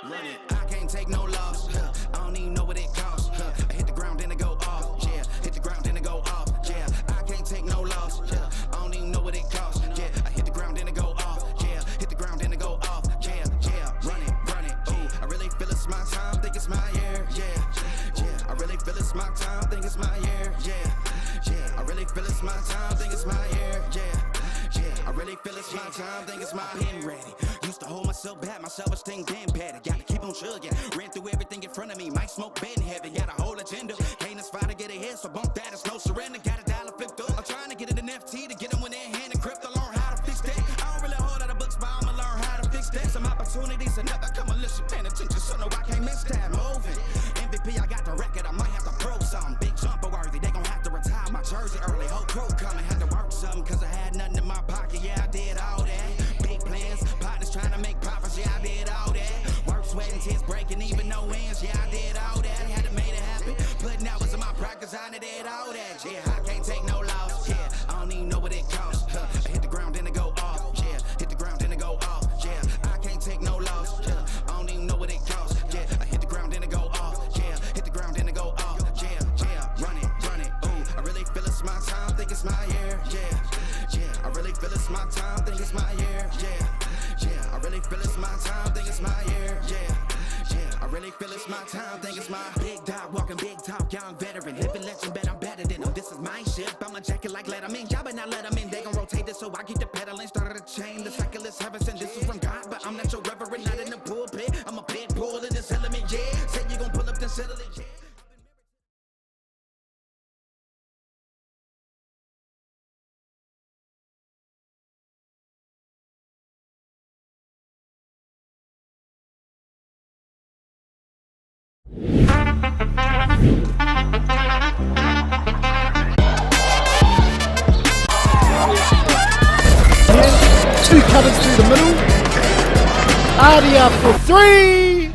Run it. I can't take no loss. I don't even know what it costs. I hit the ground then it go off. Yeah, hit the ground then it go off. Yeah, I can't take no loss. I don't even know what it costs. Yeah, I hit the ground then it go off. Yeah, hit the ground then it go off. Yeah, run it. Ooh, I really feel it's my time. Think it's my year. Yeah. I really feel it's my time. Think it's my year. Yeah. I really feel it's my time. Think it's my year. Yeah. I really feel it's my time. Think it's my pen ready. Used to hold myself back, my self-esteem damn bad. Gotta keep on chugging. Ran through everything in front of me. Might smoke bed heavy. Got a whole agenda. Can't aspire to get ahead, so bump that. It's no surrender. Got a dollar flipped up. I'm trying to get it in FT to get them when they're in hand and crypto. Learn how to fix that. I don't really hold out of books, but I'ma learn how to fix that. Some opportunities and never come unless you paying attention. So no, I can't miss that. Moving. MVP, I got the record. I might have to throw something. Big jumper worthy. They gon' have to retire my jersey early. Whole crew coming. Had to work something cause I had nothing in my pocket. Yeah, I did all that. Big plans. Partners trying to make profits. Yeah, I did all that. Work, sweat, and tears breaking even no ends. Yeah, I did all that. Had to make it happen. Putting hours in my practice. I did all that. Yeah, I can't take no loss. Yeah, I don't even know what it costs. I hit the ground then it go off. Yeah, hit the ground then it go off. Yeah, I can't take no loss. Yeah, I don't even know what it costs. Yeah, I hit the ground then it go off. Yeah, hit the ground then it go off. Yeah, run it. Ooh, I really feel it's my time. Think it's my year. Yeah. I really feel it's my time. Think it's my year. Yeah. I really feel it's my time. Think it's my year. Yeah. I really feel it's my time. Think it's my big dog walking big talk. Young veteran, living legend, bet I'm better than them. This is my ship. I'm a jacket like Letterman. Y'all better not let them in. They gon' rotate this, so I keep the pedaling. Started a chain. The cycle is heaven sent. This is from God, but I'm not your reverend. Not in the pulpit. I'm a pit bull in this element. Yeah. Said you gon' pull up, then settle it. Yeah. Two cutters through the middle. Aotearoa for three.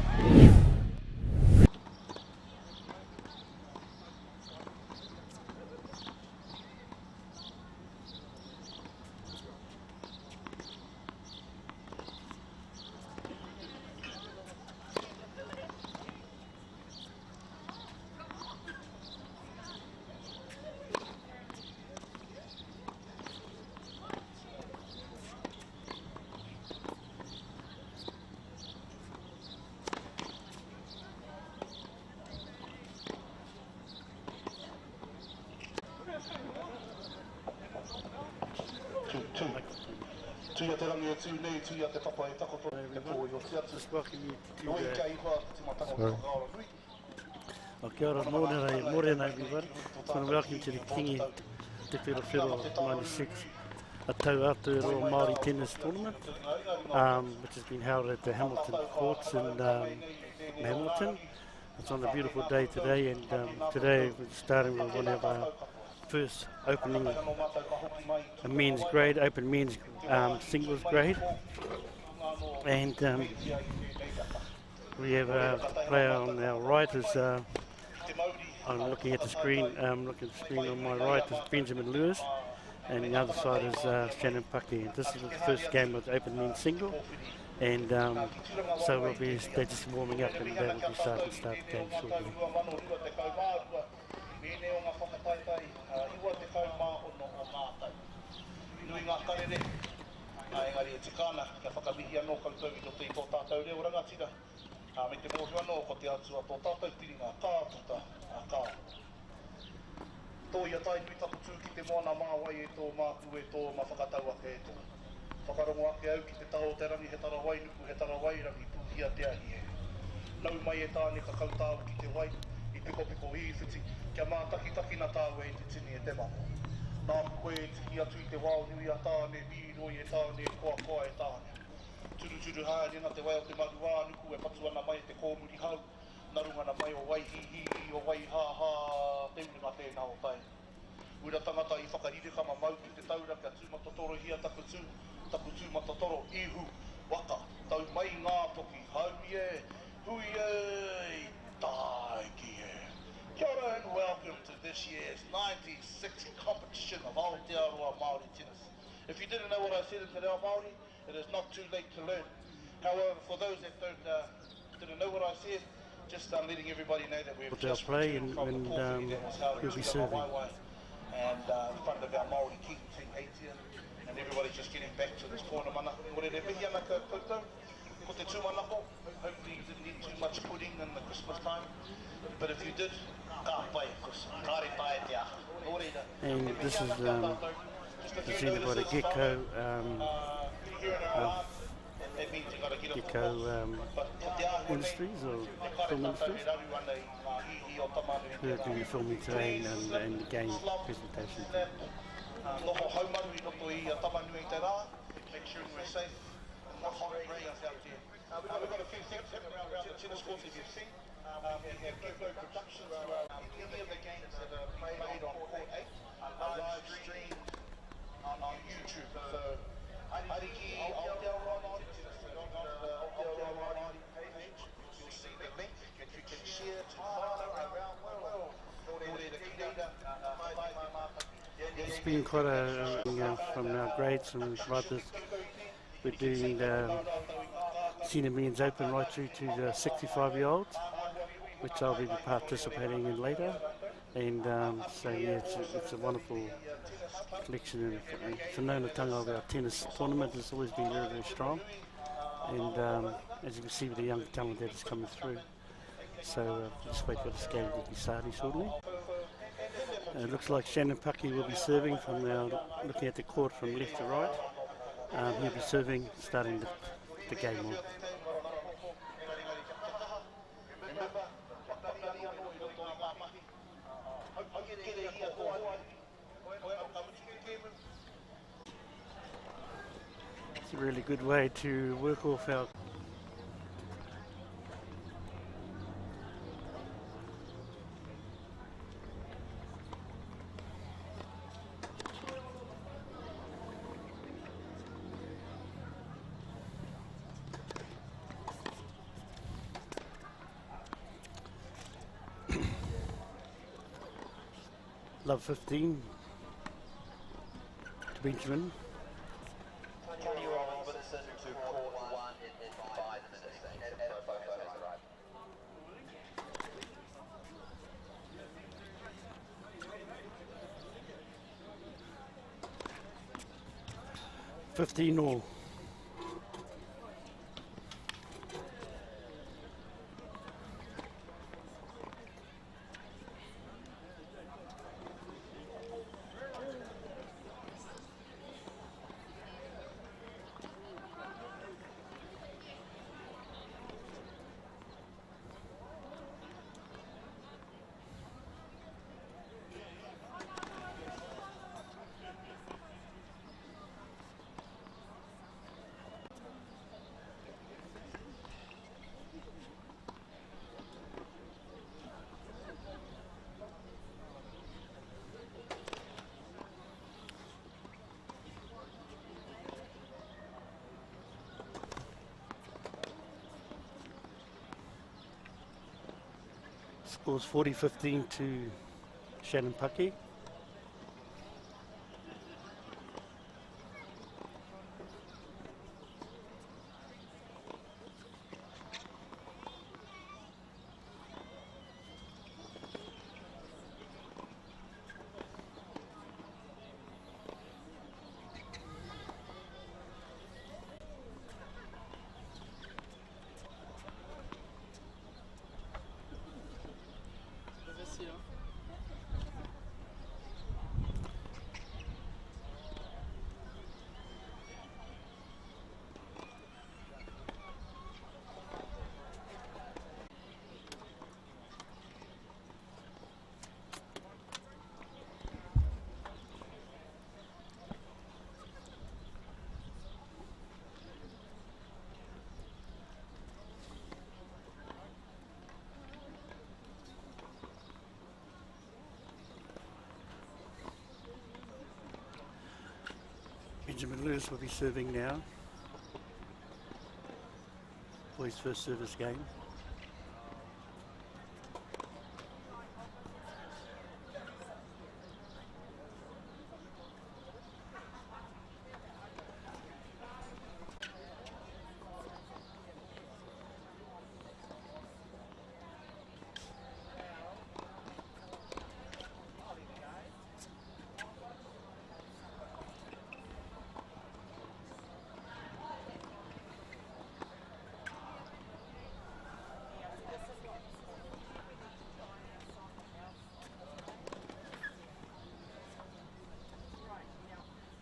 Kia ora, morena everyone. So welcome to the Kingi Te Whewhero 96th Aotearoa Māori tennis tournament, which has been held at the Hamilton Courts in Hamilton. It's on a beautiful day today, and today we're starting with one of our first opening a men's grade, open men's singles grade, and we have a player on our right. I'm looking at the screen. Looking at the screen on my right is Benjamin Lewis, and the other side is Shannon Paki. And this is the first game of the open men's single, and so they're just warming up, and they will be start the game shortly. Me te mōhio anō ko te atua tō tātou tiri ngā kāputa a kā. Tō ia tai nui tapu tū ki te moana māwai e tō māku e tō mawhakatau ake e tō. Whakarongo ake au ki te taho te rangi he tarawai nuku he tarawai rangi pūhia te ahi e. Nau mai e tāne ka kautāu ki te wai i piko piko i whiti kia mā taki na tāwe i te tini e te mamo. Nā koe e tiki atu i te wao nui a tāne, bīroi e tāne, koa e tāne. Turu haere na te wai o te marua nuku e patu ana mai te kōmuri hau. Narunga na mai o wai hi o wai ha teurima tēnā o tai. Ura tangata i whakarire kama mau ki te taura kia tūmatotoro hia taku tūmatotoro ihu waka. Tau mai ngā toki haumi e, hui e, taiki e. Kia ora and welcome to this year's 96th competition of Aotearoa Māori tennis. If you didn't know what I said in Te Reo Māori, it is not too late to learn. However, for those that don't didn't know what I said. Just letting everybody know that we've they'll just play returned from the kōwhiri that was held he'll be in serving. Waiwai, and in front of our Māori King Aotearoa, and everybody's just getting back to this kōna mana. Kore re mihi ana ka koutou, ko te tūmanako. Hopefully you didn't eat too much pudding in the Christmas time, but if you did, ka pai, because kāre pai te aha. And this is presented by the Gecko Industries or Film Industries, who are doing the filming today and the game presentation. Noho haumaru I roto I a tamanui te rā, make sure we're safe in the hot rains out there. We've got a few things happening around the tennis courts, if you've seen. We have Gecko Productions, any of the games that are being played on Court 8 are live streamed on YouTube. So, Mariki Aotearoa Māori, Aotearoa Māori page, you'll see the link that you can share to around the world. It's been quite a from our grades and brothers. We're doing the Senior Men's Open right through to the 65-year-olds, which I'll be participating in later. And so yeah, it's a wonderful collection and whanaungatanga of our tennis tournament has always been very, very strong. And as you can see with the young talent that is coming through. So just wait for this game to be starting shortly. It looks like Shannon Pucky will be serving from now, looking at the court from left to right. He'll be serving, starting the game on. It's a really good way to work off our Love 15 to Benjamin. Tony Robinson to court 1 in 5 minutes. And a photo has arrived. $15 all. Scores 40-15 to Shannon Pucky. Benjamin Lewis will be serving now for his first service game.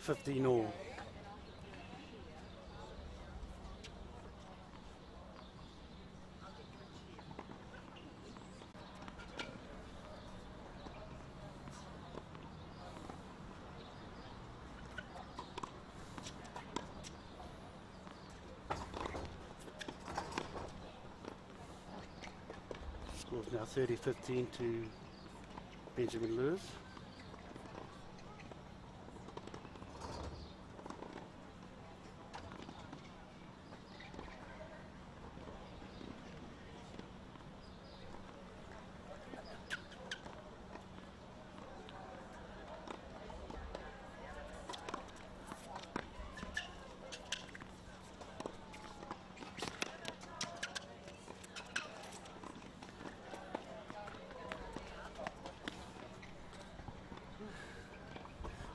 15 all. Scores now 30-15 to Benjamin Lewis.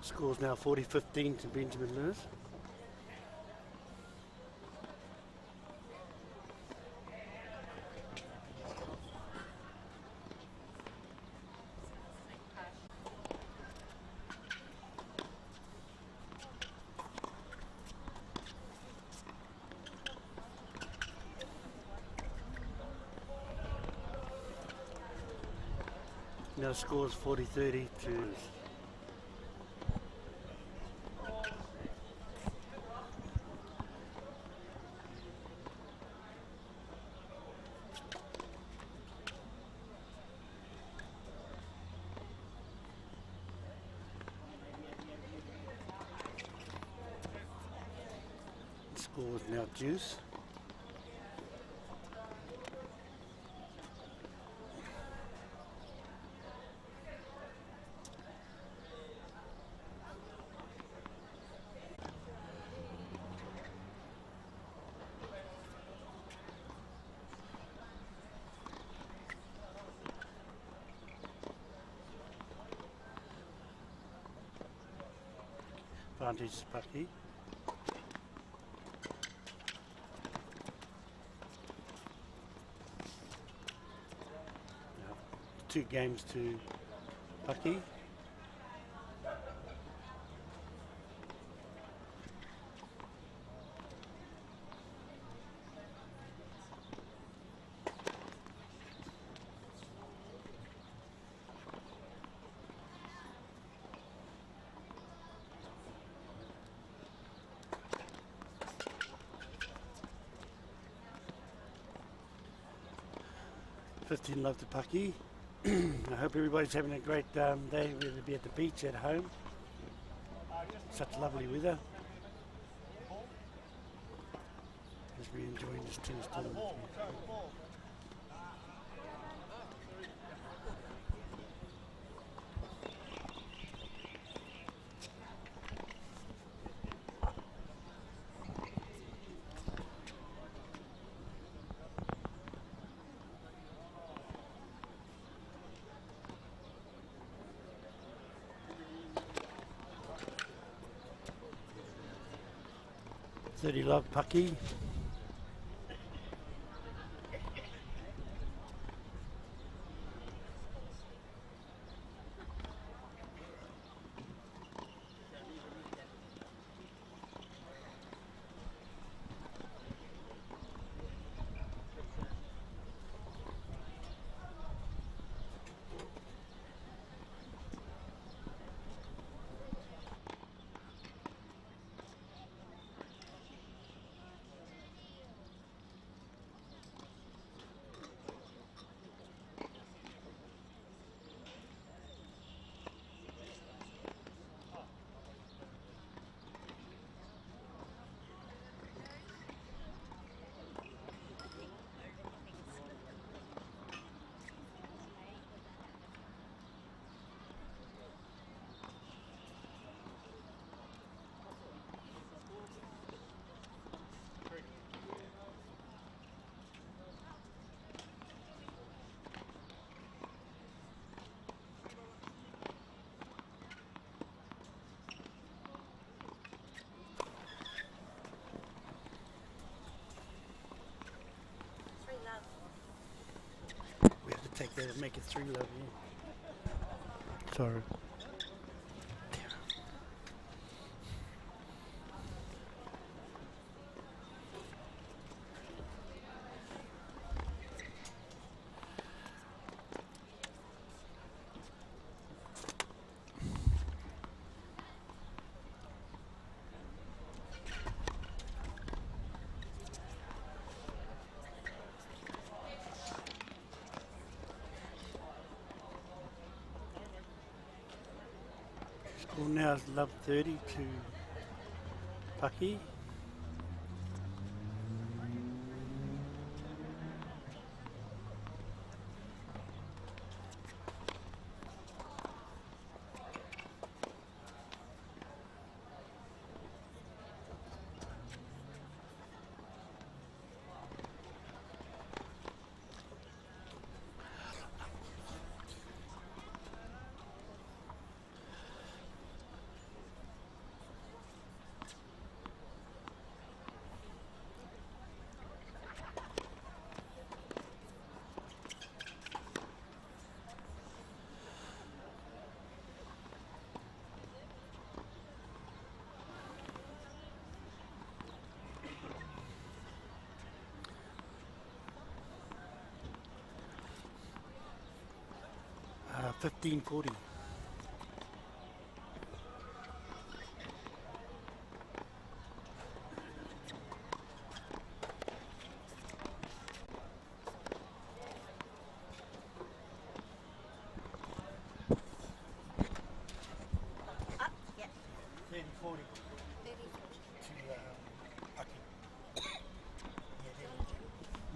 Scores now 40-15 to Benjamin Lewis. Now scores 40-30 to scores now Juice. Advantage Paki. Now, 2 games to Paki. Love to Paki. I hope everybody's having a great day, whether it be at the beach, at home. Such lovely weather. Just really enjoying this tennis tournament. Love Paki. We have to take that and make it 3 love. Yeah. Sorry. Well, now it's love 30 to Paki. Uh, 1540. Yeah. 3040 to Paki.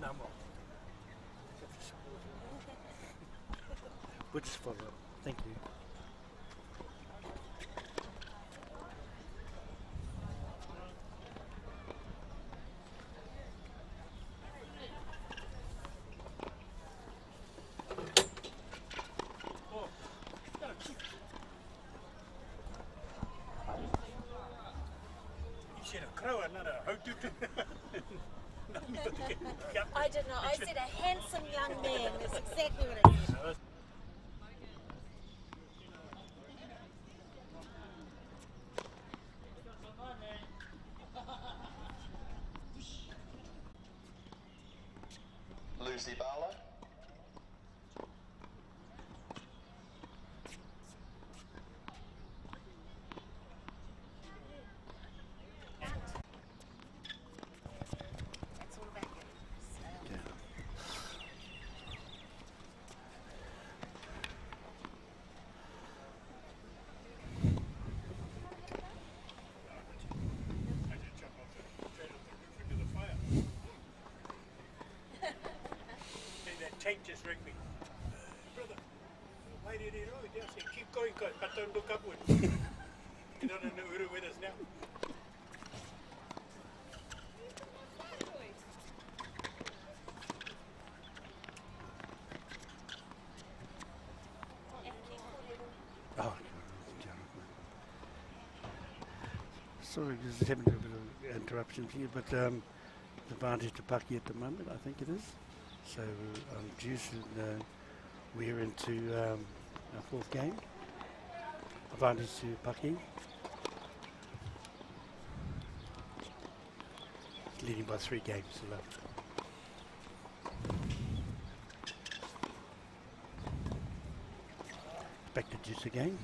No more. We'll just follow up. Thank you. I did not. I said a handsome young man. That's exactly what I said. Lucy Barlow. That's all about you. That tank just rang me. Brother, why did he know? He just said, keep going, guys, but don't look upwards. You don't know who with us now. Oh, sorry, just having a bit of interruptions here, but advantage to Paki at the moment, I think it is. So I'm due to, we're into our fourth game. Advantage to Paki. Leading by 3 games to love. Back to juice again.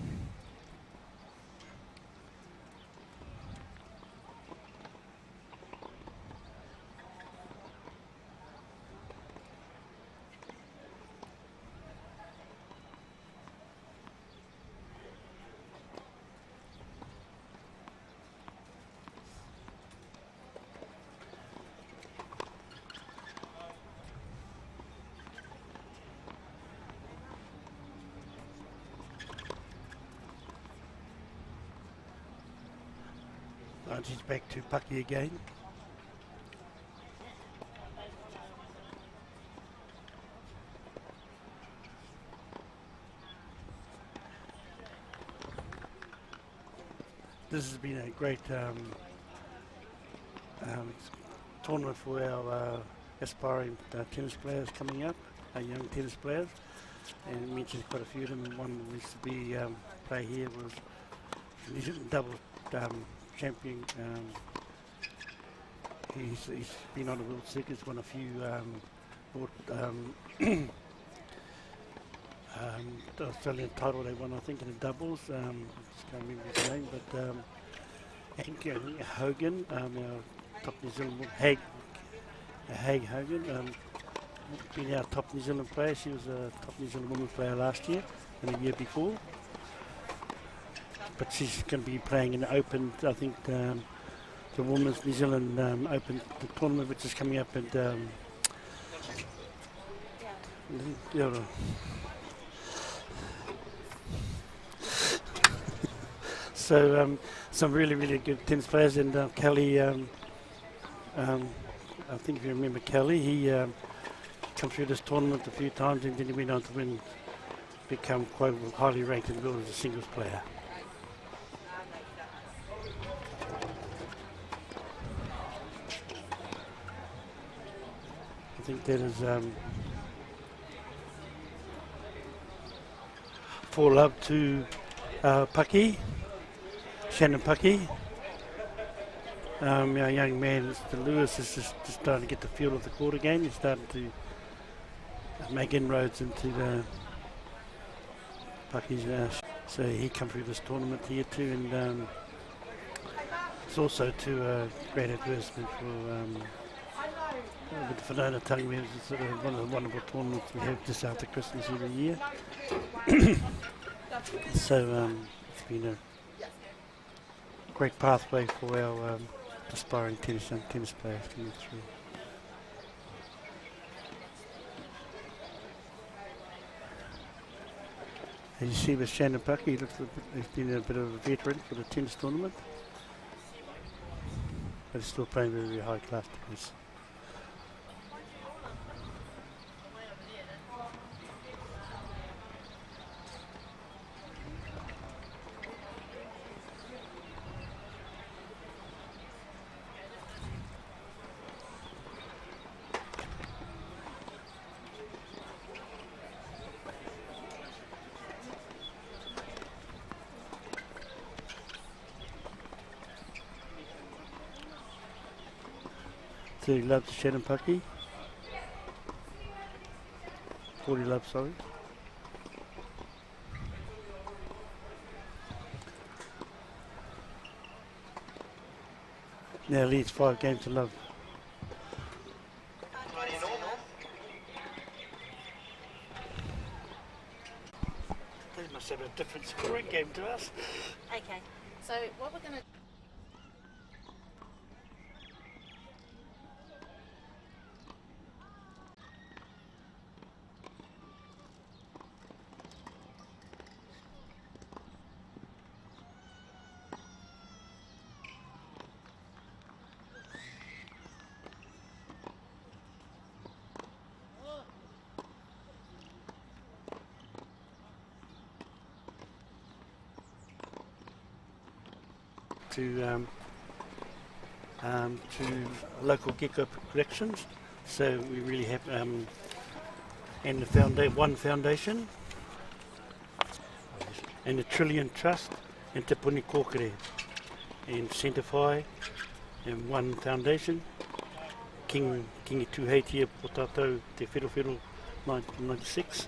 He's back to Paki again. This has been a great tournament for our aspiring tennis players coming up, our young tennis players, and it mentions quite a few of them. One who used to be play here was New Zealand double champion. He's been on the world circuit, won a few the Australian title they won, I think, in the doubles. Just can't remember his name, but Hank Hogan, our top New Zealand Haig Hogan, been our top New Zealand player. She was a top New Zealand women's player last year and the year before. but she's going to be playing in the Open, I think, the Women's New Zealand Open the tournament, which is coming up at so some really, really good tennis players, and Kelly, I think if you remember Kelly, he come through this tournament a few times, and then he went on to become quite highly ranked in the world as a singles player. I think that is 4-love to Paki, Shannon Paki. Our young man, Mr. Lewis, is just starting to get the feel of the court again. He's starting to make inroads into the Paki's. So he come through this tournament here too, and it's also a great advertisement for with the Whanau Tangi. It's one of the wonderful tournaments we have just after Christmas every year. So it's been a great pathway for our aspiring tennis players coming through. As you see with Shannon Pucky, he's been a bit of a veteran for the tennis tournament, but he's still playing very, very high class tennis. So he loves Shannon Pucky. 40 love, sorry. Now leads 5 games to love. They must have a different scoring game to us. Okay, so what we're going to to local gecko collections. So we really have and the One Foundation and the Trillion Trust and Te Puni Kōkere and Centify and One Foundation. Kingi Tuheitia po tātou te whirowhiro 1996.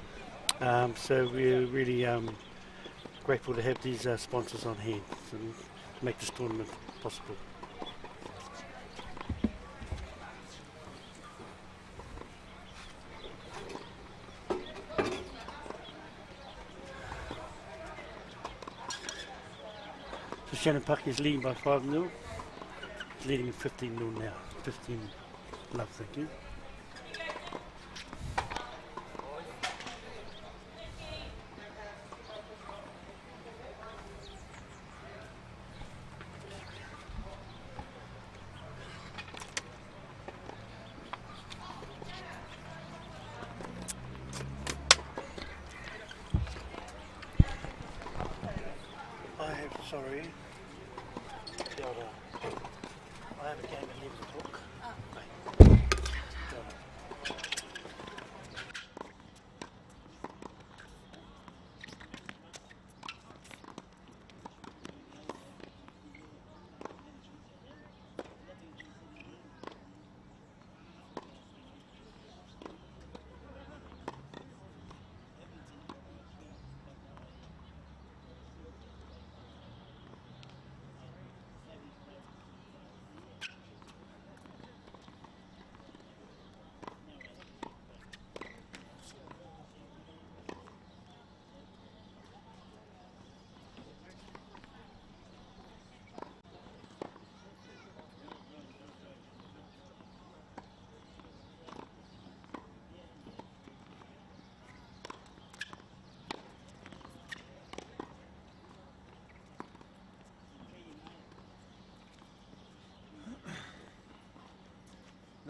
So we're really grateful to have these sponsors on hand to make this tournament possible. So Shannon Pucky is leading by 5-0. He's leading 15-0 now. 15 love, thank you. Sorry. I have a game at 11 o'clock.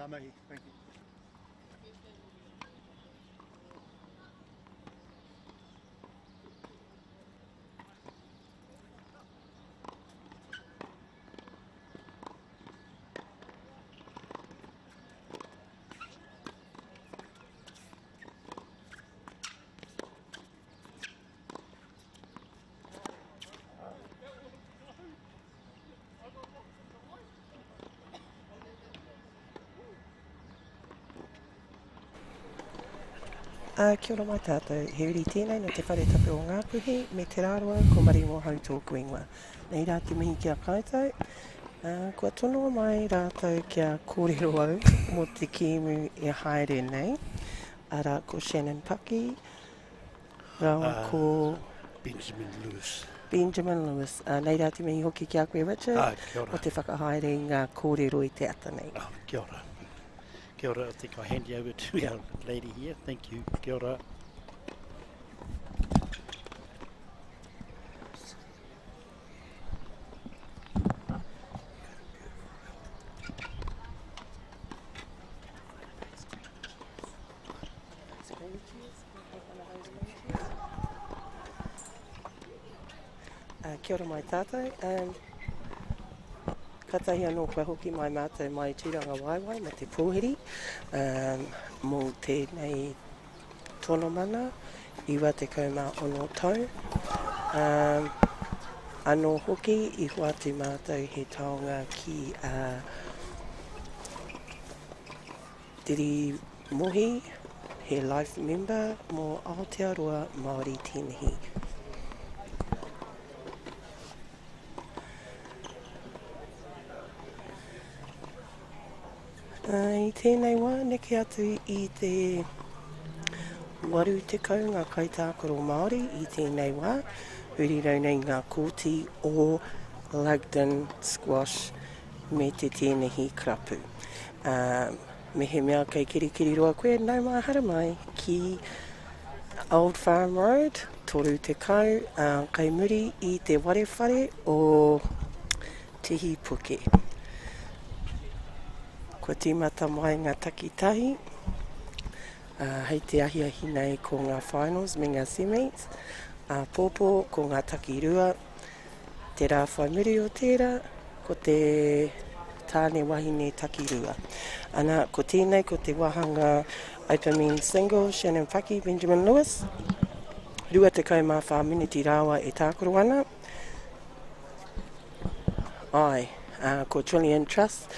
Ngā mihi. Thank you. Kia ora mai tātou, he uri tēnei no te whare tapu o Ngāpuhi, me te rāroa, ko mari mō hau tōku ingoa. Nei rā te mihi kia koutou, kua tono mai rātou kia kōrero au mo te kimu e haere nei. Ara ko Shannon Paki, rawa ko Benjamin Lewis. Nei rā te mihi hoki kia koe Richard, o te whakahaere i ngā kōrero i te ata nei. Kia ora. Kia ora, I think I'll hand you over to our lady here. Thank you. Kia ora. Kia ora mai tātou. Katahi anō kua hoki mai mātou mai tiranga waiwai me te pōheri. Mō tēnei tono mana, iwa te kaumā ono tau. Anō hoki I hua te mātou he taonga ki Tiri Mohi, he life member mō Aotearoa Māori tēnehi. I tēnei wā, neke atu I te waru te kau ngā kaitākaro Māori I tēnei wā, uri rau nei ngā kōti o Lugden squash me te tēnehi krapu. Me he mea kei kirikiri roa koe, nau mai hara mai ki Old Farm Road, toru te kau, kei muri I te warewhare o Tihi Puke. Kua tīmata mai ngā takitahi, hei te ahi nei ko ngā finals me ngā semis, pōpō ko ngā takirua, te rā whai muri o tērā, ko te tāne wahine takirua. Ana, ko tēnei, ko te wahanga open men's single, Shannon Paki, Benjamin Lewis, rua te kaumā whā miniti rāwa e tākoro ana. Ai, ko Trillian Trust,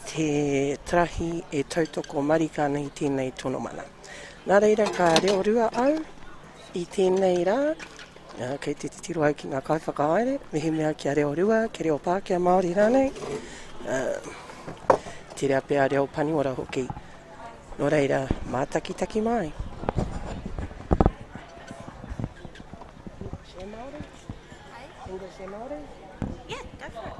te trahi e tautoko marikana I tēnei tono mana. Nā reira ka reo rua au I tēnei rā, kei te titiro au ki ngā kaiwhakahaere, mehe mea kia reo rua, ke reo Pākehā Māori rānei, te rea pēr reo paniora hoki. Nō reira, mātaki mai. Share Māori? English share Māori? Yeah, go for it.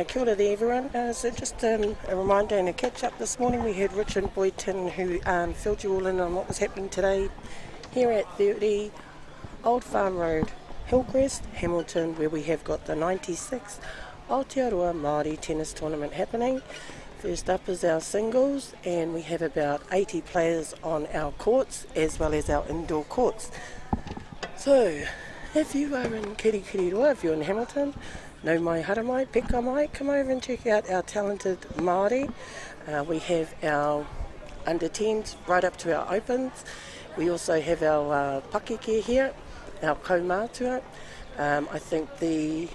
Kia ora there everyone. So just a reminder and a catch up this morning. We heard Richard Boyton who filled you all in on what was happening today here at 30 Old Farm Road, Hillcrest, Hamilton, where we have got the 96th Aotearoa Māori tennis tournament happening. First up is our singles, and we have about 80 players on our courts as well as our indoor courts. So if you are in Kirikiriroa, if you're in Hamilton, no mai hara mai, peka mai, come over and check out our talented Māori. We have our under 10s right up to our opens. We also have our pakeke here, our kaumātua. I think the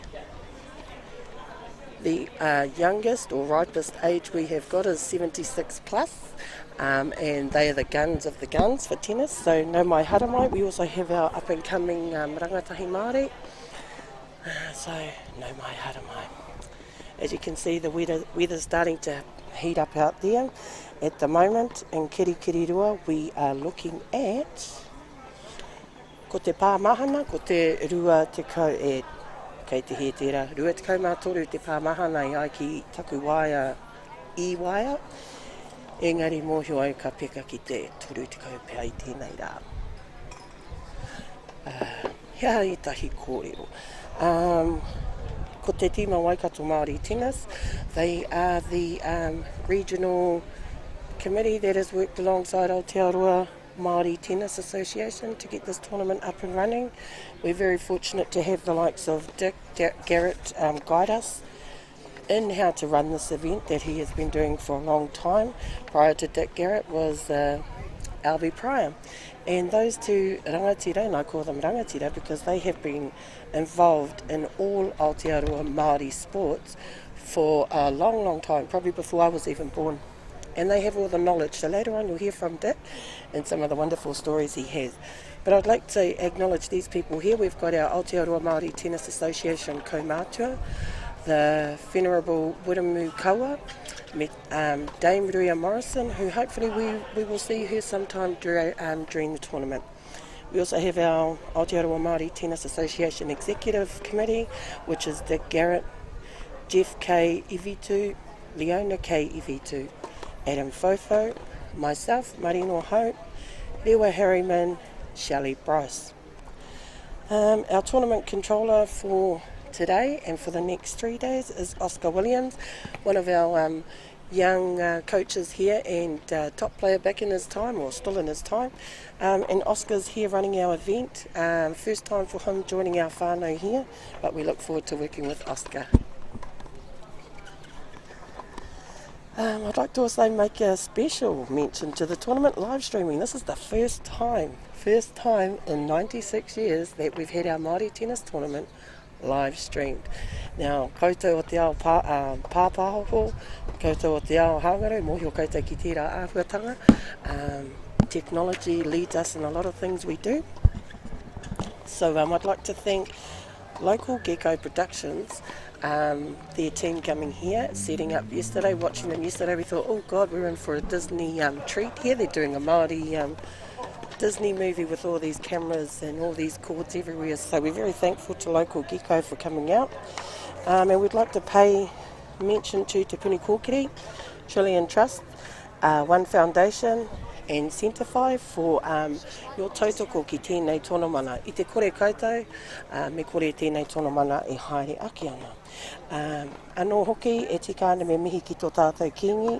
youngest or ripest age we have got is 76 plus, and they are the guns of the guns for tennis. So no mai hara mai. We also have our up and coming rangatahi Māori. So, no mai hara mai. As you can see, the weather's starting to heat up out there. At the moment, in Kirikiriroa, we are looking at ko te pāmahana, ko te rua te kau e kei te he tērā. Rua te kau mātoru te pāmahana I ai ki taku waia I waia. Engari mōhio au ka peka ki te toru te kau pēi tēnei rā. Hea i tahi kōrero. Ko te tima Waikato Māori Tennis, they are the regional committee that has worked alongside Aotearoa Māori Tennis Association to get this tournament up and running. We're very fortunate to have the likes of Dick Garrett guide us in how to run this event that he has been doing for a long time. Prior to Dick Garrett was Albie Pryor. And those two rangatira, and I call them rangatira because they have been involved in all Aotearoa Māori sports for a long, long time, probably before I was even born. And they have all the knowledge. So later on you'll hear from Dick and some of the wonderful stories he has. But I'd like to acknowledge these people here. We've got our Aotearoa Māori Tennis Association kaumātua, the Venerable Wiremu Kaua, Dame Ruia Morrison, who hopefully we will see her sometime during the tournament. We also have our Aotearoa Māori Tennis Association Executive Committee, which is Dick Garrett, Jeff K. Ivitu, Leona K. Ivitu, Adam Fofo, myself, Marino Hope, Lewa Harriman, Shelley Bryce. Our tournament controller for today and for the next 3 days is Oscar Williams, one of our young coaches here and top player back in his time, or still in his time. And Oscar's here running our event. First time for him joining our whānau here, but we look forward to working with Oscar. I'd like to also make a special mention to the tournament live streaming. This is the first time in 96 years that we've had our Māori tennis tournament live streamed. Now, koutou o te ao pāpaho, koutou o te ao hāngaro, mohi o koutou ki tērā āhuatanga. Technology leads us in a lot of things we do. So I'd like to thank Local Gecko Productions, their team coming here, setting up yesterday, watching them yesterday. We thought, oh God, we're in for a Disney treat here. They're doing a Māori Disney movie with all these cameras and all these cords everywhere. So we're very thankful to Local Gecko for coming out. And we'd like to pay mention to Te Puni Kōkiri, Trillion Trust, One Foundation and Centify for your tautoko ki tēnei tono mana. I te kore koutou, me kore tēnei tono mana e haere ake ana. Anō hoki e tikana me mihi ki tō tātou kingi,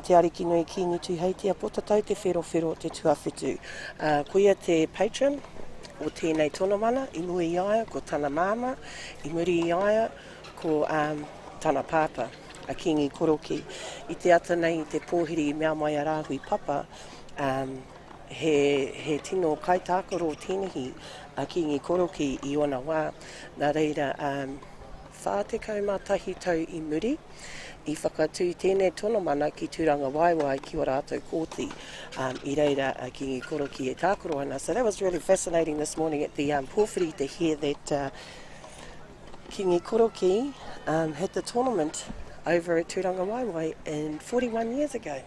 te ariki nui kingi tu heitia potatau te whero te tuawhitu. Koia te patron o tēnei tono mana, i nui i aia ko tana māma, i muri i aia ko tana pāpa. A kingi koroki. I te ata nei te pōhiri i mea mai a rāhui papa, he tino kaitākaro tēnehi a kingi koroki i ona wā. Nā reira, whātekau mā tahi tau i muri, i whakatū tēnei tono mana ki tūranga waiwai ki o rātou kōti, i reira a kingi koroki e tākaro ana. So that was really fascinating this morning at the pōwhiri to hear that kingi koroki had the tournament over at Tūranga Waiwai in 41 years ago.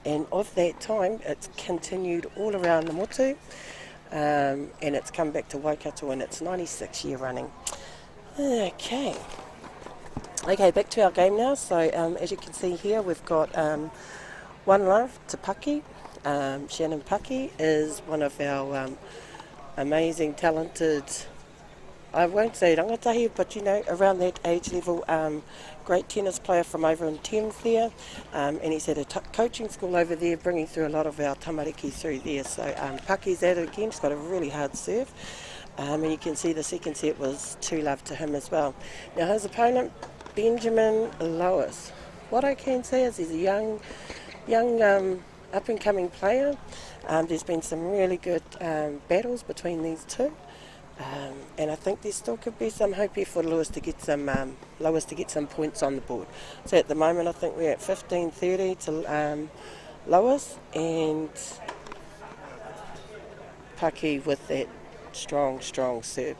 And of that time, it's continued all around the motu, and it's come back to Waikato in its 96th year running. Okay, back to our game now. So as you can see here, we've got One Love to Paki. Shannon Paki is one of our amazing, talented, I won't say rangatahi, but around that age level, great tennis player from over in Thames there, and he's had a coaching school over there, bringing through a lot of our tamariki through there. So Paki's at it again. He's got a really hard serve, and you can see the second set was 2-love to him as well. Now his opponent, Benjamin Lois. What I can say is he's a young up-and-coming player. There's been some really good battles between these two. And I think there still could be some hope here for Lewis to get some points on the board. So at the moment I think we're at 15-30 to Lewis, and Paki with that strong serve.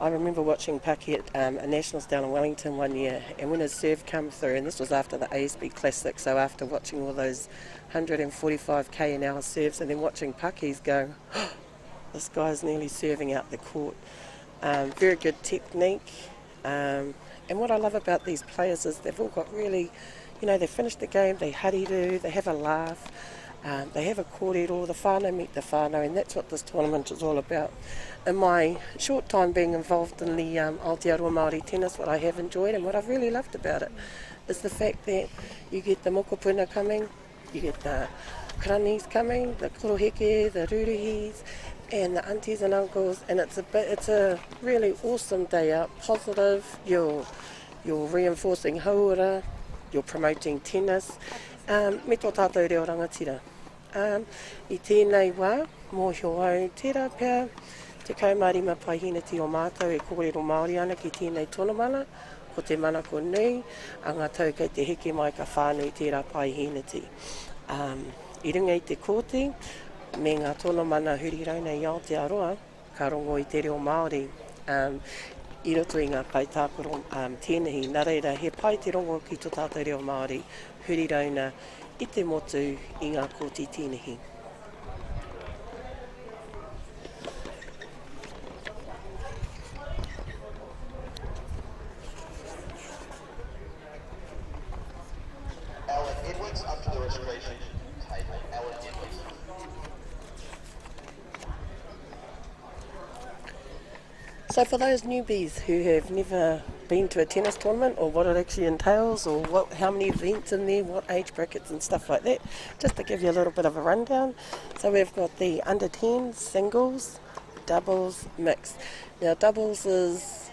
I remember watching Paki at a Nationals down in Wellington one year, and when his serve came through, and this was after the ASB Classic, so after watching all those 145k an hour serves and then watching Paki's go, this guy's nearly serving out the court. Very good technique. And what I love about these players is they've all got really, they finish the game, they hariru, they have a laugh. They have a kōrero, the whānau meet the whānau, and that's what this tournament is all about. In my short time being involved in the Aotearoa Māori tennis, what I have enjoyed and what I've really loved about it is the fact that you get the mokopuna coming, you get the kranis coming, the koroheke, the ruruhis, and the aunties and uncles, and it's a really awesome day out, positive, you're reinforcing hauora, you're promoting tennis, me tō tātou reo rangatira. I tēnei wā, mōhio au tērā pia, te kaumārima paihinati o mātou e kōrero Māori ana ki tēnei tonomana, ko te manako nui, a ngā tau kei te heke mai ka whānui tērā paihinati. I runga i te kōti, me ngā tonomana hurirauna i Aotearoa, ka rongo i te reo Māori, i roto i ngā kaitākoro tēnehi. Nā reira, he pai te rongo ki tō tātou reo Māori, hurirauna i te motu i ngā kōti tēnehi. Alan Edwards up to the registration table. Alan Edwards. So for those newbies who have never been to a tennis tournament, or what it actually entails, or how many events in there, what age brackets and stuff like that, just to give you a little bit of a rundown. So we've got the under 10s, singles, doubles, mixed. Now doubles is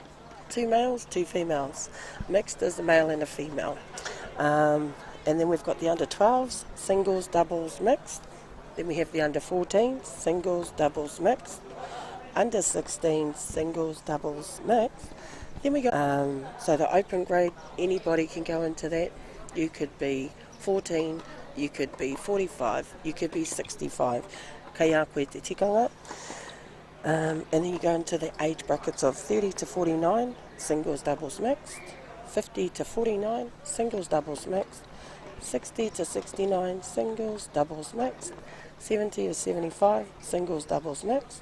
2 males, 2 females. Mixed is a male and a female. And then we've got the under 12s, singles, doubles, mixed. Then we have the under 14s, singles, doubles, mixed. Under 16s, singles, doubles, mixed. Then we go, so the open grade, anybody can go into that. You could be 14, you could be 45, you could be 65. Kei a koe te tikanga. And then you go into the age brackets of 30 to 49, singles, doubles, mixed. 50 to 49, singles, doubles, mixed. 60 to 69, singles, doubles, mixed. 70 to 75, singles, doubles, mixed.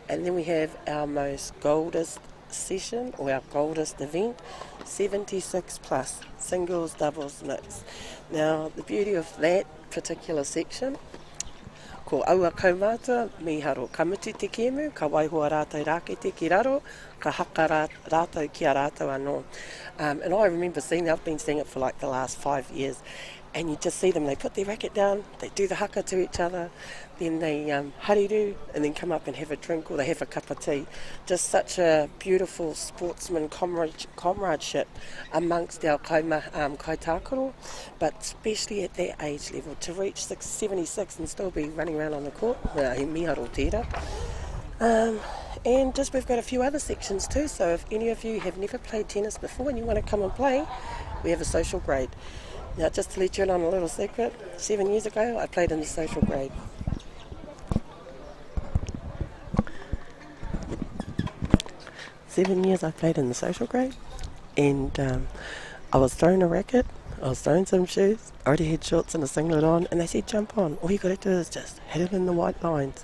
And then we have our most goldest session, or our goldest event, 76 plus, singles, doubles, mixed. Now, the beauty of that particular section, ko aua kaumata, miharo kamutu te kemu, ka waihua rātou rākete ki raro, ka haka rātou ki a rātou anō. And I remember seeing that, I've been seeing it for like the last 5 years, and you just see them, they put their racket down, they do the haka to each other, then they hariru, and then come up and have a drink, or they have a cup of tea. Just such a beautiful sportsman comradeship amongst our kaitākoro, but especially at that age level, to reach 76 and still be running around on the court, he miharo tērā. And just we've got a few other sections too, so if any of you have never played tennis before and you want to come and play, we have a social grade. Now, just to let you in on a little secret, 7 years ago I played in the social grade. 7 years I played in the social grade, and I was throwing a racket, I was throwing some shoes, I already had shorts and a singlet on, and they said jump on, all you got to do is just hit it in the white lines.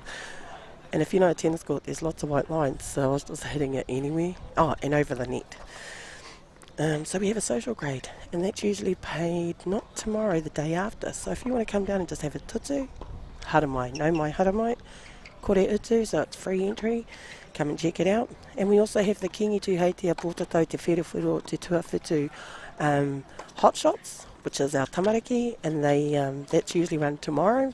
And if you know a tennis court, there's lots of white lines, so I was just hitting it anywhere, and over the net. So we have a social grade, and that's usually paid not tomorrow, the day after. So if you want to come down and just have a tutu, haramai, no mai haramai, kore utu, so it's free entry, come and check it out. And we also have the Kingi Tu Heitea Pōtatau Te Wherewhero Te Tuawhitu hot shots, which is our tamariki, and that's usually run tomorrow.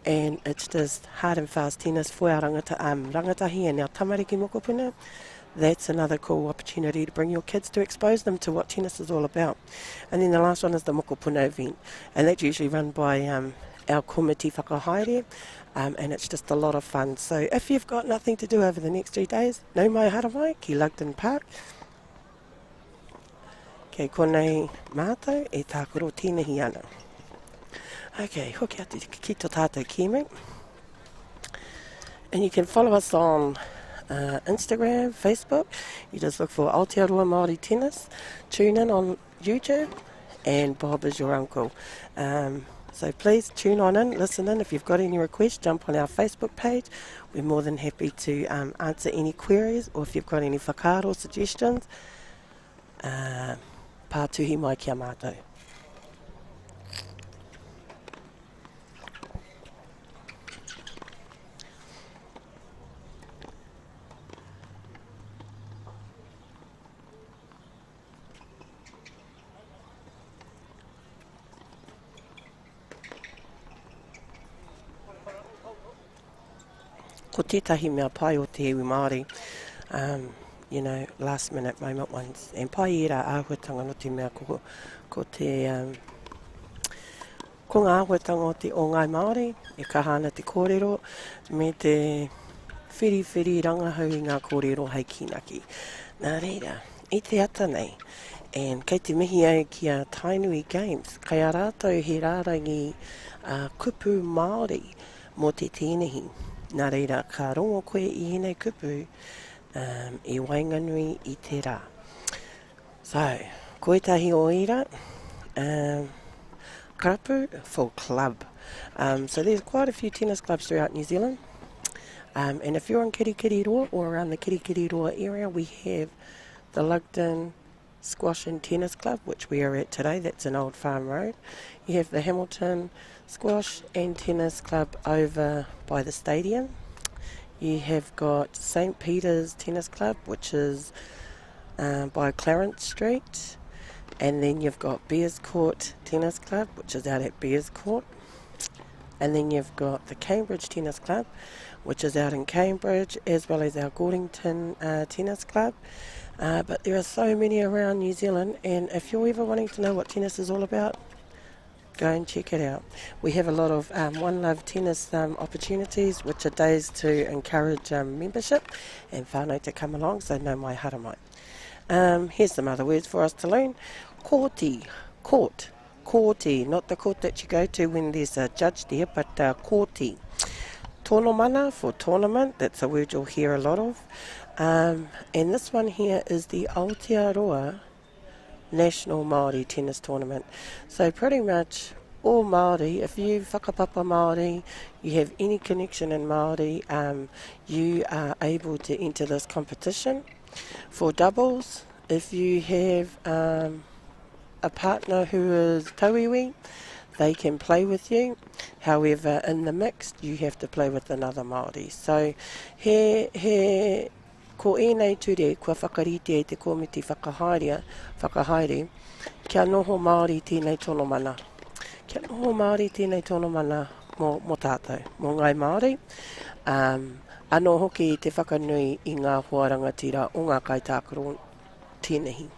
And it's just hard and fast tennis for our rangatahi and our tamariki mokopuna. That's another cool opportunity to bring your kids, to expose them to what tennis is all about. And then the last one is the mokopuna event, and that's usually run by our komiti whakahaere, and it's just a lot of fun. So if you've got nothing to do over the next 3 days, no mai haramai ki Lugden Park. Kei konei mātou e tākoro tēnehi ana. Okay, hoki atu ki tō tātou kēmu. And you can follow us on Instagram, Facebook. You just look for Aotearoa Māori Tennis. Tune in on YouTube, and Bob is your uncle. So please tune on in, listen in. If you've got any requests, jump on our Facebook page. We're more than happy to answer any queries, or if you've got any whakaaro suggestions, pātuhi mai kia mātou. ko tētahi mea pai o te iwi Māori, you know, last minute moment ones. And pai i rā āhuatanga no te mea ko te... ko ngā āhuatanga o te o ngai Māori, e kahana te kōrero, me te whiri rangahau i ngā kōrero hei kinaki. Nā reira, i te ata nei, and kei te mihi ai ki a Tainui Games, kai a rātou he rārangi kupu Māori mō te tēnehi. Nā reira, ka rongo koe i hene kupu i Wainganui i te rā. So, koetahi o ira, karapu for club. So there's quite a few tennis clubs throughout New Zealand. And if you're in Kirikiriroa or around the Kirikiriroa area, we have the Lugden Squash and Tennis Club, which we are at today. That's in Old Farm Road. You have the Hamilton Squash and Tennis Club over by the stadium. You have got St. Peter's Tennis Club, which is by Clarence Street. And then you've got Bears Court Tennis Club, which is out at Bears Court. And then you've got the Cambridge Tennis Club, which is out in Cambridge, as well as our Gordington Tennis Club. But there are so many around New Zealand, and if you're ever wanting to know what tennis is all about, go and check it out. We have a lot of One Love tennis opportunities, which are days to encourage membership and whānau to come along, so no mai haramai. Here's some other words for us to learn. Courti, court, courti, not the court that you go to when there's a judge there, but courti. Tonomana for tournament, that's a word you'll hear a lot of. And this one here is the Aotearoa National Māori Tennis Tournament. So pretty much all Māori, if you whakapapa Māori, you have any connection in Māori, you are able to enter this competition. For doubles, if you have a partner who is tauiwi, they can play with you. However, in the mixed, you have to play with another Māori. So, ko ēnei ture, kua whakarite e te komiti whakahaere, kia noho Māori tēnei tono mana. Kia noho Māori tēnei tono mana mō tātou, mō ngai Māori. Anō hoki i te whakanui i ngā huarangatira o ngā kaitākaro tēnehi.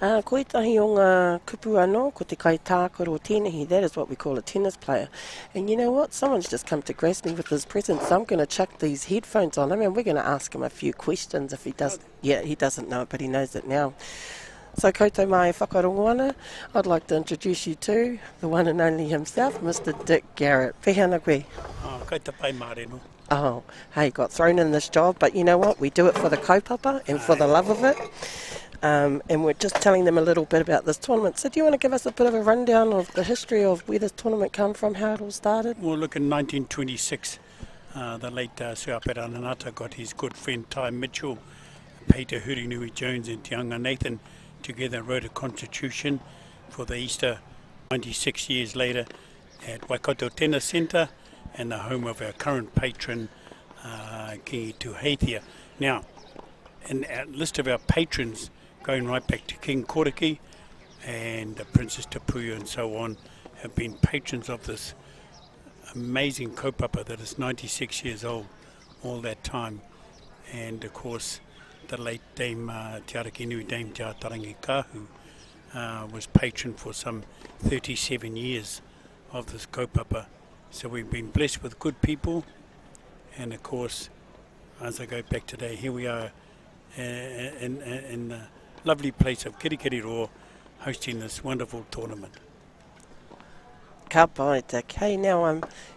Koetahi o ngā kupu anō, ko te kaitākaro tēnehi, that is what we call a tennis player. And you know what? Someone's just come to grace me with his present, so I'm going to chuck these headphones on him and we're going to ask him a few questions if he doesn't. Yeah, he doesn't know it, but he knows it now. So koutou mai whakarongo ana, I'd like to introduce you to the one and only himself, Mr. Dick Garrett. Pehana koe? Koutou pai māreno. Oh, hey, got thrown in this job, but you know what? We do it for the kaupapa and for the love of it. And we're just telling them a little bit about this tournament. So do you want to give us a bit of a rundown of the history of where this tournament come from, how it all started? Well, look, in 1926, the late Sir Apera Nanata got his good friend Ty Mitchell, Peter Hurinui Jones and Te Anga Nathan together wrote a constitution for the Easter 96 years later at Waikato Tennis Centre and the home of our current patron, King Aotearoa. Now, in our list of our patrons, going right back to King Koriki and the Princess Tapuya and so on, have been patrons of this amazing kaupapa that is 96 years old all that time. And of course, the late Dame Te Arakinui, Dame Te Atarangi Kahu, was patron for some 37 years of this kaupapa. So we've been blessed with good people, and of course, as I go back today, here we are in the lovely place of Kirikiriroa hosting this wonderful tournament. Ka paita. Okay, now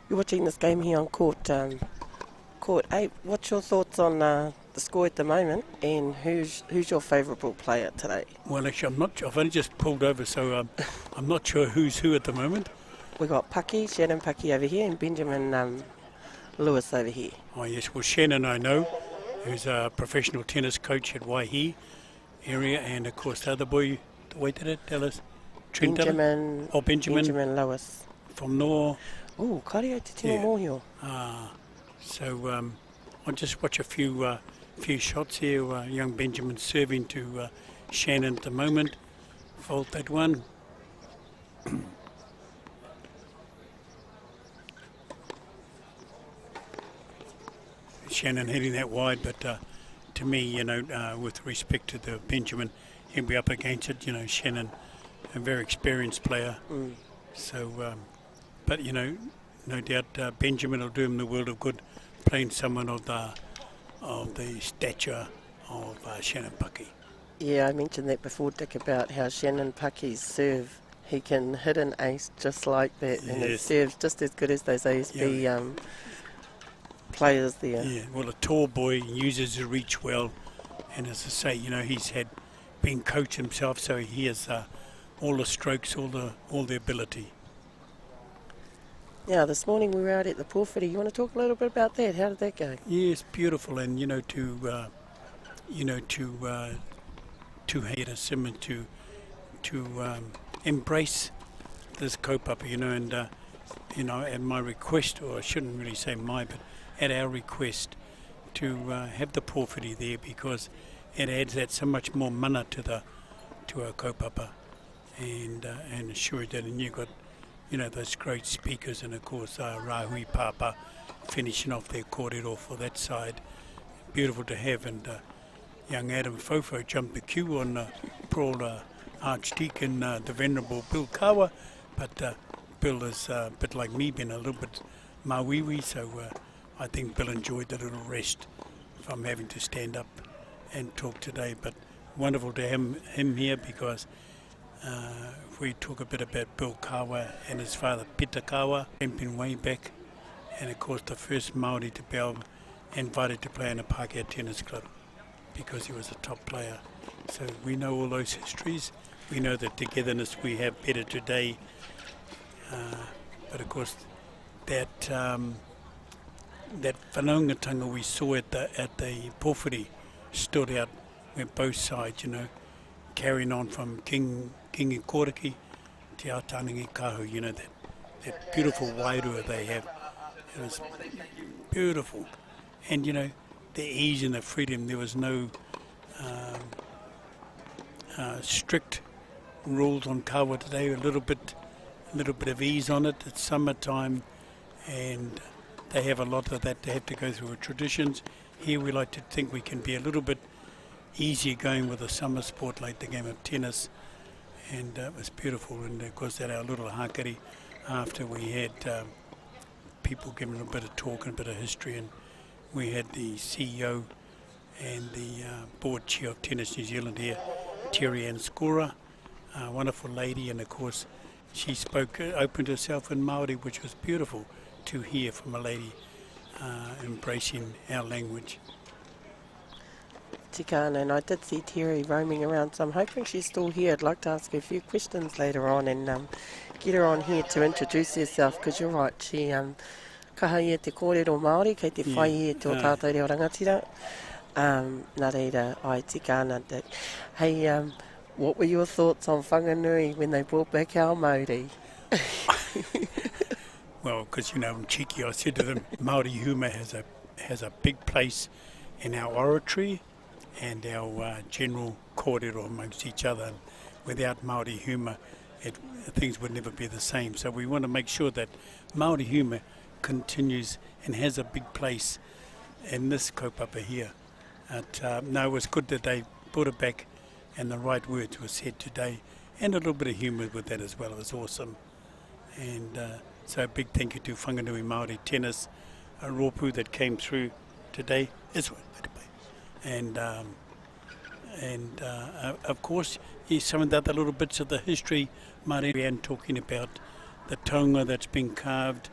you're watching this game here on court 8. What's your thoughts on the score at the moment, and who's your favourable player today? Well, actually, I'm not sure. I've only just pulled over, so I'm not sure who's who at the moment. We got Paki, Shannon Paki over here, and Benjamin Lewis over here. Oh yes, well Shannon I know, who's a professional tennis coach at Waihi area, and of course the other boy, wait did it tell us? Benjamin Lewis. From Nor. Oh, karia te tino mōhio. So I'll just watch a few shots here. Young Benjamin serving to Shannon at the moment. Fault that one. Shannon hitting that wide, but to me, you know, with respect to the Benjamin, he'll be up against it. You know, Shannon, a very experienced player. So, but you know, no doubt Benjamin will do him the world of good, playing someone of the stature of Shannon Paki. Yeah, I mentioned that before, Dick, about how Shannon Paki's serve, he can hit an ace just like that, and his serve's just as good as those ASB players there. Yeah, well, a tall boy uses his reach well, and as I say, you know, he's been coached himself, so he has all the strokes, all the ability. Yeah, this morning we were out at the Porphyry. You want to talk a little bit about that? How did that go? Yes, beautiful, and you know, to Hayden Simmons to embrace this kaupapa, you know, and you know, at my request, or I shouldn't really say my, but at our request, to have the porphyry there, because it adds that so much more mana to our kaupapa, and assure that, and you've got, you know, those great speakers, and of course Rahui Papa finishing off their kōrero for that side. Beautiful to have, and young Adam Fofo jumped the queue on poor Archdeacon, the Venerable Bill Kawa, but Bill is a bit like me, been a little bit mawiwi, so I think Bill enjoyed the little rest from having to stand up and talk today. But wonderful to have him here, because if we talk a bit about Bill Kawa and his father Peter Kawa, champion way back, and of course the first Māori to be invited to play in a Pākehā tennis club, because he was a top player. So we know all those histories. We know the togetherness we have better today. But of course, that whanaungatanga we saw at the porphyry stood out, where both sides, you know, carrying on from King i Kōriki te Aotangi Kahu, you know, that beautiful wairua they have. It was beautiful. And, you know, the ease and the freedom. There was no strict rules on kawa today. A little bit of ease on it. It's summertime, and they have a lot of that. They have to go through traditions. Here we like to think we can be a little bit easier going with a summer sport like the game of tennis, and it was beautiful. And of course, at our little hakari, after we had people giving a bit of talk and a bit of history, and we had the CEO and the board chair of Tennis New Zealand here, Terry Ann Scora, a wonderful lady, and of course she opened herself in Māori, which was beautiful to hear from a lady embracing our language. Tikana, and I did see Terry roaming around, so I'm hoping she's still here. I'd like to ask her a few questions later on and get her on here to introduce herself, because you're right, she kaha ia te kōrero Māori, kei te whai ia te o tātou reo rangatira. Nā reira, ai tikana. Hey, what were your thoughts on Whanganui when they brought back our Māori? Well, because, you know, I'm cheeky, I said to them, Māori humour has a big place in our oratory and our general kōrero amongst each other. And without Māori humour, things would never be the same. So we want to make sure that Māori humour continues and has a big place in this kaupapa here. No, it was good that they brought it back and the right words were said today, and a little bit of humour with that as well. It was awesome. And so a big thank you to Whanganui Māori Tennis, a rōpū that came through today. And of course, some of the other little bits of the history, Māori, and talking about the taonga that's been carved,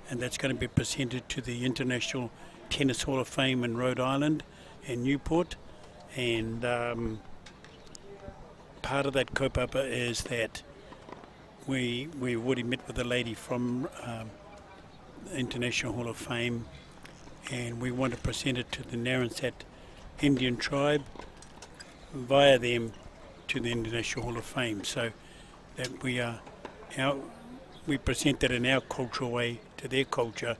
and that's going to be presented to the International Tennis Hall of Fame in Rhode Island and Newport. And part of that kaupapa is that we already met with a lady from the International Hall of Fame, and we want to present it to the Narrowsat Indian tribe via them to the International Hall of Fame, so that we present that in our cultural way to their culture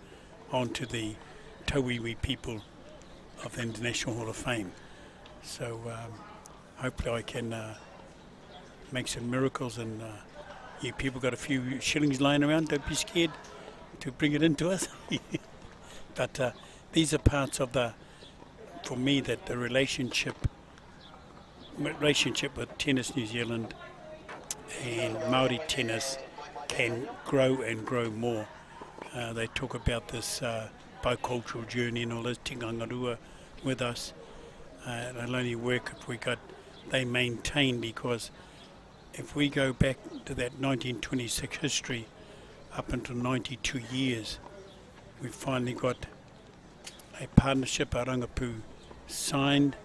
onto the Tauiwi people of the International Hall of Fame. So hopefully I can make some miracles, and you people got a few shillings lying around, don't be scared to bring it into us. But these are parts of for me, that the relationship with Tennis New Zealand and Māori tennis can grow and grow more. They talk about this bicultural journey and all this tingangarua with us. It'll only work if they maintain, because if we go back to that 1926 history up until 92 years, we finally got a partnership, a rangapu signed,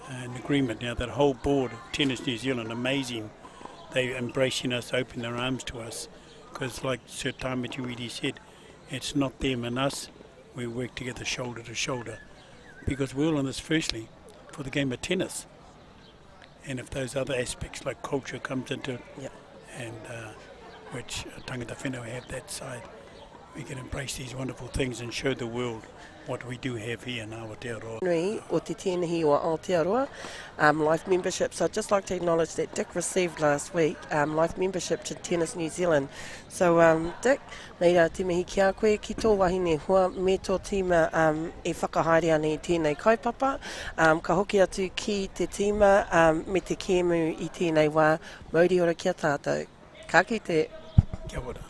an agreement. Now that whole board of Tennis New Zealand, amazing, they embracing us, open their arms to us, because like Sir Tāmati said, it's not them and us, we work together shoulder to shoulder, because we're all in this firstly for the game of tennis, and if those other aspects like culture comes into it, and which tangata whenua have that side, we can embrace these wonderful things and show the world what we do have here in Aotearoa. Nui o te tēnei o Aotearoa, life membership. So I'd just like to acknowledge that Dick received last week life membership to Tennis New Zealand. So Dick, neira te mihi ki a koe ki tō wahine hua me tō tīma e whakahaere ana i tēnei kaupapa. Ka hoki atu ki te tīma me te kēmu i tēnei wā. Mauri ora kia tātou. Ka kite. Kia ora.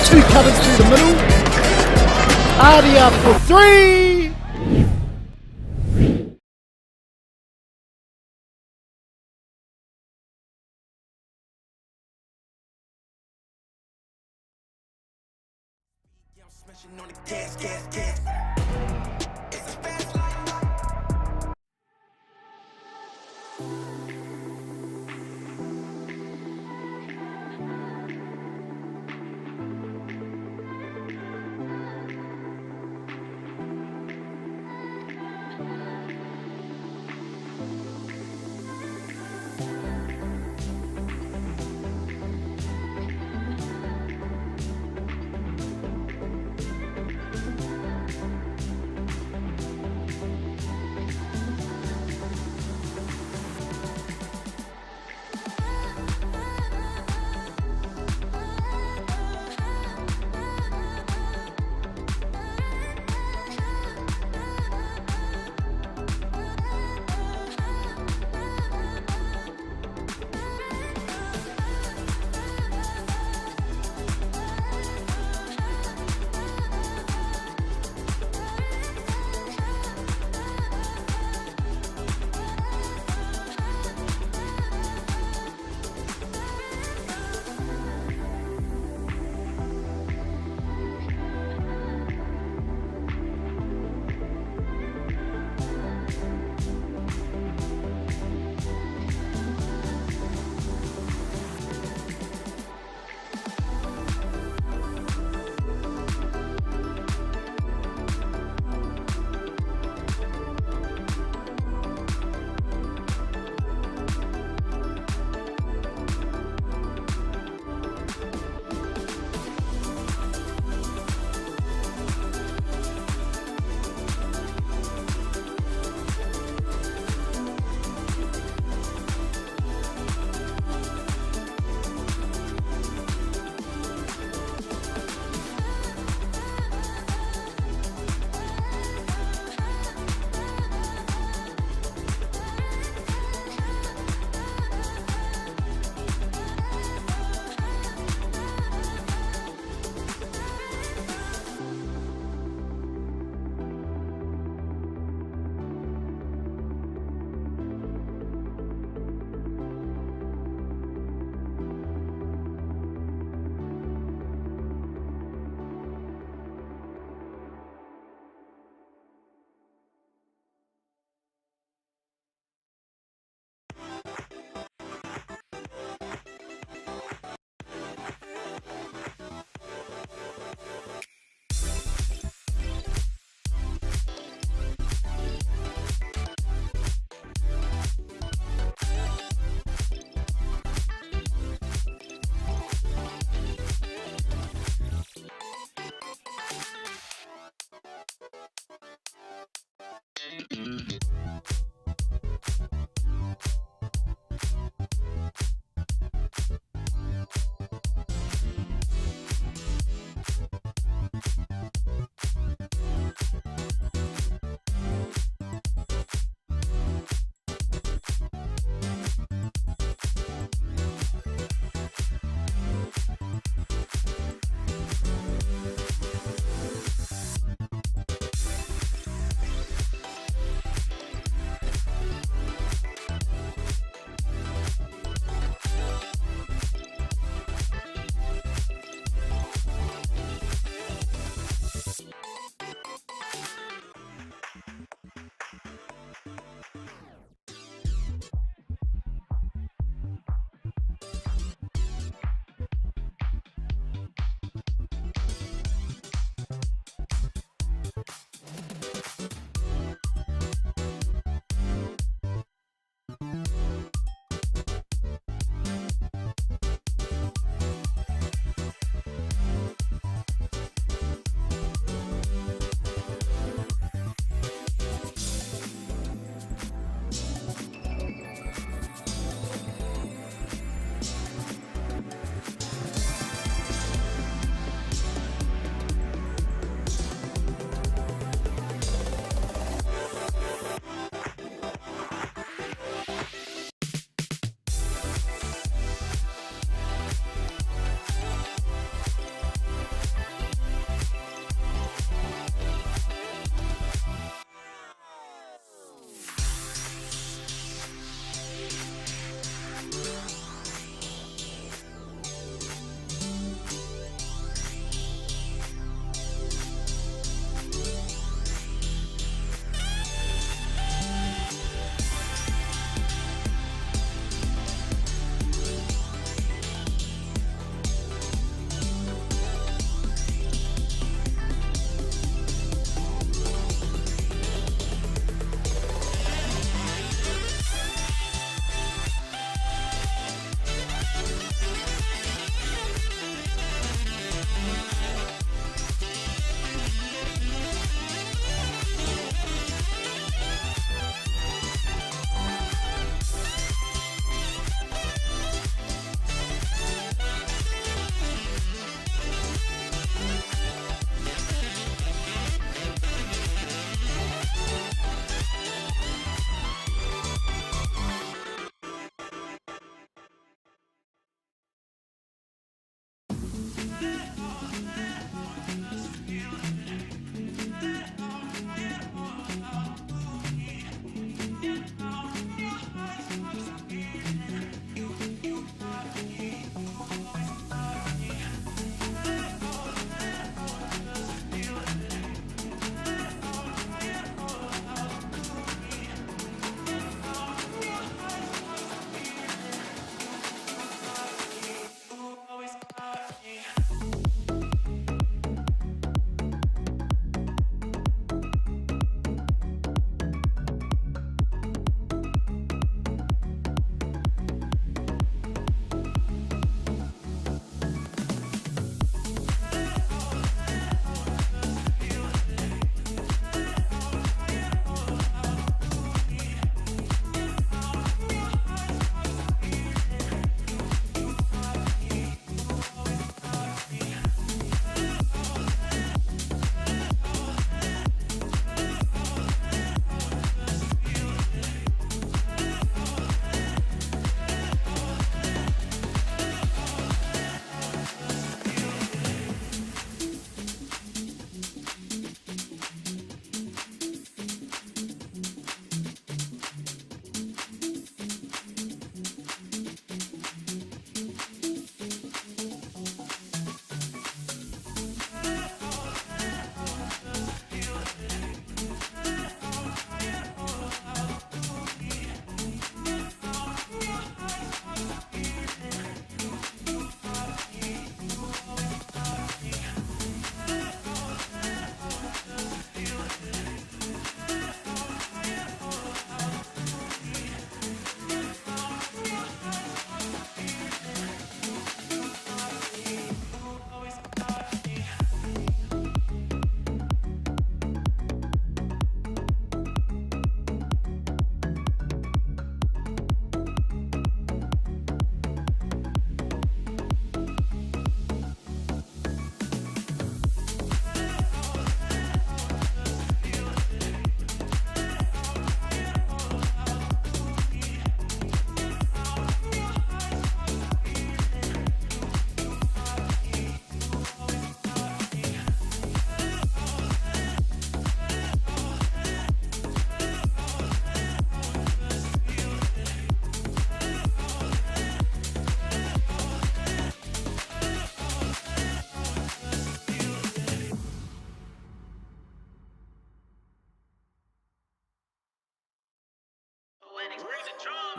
Two cutters through the middle. Aria for three. Smashing on the gas, gas, gas. It's a fast life.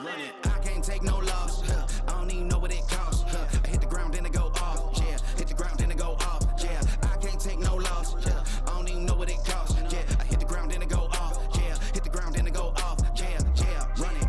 run it. I can't take no loss. I don't even know what it costs. I hit the ground, then it go off. Yeah, hit the ground, then it go off. Yeah, I can't take no loss. I don't even know what it costs. Yeah, I hit the ground, then it go off. Yeah, hit the ground, then it go off. Yeah, run it.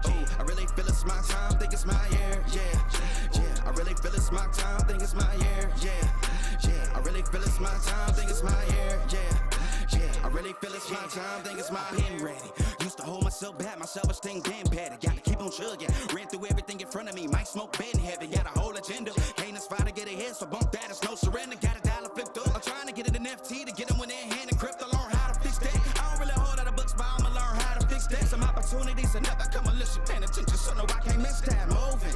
Ooh, I really feel it's my time, think it's my year. Yeah, I really feel it's my time, think it's my year. Yeah, I really feel it's my time, think it's my year. Yeah, I really feel it's my time, think it's my pen ready. Used to hold myself back, my self-esteem damn patty. Gotta keep on chugging, ran through everything in front of me. Might smoke bed heavy, got a whole agenda. Can't aspire to get ahead, so bump that, it's no surrender. Got a dollar flipped up, I'm trying to get it in FT to get them when they're in hand and crypto. Learn how to fix that. I don't really hold out the books, but I'ma learn how to fix that. Some opportunities and never come unless you paying attention, so no, I can't miss that. Moving,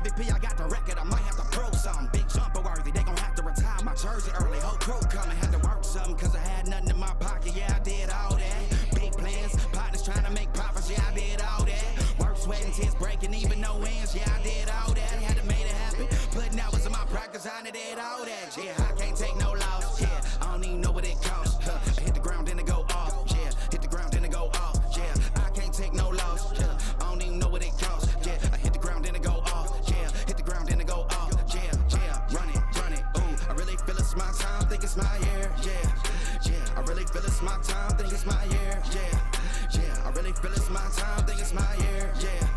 MVP, I got the record, I might have to prove something. Big jumper worthy, they gon' have to retire my jersey early. Whole crew coming, had to work something, cause I had nothing in my pocket. Yeah, I did all that. Big plans, partners trying to make profits. Yeah, I did all that. Work, sweat, and tears breaking, even no ends. Yeah, I did all that. Had to make it happen. Putting hours in my practice, I did all that. Yeah, I can't take no loss. Yeah, I don't even know what it costs. I hit the ground, then it go off. Yeah, hit the ground, then it go off. Yeah, I can't take no loss. Yeah, I don't even know what it costs. Yeah, I hit the ground, then it go off. Yeah, hit the ground, then it go off. Yeah, run it. Ooh, I really feel it's my time, think it's my year. Yeah, I really feel it's my time, think it's my year. Yeah, I really feel it's my time, think it's my year. Yeah,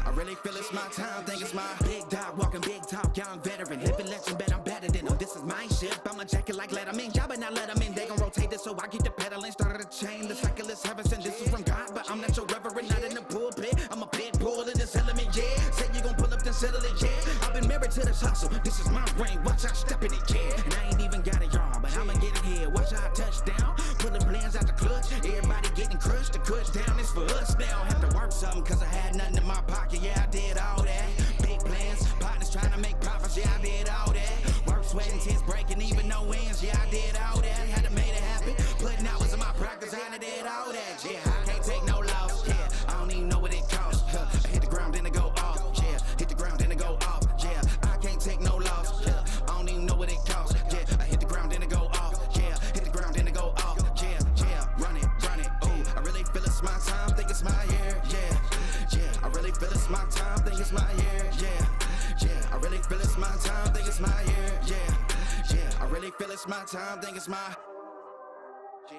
I really feel it's my time, think it's my big dog, walking big talk, young veteran, living legend, bet I'm better than them. This is my ship, I'm a jacket like Letterman. Y'all better not let them in, they gon' rotate this, so I keep the pedaling. Started a chain, the cycle is heaven sent. This is from God, but I'm not your reverend, not in the pulpit. I'm a pit bull in this element, yeah. Say you gon' pull up, then settle it, yeah. I've been married to this hustle, this is my ring, watch out step in it, yeah. And I ain't even got a yard, but I'ma get it here. Watch out touchdown, pulling plans out the clutch. Everybody getting crushed, the clutch down is for us now. Have to work something, cause I had nothing in my pocket, yeah, I did all that. Big plans, partners trying to make profits, yeah, I did all that. Work, sweat, and tears breaking, even no ends, yeah, I did all that. Had to make it happen, putting hours in my practice, I did all that. Yeah, I can't take no loss, yeah, I don't even know what it costs. I hit the ground, then it go off, yeah, hit the ground, then it go off, yeah, I can't take no loss, yeah, I don't even know what it costs. Yeah, I hit the ground, then it go off, yeah, hit the ground, then it go off, yeah, run it. Ooh, I really feel it's my time, think it's my year. Yeah, I really feel it's my time, think it's my year. Yeah, I really feel it's my time, think it's my year. Yeah, I really feel it's my time, think it's my. Yeah.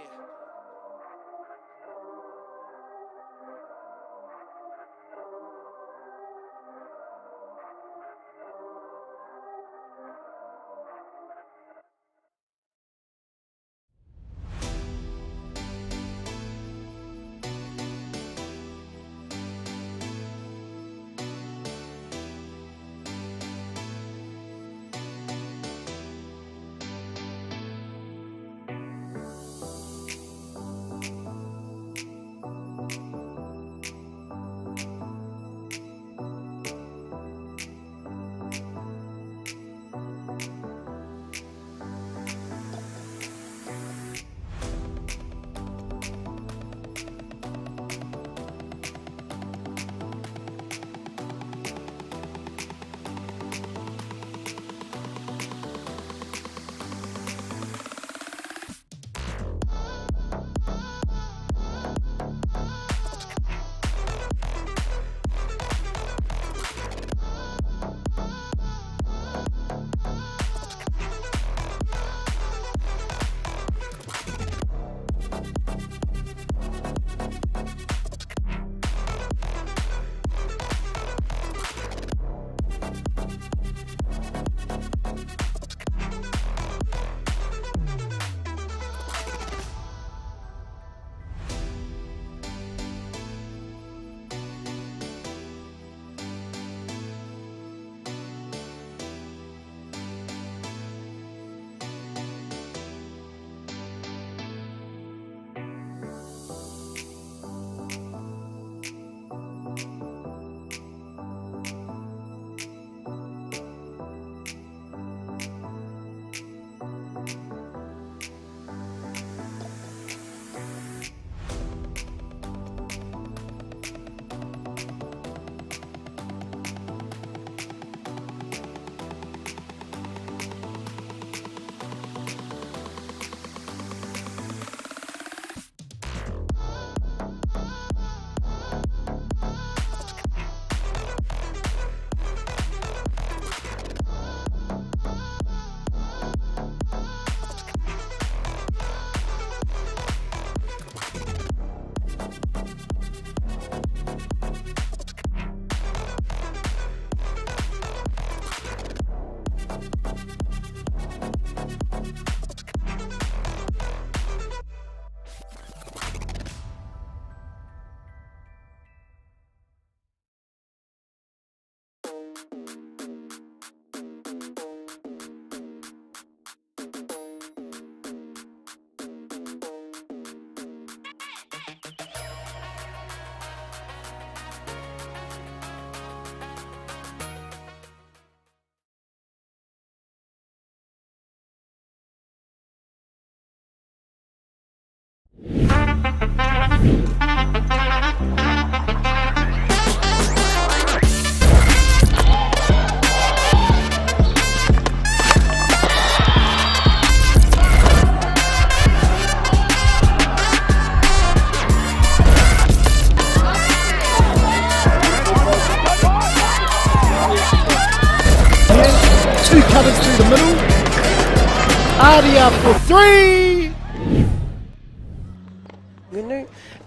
Aria for 3.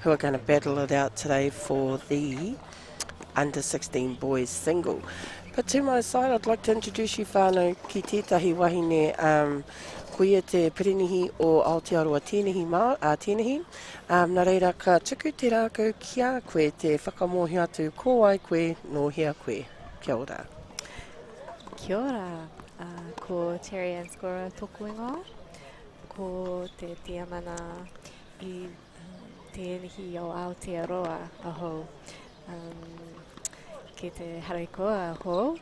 Who are going to battle it out today for the under 16 boys single. But to my side, I'd like to introduce you whānau ki tētahi wahine koia te pirinihi o Aotearoa tēnahi. Nā reira ka tuku te rākau kia koe te whakamohi atu ko ai koe no hea koe. Kia ora. Kia ora. Ko Terry Ann Scora tōku ingoa. Ko te tiamana I tēnihi o Aotearoa aho. Ki te hare koa aho.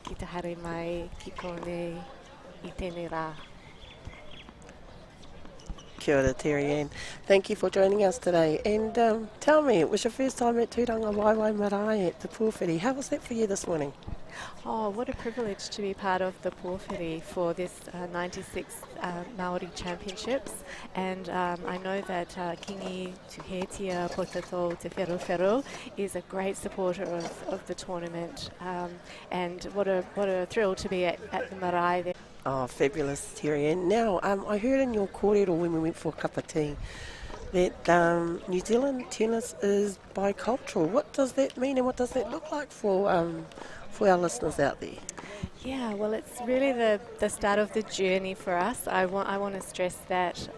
Ki te hare mai ki konei I tēnei rā. Kia ora, Terry Ann. Thank you for joining us today. And tell me, it was your first time at Tūranga Waiwai Marae at the Pōwhiri. How was that for you this morning? Oh, what a privilege to be part of the Pōwhiri for this 96th Māori Championships. And I know that Kingi Tuhetia Potato Te Whero is a great supporter of the tournament. And what a thrill to be at the marae there. Oh, fabulous, Terry Ann. Now, I heard in your kōrero when we went for a cup of tea that New Zealand tennis is bicultural. What does that mean and what does that look like for our listeners out there? Yeah, well, it's really the start of the journey for us. I want to stress that.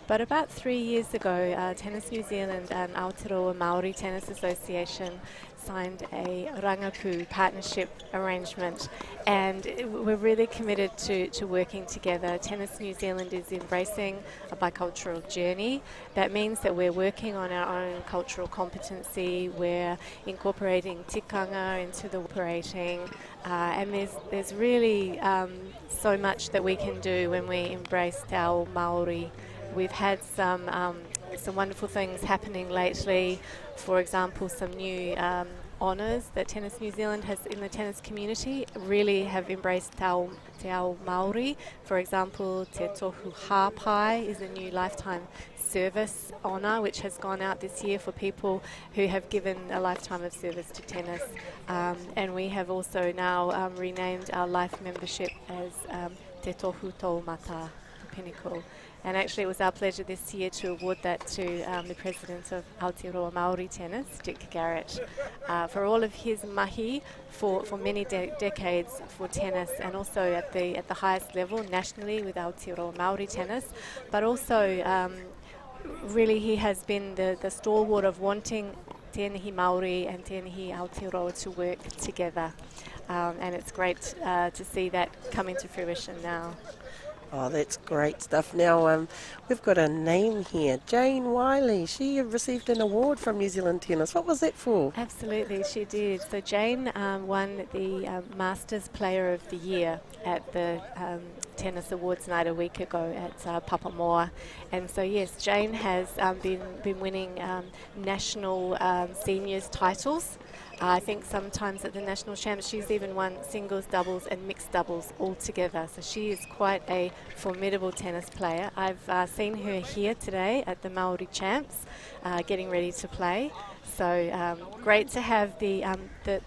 But about 3 years ago, Tennis New Zealand and Aotearoa Māori Tennis Association signed a rangapu partnership arrangement, and we're really committed to working together. Tennis New Zealand is embracing a bicultural journey. That means that we're working on our own cultural competency, we're incorporating tikanga into the operating, and there's really so much that we can do when we embrace te ao Māori. We've had some wonderful things happening lately. For example, some new honours that Tennis New Zealand has in the tennis community really have embraced te ao Māori. For example, Te Tohu Hāpai is a new lifetime service honour which has gone out this year for people who have given a lifetime of service to tennis. And we have also now renamed our life membership as Te Tohu Taumata, the pinnacle. And actually it was our pleasure this year to award that to the president of Aotearoa Māori Tennis, Dick Garrett, for all of his mahi for many decades for tennis, and also at the highest level nationally with Aotearoa Māori Tennis, but also really he has been the stalwart of wanting tēnei Māori and tēnei Aotearoa to work together, and it's great to see that come into fruition now. Oh, that's great stuff. Now, we've got a name here, Jane Wiley. She received an award from New Zealand Tennis. What was that for? Absolutely, she did. So Jane won the Masters Player of the Year at the Tennis Awards night a week ago at Papamoa. And so, yes, Jane has been winning national seniors titles. I think sometimes at the national champs she's even won singles, doubles and mixed doubles all together. So she is quite a formidable tennis player. I've seen her here today at the Māori champs getting ready to play. So great to have the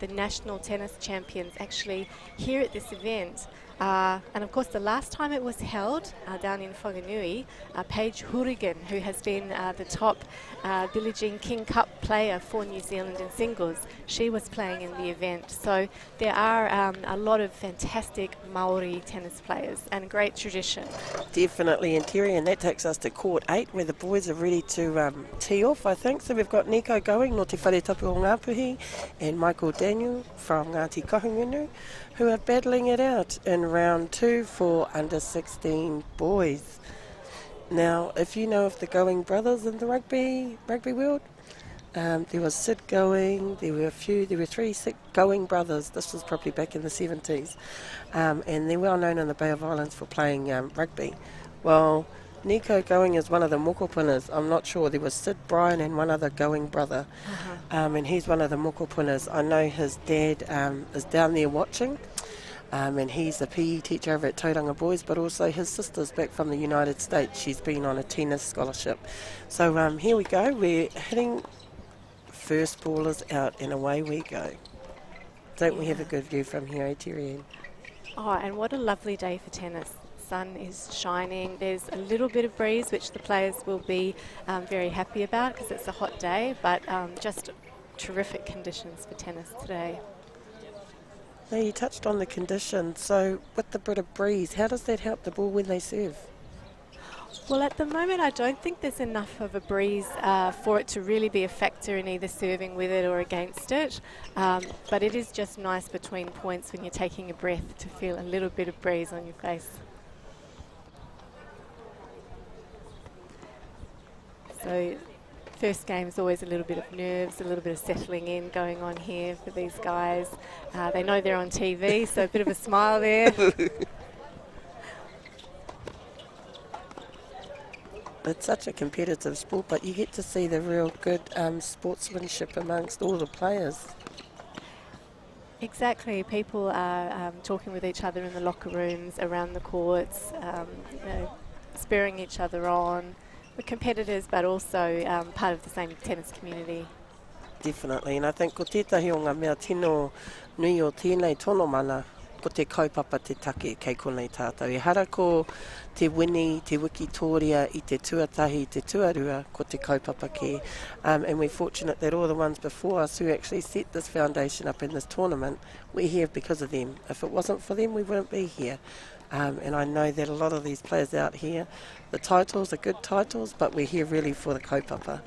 national tennis champions actually here at this event. And of course the last time it was held down in Whanganui, Paige Hourigan, who has been the top Billie Jean King Cup player for New Zealand in singles, she was playing in the event. So there are a lot of fantastic Māori tennis players and a great tradition. Definitely, and Terry, and that takes us to court 8 where the boys are ready to tee off, I think. So we've got Nico going, no te whare tapu o Ngāpuhi, and Michael Daniel from Ngāti Kahungunu, who are battling it out in round 2 for under 16 boys. Now, if you know of the Going brothers in the rugby world, there was Sid Going, there were 3 Going brothers. This was probably back in the 70s, and they're well known in the Bay of Islands for playing rugby. Well, Nico Going is one of the mokopunas. I'm not sure. There was Sid Bryan and one other Going brother, and he's one of the mokopunas. I know his dad is down there watching, and he's a PE teacher over at Tauranga Boys, but also his sister's back from the United States. She's been on a tennis scholarship. So here we go. We're hitting first ballers out, and away we go. Don't we have a good view from here, Terry? Oh, and what a lovely day for tennis. sun is shining. There's a little bit of breeze, which the players will be very happy about because it's a hot day, but just terrific conditions for tennis today. Now, you touched on the conditions, so with the bit of breeze, how does that help the ball when they serve? Well, at the moment, I don't think there's enough of a breeze for it to really be a factor in either serving with it or against it. But it is just nice between points when you're taking a breath to feel a little bit of breeze on your face. So first game is always a little bit of nerves, a little bit of settling in going on here for these guys. They know they're on TV, so a bit of a smile there. It's such a competitive sport, but you get to see the real good sportsmanship amongst all the players. Exactly. People are talking with each other in the locker rooms, around the courts, spurring each other on. We're competitors, but also part of the same tennis community. Definitely, and I think ko tētahi o ngā mea tino nui o tēnei tono mana, ko te kaupapa te take kei konei tātou. E hara ko te wini, te wikitoria i te tuatahi, te tuarua, ko te kaupapa ke. And we're fortunate that all the ones before us who actually set this foundation up in this tournament, we're here because of them. If it wasn't for them, we wouldn't be here. And I know that a lot of these players out here, the titles are good titles, but we're here really for the kaupapa.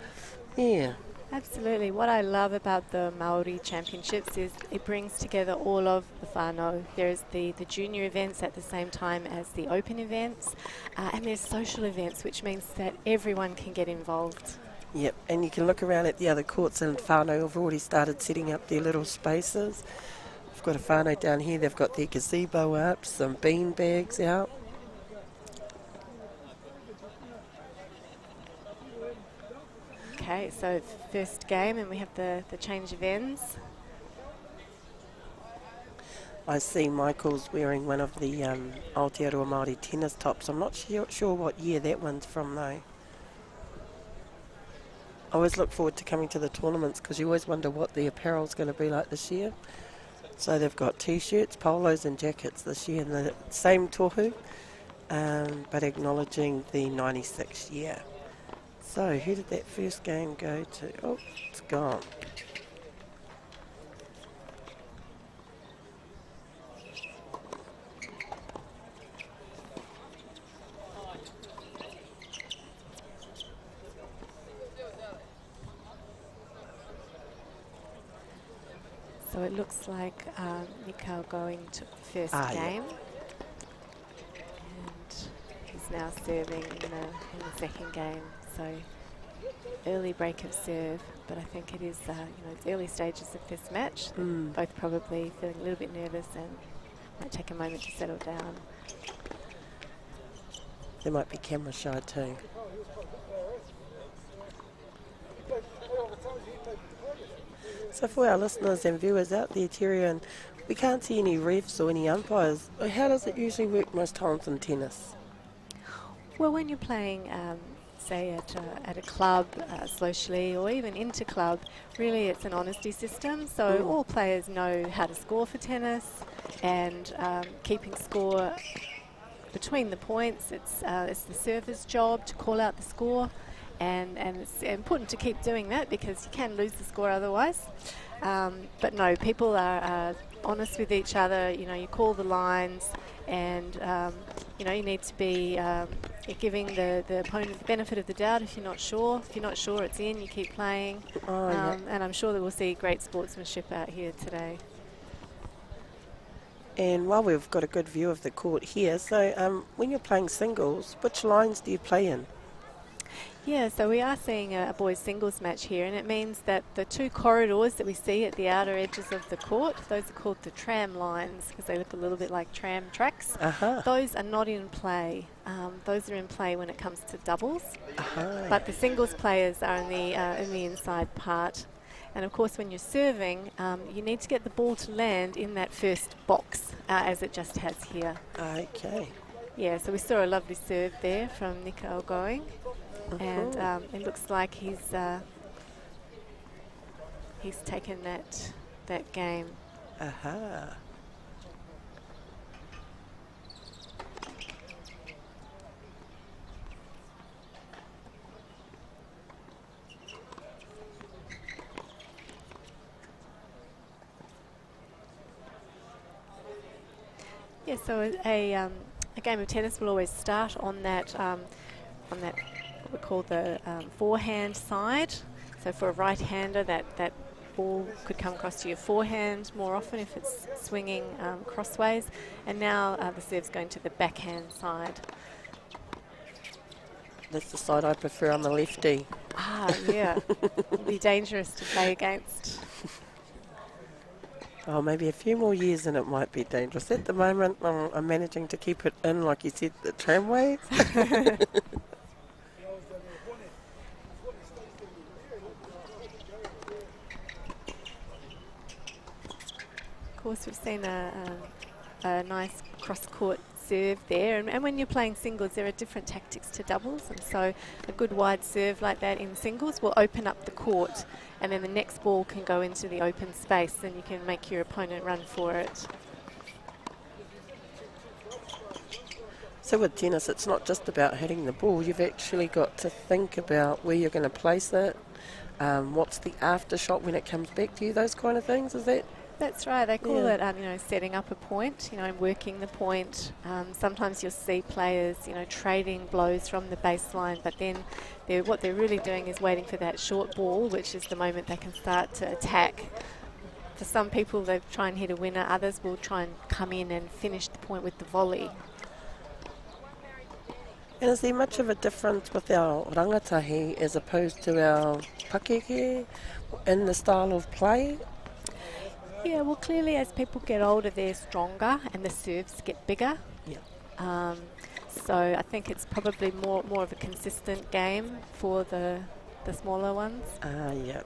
Yeah. Absolutely. What I love about the Māori Championships is it brings together all of the whānau. There's the junior events at the same time as the open events, and there's social events, which means that everyone can get involved. Yep, and you can look around at the other courts, and whānau have already started setting up their little spaces. We've got a whānau down here, they've got their gazebo up, some bean bags out. Okay, so first game, and we have the change of ends. I see Michael's wearing one of the Aotearoa Māori tennis tops. I'm not sure what year that one's from, though. I always look forward to coming to the tournaments because you always wonder what the apparel's going to be like this year. So they've got T-shirts, polos and jackets this year in the same tohu, but acknowledging the 96th year. So, who did that first game go to? Oh, it's gone. So it looks like Mikhail going to the first game. Yeah. And he's now serving in the second game. So early break of serve, but I think it is, it's early stages of this match. Both probably feeling a little bit nervous and might take a moment to settle down. There might be camera shy too. So for our listeners and viewers out there, Terry, and we can't see any refs or any umpires, how does it usually work most times in tennis? Well, when you're playing say at a club socially or even inter-club, really it's an honesty system, so all players know how to score for tennis, and keeping score between the points, it's the server's job to call out the score, and it's important to keep doing that because you can lose the score otherwise. But no, people are honest with each other. You call the lines, and you need to be giving the opponent the benefit of the doubt if you're not sure. If you're not sure it's in, you keep playing. And I'm sure that we'll see great sportsmanship out here today. And while we've got a good view of the court here, so when you're playing singles, which lines do you play in? Yeah, so we are seeing a boys singles match here, and it means that the two corridors that we see at the outer edges of the court, those are called the tram lines because they look a little bit like tram tracks. Those are not in play. Those are in play when it comes to doubles, but the singles players are in the inside part. And of course, when you're serving, you need to get the ball to land in that first box, as it just has here. Okay. Yeah, so we saw a lovely serve there from Mikhail going. And it looks like he's taken that game. Yeah, so a game of tennis will always start on that what we call the forehand side. So for a right-hander, that ball could come across to your forehand more often if it's swinging crossways. And now the serve's going to the backhand side. That's the side I prefer. I'm a lefty. Ah, yeah. It'd be dangerous to play against. Oh, maybe a few more years and it might be dangerous. At the moment, I'm managing to keep it in, like you said, the tramways. Of course, we've seen a nice cross-court serve there, and when you're playing singles there are different tactics to doubles, and so a good wide serve like that in singles will open up the court, and then the next ball can go into the open space and you can make your opponent run for it. So with tennis, it's not just about hitting the ball. You've actually got to think about where you're going to place it, what's the aftershot when it comes back to you, those kind of things, is that? That's right. They call it, setting up a point, working the point. Sometimes you'll see players, trading blows from the baseline, but then what they're really doing is waiting for that short ball, which is the moment they can start to attack. For some people, they try and hit a winner. Others will try and come in and finish the point with the volley. And is there much of a difference with our rangatahi as opposed to our pakeke in the style of play? Yeah, well, clearly as people get older, they're stronger and the serves get bigger. Yeah. So I think it's probably more of a consistent game for the smaller ones. Yeah.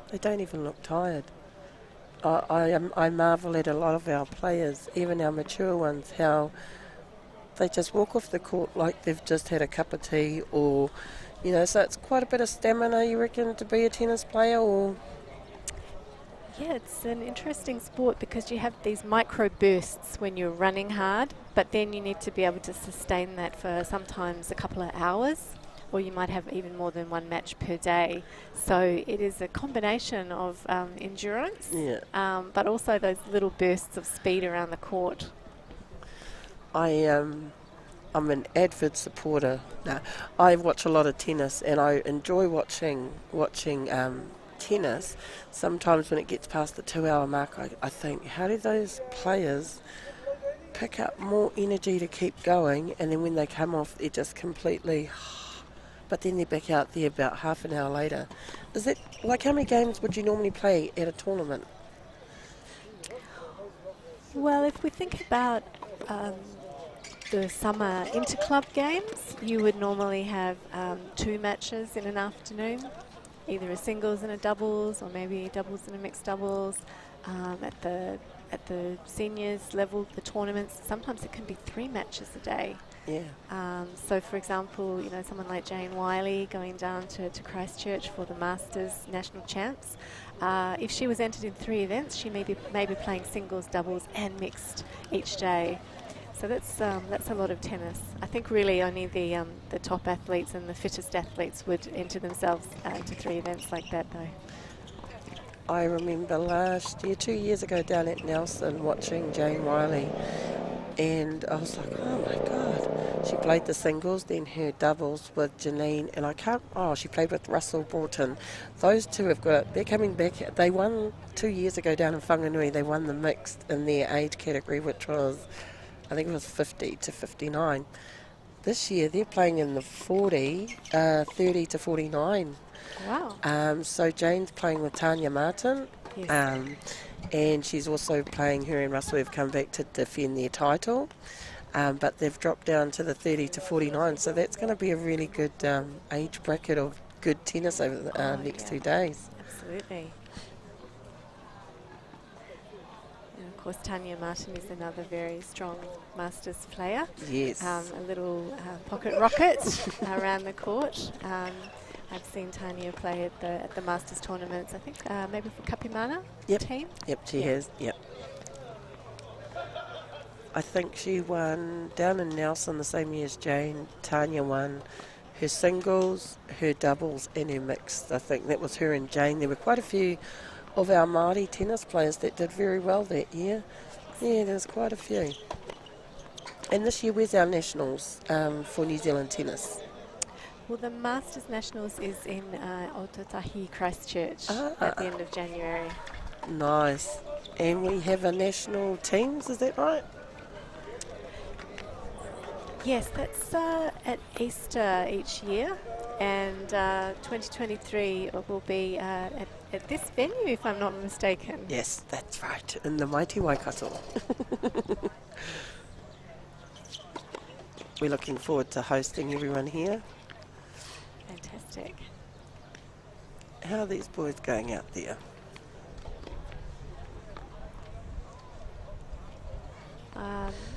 They don't even look tired. I marvel at a lot of our players, even our mature ones, how they just walk off the court like they've just had a cup of tea, or so it's quite a bit of stamina, you reckon, to be a tennis player, or? Yeah, it's an interesting sport because you have these micro bursts when you're running hard, but then you need to be able to sustain that for sometimes a couple of hours, or you might have even more than one match per day. So it is a combination of endurance, but also those little bursts of speed around the court. I'm an avid supporter. I watch a lot of tennis, and I enjoy watching tennis. Sometimes when it gets past the 2-hour mark, I think, how do those players pick up more energy to keep going? And then when they come off, they're just completely... But then they're back out there about half an hour later. Is it like, how many games would you normally play at a tournament? Well, if we think about the summer interclub games, you would normally have 2 matches in an afternoon, either a singles and a doubles, or maybe doubles and a mixed doubles. At the seniors level, the tournaments, sometimes it can be 3 matches a day. Yeah. So, for example, someone like Jane Wiley going down to Christchurch for the Masters National Champs. If she was entered in 3 events, she may be playing singles, doubles, and mixed each day. So that's a lot of tennis. I think really only the top athletes and the fittest athletes would enter themselves to 3 events like that, though. I remember last year, 2 years ago, down at Nelson, watching Jane Wiley, and I was like, oh my God. She played the singles, then her doubles with Janine, and she played with Russell Broughton. Those two they're coming back. They won 2 years ago down in Whanganui. They won the mixed in their age category, which was, I think it was 50 to 59. This year they're playing in the 30 to 49. Wow. So Jane's playing with Tanya Martin. Yes. And she's also playing, her and Russell have come back to defend their title. But they've dropped down to the 30 to 49. So that's going to be a really good age bracket of good tennis over the next 2 days. Absolutely. And of course, Tanya Martin is another very strong Masters player. Yes. A little pocket rocket around the court. I've seen Tanya play at the Masters tournaments, I think maybe for Kapimana team. Yep, she has, yep. I think she won down in Nelson the same year as Jane. Tanya won her singles, her doubles and her mixed. I think that was her and Jane. There were quite a few of our Māori tennis players that did very well that year. Yeah, there's quite a few. And this year, where's our nationals for New Zealand tennis? Well, the Masters Nationals is in Aotearoa Christchurch at the end of January. Nice. And we have a national teams, is that right? Yes, that's at Easter each year, and 2023 will be at this venue, if I'm not mistaken. Yes, that's right, in the mighty Waikato. We're looking forward to hosting everyone here. Fantastic. How are these boys going out there?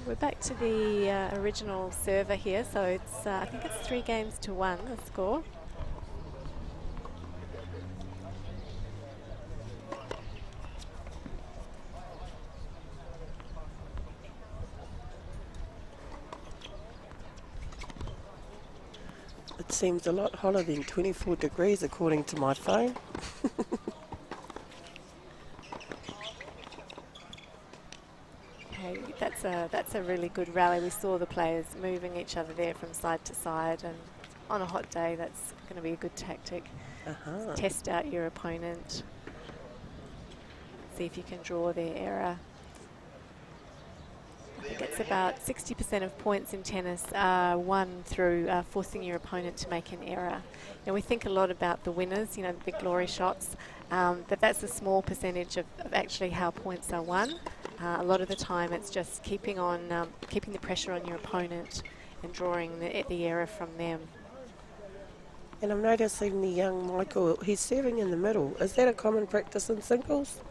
We're back to the original server here, so it's I think it's 3-1 the score. It seems a lot hotter than 24 degrees according to my phone. That's a really good rally. We saw the players moving each other there from side to side, and on a hot day that's going to be a good tactic. Test out your opponent, see if you can draw their error. I think it's about 60% of points in tennis are won through forcing your opponent to make an error. And we think a lot about the winners, you know, the big glory shots, but that's a small percentage of actually how points are won. A lot of the time it's just keeping the pressure on your opponent and drawing the error from them. And I'm noticing the young Michael, he's serving in the middle. Is that a common practice in singles?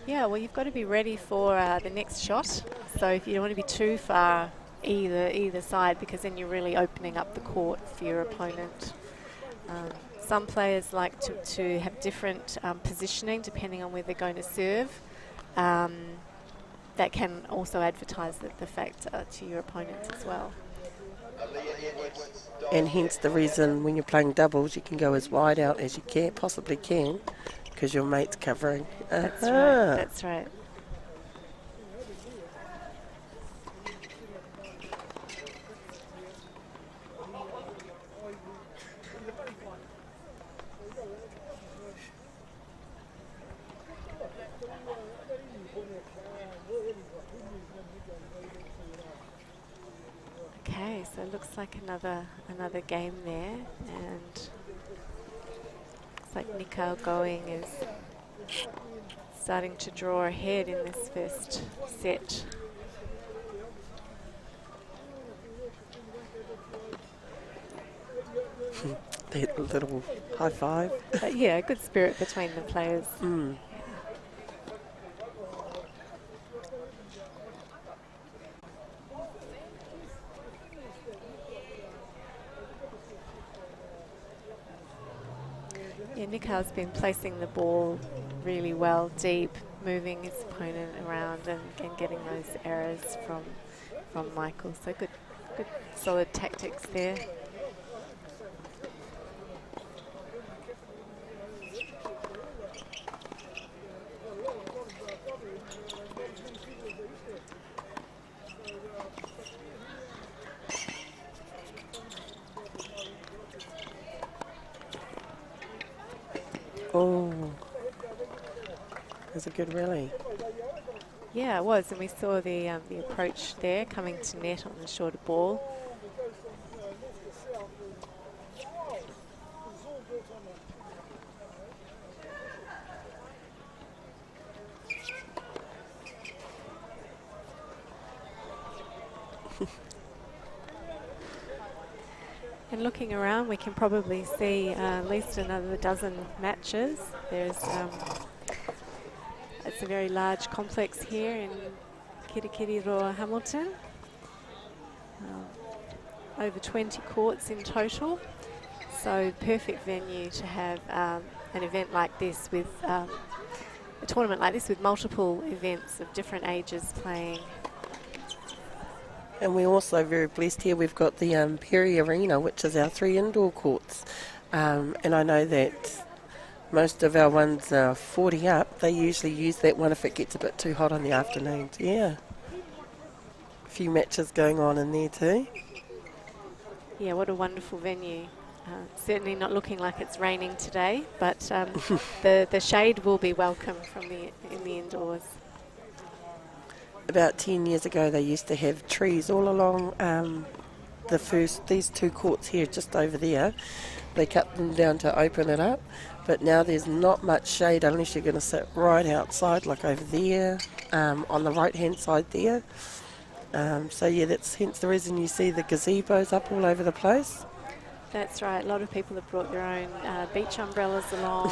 Yeah, well, you've got to be ready for the next shot. So if you don't want to be too far either side, because then you're really opening up the court for your opponent. Some players like to have different positioning depending on where they're going to serve. That can also advertise the fact to your opponents as well. And hence the reason when you're playing doubles, you can go as wide out as you possibly can, because your mate's covering. That's right. That's right. Okay, so it looks like another game there, and looks like Nikau Going is starting to draw ahead in this first set. That little high five. Yeah, good spirit between the players. Yeah, Nikau's been placing the ball really well deep, moving his opponent around and getting those errors from Michael. So good solid tactics there. Oh, that's a good rally. Yeah, it was, and we saw the approach there, coming to net on the shorter ball. And looking around, we can probably see at least another dozen matches. There's it's a very large complex here in Kirikiriroa, Hamilton. Over 20 courts in total. So perfect venue to have an event like this with a tournament like this with multiple events of different ages playing. And we're also very blessed here. We've got the Perry Arena, which is our 3 indoor courts. And I know that most of our ones are 40 up. They usually use that one if it gets a bit too hot in the afternoons. Yeah. A few matches going on in there too. Yeah, what a wonderful venue. Certainly not looking like it's raining today, but the shade will be welcome in the indoors. About 10 years ago, they used to have trees all along these 2 courts here, just over there. They cut them down to open it up, but now there's not much shade unless you're going to sit right outside, like over there, on the right-hand side there. So yeah, that's hence the reason you see the gazebos up all over the place. That's right. A lot of people have brought their own beach umbrellas along,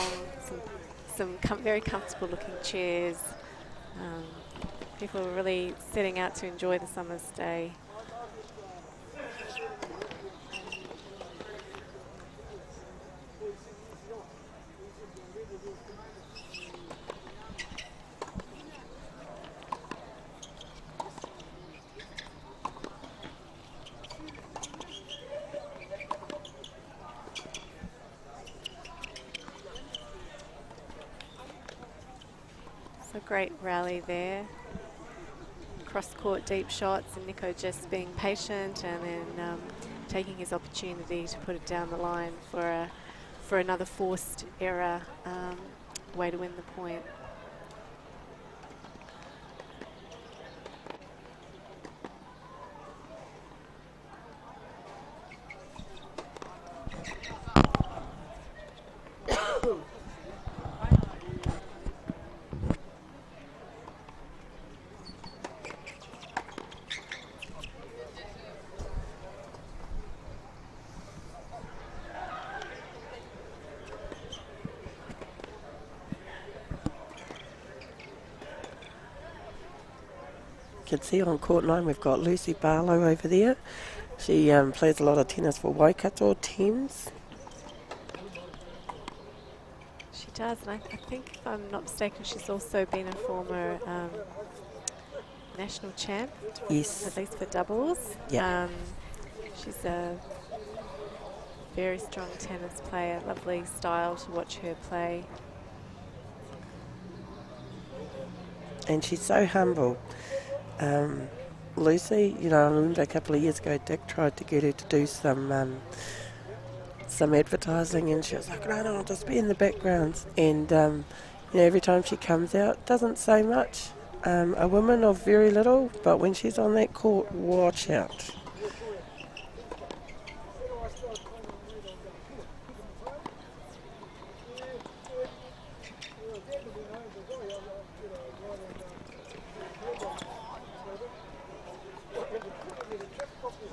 some very comfortable-looking chairs. People are really setting out to enjoy the summer's day. So great rally there. Cross-court deep shots, and Nico just being patient and then taking his opportunity to put it down the line for another forced error way to win the point. You can see on court 9 we've got Lucy Barlow over there. She plays a lot of tennis for Waikato teams. She does, and I think, if I'm not mistaken, she's also been a former national champ, Yes. at least for doubles. Yeah. She's a very strong tennis player, lovely style to watch her play. And she's so humble. Lucy, you know, I remember a couple of years ago Dick tried to get her to do some advertising, and she was like, no, I'll just be in the background. And you know, every time she comes out, doesn't say much. A woman of very little, but when she's on that court, watch out.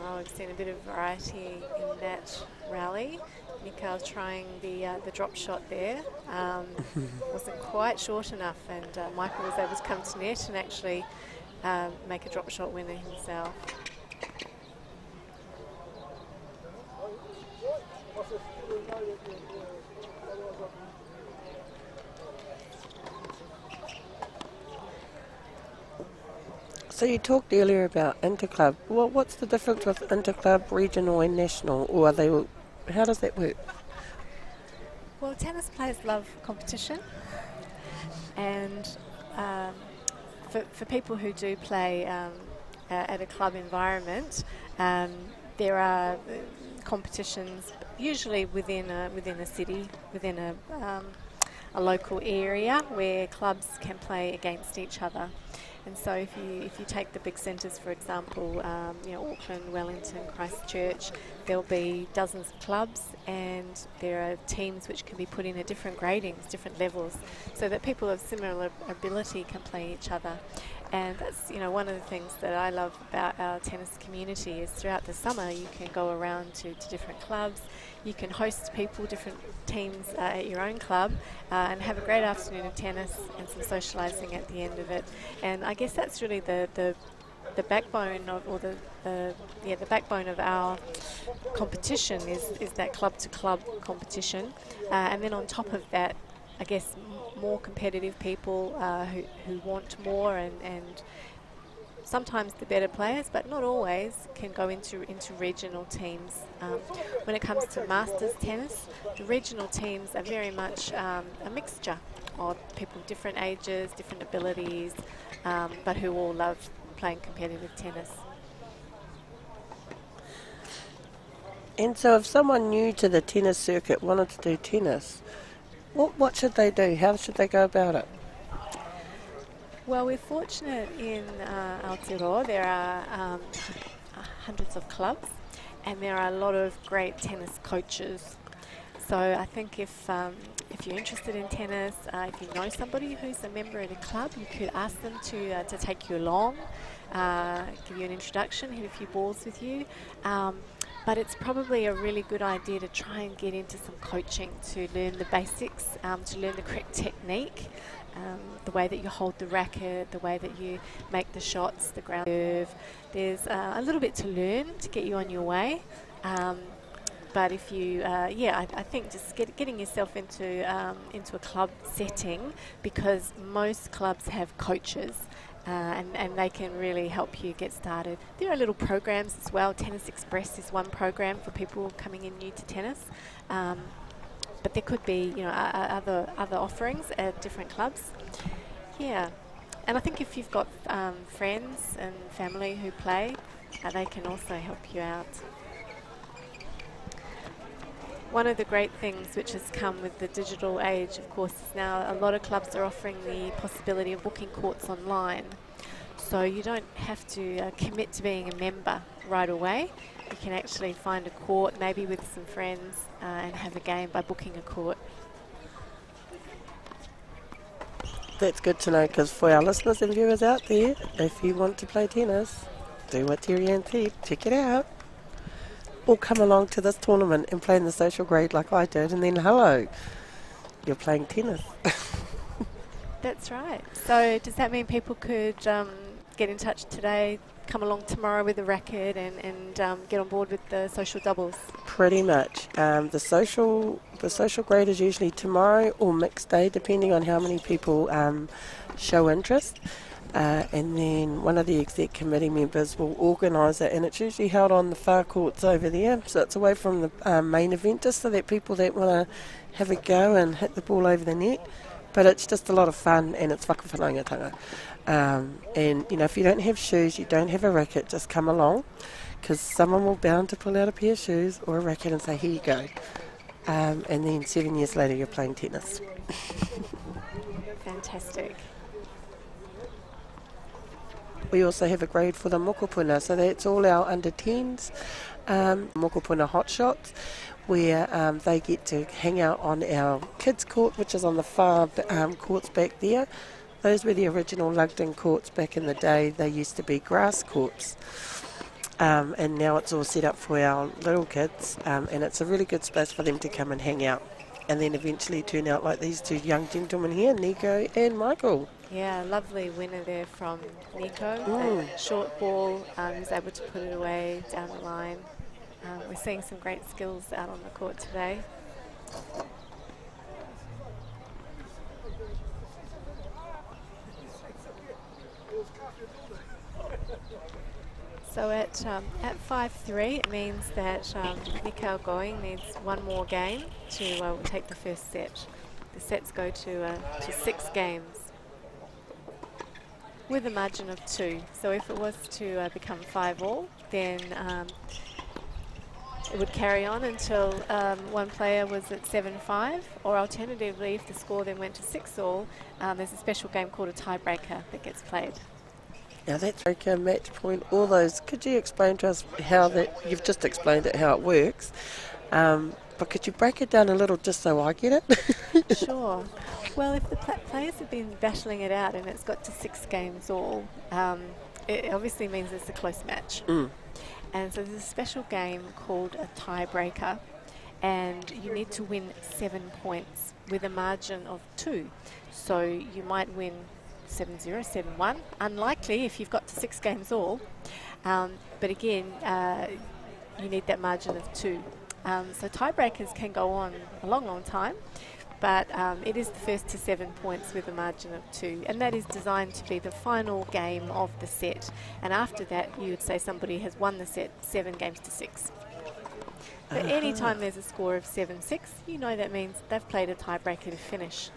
Oh, we've seen a bit of variety in that rally. Nico trying the drop shot there. Wasn't quite short enough, and Michael was able to come to net and actually make a drop shot winner himself. So you talked earlier about interclub. What's the difference with interclub, regional and national? Or are they, how does that work? Well, tennis players love competition, and for people who do play at a club environment, there are competitions usually within a city, within a local area where clubs can play against each other. And so if you take the big centres, for example, you know, Auckland, Wellington, Christchurch, there'll be dozens of clubs, and there are teams which can be put in at different gradings, different levels, so that people of similar ability can play each other. And that's, you know, one of the things that I love about our tennis community is throughout the summer you can go around to different clubs, you can host people, different teams at your own club, and have a great afternoon of tennis and some socialising at the end of it. And I guess that's really the backbone of, or the backbone of our competition is that club to club competition, and then on top of that, I guess more competitive people who want more and sometimes the better players, but not always, can go into regional teams. When it comes to masters tennis, the regional teams are very much a mixture of people of different ages, different abilities, but who all love playing competitive tennis. And so if someone new to the tennis circuit wanted to do tennis, what should they do? How should they go about it? Well, we're fortunate in Aotearoa. There are hundreds of clubs, and there are a lot of great tennis coaches. So I think if you're interested in tennis, if you know somebody who's a member at a club, you could ask them to take you along, give you an introduction, hit a few balls with you. But it's probably a really good idea to try and get into some coaching to learn the basics, to learn the correct technique, the way that you hold the racket, the way that you make the shots, the ground serve. There's a little bit to learn to get you on your way. But if you, I think just getting yourself into a club setting, because most clubs have coaches. And they can really help you get started. There are little programs as well. Tennis Express is one program for people coming in new to tennis. But there could be, other offerings at different clubs. Yeah, and I think if you've got friends and family who play, they can also help you out. One of the great things which has come with the digital age, of course, is now a lot of clubs are offering the possibility of booking courts online. So you don't have to commit to being a member right away. You can actually find a court, maybe with some friends, and have a game by booking a court. That's good to know, because for our listeners and viewers out there, if you want to play tennis, do what Terry Ann said, check it out. Or come along to this tournament and play in the social grade like I did, and then hello, you're playing tennis. That's right. So does that mean people could get in touch today, come along tomorrow with a racket and get on board with the social doubles? Pretty much. The social grade is usually tomorrow or mixed day, depending on how many people show interest. And then one of the exec committee members will organise it, and it's usually held on the far courts over there, so it's away from the main event, just so that people that want to have a go and hit the ball over the net. But it's just a lot of fun, and it's whakawhanaungatanga. And if you don't have shoes, you don't have a racket, just come along, because someone will bound to pull out a pair of shoes or a racket and say, here you go. And then 7 years later you're playing tennis. Fantastic. We also have a grade for the mokopuna, so that's all our under 10s, mokopuna hot shots, where they get to hang out on our kids' court, which is on the far courts back there. Those were the original lugged-in courts back in the day. They used to be grass courts, and now it's all set up for our little kids, and it's a really good space for them to come and hang out, and then eventually turn out like these two young gentlemen here, Nico and Michael. Yeah, lovely winner there from Nico. A short ball, he was able to put it away down the line. We're seeing some great skills out on the court today. So at 5-3, it means that Nico Going needs one more game to take the first set. The sets go to 6 games with a margin of 2. So if it was to become 5-all, then it would carry on until one player was at 7-5, or alternatively, if the score then went to 6-all, there's a special game called a tiebreaker that gets played. Now that's breaker, match point, all those. Could you explain to us how that, you've just explained it, how it works, but could you break it down a little just so I get it? Sure. Well, if the players have been battling it out and it's got to 6 games all, it obviously means it's a close match. And so there's a special game called a tiebreaker, and you need to win 7 points with a margin of 2. So you might win 7-0, 7-1. Unlikely if you've got to 6 games all. But again, you need that margin of 2. So tiebreakers can go on a long, long time. but it is the first to 7 points with a margin of 2, and that is designed to be the final game of the set. And after that, you would say somebody has won the set 7 games to 6. But any time there's a score of 7-6, you know that means they've played a tiebreaker to finish.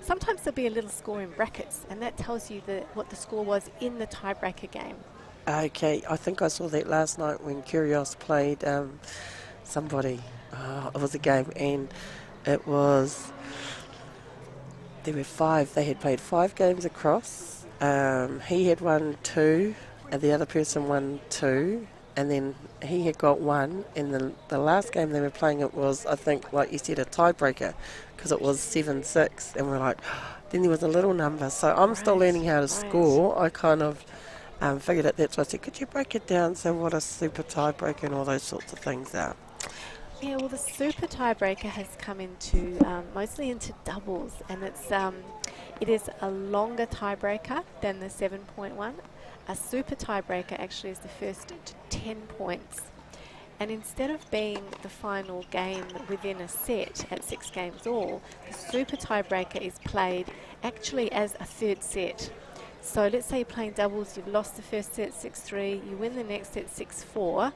Sometimes there'll be a little score in brackets, and that tells you what the score was in the tiebreaker game. Okay, I think I saw that last night when Curios played somebody. It was a game, and it was... There were 5. They had played 5 games across. He had won 2, and the other person won 2. And then he had got 1, and the last game they were playing, it was, I think, like you said, a tiebreaker, because it was 7-6, and we're like, then there was a little number. So I'm still learning how to score. I kind of figured it. That's why I said, could you break it down, so what a super tiebreaker and all those sorts of things are? Yeah, well, the super tiebreaker has come into mostly into doubles, and it is a longer tiebreaker than the 7.1. A super tiebreaker actually is the first to 10 points. And instead of being the final game within a set at 6 games all, the super tiebreaker is played actually as a third set. So let's say you're playing doubles, you've lost the first set 6-3, you win the next set 6-4.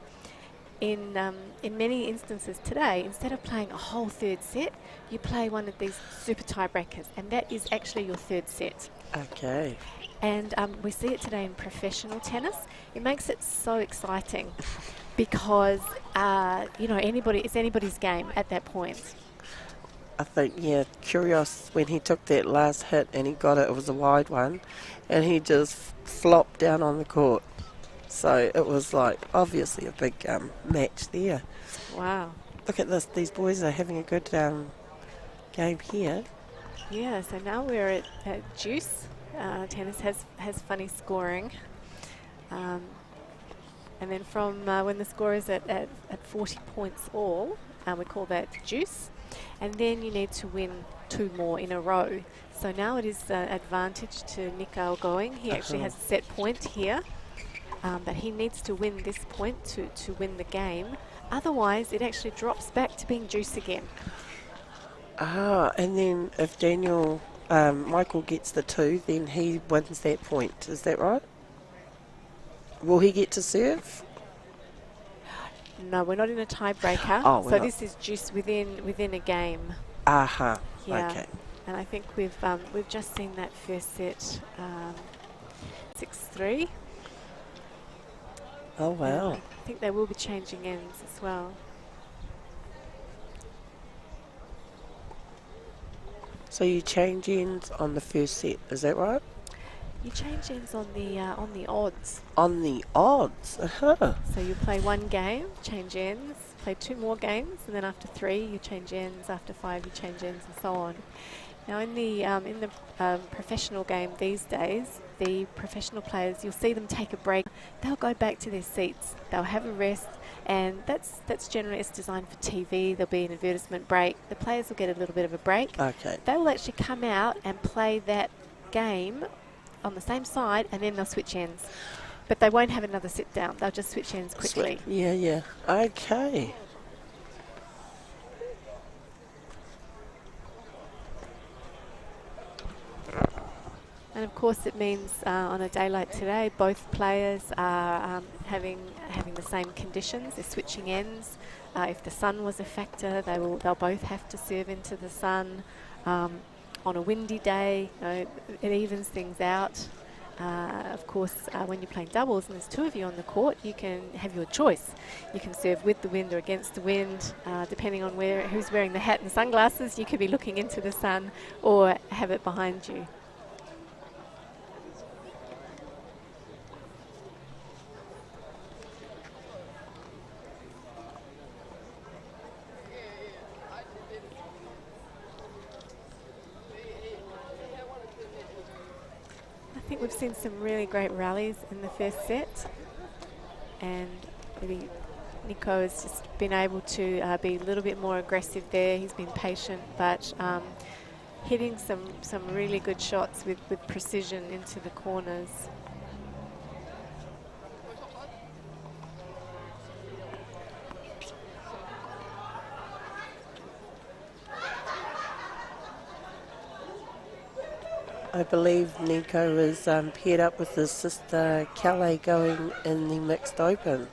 In many instances today, instead of playing a whole third set, you play one of these super tiebreakers, and that is actually your third set. Okay. And we see it today in professional tennis. It makes it so exciting because, it's anybody's game at that point. I think, yeah, Curios, when he took that last hit and he got it, it was a wide one, and he just flopped down on the court. So it was like, obviously a big match there. Wow. Look at this, these boys are having a good game here. Yeah, so now we're at deuce. Tennis has funny scoring. And then from when the score is at 40 points all, we call that deuce. And then you need to win 2 more in a row. So now it is advantage to Nico going. He actually has a set point here. But he needs to win this point to win the game. Otherwise, it actually drops back to being deuce again. And then if Michael gets the 2, then he wins that point. Is that right? Will he get to serve? No, we're not in a tiebreaker. So this is deuce within a game. Yeah. Okay. And I think we've just seen that first set 6-3. Oh, wow. I think they will be changing ends as well. So you change ends on the first set, is that right? You change ends on the odds. On the odds? So you play 1 game, change ends, play 2 more games, and then after 3 you change ends, after 5 you change ends, and so on. Now in the professional game these days, the professional players, you'll see them take a break. They'll go back to their seats. They'll have a rest, and that's generally, it's designed for TV. There'll be an advertisement break. The players will get a little bit of a break. Okay. They will actually come out and play that game on the same side, and then they'll switch ends. But they won't have another sit down. They'll just switch ends quickly. Yeah. Okay. And of course it means on a day like today, both players are having the same conditions. They're switching ends. If the sun was a factor, they'll both have to serve into the sun. On a windy day, it evens things out. Of course, when you're playing doubles and there's 2 of you on the court, you can have your choice. You can serve with the wind or against the wind, depending on who's wearing the hat and sunglasses. You could be looking into the sun or have it behind you. I think we've seen some really great rallies in the first set, and maybe Nico has just been able to be a little bit more aggressive there. He's been patient, but hitting some really good shots with precision into the corners. I believe Nico is paired up with his sister Calais going in the mixed open.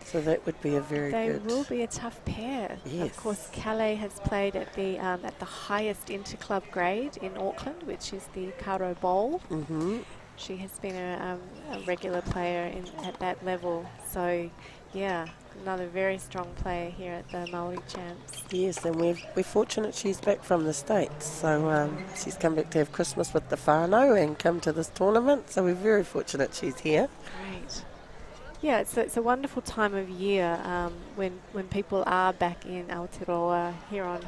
So that would be a very good... They will be a tough pair. Yes. Of course, Calais has played at the highest interclub grade in Auckland, which is the Karo Bowl. Mm-hmm. She has been a regular player at that level. So, yeah, another very strong player here at the Māori Champs. Yes, and we're fortunate she's back from the States. So she's come back to have Christmas with the whānau and come to this tournament. So we're very fortunate she's here. Great. Yeah, it's a wonderful time of year when people are back in Aotearoa here on.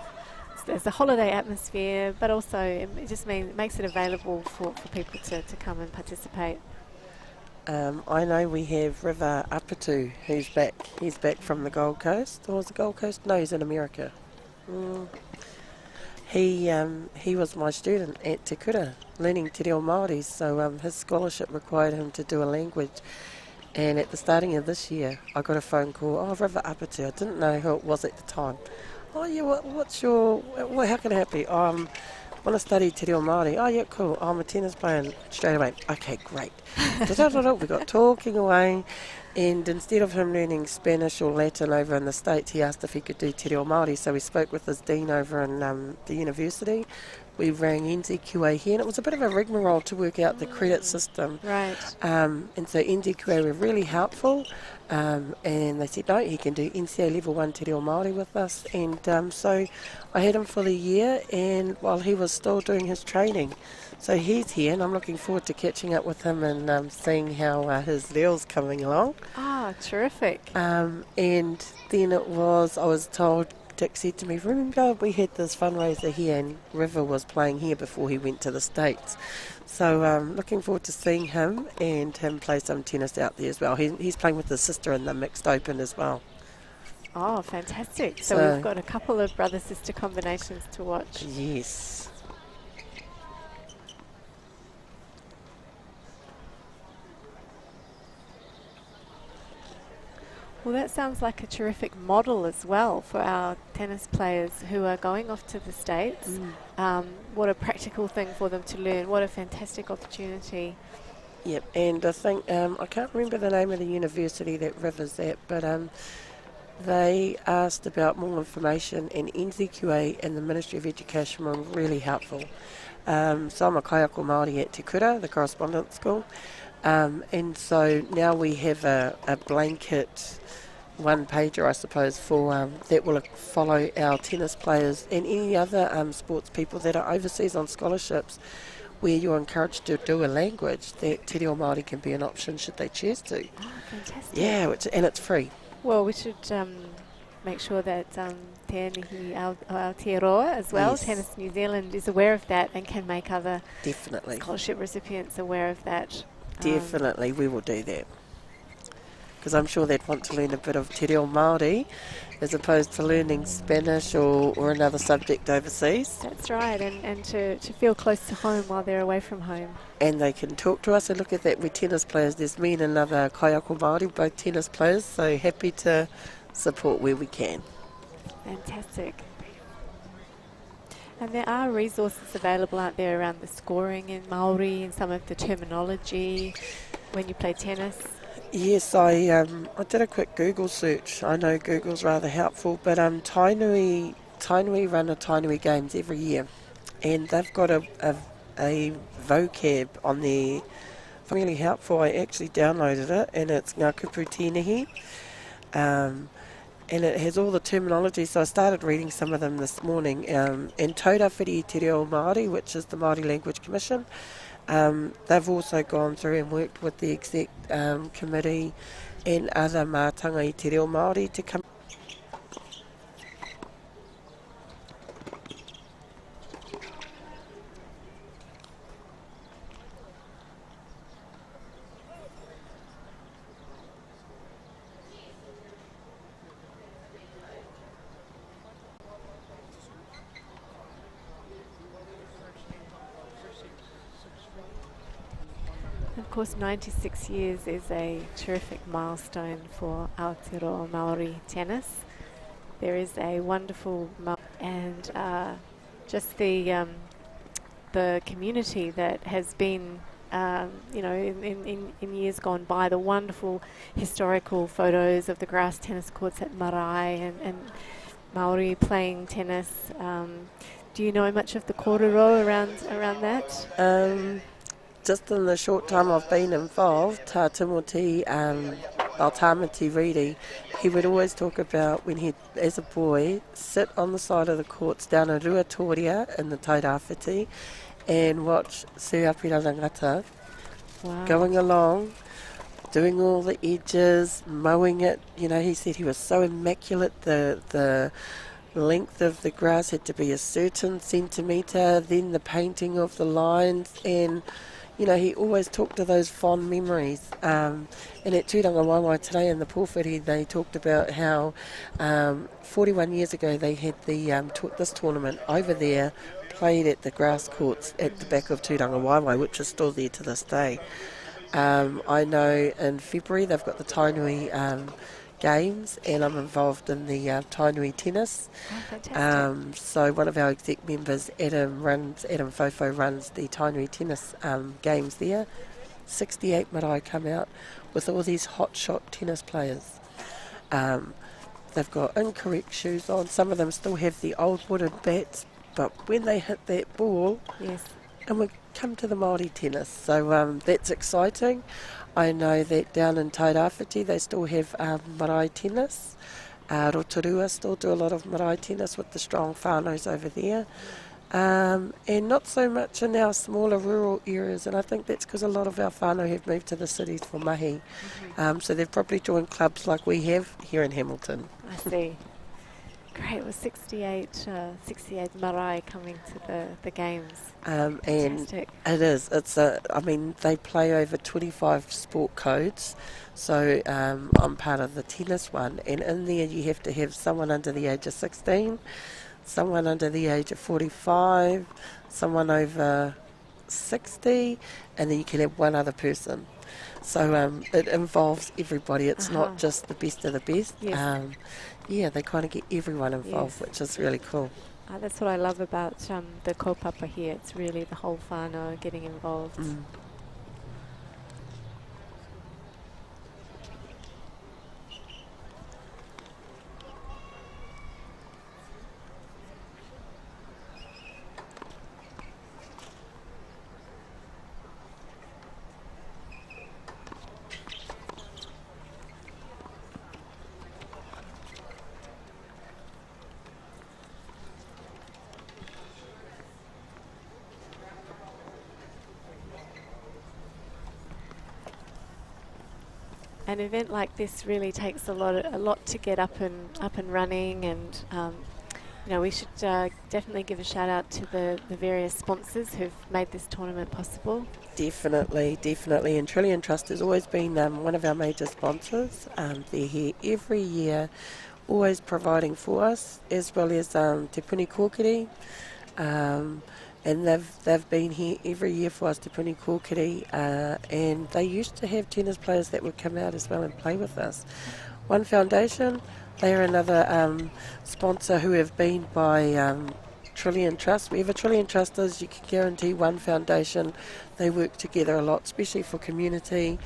There's a holiday atmosphere, but also it just makes it available for people to come and participate. I know we have River Apatu who's back. He's back from the Gold Coast. Or was the Gold Coast? No, he's in America. He was my student at Te Kura, learning Te Reo Māori, so his scholarship required him to do a language. And at the starting of this year, I got a phone call, River Apatu. I didn't know who it was at the time. Oh, yeah, how can I help you? I want to study Te Reo Māori. Oh, yeah, cool. I'm a tennis player. Straight away, okay, great. We got talking away, and instead of him learning Spanish or Latin over in the States, he asked if he could do Te Reo Māori. So we spoke with his dean over in the university. We rang NZQA here, and it was a bit of a rigmarole to work out the credit system. Right. And so NZQA were really helpful, and they said, no, he can do NCA Level 1 Te Reo Māori with us. And so I had him for the year, and while he was still doing his training. So he's here, and I'm looking forward to catching up with him and seeing how his leo's coming along. Ah, terrific. And then I was told, Dick said to me, remember we had this fundraiser here and River was playing here before he went to the States. So looking forward to seeing him and him play some tennis out there as well. He's playing with his sister in the mixed open as well. Oh, fantastic. So we've got a couple of brother-sister combinations to watch. Yes. Well, that sounds like a terrific model as well for our tennis players who are going off to the States. What a practical thing for them to learn. What a fantastic opportunity. Yep, and I think, I can't remember the name of the university that River's at, but they asked about more information, and NZQA and the Ministry of Education were really helpful. So I'm a kaiako Māori at Te Kura, the correspondence school. And so now we have a blanket one-pager, I suppose, for that will follow our tennis players and any other sports people that are overseas on scholarships, where you're encouraged to do a language. That Te Reo Māori can be an option should they choose to. Oh, fantastic. Yeah, and it's free. Well, we should make sure that Te Anihi Aotearoa as well, Yes. Tennis New Zealand, is aware of that and can make other Definitely. scholarship recipients aware of that. Definitely, we will do that. Because I'm sure they'd want to learn a bit of Te Reo Māori as opposed to learning Spanish or another subject overseas. That's right, and to feel close to home while they're away from home. And they can talk to us and look at that. We're tennis players. There's me and another kaiako Māori, both tennis players, so happy to support where we can. Fantastic. And there are resources available out there around the scoring in Māori and some of the terminology when you play tennis. Yes, I did a quick Google search. I know Google's rather helpful, but Tainui run a Tainui Games every year, and they've got a vocab on there. Really helpful. I actually downloaded it, and it's Ngā Kupu Tēnei. And it has all the terminology, so I started reading some of them this morning. And Taurāwhiri Te Reo Māori, which is the Māori Language Commission, they've also gone through and worked with the exec committee and other mātanga i Te Reo Māori to come. Of course, 96 years is a terrific milestone for Aotearoa Māori tennis. There is a wonderful and just the the community that has been, in years gone by, the wonderful historical photos of the grass tennis courts at Marae and Māori playing tennis. Do you know much of the kōrero around that? Just in the short time I've been involved, Tā Timoti, Altamati Reedy, he would always talk about when he, as a boy, sit on the side of the courts down in Ruatoria in the Tairāwhiti and watch Suapira Rangata going along, doing all the edges, mowing it. You know, he said he was so immaculate, the length of the grass had to be a certain centimetre, then the painting of the lines, and you know, he always talked to those fond memories. And at Tūranga Waiwai today in the Pōwhiri, they talked about how 41 years ago they had this tournament over there, played at the grass courts at the back of Tūranga Waiwai, which is still there to this day. I know in February they've got the Tainui games, and I'm involved in the Tainui tennis. So one of our exec members, Adam Fofo, runs the Tainui tennis games there. 68 marae come out with all these hot shot tennis players. They've got incorrect shoes on. Some of them still have the old wooden bats, but when they hit that ball, and we come to the Māori tennis, so that's exciting. I know that down in Tairāwhiti they still have marae tennis. Rotorua still do a lot of marae tennis with the strong whānaus over there. And not so much in our smaller rural areas, and I think that's because a lot of our whānau have moved to the cities for mahi. So they've probably joined clubs like we have here in Hamilton. I see. Great, it was 68 marae coming to the games. And it is. They play over 25 sport codes. So I'm part of the tennis one, and in there you have to have someone under the age of 16, someone under the age of 45, someone over 60, and then you can have one other person. So it involves everybody. It's not just the best of the best. They kind of get everyone involved, which is really cool. That's what I love about the kaupapa here. It's really the whole whānau getting involved. An event like this really takes a lot to get up and running, and we should definitely give a shout out to the various sponsors who've made this tournament possible. Definitely, and Trillion Trust has always been one of our major sponsors. They're here every year, always providing for us, as well as Te Puni Kōkiri. And they've been here every year for us, Te Puni Kōkiri, and they used to have tennis players that would come out as well and play with us. One Foundation, they are another sponsor who have been by Trillion Trust. Wherever Trillion Trust is, you can guarantee One Foundation. They work together a lot, especially for community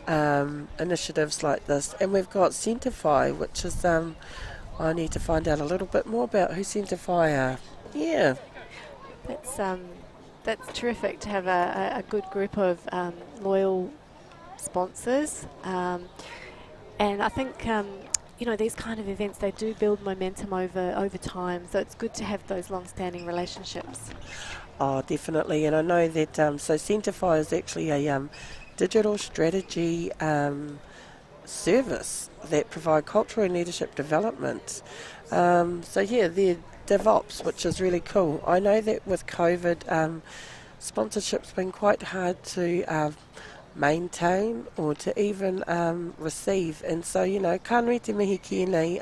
initiatives like this. And we've got Centify, which is, I need to find out a little bit more about who Centify are. Yeah. That's terrific to have a good group of loyal sponsors, and I think these kind of events, they do build momentum over time, so it's good to have those long-standing relationships. Oh, definitely, and I know that so Centify is actually a digital strategy service that provide cultural and leadership development. They're DevOps, which is really cool. I know that with COVID, sponsorship's been quite hard to maintain or to even receive, and so ka nui te mihi ki nei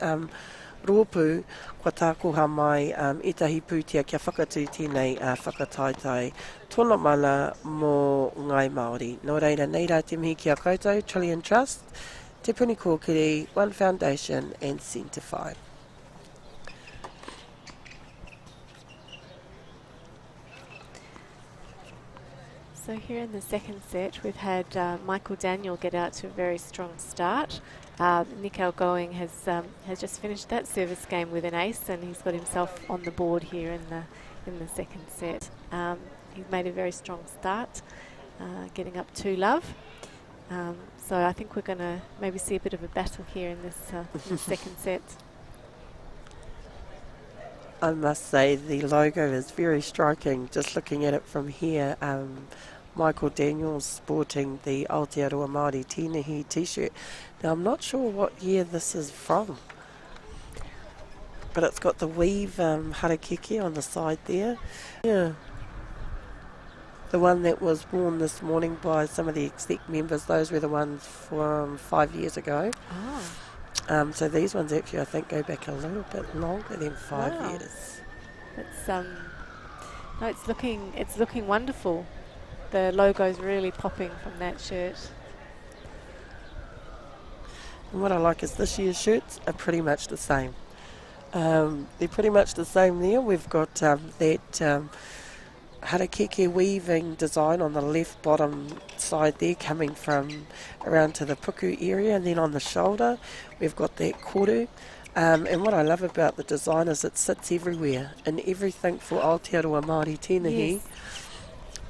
rōpū kua tākoha mai etahi pūtia kia whakatū tēnei whakataitai tōna mana mō ngai Māori. Nō reira, nei rā te mihi kia koutou, Trillion Trust, Te Puni Kōkiri, One Foundation and Centify. So here in the second set, we've had Michael Daniel get out to a very strong start. Nick Algoing has just finished that service game with an ace, and he's got himself on the board here in the second set. He's made a very strong start, getting up 2-love. So I think we're going to maybe see a bit of a battle here in this second set. I must say the logo is very striking, just looking at it from here. Michael Daniels sporting the Aotearoa Māori Tēnei t-shirt. Now I'm not sure what year this is from, but it's got the weave harakeke on the side there. Yeah. The one that was worn this morning by some of the exec members, those were the ones from 5 years ago. Oh. So these ones actually I think go back a little bit longer than 5 years. It's no, it's looking wonderful. The logo's really popping from that shirt. And what I like is this year's shirts are pretty much the same. They're pretty much the same there. We've got that harakeke weaving design on the left bottom side there, coming from around to the puku area, and then on the shoulder we've got that koru. And what I love about the design is it sits everywhere, and everything for Aotearoa Māori Tēnei. Yes.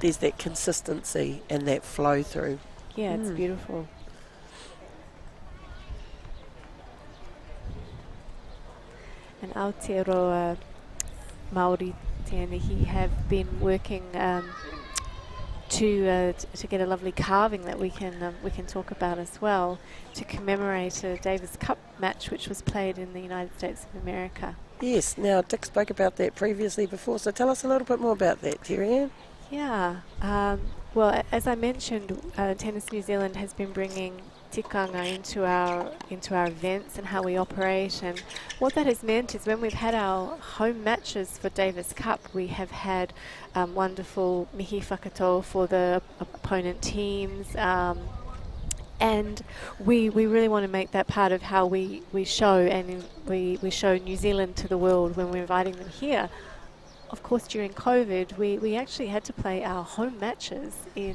There's that consistency and that flow through. Yeah, it's beautiful. And Aotearoa Māori Tēnei have been working to get a lovely carving that we can talk about as well, to commemorate a Davis Cup match which was played in the United States of America. Yes, now Dick spoke about that previously before, so tell us a little bit more about that, Terry-Ann. Yeah, well, as I mentioned, Tennis New Zealand has been bringing tikanga into our events and how we operate, and what that has meant is when we've had our home matches for Davis Cup, we have had wonderful mihi whakatau for the opponent teams, and we really want to make that part of how we show, and we show New Zealand to the world when we're inviting them here. Of course, during COVID, we actually had to play our home matches in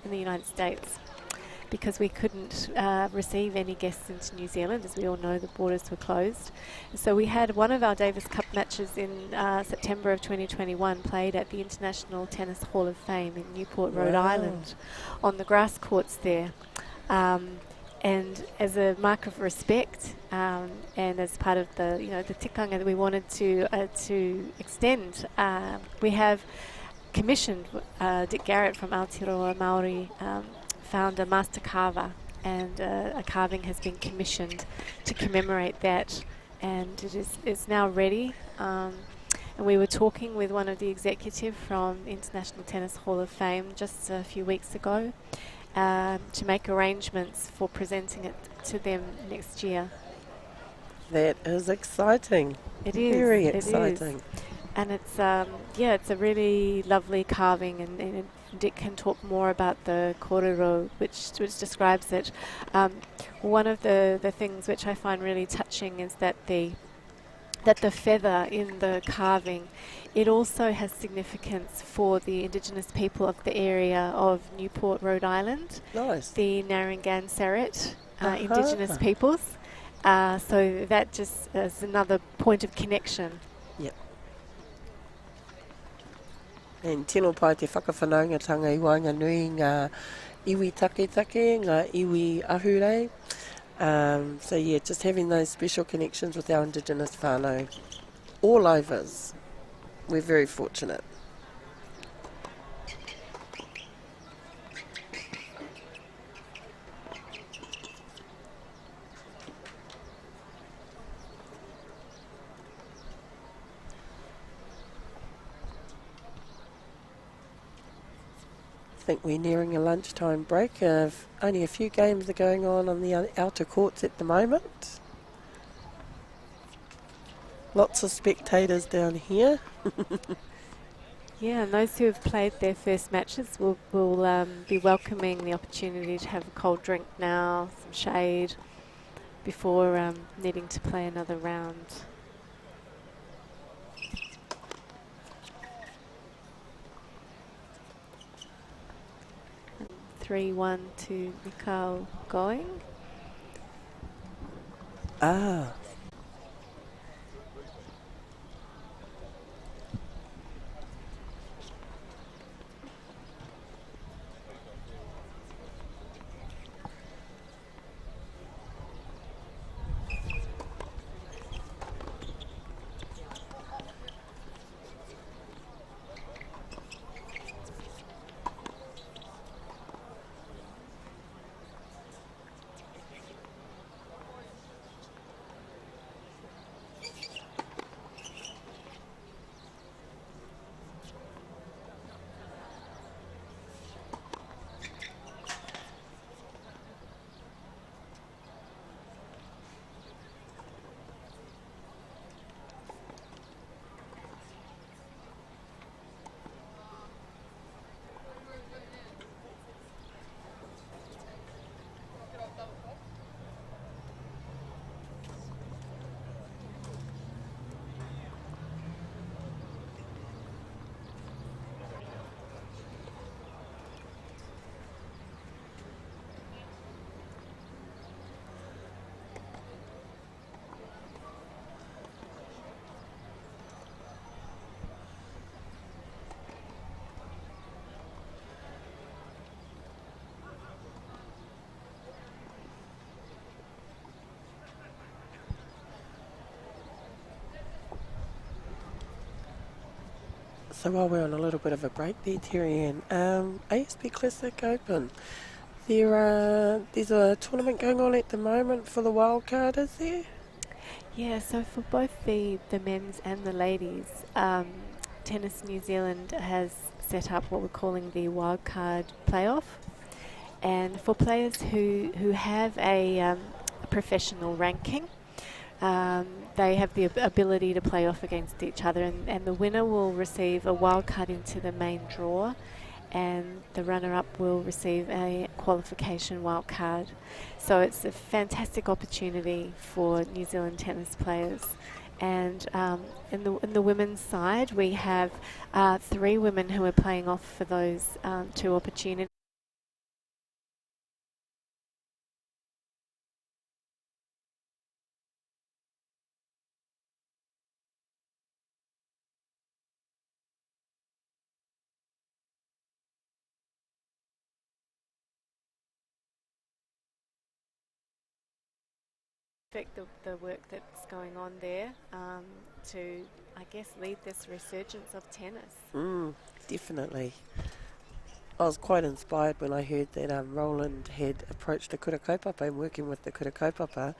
the United States because we couldn't receive any guests into New Zealand. As we all know, the borders were closed. So we had one of our Davis Cup matches in September of 2021 played at the International Tennis Hall of Fame in Newport, Rhode Island, on the grass courts there. And as a mark of respect, and as part of the the tikanga that we wanted to extend, we have commissioned Dick Garrett from Aotearoa Māori, found a master carver, and a carving has been commissioned to commemorate that, and it's now ready. And we were talking with one of the executive from International Tennis Hall of Fame just a few weeks ago, to make arrangements for presenting it to them next year. That is exciting. It is. Very it exciting. Is. And it's it's a really lovely carving, and Dick can talk more about the korero, which describes it. One of the things which I find really touching is that the feather in the carving, it also has significance for the indigenous people of the area of Newport, Rhode Island. Nice. The Narragansett Sarit indigenous peoples. So that just is another point of connection. Yep. And tino pai te whakawhanaungatanga i wanga nui ngā iwi take, ngā iwi ahurei. So yeah, just having those special connections with our indigenous whānau all overs. We're very fortunate. I think we're nearing a lunchtime break. Only a few games are going on the outer courts at the moment. Lots of spectators down here. Yeah, and those who have played their first matches will be welcoming the opportunity to have a cold drink now, some shade, before needing to play another round. 3-1 to Mikau going. Ah. So while we're on a little bit of a break there, Terry Ann, ASB Classic Open. There's a tournament going on at the moment for the wild card, is there? Yeah, so for both the men's and the ladies, Tennis New Zealand has set up what we're calling the wildcard playoff. And for players who have a professional ranking, they have the ability to play off against each other, and the winner will receive a wild card into the main draw, and the runner-up will receive a qualification wild card. So it's a fantastic opportunity for New Zealand tennis players. And in the women's side, we have 3 women who are playing off for those 2 opportunities. The work that's going on there to, I guess, lead this resurgence of tennis. Definitely. I was quite inspired when I heard that Roland had approached the kura kaupapa and working with the kura kaupapa,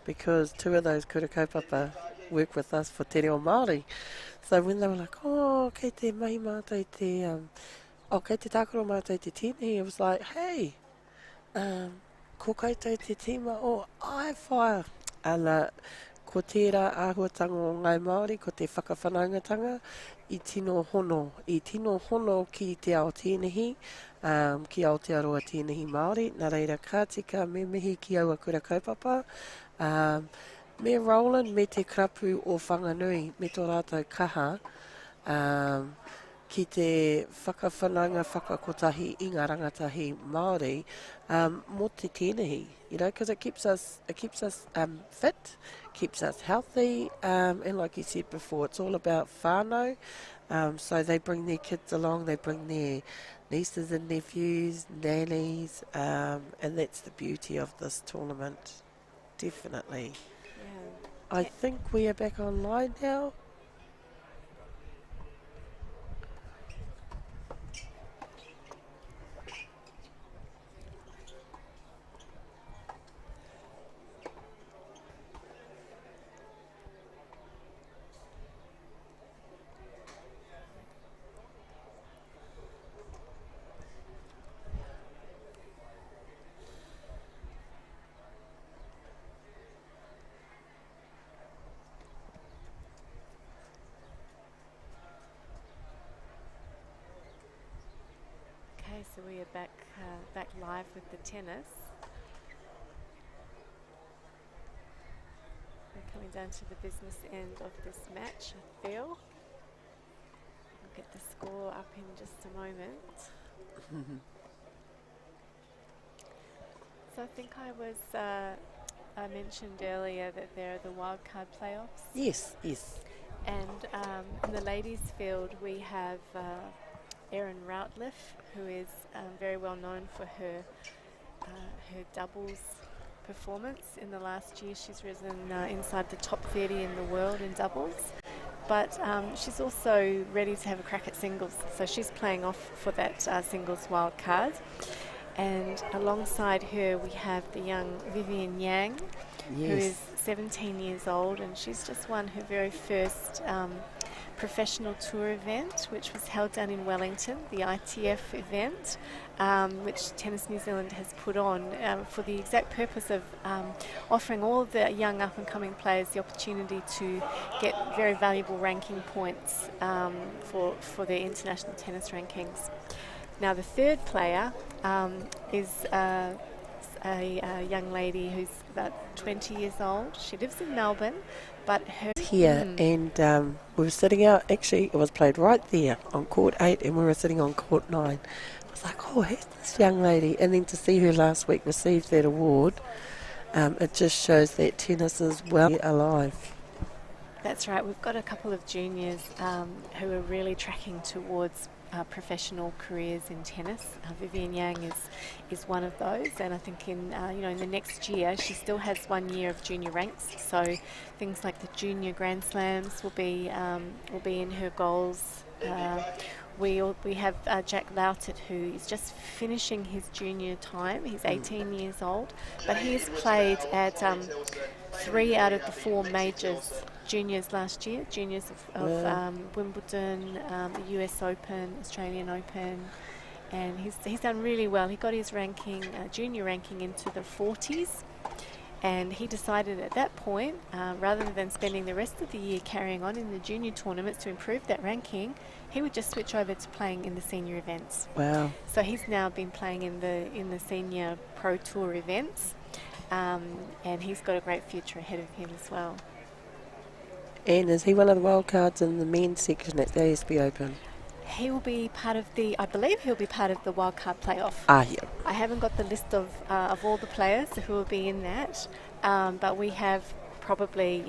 because 2 of those kura kaupapa work with us for Te Reo Māori. So when they were like, kei te mahi mātai te, kei te tākaro mātai te tēnei, it was like, hey, ko koutou te tima o Aifire. Ala, ko tērā āhuatanga o ngai Māori, ko te whakawhanaungatanga, i tino hono ki te Aotearoa, ki Aotearoa tēnehi Māori. Nā reira, ka tika me mihi ki aua kura kaupapa. Me Roland, me te krapu o Whanganui, me tō rātou kaha, ki te whakawhananga whakakotahi i ngā rangatahi Māori, mo te tēnehi, because it keeps us fit, keeps us healthy, and like you said before, it's all about whānau. So they bring their kids along, they bring their nieces and nephews, nannies, and that's the beauty of this tournament, definitely. Yeah. I think we are back online now. So we are back live with the tennis. We're coming down to the business end of this match, I feel. We'll get the score up in just a moment. I think I mentioned earlier that there are the wildcard playoffs. Yes, yes. And in the ladies' field, we have Erin Routliffe, who is very well known for her doubles performance. In the last year, she's risen inside the top 30 in the world in doubles. But she's also ready to have a crack at singles, so she's playing off for that singles wild card. And alongside her, we have the young Vivian Yang, who is 17 years old, and she's just won her very first professional tour event, which was held down in Wellington, the ITF event, which Tennis New Zealand has put on for the exact purpose of offering all of the young up-and-coming players the opportunity to get very valuable ranking points for their international tennis rankings. Now, the third player is a young lady who's about 20 years old. She lives in Melbourne, but her... Here, and we were sitting out, actually, it was played right there on court 8, and we were sitting on court 9. I was like, oh, who's this young lady? And then to see her last week receive that award, it just shows that tennis is well alive. That's right. We've got a couple of juniors who are really tracking towards professional careers in tennis. Vivian Yang is one of those, and I think in the next year she still has 1 year of junior ranks. So things like the junior Grand Slams will be in her goals. We have Jack Loutet, who is just finishing his junior time. He's 18 years old, but he's played at 3 out of the 4 majors juniors last year, juniors of Wimbledon, the US Open, Australian Open, and he's done really well. He got his ranking, junior ranking, into the 40s, and he decided at that point, rather than spending the rest of the year carrying on in the junior tournaments to improve that ranking, he would just switch over to playing in the senior events. Wow. So he's now been playing in the senior pro tour events, and he's got a great future ahead of him as well. And is he one of the wild cards in the men's section at the ASB Open? He will be part of I believe he'll be part of the wildcard playoff. Yeah. I haven't got the list of all the players who will be in that, but we have probably,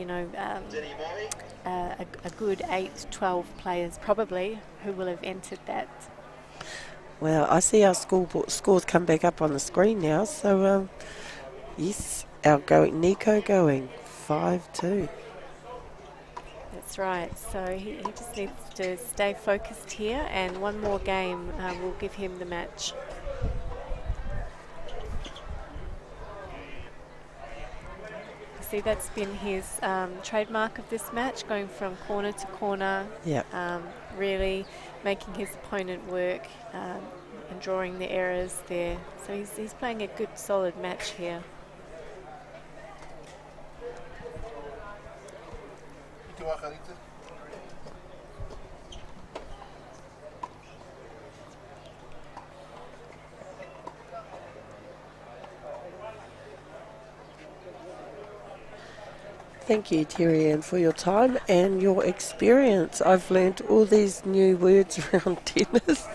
a good 8-12 players probably who will have entered that. Well, I see our scores come back up on the screen now, so yes, Nico going 5-2. That's right, so he just needs to stay focused here, and one more game will give him the match. See, that's been his trademark of this match, going from corner to corner, really making his opponent work and drawing the errors there. So he's playing a good, solid match here. Thank you, Terry Ann, for your time and your experience. I've learned all these new words around tennis.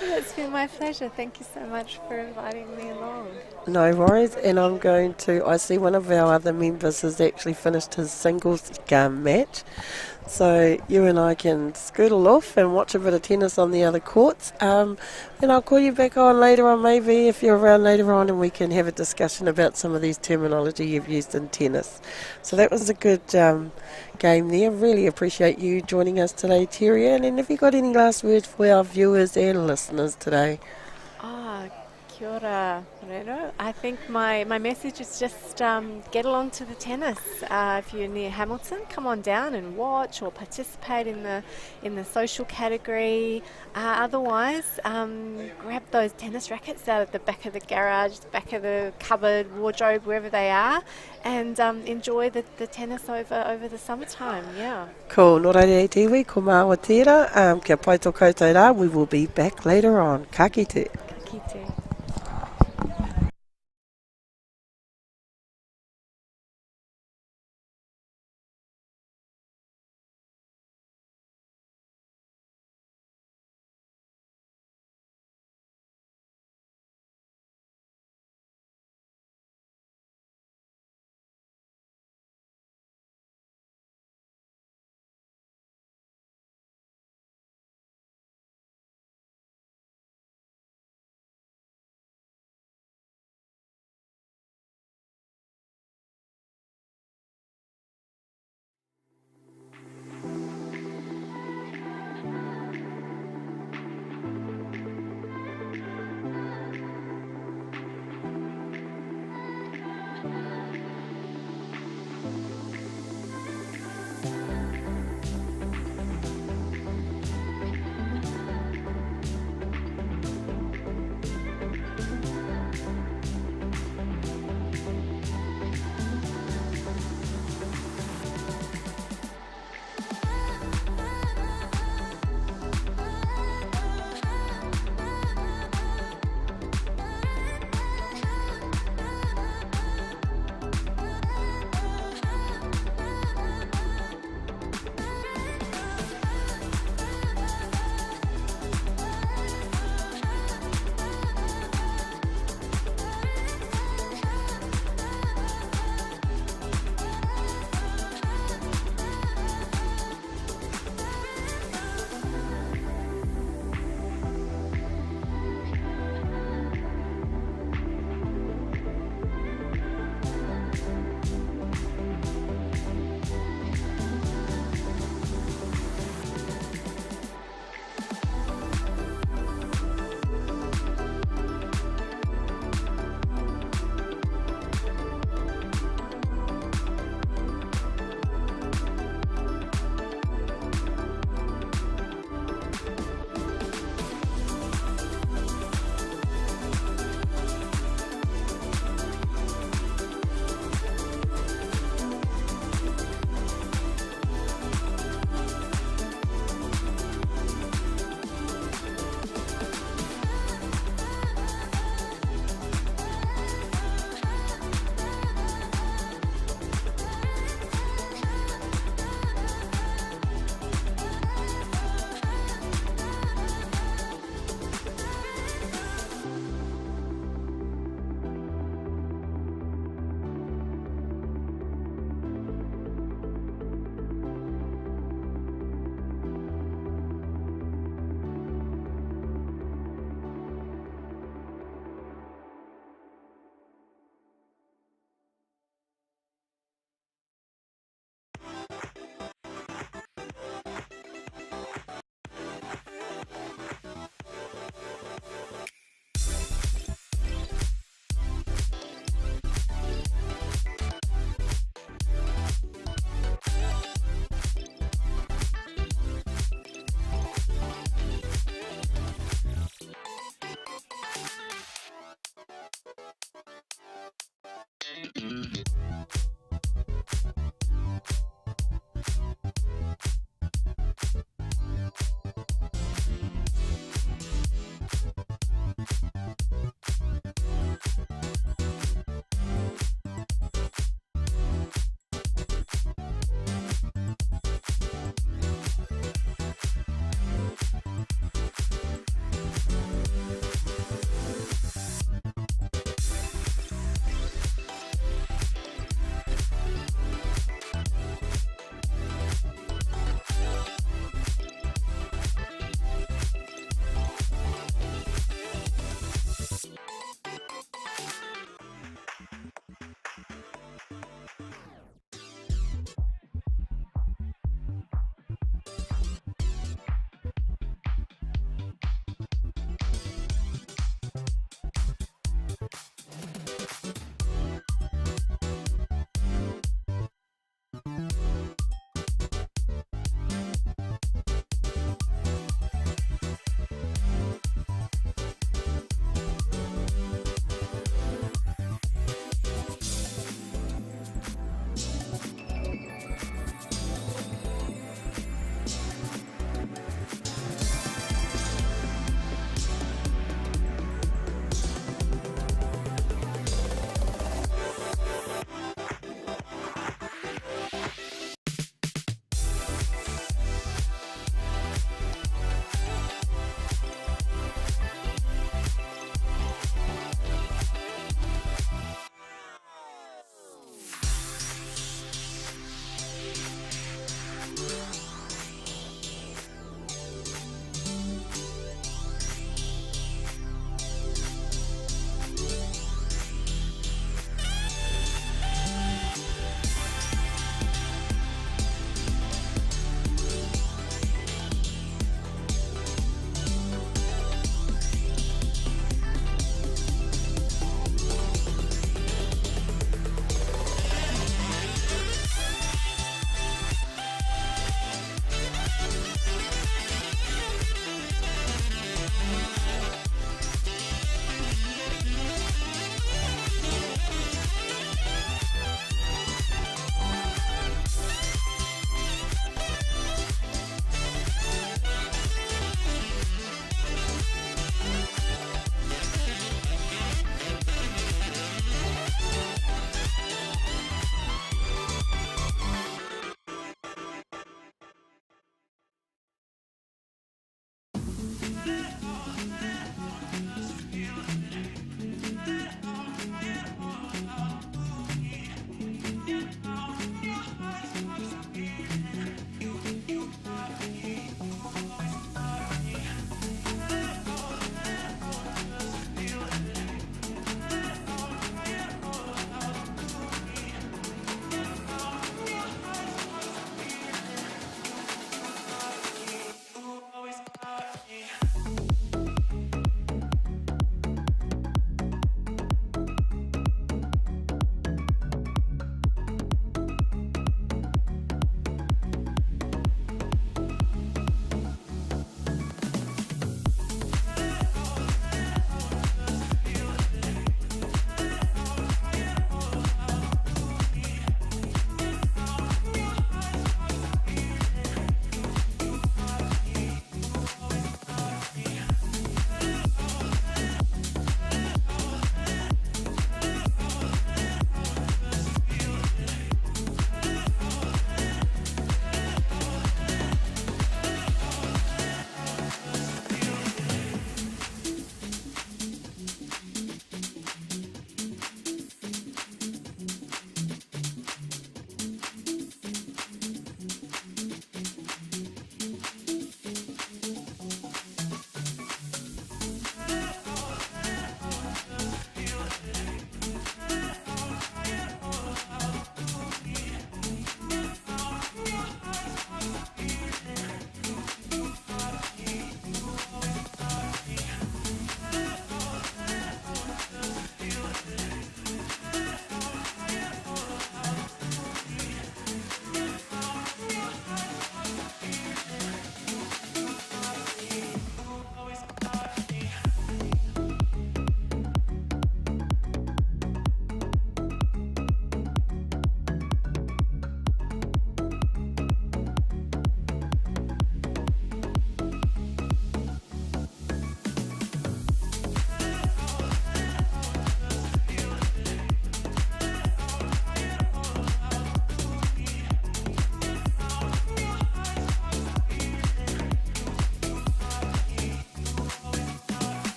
It's been my pleasure. Thank you so much for inviting me along. No worries, and I see one of our other members has actually finished his singles match. So you and I can scootle off and watch a bit of tennis on the other courts. And I'll call you back on later on, maybe, if you're around later on, and we can have a discussion about some of these terminology you've used in tennis. So that was a good game there. Really appreciate you joining us today, Terry Ann. And have you got any last words for our viewers and listeners today? Kia ora, Moreno. I think my message is just get along to the tennis. If you're near Hamilton, come on down and watch or participate in the social category. Otherwise, grab those tennis rackets out of the back of the garage, the back of the cupboard, wardrobe, wherever they are, and enjoy the tennis over the summertime. Yeah. Cool. Nō reira te iwi, ko māua tērā. Kia pai tō koutou rā. We will be back later on. Ka kite. Ka kite.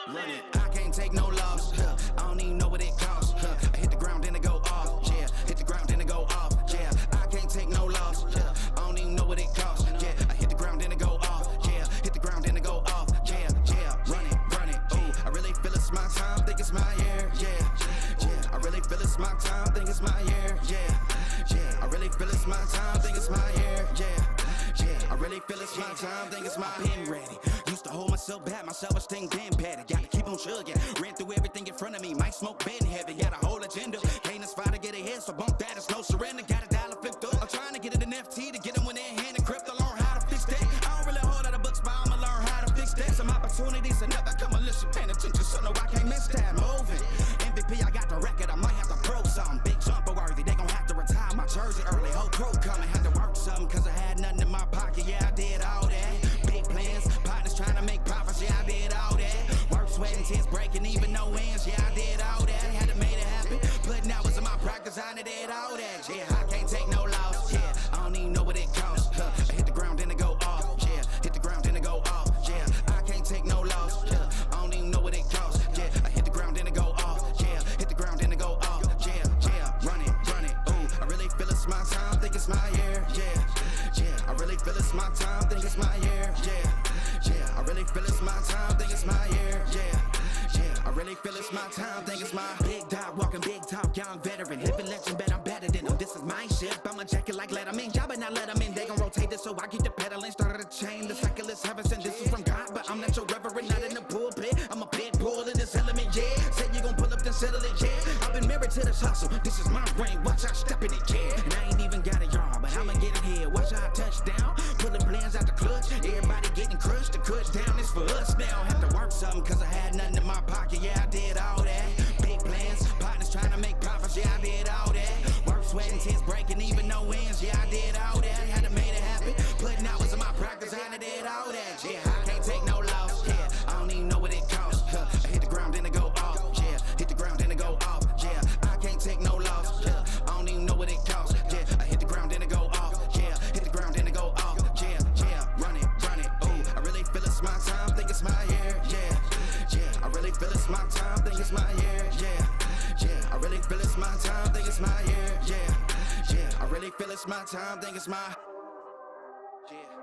Run it, I can't take no loss. I don't even know what it costs. I hit the ground, then it go off. Yeah, hit the ground, then it go off. Yeah, I can't take no loss. I don't even know what it costs. Yeah, I hit the ground, then it go off. Yeah, hit the ground, then it go off. Yeah, run it. Ooh, I really feel it's my time, think it's my year. Yeah, I really feel it's my time, think it's my year. Yeah, I really feel it's my time, think it's my year. Yeah, I really feel it's my time, think it's my pen ready. Used to hold myself back, my self-esteem been petty. Gotta keep on chugging, ran through everything in front of me. Might smoke bed heavy, got a whole agenda. Can't aspire to get ahead, so bump that, it's no surrender. Got a dollar flipped up, I'm trying to get it an FT to get them when they're in hand and crypto. Learn how to fix that. I don't really hold out of books, but I'ma learn how to fix that. Some opportunities and never come and listen, paying attention, so no, I can't miss that. Moving, MVP, I got the record, I might have to throw something. Big jumper worthy, they gon' have to retire my jersey early. Whole crew coming, had to work something, cause I had nothing in my pocket. Yeah, I did all that. Big plans, partners trying to make profits. Yeah, I did all that. Work, sweat, and tears breaking, even no ends. Yeah, I did all that. Had to make it happen. Putting hours in my practice, I did all that. Yeah, I can't take no loss. Yeah, I don't even know what it costs. I hit the ground, then it go off. Yeah, hit the ground, then it go off. Yeah, I can't take no loss. Yeah, I don't even know what it costs. Yeah, I hit the ground, then it go off. Yeah, hit the ground, then it go off. Yeah, run it. Ooh, I really feel it's my time, think it's my year. Yeah, I really feel it's my time, think it's my year. Yeah, I really feel it's my time, think it's my year. Yeah, I really feel it's my time, think it's my big dog, walking big talk, young veteran, living legend, bet I'm better than them. This is my shit, I'm a jacket like Letterman. Y'all better not let them in, they gon' rotate this, so I keep the pedaling. Started a chain, the cycle is heaven sent. This is from God, but I'm not your reverend, not in the pulpit. I'm a pit bull in this element, yeah. Said you gon' pull up, then settle it, yeah. I've been married to this hustle, this is my brain, watch out, step in it, yeah. And I ain't even got a yard, but I'ma get it here. Watch out, touchdown, pulling plans out the clutch. Everybody getting crushed, the cut down is for us now. Have to work something, cause I had nothing in my pocket, yeah, I did all that. Big plans, partners trying to make profits, yeah, I did all that. Work, sweat, my time, think it's my year, yeah. Yeah, I really feel it's my time, think it's my year, yeah. Yeah, I really feel it's my time, think it's my yeah.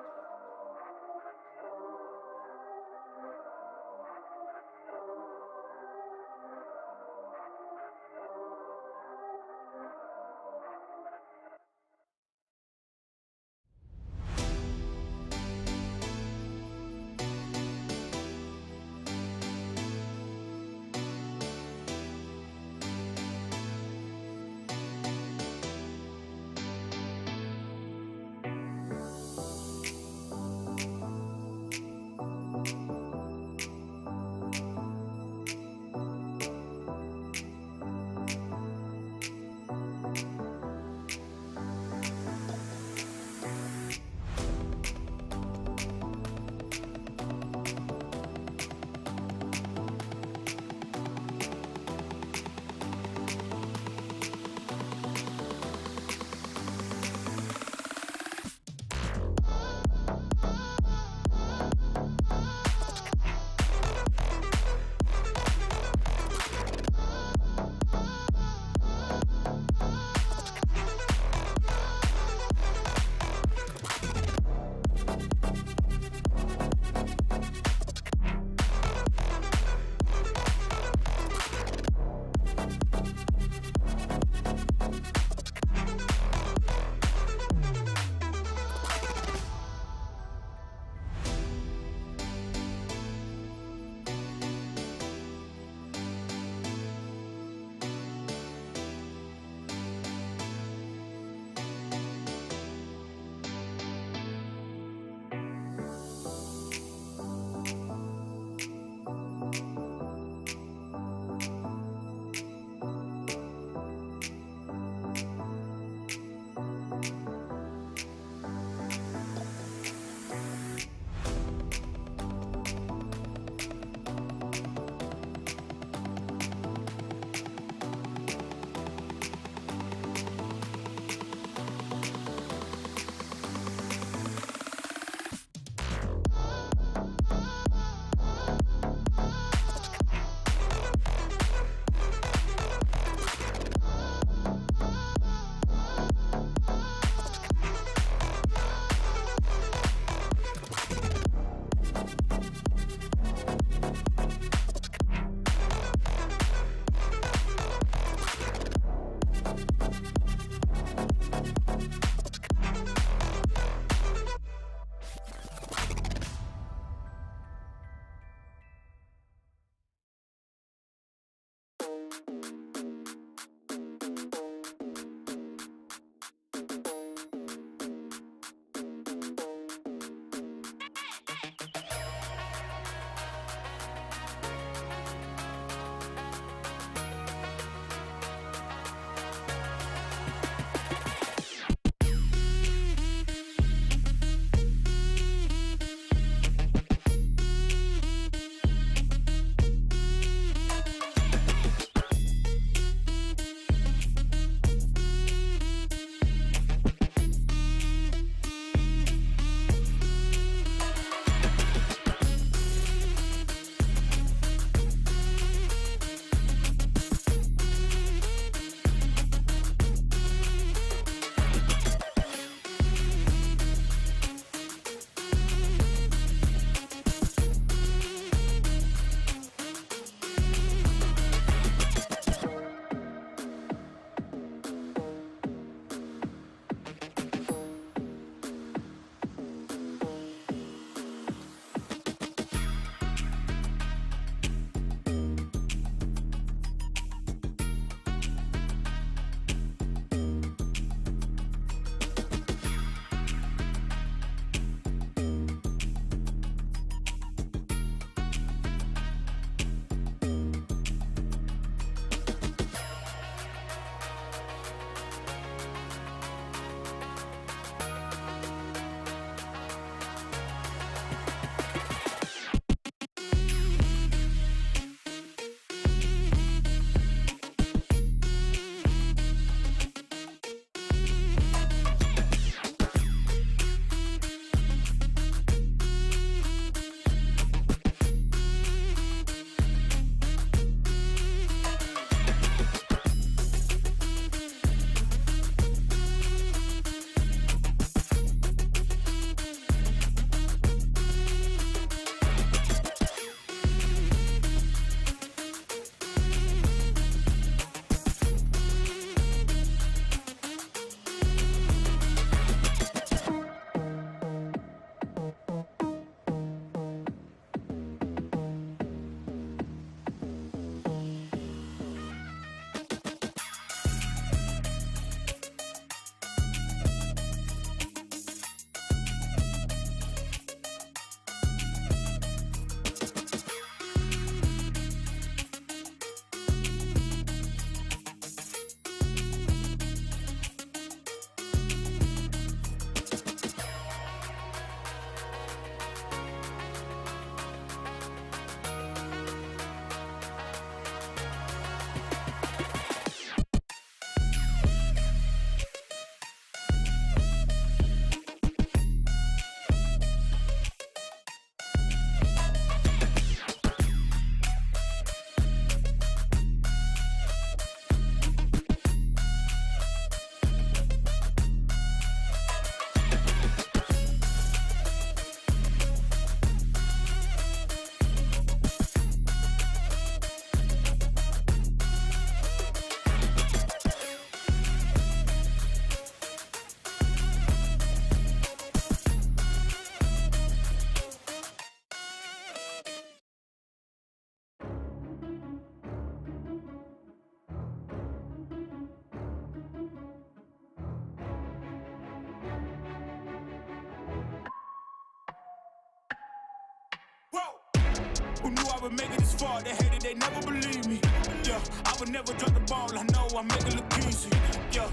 Who knew I would make it this far? They hated, they never believed me. Yeah, I would never drop the ball. I know I make it look easy. Yeah,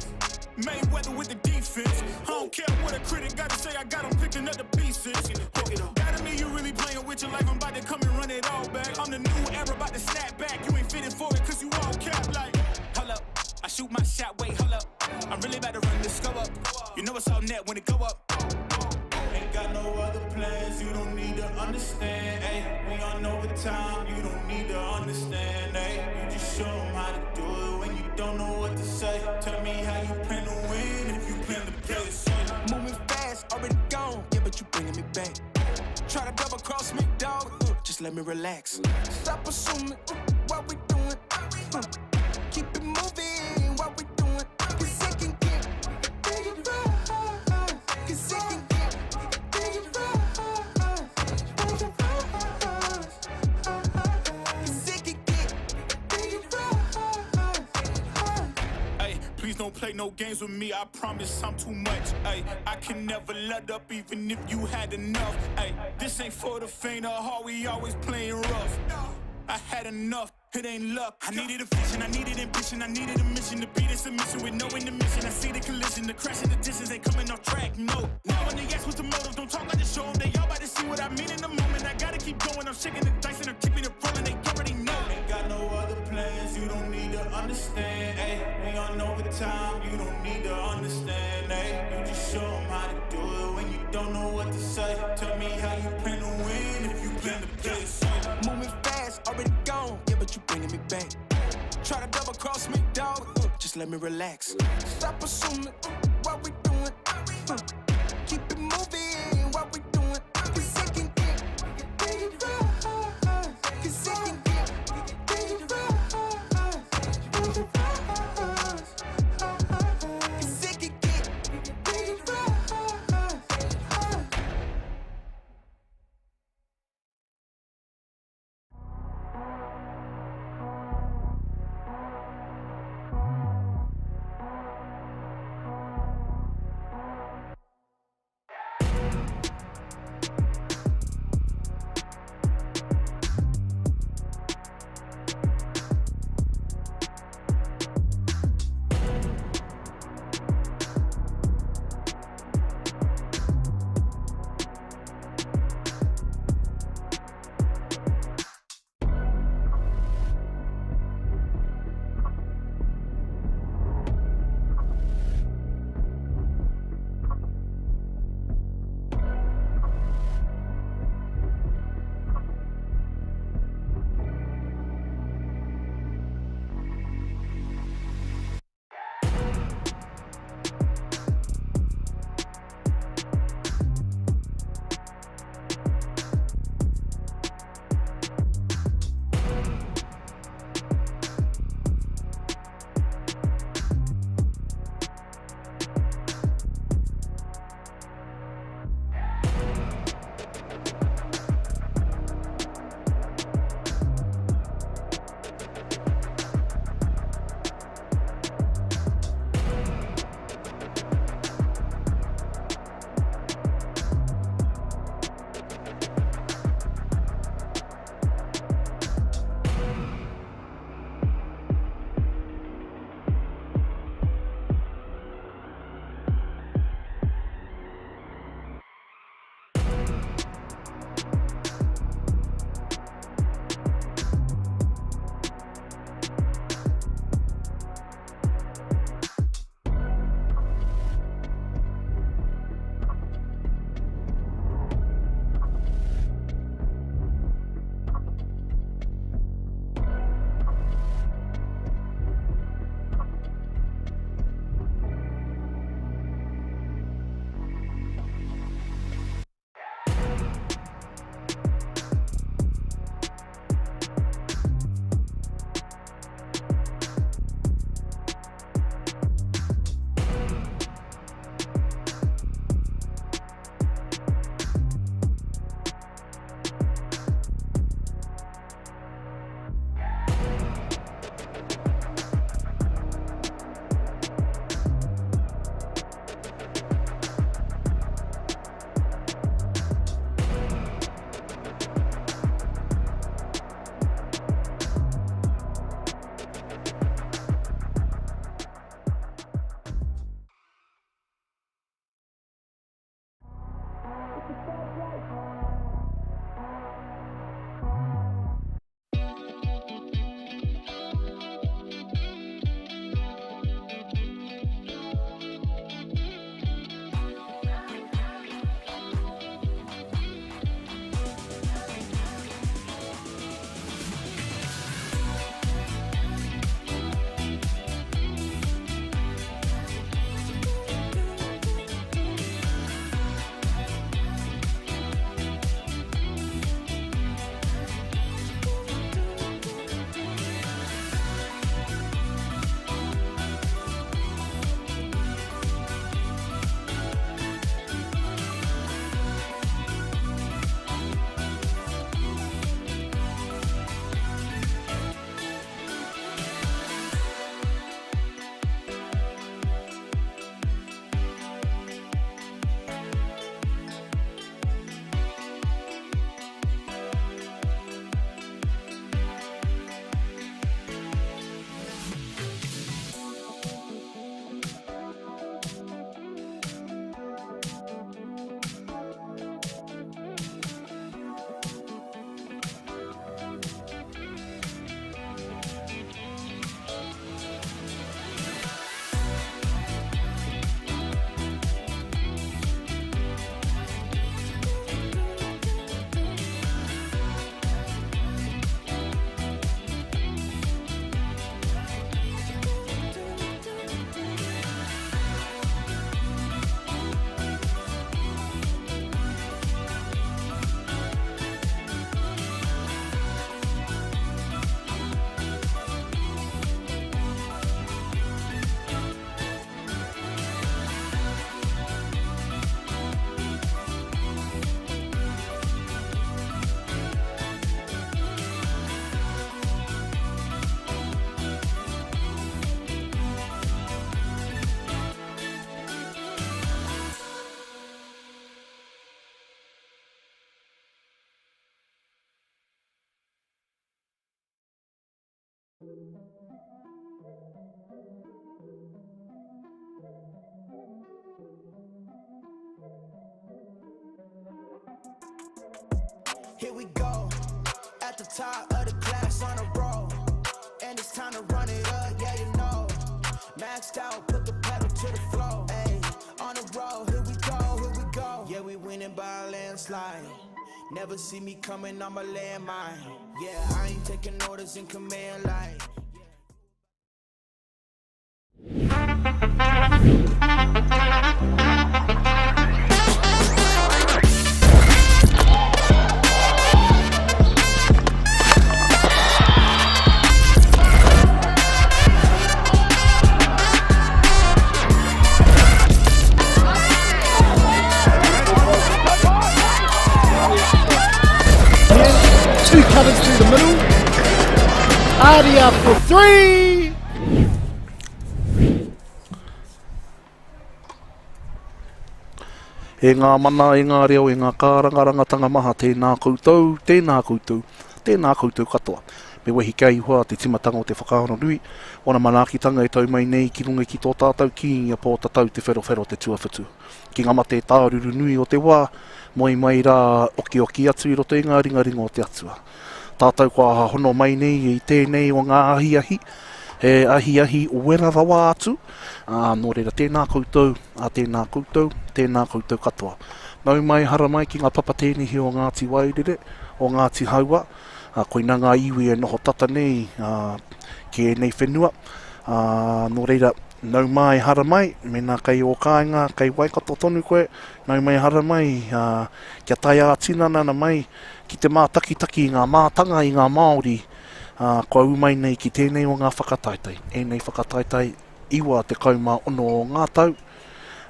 Mayweather with the defense. I don't care what a critic gotta say. I got them picking up the pieces. That to me, you really playing with your life. I'm about to come and run it all back. I'm the new era, about to snap back. You ain't fitting for it, cause you all cap like. Hold up, I shoot my shot, wait, hold up. I'm really about to run this go up. You know it's all net when it go up. Ain't got no other plans, you don't need to understand, ayy. We on overtime, you don't need to understand, ayy. You just show them how to do it when you don't know what to say. Tell me how you plan to win if you plan to play it safe. Moving fast, already gone, yeah, but you bringing me back. Try to double cross me, dog, just let me relax. Stop assuming what we doing, keep it moving, what we doing. Cause it can get dangerous, cause it can get please don't play no games with me, I promise I'm too much. Ay, I can never let up even if you had enough. Ay, this ain't for the faint of heart, we always playing rough. I had enough, it ain't luck. I needed a vision, I needed ambition, I needed a mission to beat this submission with no intermission. I see the collision, the crash in the distance ain't coming off track, no. Now when they ask what's the motive, don't talk, I just show them. They all about to see what I mean in the moment. I gotta keep going, I'm shaking the dice and I'm keeping it rolling, they already know. Ain't got no other plans, you don't need to understand, ayy. We on overtime, you don't need to understand, ayy. You just show them how to do it when you don't know what to say. Tell me how you plan to win if you plan to play it safe. Moving fast, already gone, yeah, but you bringing me back. Try to double cross me, dog, just let me relax. Stop assuming what we doing, keep it moving, what we doing. Cause it can get dangerous, cause it can get dangerous, cause it can get dangerous. Here we go, at the top of the class on a roll, and it's time to run it up, yeah you know. Maxed out, put the pedal to the floor, ayy, on the road, here we go. Yeah, we winning by a landslide. Never see me coming on my landmine. Yeah, I ain't taking orders in command line. Two cutters through the middle. Aotearoa for 3. E ngā mana, e ngā reo, e ngā kārangarangatanga maha, tēnā koutou katoa. Me wehi kei hoa te timatanga o te whakaaro nui, ona manaakitanga e tau mai nei ki runga ki tō tātou ki a pō tatau te whero te tuawhitu. Ki ngā mate tāruru nui o te wā, mai rā oki atu i roto i ngā ringaringa o te atua. Tātou kua hono mai nei i tēnei o ngā ahi, he ahi o wera rawa atu, nō reira tēnā koutou katoa. Nau mai hara mai ki ngā papa tēnihi o Ngāti Wairere, o Ngāti Haua, koina ngā iwi e noho tata nei ki e nei whenua. Nō reira, nau mai hara mai, mena kei o kāinga, kei waikato tonu koe, nau mai hara mai, kia tai ātina nana mai, ki te mātaki i ngā mātanga i ngā Māori, kua umai nei ki tēnei o ngā whakataitai. E nei whakataitai iwa te kauma ono o ngā tau,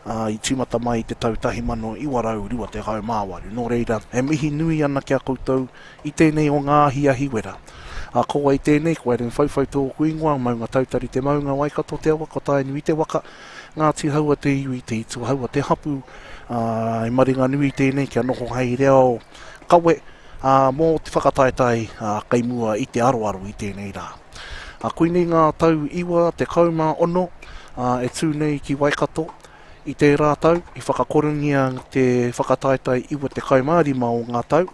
i tīmata mai te tautahi mano iwa rau rua te hau māwaru. Nō reira, he mihi nui ana kia koutou i tēnei o ngā ahi wera. Koa i tēnei, koe rin whauwhau tō kuingoa, maunga tautari te maunga waikato te awa, ko tae nui te waka, Ngāti Haua te iwi, te itu haua te hapu, i maringa nui tēnei kia noho hei reo kawe, mō te whakataitai kei mua i te aroaro i tēnei rā. Koinei ngā tau iwa, te kauma ono, e tūnei ki Waikato, i te rātau, i whakakoringia te whakataitai iwa te kaumārima o ngā tau.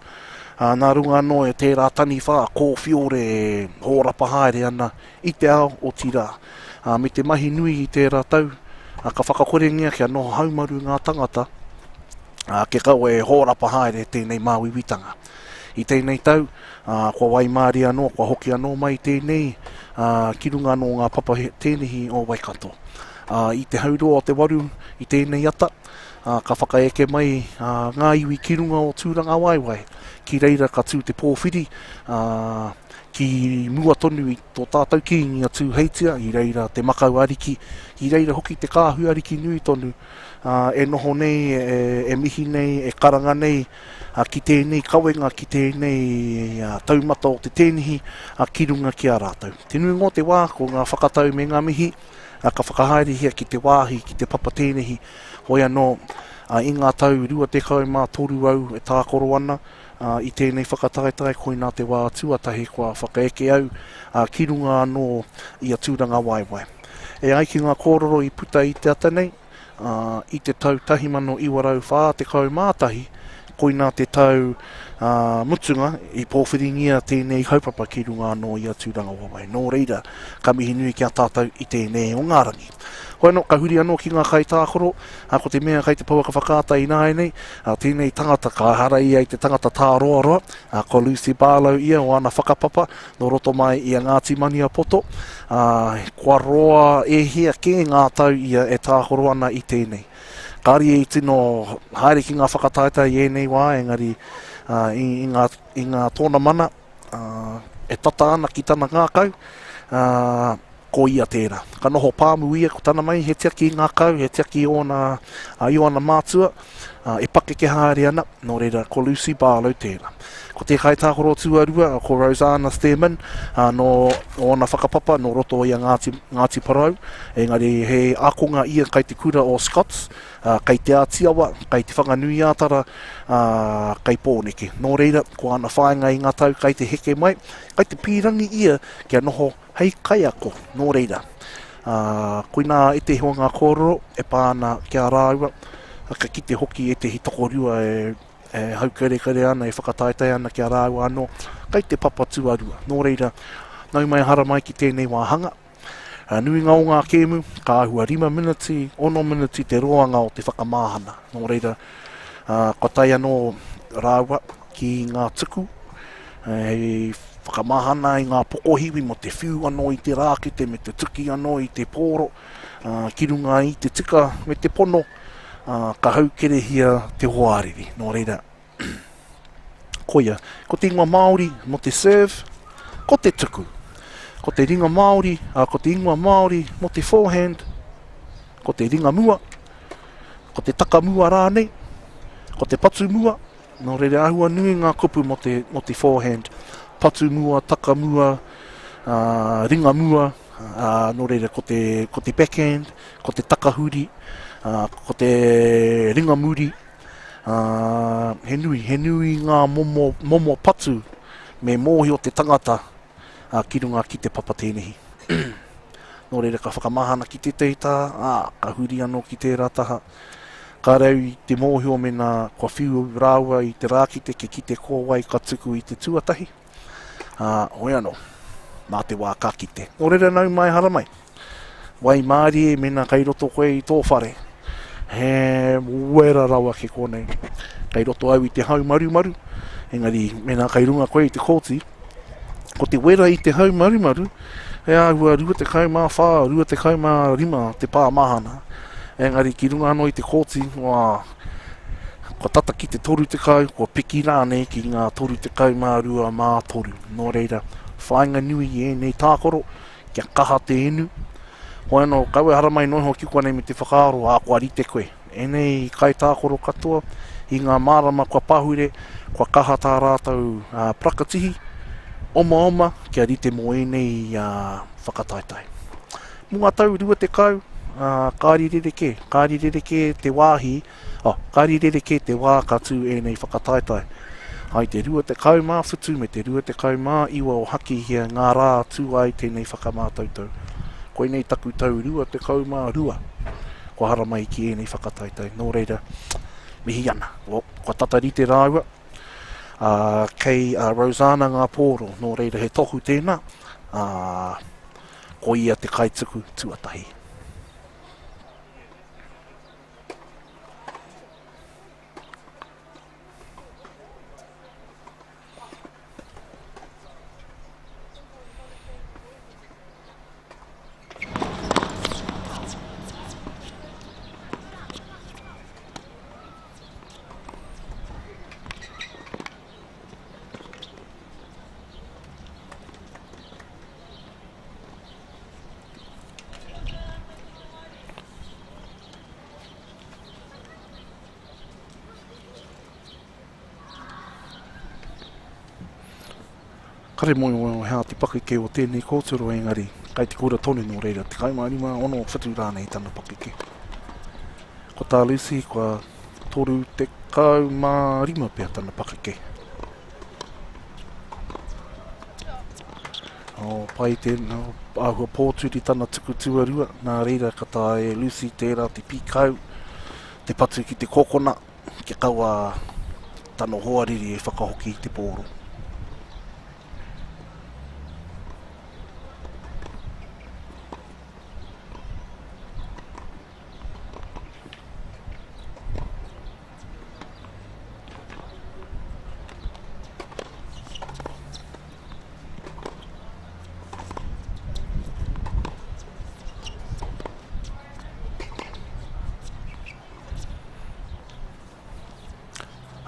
Nā runga no e tērā tani wha, kōwhiore e hōrapa haere ana i te ao o tira. Me te mahi nui i tērā tau, ka whakakoringia kia noho haumaru ngā tangata, ke kau e hōrapa haere tēnei māwiwitanga. I tēnei tau, kua waimāri anō, kua hoki anō mai tēnei, ki runga anō ngā papa tēnehi o Waikato. I te haurua o te waru, i tēnei ata, ka whakaeke mai ngā iwi ki runga o tūranga waiwai, ki reira ka tū te pōwhiri, ki mua tonu i tō tātou ki a tū heitia, i reira te makau ariki, i reira hoki te kāhu ariki nui tonu, e noho nei, e mihi nei, e karanga nei, ki tēnei kawenga, ki tēnei taumata o te tēnihi, ki runga ki a rātou. Te nui ngō te wā, ko ngā whakatau me ngā mihi, ka whakahaere hia ki te wāhi, ki te papa tēnehi, hoi anō, i ngā tau rua te kau mā toru au e tākoro ana, i tēnei whakataitai koina te wā tuatahi kua whakaeke au, ki runga anō i a tūranga waiwai. E ai ki ngā kōroro i puta i te atanei, i te tau tahimano iwarau whā te kau mātahi, koina te tau mutunga i pōwhiringia tēnei haupapa ki runga anō i a tūranga waiwai. Nō reira, ka mihi nui kia tātou i tēnei o ngārangi. Hoi anō, ka huri anō ki ngā kai tākoro, ko te mea kai te pauaka whakaata i nāi nei, tēnei tangata ka hara ia i te tangata tāroaroa, ko Lucy Barlow ia o ana whakapapa, no roto mai i a Ngāti Mania Poto, kua roa e hia ke ngā tau ia e tākoro ana i tēnei. Kāri e tino haere ki ngā whakataitai e nei wā, engari i ngā tōna mana, e tata ana ki tana ngākau, ko ia tērā. Ka noho pāmu ia ko tana mai, he tia ki ngā kau, he tia ki ona Ioana Mātua, e pake ke haere ana, nō reira ko Lucy Barlow tērā. Ko te kai tākoro tuarua, ko Rosanna Stearman, no ona whakapapa, no roto i a Ngāti Parau. Engari he akonga ia kai te kura o Scots, kai te ātiawa, kai te whanganui ātara, kai pōneke. Nō reira, ko ana whaenga i ngā tau kai te heke mai, kai te pīrangi ia kia noho hei kai ako, nō reira. Koina e te hoa ngā kōrero, e pāna kia rāua, ka kite hoki e te hitokorua haukere ana, e whakataetai ana kia rāua anō, kai te papa tuarua. Nō reira, nau mai hara mai ki tēnei wāhanga. Nui ngā o ngā kēmu, ka ahua 5 miniti, 1 miniti te roanga o te whakamāhana. Nō reira, ko tai anō rāua ki ngā tuku, hei whakamāhana i ngā pokohiwi mo te whiu anō i te rākete, me te tuki anō i te pōro, ki runga i te tika me te pono, ka haukerehia te hoariri. Nō reira, koia, ko te ingoa Māori mo te serve, ko te tuku. Ko te ringa Māori, ko te ingoa Māori mo te forehand, ko te ringa mua, ko te taka mua rānei, ko te patu mua. Nō reira ahua nui ngā kupu mo te forehand. Patu mua, taka mua, ringa mua, nō reira ko te backhand, ko te takahuri, ko te ringa muri, he nui ngā momo patu me mōhi o te tangata ki runga ki te papa tēnehi. Nō reira ka whakamahana ki te teita, ka huri anō ki te rataha. Ka rau i te mōhio mena kua whiu rāua i te rākite ki te kōwai ka tuku i te tuatahi. Hoi anō, mā te wā ka kite. Nō reira nau mai hara mai. Wai Māori e mena kai roto koe i tō whare. He wera rawa ke kōnei. Kai roto au i te hau maru. Engari, mena kai runga koe i te kōti. Ko te wera i te hau maru. He ahua 2 te kai mā whā, 2 te kai mā 5 te pā mahana. Engari, ki runga anō i te kōti, ko tata ki te 3 te kai, ko piki rānei ki ngā 3 te kai mā 2 mā 3. Nō reira, whainga nui e nei tākoro, kia kaha te enu. Hoi anō, kaua hara mai noho ki kua nei me te whakaaro, kua rite koe. E nei kai tākoro katoa, i ngā mārama kua pahure, kua kaha tā rātau prakatihi, oma, kia rite mo e nei whakataitai. Munga tau 2 te kau, kārirereke te wāhi, kārirereke te wā katu e nei whakataitai. Ai te 2 te kau mā whitu me te 2 te kau mā iwa o haki hia ngā rā tū ai tēnei whakamātautau. Koe nei taku tau 2 te kau mā 2. Ko hara mai ki e nei whakataitai. Nō reira, mihi ana. Ko tatari te rāua. Kei Rosanna ngā pōro. Nō reira he tohu tēnā. Ko ia te kaituku tuatahi. Kare moi hea te pakeke o tēnei kōturo engari, kai te kura tonu nō reira, te kai maari mā ono whatu rānei tana pakeke. Ko tā Lucy, kua 3 te kau mā 5 pia tana pakeke. Pai tēnā, ahua pōturi tana tuku tuarua, nā reira ka tā e Lucy tērā te pīkau, te patu ki te kokona, ki kaua tano hoariri e whakahoki te pōro.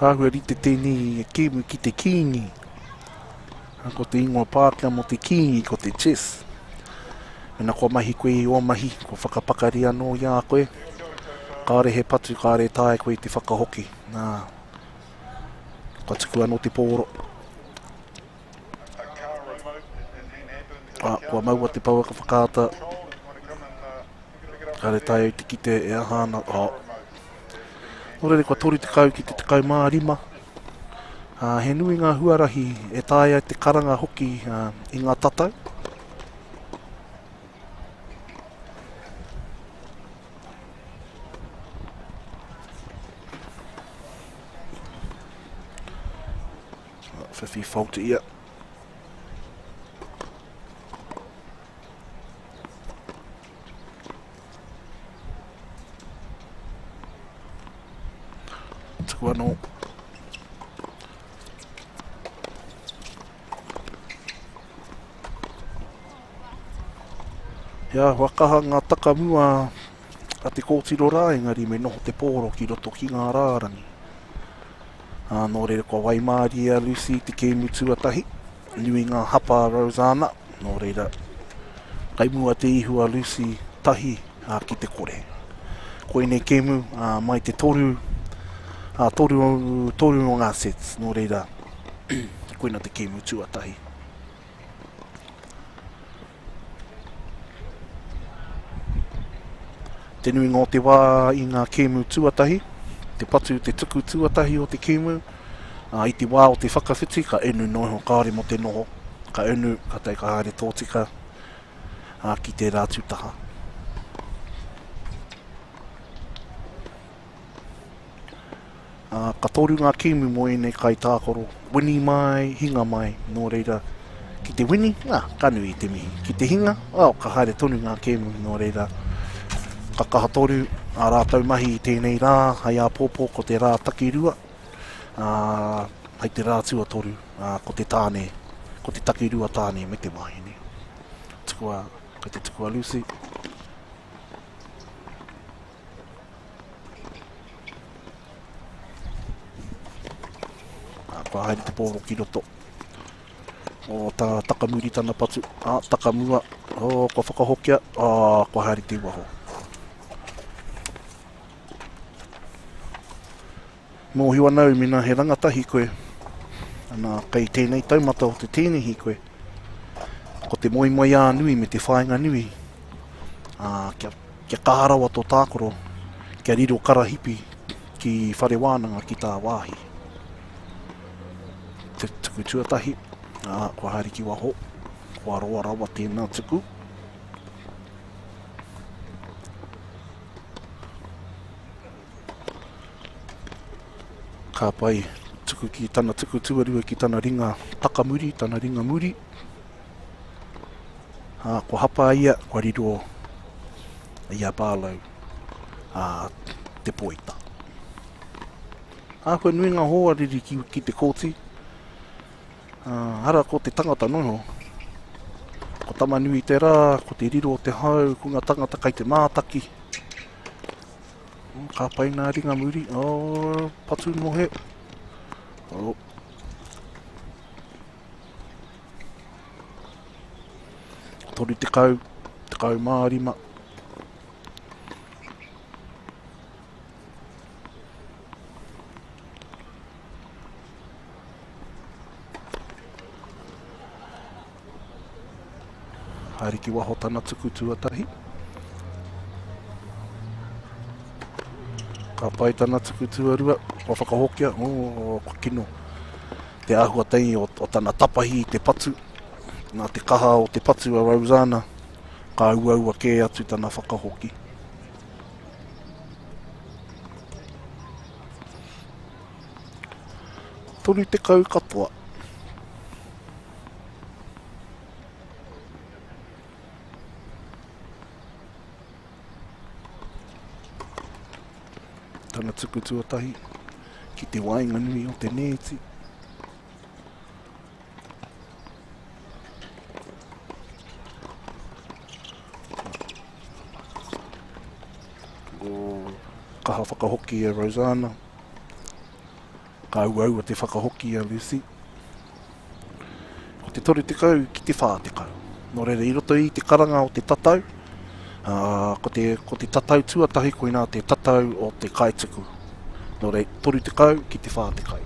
Ahua rite tēnei e kēmu ki te kingi. Ko te ingoa Pākehā mo te kingi ko te chess. Mena kua mahi koe i o mahi, ko whakapakari anō i a koe. Kāre he patu, kāre tāe koe te whakahoki. Kua tuku anō te pōro. Kua maua te paua ka whakaata. Kare tai te kite e ahana. Orere kua tori te kau ki te kau mā rima. He nui ngā huarahi e tāia te karanga hoki i ngā tatau. Whiwhi faulta ia. Tuku anō. Ia, wakaha ngā takamua a te kōtiro rā, engari me noho te pōro ki roto ki ngā rārangi. Nō reira kua Waimāri a Lucy te kēmu tuatahi, nui ngā hapa Rosanna, nō reira kaimua te ihu a Lucy tahi ki te kore. Koe nei kēmu mai te toru o ngā sets, nō reira koe na te kēmu tuatahi. Te nui ngō te wā i ngā kēmu tuatahi, te patu te tuku tuatahi o te kēmu, i te wā o te whakawhiti, ka enu noho kāre mo te noho, ka enu ka tei ka haere tōtika ki te rātutaha. Ka toru ngā kēmu mo e nei kai tākoro, wini mai, hinga mai, nō reira, ki te wini, ka nui i te mihi, ki te hinga, ka haere tonu ngā kēmu, nō reira, ka kaha toru a rātau mahi i tēnei rā, hai a pōpō ko te rā takirua, hai te rā tua toru ko te tāne, ko te takirua tāne me te mahi ne. Tukua, kei te tukua Lucy. Kua haere te pōro ki roto. O tā takamuri tana patu, takamua, kua whakahokia, kua haere te waho. Mō hiwa nau mina he rangatahi koe, ana kei tēnei taumata o te tēnehi koe, ko te moimoia nui me te whainga nui, kia kaharawa tō tākoro, kia riro karahipi ki whare wānanga ki tā wāhi. Te tuku tuatahi, kua haere ki waho, kua roa rawa tēnā tuku. Ka pai tuku ki tana tuku tuarua ki tana ringa takamuri, tana ringa muri. Ko hapa ia, kua riro ia pālau te poita. Koe nui ngā hoa riri ki te kōti. Hara ko te tangata noho. Ko tamanui te rā, ko te riro o te hau, ko ngā tangata kai te mātaki. Ka pai nā ringa muri, patu mohe. Toru te kau mārima. Haere ki waho tana tuku tuatahi. Ka pai tana tuku tuarua, kua whakahokia, kua kino. Te āhua tei o tana tapahi i te patu, nā te kaha o te patu a Rosanna, ka auaua kē atu tana whakahoki. Toru te kau katoa. Tana tuku tuatahi, ki te wainga nui o te neti. Kaha whakahoki a Rosanna. Ka auaua te whakahoki a Lucy. Ko te toru te kau ki te whā te kau. Nō reira i roto i te karanga o te tatau. Ko te tatau tuatahi koina te tatau o te kaituku. Nō rei, toru te kau ki te whā te kau.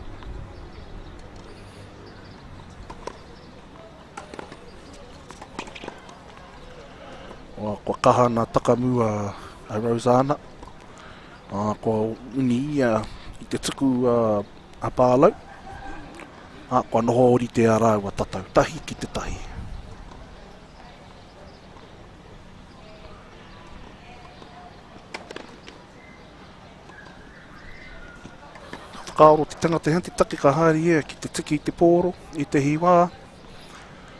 Ko kahana takamu a Rosanna. Ko uni ia I te tuku a pālau. Ko noho ori te arau a tatau. Tahi ki te tahi. Whakaaro te tangata hanti take ka haere ia ki te tiki I te pōro, I te hiwā.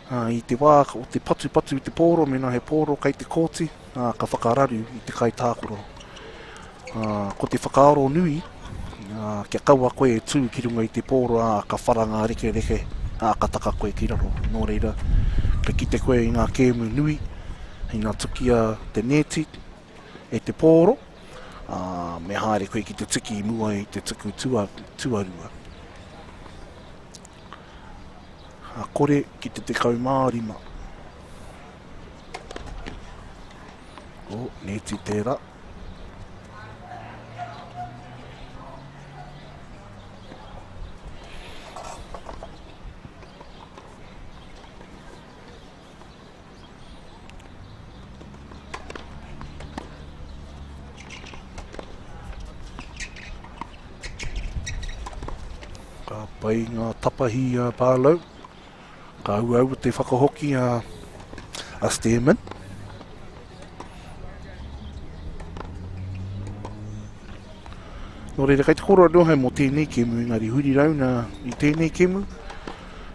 I te wā o te patu I te pōro, mena he pōro kai te kōti, ka whakararu I te kai tākoro. Ko te whakaaro nui, kia kaua koe e tū ki runga I te pōro, ka wharanga reke reke, ka taka koe ki raro. Nō reira, ka kite koe I ngā kēmu nui, I ngā tukia te neti, e te pōro, me haere koe ki te tiki mua I te tuku tuarua. Kore ki te tekau Māori ma. Neti tērā. Ka pai ngā tapahi pālau. Ka au te whakahoki a Stearman. Nō reira, kei te kora nohai mō tēnei kemu, ngari huri rauna I tēnei kemu.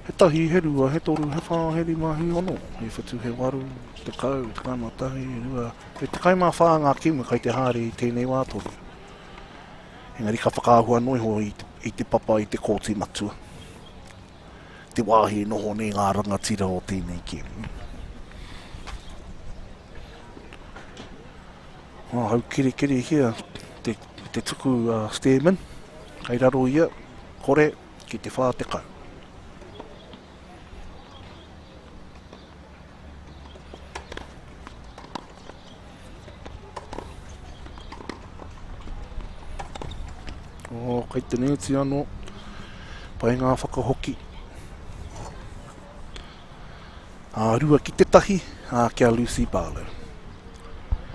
He tahi, he rua, he toru, he whā, he rima, he ono. He whatu, he waru, te kau, te kāna tahi, he rua. He te kai mā whā ngā kemu kei te hāre I tēnei wātoru. Engari ka whakaahua noi ho I te papa I te kōti matua. Te wāhi noho nei ngā rangatira o tēnei kemu. Hau kere hia, te tuku Stearman, kei raro ia, kore ki te whā te kau. Kei te neti anō, pai ngā whakahoki. Rua ki te tahi, kia Lucy Barlow.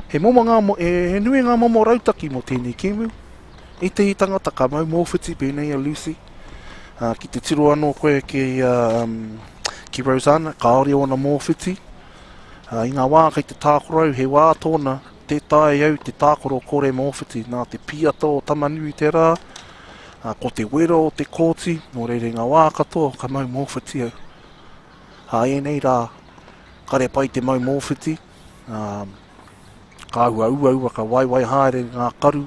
He nui ngā momo rautaki mo tēnei kemu. I te tangata ka mau mōwhiti pēnei a Lucy. Ki te tiro anō koe ki Rosanna, ka aore ona mōwhiti. I ngā wā kei te tākorau, he wā tōna, te tae au te tākoro kore mōwhiti, nā te piata o tamanui te rā, ko te wero o te kōti, nō reire ngā wā katoa, ka mau mōwhiti au. Nei rā, kare pai te mau mōwhiti, ka ua ka waiwai haere ngā karu,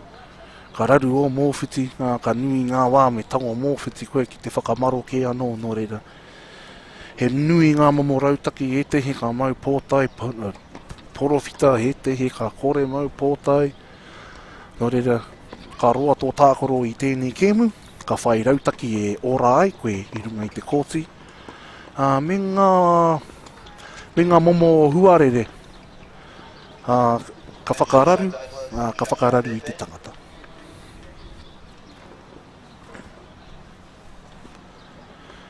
ka raru o mōwhiti, ka nui ngā wā me tango mōwhiti koe ki te whakamaro ke anō, nō reira. He nui ngā momo rautaki e te he ka mau pōtai, porofita he te he ka kore mau pōtai, nō reira, ka roa tō tākoro I tēnei kemu, ka whai rautaki e ora ai koe I runga I te kōti. Me ngā momo huarere, ka whakararu I te tangata.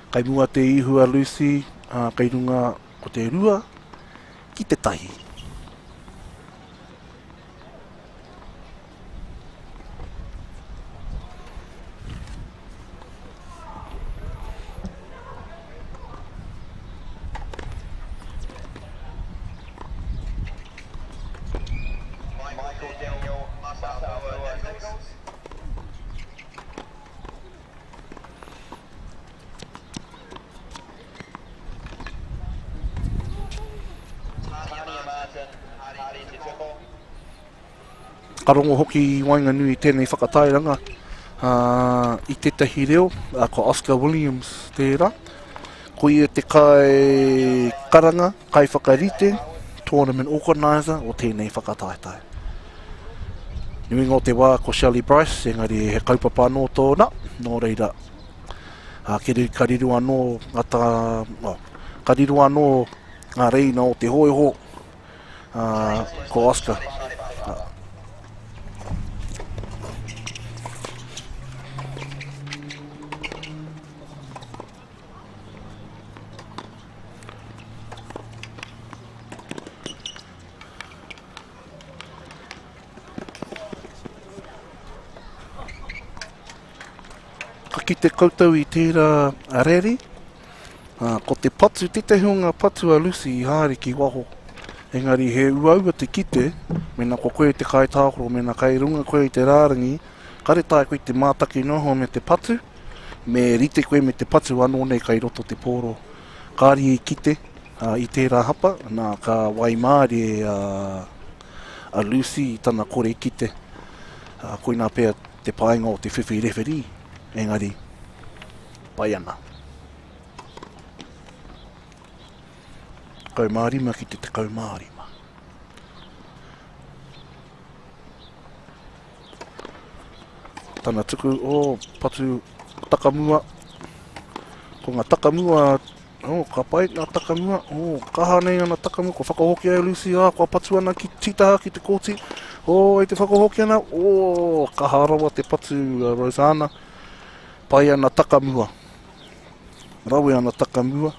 Kai mua te ihua Lucy, kei runga ko te rua, ki te tahi. Karongo hoki wainga nui tēnei whakatairanga I te tahi reo, ko Oscar Williams tērā. Ko ia te kai karanga, kai whakarite, tournament organiser o tēnei whakataetai. Nui ngō te wā ko Shelley Bryce, engari he kaupapa anō tōna, nō reira. Kariru anō ngā reina o te hoiho, ko Oscar. ki te koutou I tērā areri. Ko te patu, te hunga patu a Lucy I haere ki waho. Engari he uaua te kite, mena ko koe te kai tākoro, mena kai runga koe I te rārangi, kare tai koe te mātaki noho me te patu, me rite koe me te patu anō nei kai roto te pōro. Kāri I kite I tērā hapa, nā ka waimāre a Lucy I tana kore kite. Koe nā pēr te painga o te whiwhi rewhiri, engari, pai ana. Kaumārima ki te kaumārima. Tana tuku o patu takamua. Ko ngā takamua, ka pai ngā takamua, kaha nei ana takamua, ko whakahoki ai Lucy, ko patu ana ki titaha ki te kōti. E te whakahoki ana, kaha rawa te patu Rosanna. Pai ana takamua. Rawe ana takamua.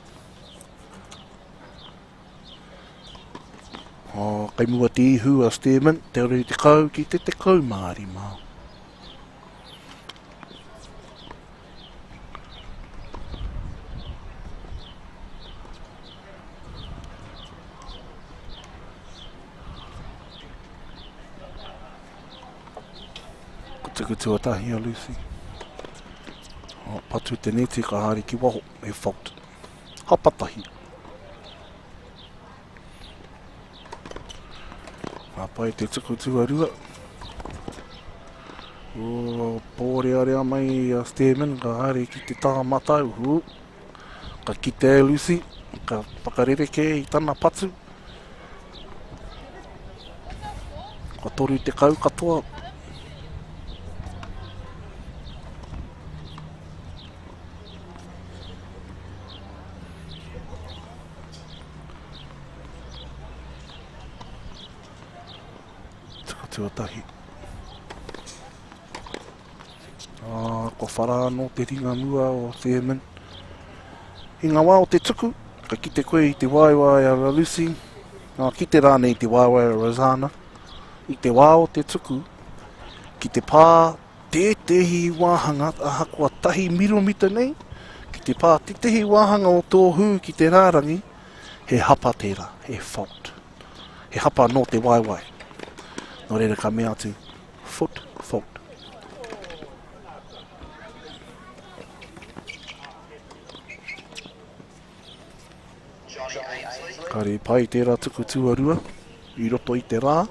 Kai mua te ihu a statement, te ore te kau ki te kaumārima. Ko te kutuatahi a Lucy. Patu te neti ka haere ki waho, e fault. Hapatahi. Pai te tuku tuarua. Pōre area mai a Stearman, ka haere ki te taha matau. Ka kite e Lucy, ka whakarereke I tana patu. Ka toru te kau katoa. Tuatahi. Ko whara no te ringa mua o Stearman. I ngā wā o te tuku, ka kite koe I te waiwai a Lucy, kite rānei te waiwai a Rosanna. I te wā o te tuku, ki te pā tehi wāhanga aha kua tahi miromita nei, ki te pā tehi wāhanga o tō hū ki te rārangi, he hapa tērā, he fault. He hapa no te waiwai. Nō reira ka mea atu, fault. Kare pai tērā tuku tuarua, I roto I te rā.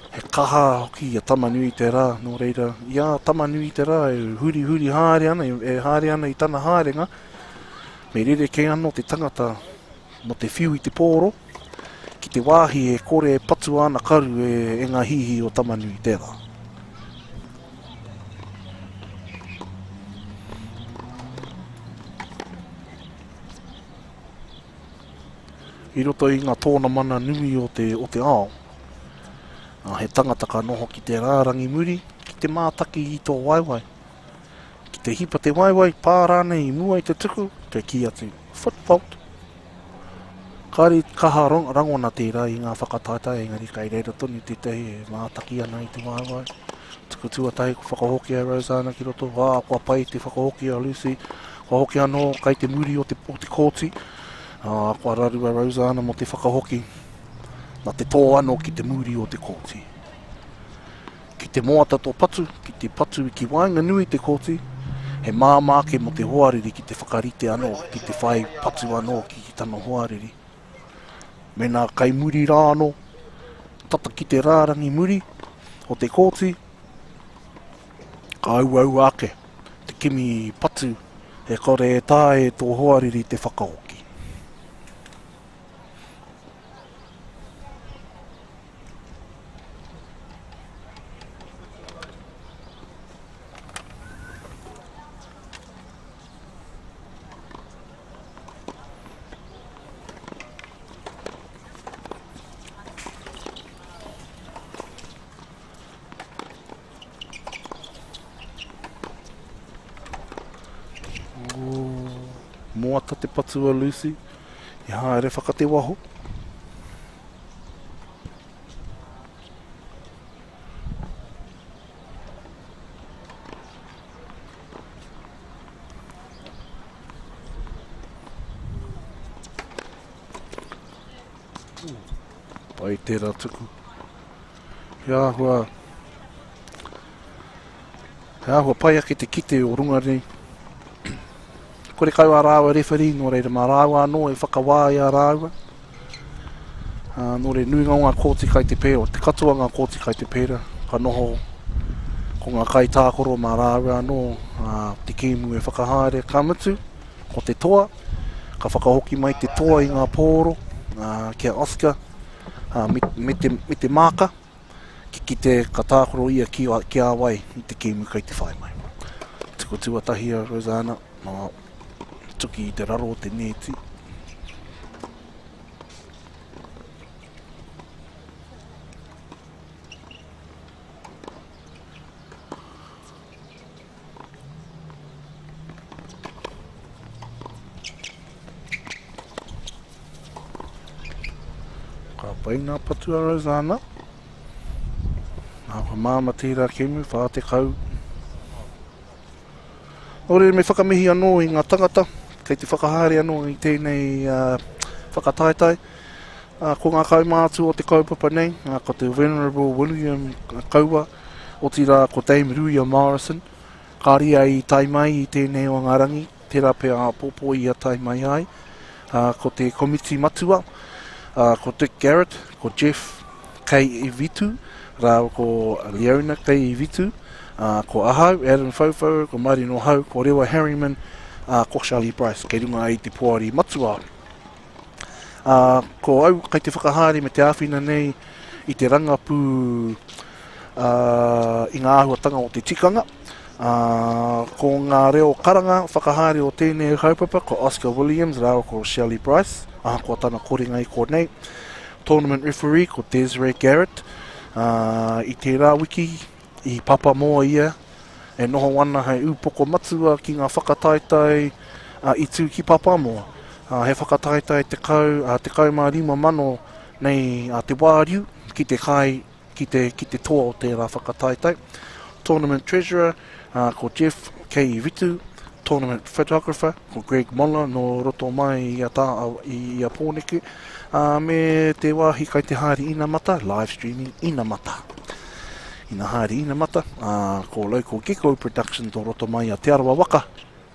He kaha hoki a tamanui te rā, nō reira, ia tamanui te rā, e huri haere ana, e haere ana I tana haerenga. Me rere ke anō te tangata mo te whiu I te pōro, ki te wāhi e kore patu ana karu e ngā hihi o tamanui te rā. I roto I ngā tōna mana nui o te ao. He tangata ka noho ki te rārangi muri, ki te mātaki I tō waiwai. Ki te hipa te waiwai, pārānei I mua I te tuku, te ki atu. Fault. Kāre kaha rangona tērā I ngā whakataita, engari kai reira tonu te tehi e mātaki ana I te waiwai. Tuku tuatahi ko whakahoki a Rosanna ki roto, kua pai te whakahoki a Lucy, kua hoki anō kai te muri o te kōti. Kua raru a Rosanna mo te whakahoki, nā te tō anō ki te muri o te kōti. Ki te moata tō patu, ki te patu ki wainga nui te kōti, he māmāke mo te hoariri ki te whakarite anō, ki te whai patu anō ki tana hoariri. Me nā kai muri rā anō, tata ki te rārangi muri o te kōti, ka au ake, te kimi patu, e kore e tāe tō hoariri te whakahoki. Moata te patu a Lucy, I haere whakate waho. Pai tērā tuku. Hea hua pai ake te kite o runga nei. Kore kaua rāua referi, nō reira mā rāua anō e whakawā ia rāua. Nō re nui ngā kōti kai te pēra, o te katoa ngā kōti kai te pēra, ka noho ko ngā kai tākoro mā rāua anō, te kēmu e whakahaere ka mutu, ko te toa, ka whakahoki mai te toa i ngā pōro, kia Oscar, me te māka, ki te ka tākoro ia ki a wai i te kēmu kai te whai mai. Tiko tuatahia, Rosanna, tuki i te raro o te neti. Ka pai ngā patua Rosanna. Nā ka māma tērā kēmu, whā te kau. Ore me whakamihi anō i ngā tangata, kei te whakahaere anō i tēnei whakataetai. Ko ngā kaumātu o te kaupapa nei, ko te Venerable William Kaua, o tira ko Dame Ruia Morrison, ka ria i tai mai i tēnei o ngā rangi, tērā pēr pōpō i a tai mai ai. Ko te komiti matua, ko Dick Garrett, ko Jeff K. Vitu, rāua ko Leona K. Vitu, ko Ahau, Adam Fofo, ko Marino Hau, ko Rewa Harriman, ko Charlie Bryce, kei runga i te puari matua. Ko au, kei te whakahari me te āwhina nei i te rangapū i ngā ahuatanga o te tikanga. Ko ngā reo karanga, whakahari o tēnei haupapa, ko Oscar Williams, rāua ko Charlie Bryce, ko tana koringa i ko nei. Tournament referee, ko Desiree Garrett, i te rā wiki, i papa moa ia, e noho wana hei upoko matua ki ngā whakataetai i tū ki papa moa. He whakataetai te kau mā rima mano nei te wāriu ki te kai, ki te toa o tērā whakataetai. Tournament treasurer, ko Jeff K. Vitu. Tournament photographer, ko Greg Moller, no roto mai i a pōneku. Me te wāhi kai te haere ina mata, live streaming ina mata. Ina haere ina mata, ko Local Gecko Production to roto mai a te arawa waka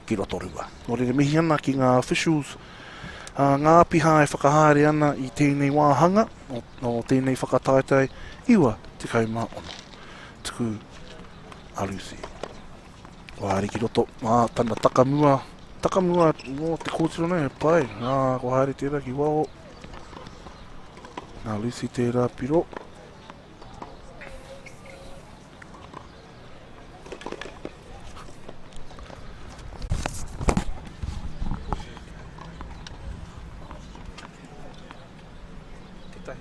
ki Rotorua. Nō re mihi ana ki ngā officials, ngā piha e whakahaere ana i tēnei wāhanga, no tēnei whakataetai, iwa te kaumā ono. Tuku alusi. Wahare ki roto, tana takamua no te kōtiro nei, pai, ko haere tērā ki wao. Nā Lucy tērā piro. Tētai.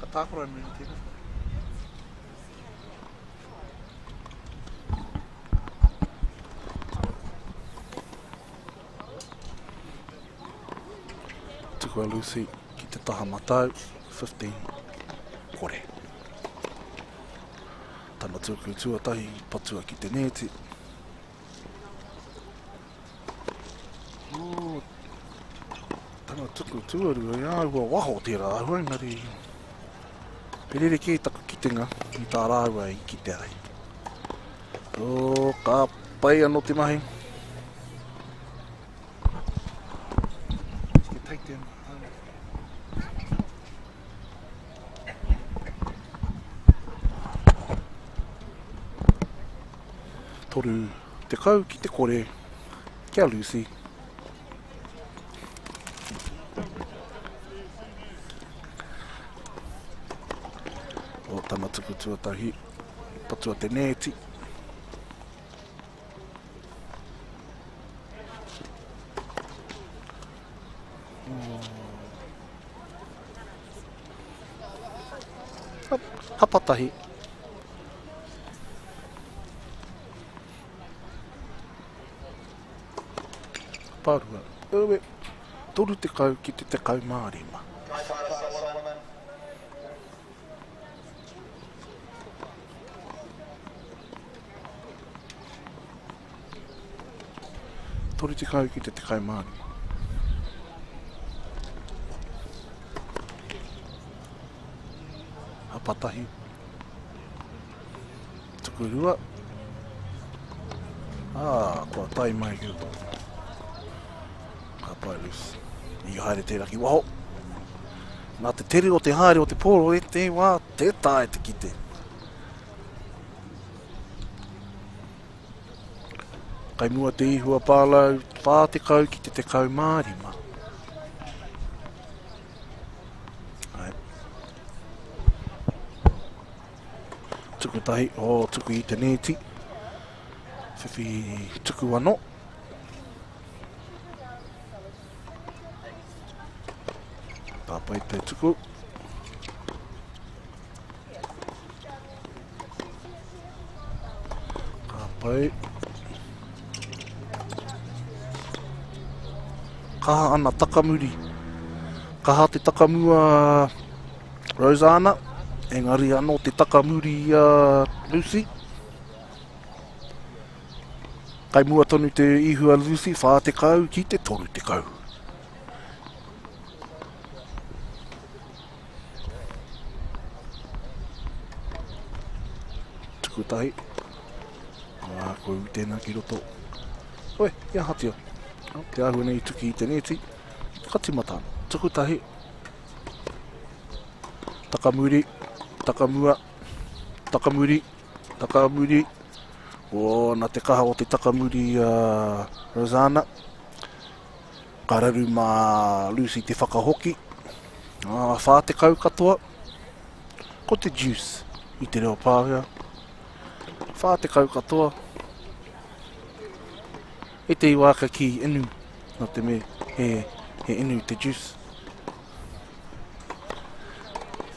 Ka tākora e meni tēnā. Tuku a Lucy ki te taha matau, 15 kore. Tana tuku tuatahi patua ki te neti. Tana tuku tuarua, ia ua waho tērā ahua, ngari perere ki taku kitenga i tā rāua i ki te ai. Ka pai anō te mahi. Te taite ana. Toru te kau ki te kore, kia Lucy. O tana tuku tuatahi, patua te neti. Hapatahi. Pārua. Ewe, toru te kau ki te kau mārima. Toru te kau ki te kau mārima. patahi. Tuku rua. Kua tai mai ki roto. Ka pai Lucy. I haere te raki waho. Nā te tere o te haere o te pōro e te wā, te tae te kite. Kai mua te ihua pālau, whā te kau ki te kau mārima. Ai. Tuku tahi, tuku i te neti. Whiwhi tuku anō. Pāpai te tuku. Pāpai. Kaha ana takamuri. Kaha te takamua Rosanna. Engari anō te takamuri Lucy. Kai mua tonu te ihua Lucy, whā te kau ki te toru te kau. Tuku tahi. Koe u tēnā ki roto. Oe, ia hatia. Te ahua nei tuki i te neti. Kati matana. Tuku tahi. Takamuri. Takamua. Takamuri. Takamuri. Nā te kaha o te takamuri Rosanna. Kararu mā Lucy te whakahoki. Whā te kau katoa. Ko te juice. I te reo pāhea. Whā te kau katoa. E te iwaka ki inu. Nā te me he inu te juice.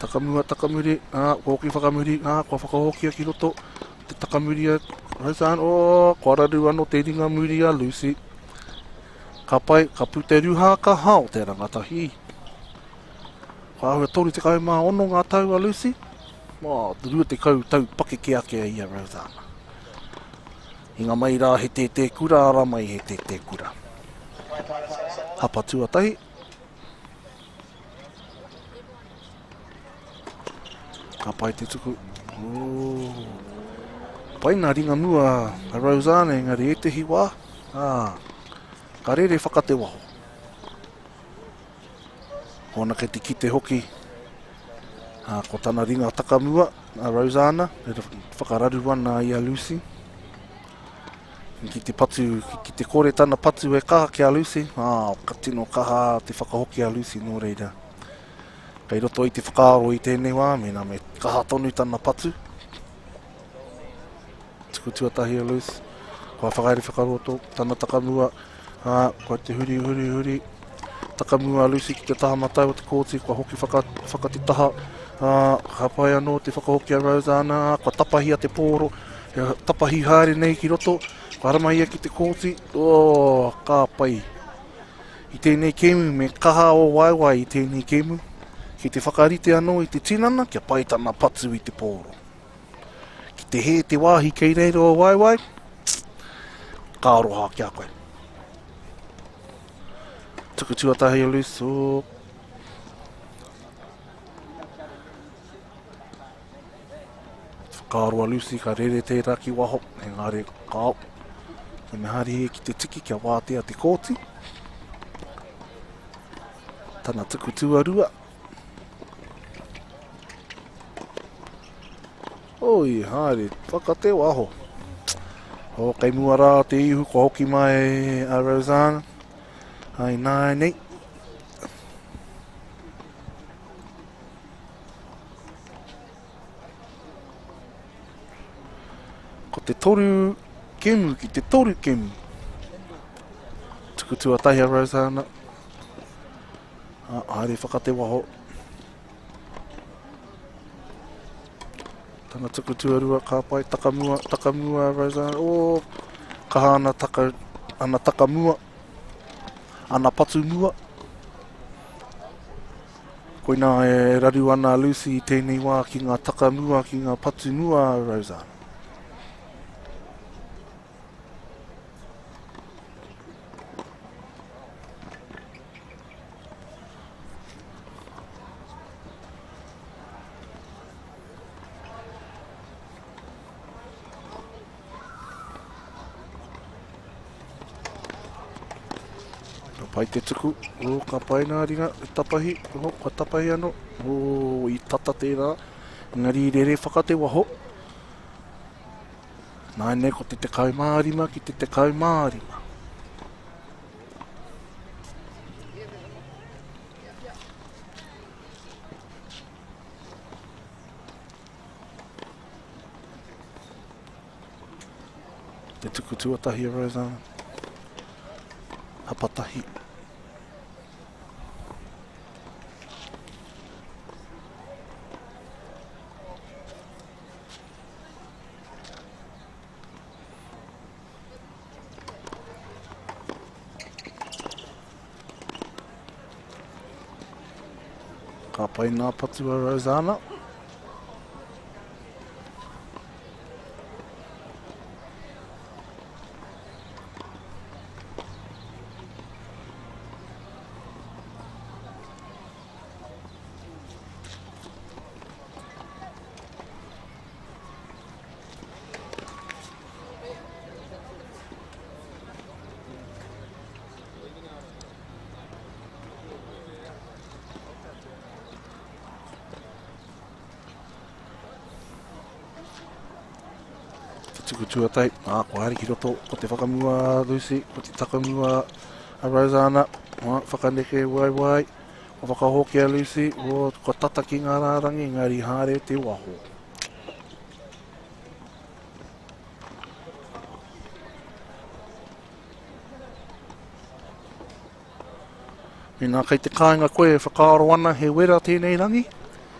Takamua, takamuri. Koki whakamuri. Kua whakahokia ki roto. Te takamuri a Rosanna. Kua raru anō te ringa muri a Lucy. Ka pai, ka pu te ruha ka hao te rangatahi. Kua ahua toru te kau mā ono ngā tau a Lucy. Rua te kau tau pake ke ake i a Rosanna. I ngā mai rā he te kura, ara mai he te kura. Hapa tuatahi. Ka pai te tuku. Pai nā ringa mua a Rosanna, engari e te hiwa. Ka rere whakate waho. Hona ke te kite hoki. Ko tana ringa takamua a Rosanna. E whakararu ana i a Lucy. Ki te patu, ki te kore tana patu e kaha ki a Lucy. Ka tino kaha te whakahoki a Lucy nō reira. Kei roto i te whakaaro i tēnei wā, mena me kaha tonu tana patu. Tuku tuatahi a Lucy. Kua whakaere whakaroto, tana takamua. Kua te huri. Takamua a Lucy ki te taha matai o te kōti, kua hoki whakati taha. Ka pai anō te whakahoki a Rosanna. Kua tapahi a te pōro. Tapahi haere nei ki roto. Kua arama ia ki te kōti. Ka pai. I tēnei kemu, me kaha o waiwai i tēnei kemu. Ki te whakarite anō i te tinana, kia pai tana patu i te pōro. Ki te he te wāhi kei reiro o waiwai, ka aroha ki a koe. Tuku tuatahi a Lucy. Whakaaroa Lucy, ka rere te raki waho, engare kao. Te mehari he ki te tiki kia wātea te kōti. Tana tuku tuarua. Oi, haere, whakate waho. Kei mua rā te ihu kua hoki mai a Rosanna. Hai nai nei. Ko te toru kemu ki te toru kemu. Tuku tuatahi a Rosanna. Haere whakate waho. Tana tuku tuarua, ka pai takamua Rosanna. Kaha ana takamua. Ana patu mua. Koina e raru ana Lucy i tēnei wā ki ngā takamua, ki ngā patu mua Rosanna. Ka pai te tuku, ka pai nā ringa, e tapahi, ka tapahi ano, I tata tērā, ngari rere whakate waho. Nā nei ko te kau mārima ki te kau mārima. Te tuku tuatahi a Rosanna. Hapatahi. Ka pai nā patu a Rosanna. Tuku tuatai, ko hari ki roto, ko te whakamua Lucy, ko te takamua a Rosanna, whakaneke wai, ko whakahoki a Lucy, ko tata ki ngā rārangi, ngari hāre te waho. Nā kei te kāinga koe whakaaro ana he wera tēnei rangi,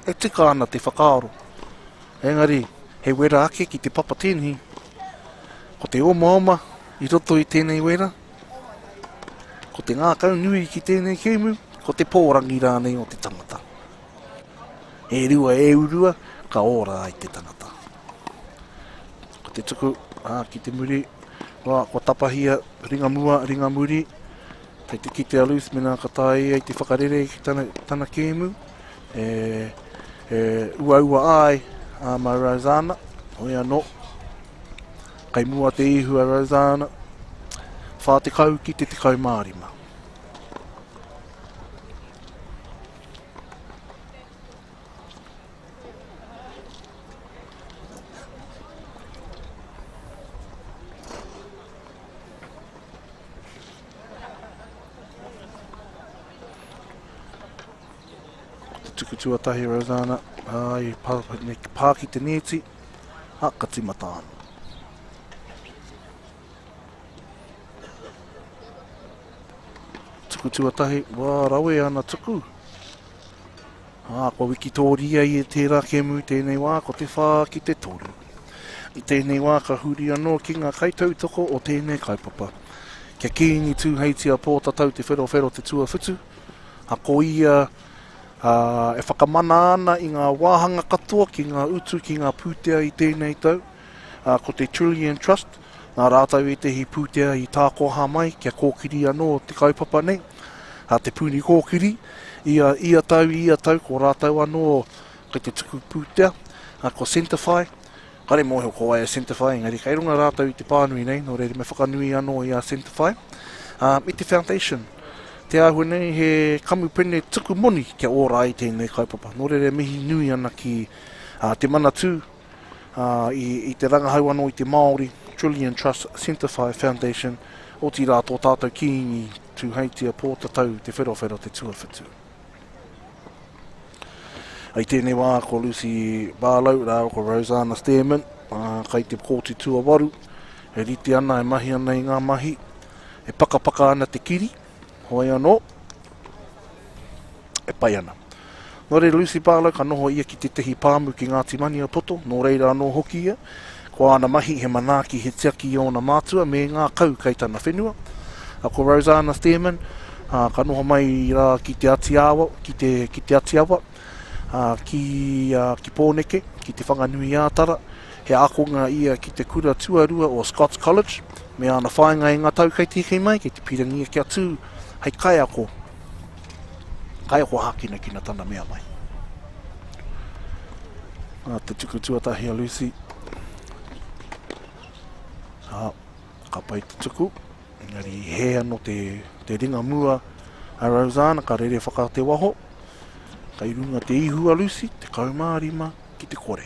e tika ana te whakaaro. Engari, he wera ake ki te papa tēnei, ko te oma I roto I tēnei wera, ko te ngākau nui ki tēnei kēmu, ko te pōrangi rānei o te tangata. E rua e urua, ka ora ai te tangata. Ko te tuku, ki te muri, ko tapahia ringa muri, kei te kite a Luce mena katai ai te whakarere ki tana kēmu, ua ai a ma Rosanna, hoi anō. Kai mua te ihu a Rosanna, whā te kau ki te kau mārima. Te tuku tuatahi Rosanna, pā ki te neti, ka timata ana. Tuku tuatahi, rawe ana tuku. Ko wiki tōria I tērā kēmu tēnei wā, ko te whā ki te toru. I tēnei wā ka huri anō ki ngā kaitautoko o tēnei kaupapa. Kia kīni tūheitia pōtatau te whero te tuawhitu. Ko ia e whakamana ana I ngā wāhanga katoa ki ngā utu ki ngā pūtea I tēnei tau. Ko te Trillion Trust. Nā rātau e te hi pūtea I tākoha mai, kia kōkiri anō te kaupapa nei. Te pūni kōkiri, ia tau, ko rātau anō kei te tuku pūtea. Ko Centify, kare mōheo ko ai a Centify, engari kei runga rātau I te pānui nei, nō reire me whakanui anō I a Centify. I te Foundation, te ahu nei he kamupene tuku moni kia ora ai tēnei kaupapa. Nō reire mihi nui ana ki te manatū, I te rangahau anō I te Māori, Trillion Trust Centify Foundation, o ti rātō tātou kīngi tūheitia pōtatau te whero te tuawhitu. Ai tēnei wā ko Lucy Barlow, rāo ko Rosanna Stearman, kei te kōti tuawaru, e riti ana e mahi ana I ngā mahi, e pakapaka ana te kiri, hoi anō, e pai ana. Nō reira Lucy Barlow ka noho ia ki te tehi pāmu ki Ngāti Mani a Poto, nō reira anō hoki ia, ko ana mahi he manaki he tiaki o na mātua me ngā kau kei tana whenua. Ko Rosanna Stearman, ka noho mai rā ki te Aotearoa, ki Pōneke, ki te whanganui ātara, he akonga ia ki te kura tuarua o Scots College, me ana whaenga ngā tau kei tiki mai, ki te pirangia kia tū, hei kaiako hakina kina tana mea mai. Te tuku tuatahi a Lucy. Ka pai te tuku, Engari he ano te ringa mua a Rosanna ka rere whaka te waho. Ka irunga te ihu a Lucy, te kaumārima ki te kore.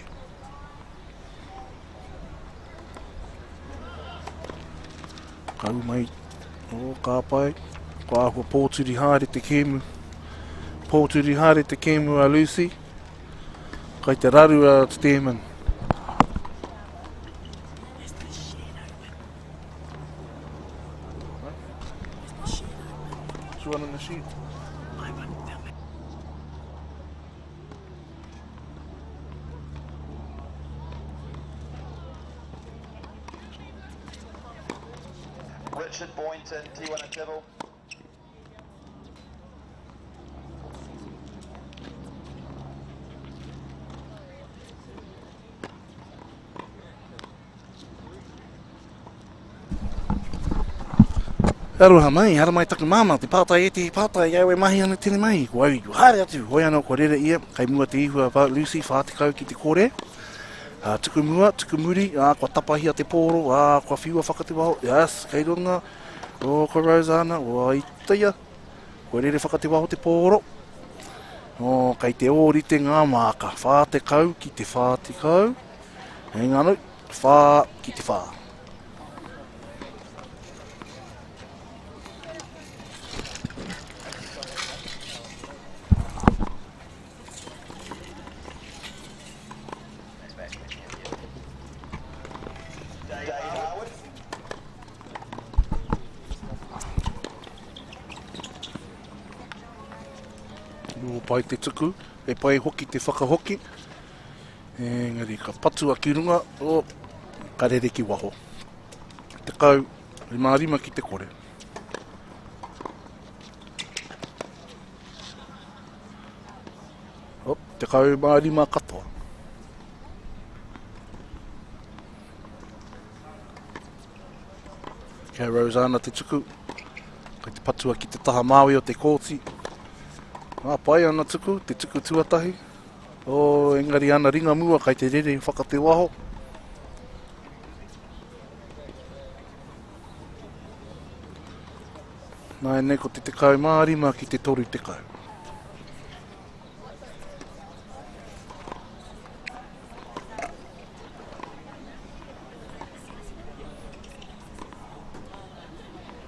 Kau mai, o ka pai, ko ahua pōturi haere te kēmu. Pōturi haere te kēmu a Lucy. Kai te raru a Stearman. One on the sheet. Richard Boynton, T1 and Tibble. Aroha mai, hara mai taku māma, te pātai e te pātai au e mahi ana tene mai. Ko au i haere atu, hoi anō ko rere ia, kai mua te ihu a Lucy, whātikau ki te kore. Tuku mua, tuku muri, kua tapahia te pōro, kua whiua whakatewaho, yes, kei runga, o ko Rosanna, o ai taia, ko rere whakatewaho te pōro. O, kai te ori te ngā māka, whātekau ki te whātikau, engano, whā ki te whā. Pai te tuku, e pai hoki te whakahoki. Engari, ka patua ki runga, o ka rere ki waho. Te kau, i mārima ki te kore. O, te kau mārima katoa. Kia Rosanna te tuku, kai te patua ki te taha Māui o te kōti. Pai ana tuku, te tuku tuatahi. O engari ana ringa mua kai te rere whakate waho. Nā nei ko te kau mārima ki te toru te kau.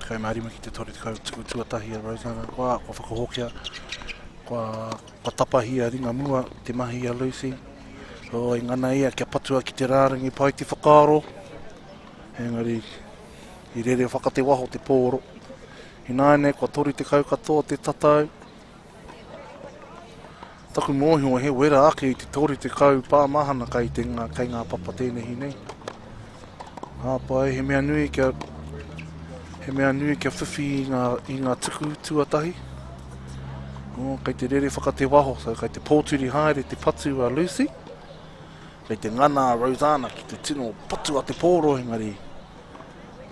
Kau mārima ki te toru te kau, tuku tuatahi a Rosanna. Kua whakahokia. Kua tapahia ringa mua, te mahi a Lucy. O i ngana ia kia patua ki te rārangi pai te whakaaro. Engari, i rere whakate waho te pōro. I nāne, kua tori te kau katoa te tatau. Taku mōhi o he wera ake i te tori te kau pāmahana kai ngā papa tēnehi nei. Pai, he mea nui kia whiwhi i ngā tuku tuatahi. O, kai te rere whakate waho, so kai te pōturi haere te patu a Lucy. Kai te ngana a Rosanna ki te tino patu a te pōro, engari.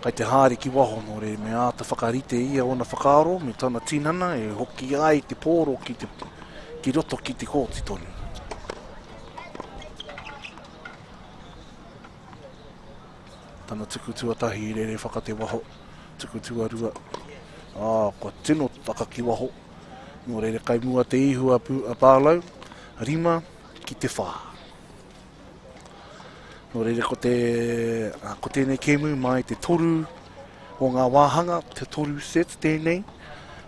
Kai te haere ki waho, no re me āta whakarite ia ona whakaaro, me tana tinana e hoki ai te pōro ki roto ki te kōti tonu. Tana tuku tuatahi i rere whakate waho, tuku tuarua. Kua tino taka ki waho. Nō reire kai mua te ihu a pālau, rima ki te whā. Nō reire ko tēnei kēmu mai te toru o ngā wāhanga, te toru sets tēnei.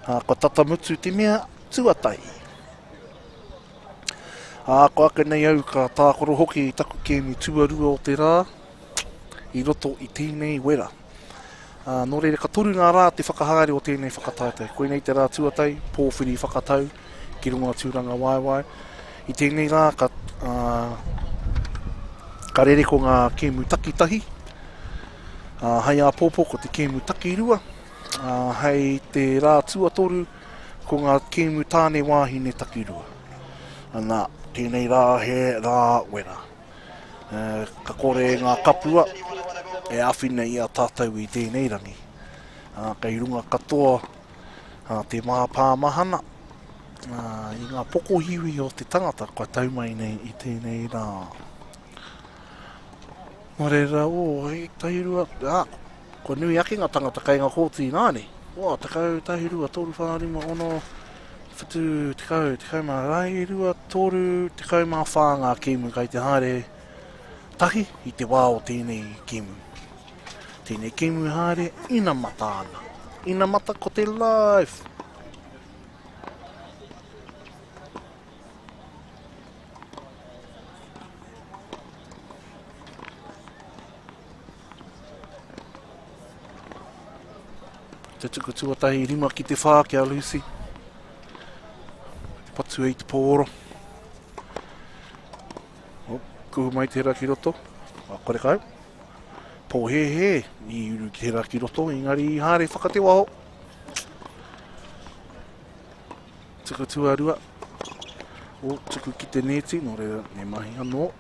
Ko tatamutu te mea tuatai. Ko ake nei au ka tākoro hoki i taku kēmu tuarua o te rā, i roto i tēnei wera. Nō reire ka toru ngā rā te whakahāre o tēnei whakatautai. Koe nei te rā tuatai, pōwhiri whakatau, ki runga tūranga waiwai. I tēnei rā ka rere ko ngā kēmu takitahi. Hei a pōpō ko te kēmu takirua. Hei te rā tuatoru ko ngā kēmu tāne wāhine takirua. Nā, tēnei rā he rā wera. Ka kore ngā kapua. E awhina i a tātou i tēnei rangi. Kei runga katoa te māpāmahana. I ngā pokohiwi o te tangata, kua taumai nei i tēnei rā. Mare rā, hei tairua, Ko nui ake ngā tangata kai ngā kōti nāne. Wā, tekau, tahi rua, tōru whārima, ono, whatu, tekau mā rai rua, tōru, tekau mā whāngā kēmu kai te haere tahi i te wā o tēnei kēmu. Tēnei kēmu haere, ina mata ana. Ina mata ko te life. Te tuku tuatahi rima ki te whā ki a Lucy. Patu ei te pōro. O, kuhu mai te raki roto. A kore kau. Pō he, i uru ki te raki roto, engari i hāre whakate waho. Tuku tuarua. O, tuku ki te neti, no reira, ne mahi anō.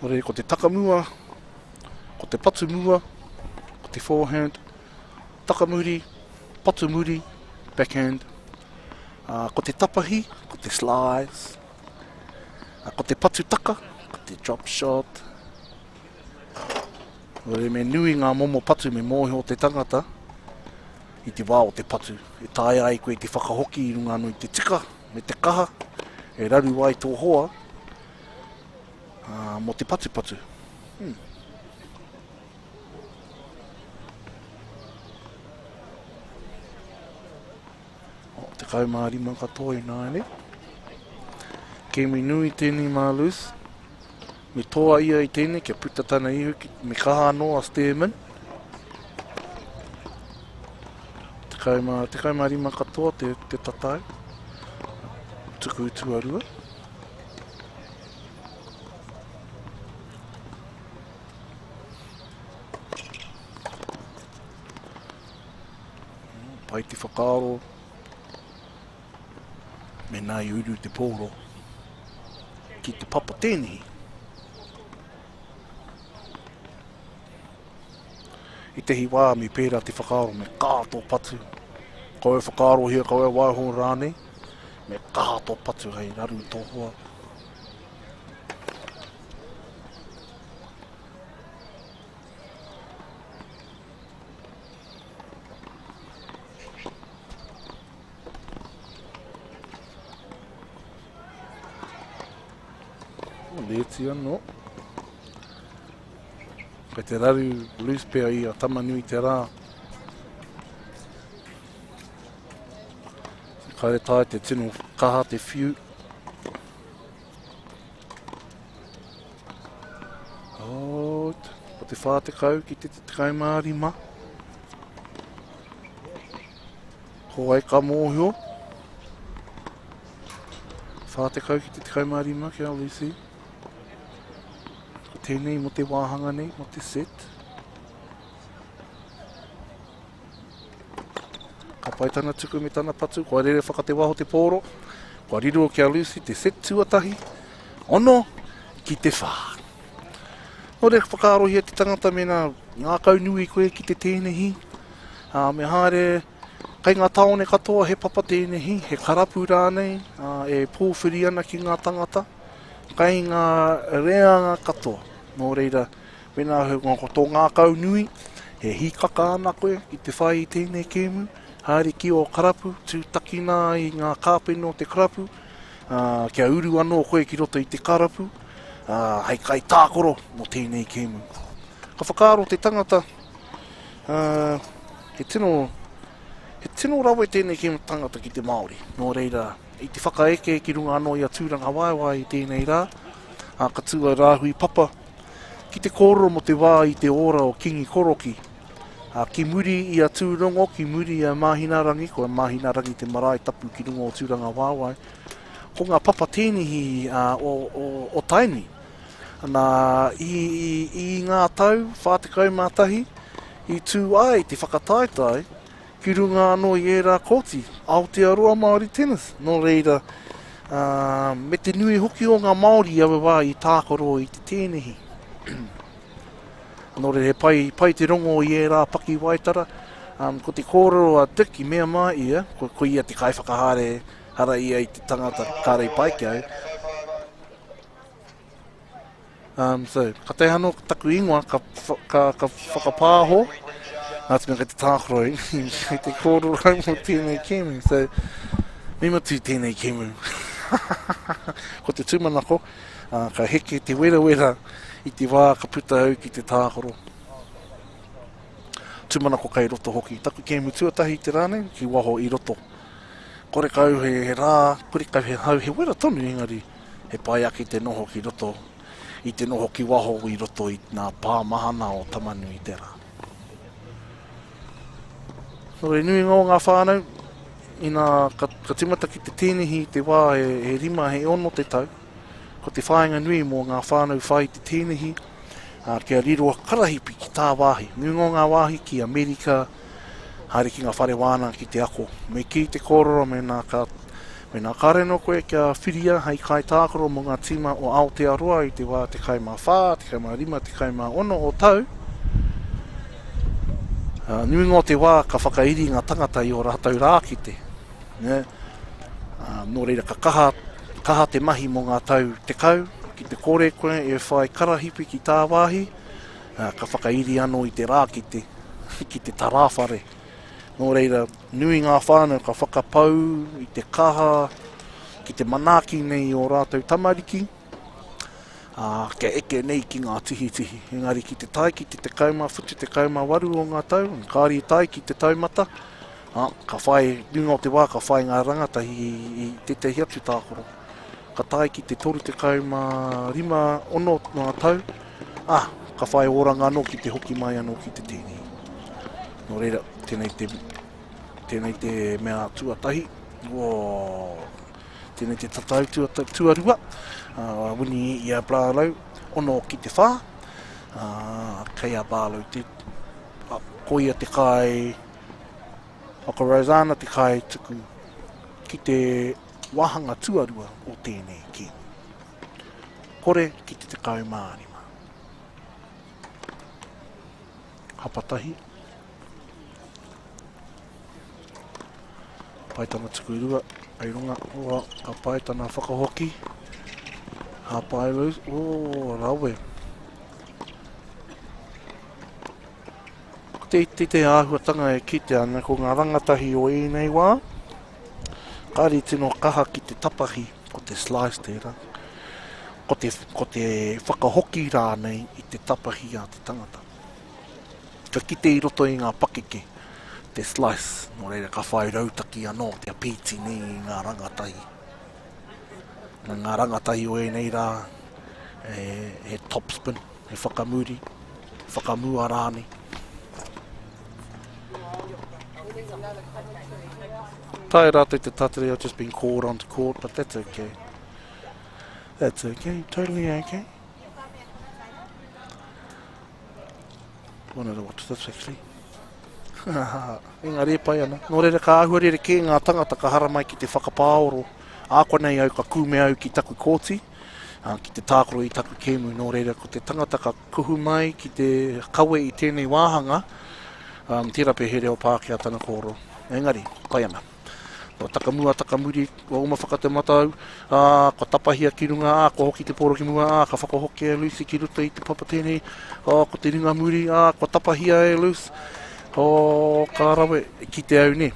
Ore, ko te takamua, ko te patumua, ko te forehand, takamuri, patumuri, backhand, ko te tapahi, ko te slice, ko te patutaka, ko te drop shot. Ore, me nui ngā momo patu me mōhi o te tangata i te wā o te patu. E tāia ai koe te whakahoki i runga anō i te tika, me te kaha, e raru ai tō hoa, mo te patu. O, te kaumārima katoa i nāne. Kēmi nui tēnei mālus. Me toa ia i tēnei, kia puta tana ihu, me kaha anō a Stearman. Te kaumārima katoa, te tatai. Tuku tuarua. Pai te whakaaro, me nā i uru te pōro, ki te papa tēnei. I te hiwā mi pērā te whakaaro, me kāto patu. Koe whakaaro hia, koe waiho rānei, me kāto patu hei raru tohua. Leti anō. Kei te raru loose pea i a tamanui te rā. Kaere tai te tino kaha te whiu. O, te whā te kau ki te kaumārima. Ko ai ka mōhio. Whā te kau ki te kaumārima ki a Lucy. Tēnei mo te wāhanga nei, mo te set. Ka pai tana tuku me tana patu, kua rere whakate waho te pōro. Kua riro ki a Lucy, te set tuatahi. Ono ki te whā. No re whakaarohia te tangata me ngā kaunui koe ki te tēnehi. Me haere, kai ngā taone katoa he papa tēnehi, he karapu rānei, e pōwhiri ana ki ngā tangata. Kai ngā reanga katoa. Nō reira, wena tō ngā kaunui, he hikaka ana koe i te whai i tēnei kēmu. Haere ki o karapu, tū takina i ngā kāpeno te karapu. Kia uru anō koe ki roto i te karapu. Hei kai tākoro mo tēnei kēmu. Ka whakaaro te tangata, he tino rawe tēnei kēmu tangata ki te Māori. Nō reira, i te whakaeke ki runga anō i a tūranga waiwai i tēnei rā. Ka tua rāhui papa. Ki te kōrero mo te wā i te ora o Kingi Koroki. Ki muri i a tūrongo, ki muri i a Mahinarangi, ko a Mahinarangi te marae tapu ki runga o tūranga wāwai. Ko ngā papa tēnihi o taini. Nā, i ngā tau, whātekau mātahi, i tū ai te whakataetai, ki runga anō i era koti, Aotearoa Māori tennis. Nō reira, Me te nui hoki o ngā Māori awe wā I tākoro I te tēnehi. Nō re pai te rongo I e rā paki waitara. Ko te kōrero a Dick I mea mai ia, ko ia te kai whakahare hara ia I te tangata kārei pai ki au. So, ka te hano taku ingoa, ka whakapāho, nā te mea te tākoro I te kōrero mo tēnei kēmu. So, me matu tēnei kēmu. Ko te tūmanako, ka heke te wera I te wā ka puta au ki te tākoro. Tūmanako kai roto hoki. Taku kēmu tuatahi te rānei, ki waho I roto. Kore kau he rā, kore kau he hau, he wera tonu engari. He pai ake te noho ki roto. I te noho ki waho I roto I nā pāmahana o tamanu I te rā. So e nui ngō ngā whānau, ina ka timata ki te tēnehi te wā he rima he ono te tau. Ko te whāinga nui mō ngā whānau whai te tēnehi, kia riroa karahipi ki tā wāhi. Nui ngō ngā wāhi ki Amerika, haere ki ngā whare wāna ki te ako. Me ki te kōrero me nā kareno koe kia whiria hei kai tākoro mō ngā tima o Aotearoa I te wā te kai mā whā, te kai mā rima, te kai mā ono o tau. Nui ngō te wā ka whakairi ngā tangata I o rātau rākite. Nō reira ka kaha te mahi mō ngā tau te kau, ki te kore koe e whai karahipi ki tā wāhi, ka whakairi anō I te rākite, ki te tarawhare. Nō reira, nui ngā whānau ka whakapau I te kaha, ki te manaki nei o rātau tamariki, kia eke nei ki ngā tihi. Engari ki te tai, ki te kauma whitu, te kauma waru o ngā tau, kāri tai ki te taumata, ka whai, nui ngō te wā, ka whai ngā rangatahi I te hiatu tākoro. Ka tai ki te toru te kauma rima ono ngā tau, ka whai oranga anō ki te hoki mai anō ki te tēnei. Nō reira, tēnei te mea tuatahi, tēnei te tatau tuarua, wini I a brālau, ono ki te whā, kei a bālau te, koia te kai, ako Rosanna te kai tuku, ki te wahanga tuarua o tēnei ki. Kore ki te kau mārima. Hapatahi. Paitana tuku rua, airunga, ka paitana whakahoki. Hapai lus, rawe. Te āhuatanga e kite ana ko ngā rangatahi o nei wā. Kāri tino kaha ki te tapahi, ko te slice tērā. Ko te whakahoki rānei I te tapahi a te tangata. Ka kite I roto I ngā pakeke, te slice, nō reira ka whai rautaki anō, te apiti nei I ngā rangatahi. Ngā rangatahi o nei rā, he topspin, he whakamuri, whakamua rāni. Tai rātou te tatare, I've just been called on to court, but that's okay. That's okay, totally okay. Wanna watch this actually. Engari pai ana. Nō reira ka ahua reira ke ngā tangata ka hara mai ki te whakapāoro. Ākoa nei au ka kume au ki taku kōti, ki te tākoro I taku kēmu. Nō reira ko te tangata ka kuhu mai ki te kawe I tēnei wāhanga, tērā pe he reo Pākehā tana kōro. Engari, pai ana. O takamua, takamuri, o uma whakate matau, ko tapahia ki runga, ko hoki te poro ki mua, ka whakahoki e lusi ki ruta I te papa tēnei, ko te runga muri, ko tapahia e lus, ka rawe ki te au ne.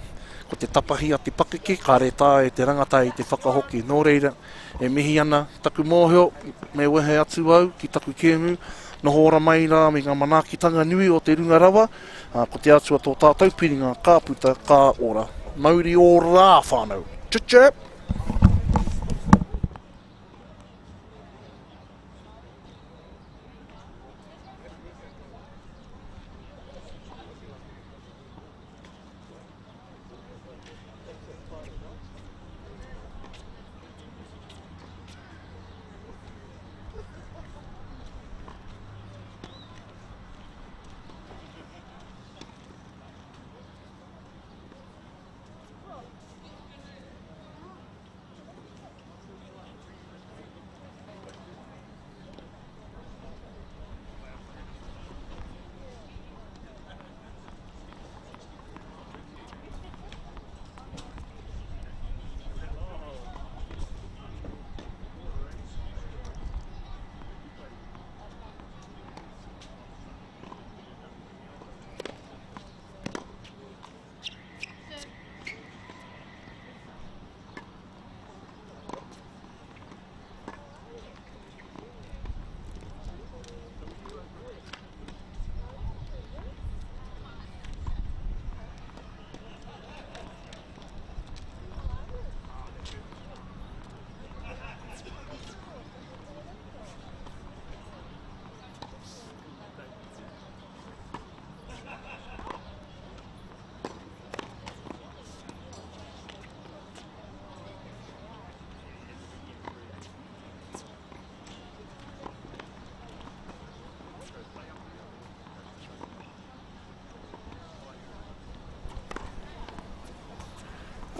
Ko te tapahia te pakeke, ka re tā e te rangata I te whakahoki. Nō reira, e mihi ana, taku mōheo, me wehe atu au, ki taku kēmu, noho ora mai rā me ngā manakitanga nui o te runga rawa, ko te atua tō tātou piringa, ka puta, ka ora. Mauri o rā whānau. Tchip!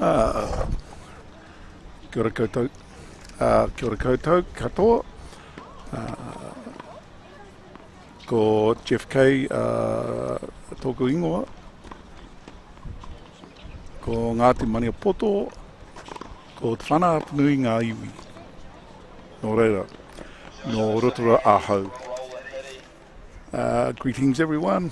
Kia ora koutou. Kia ora koutou, katoa. Ko Jeff Kay, tōku ingoa. Ko Ngāti Maniapoto. Ko te whana apunui ngā iwi. Nō reira. Nō rotora ahau. Greetings everyone.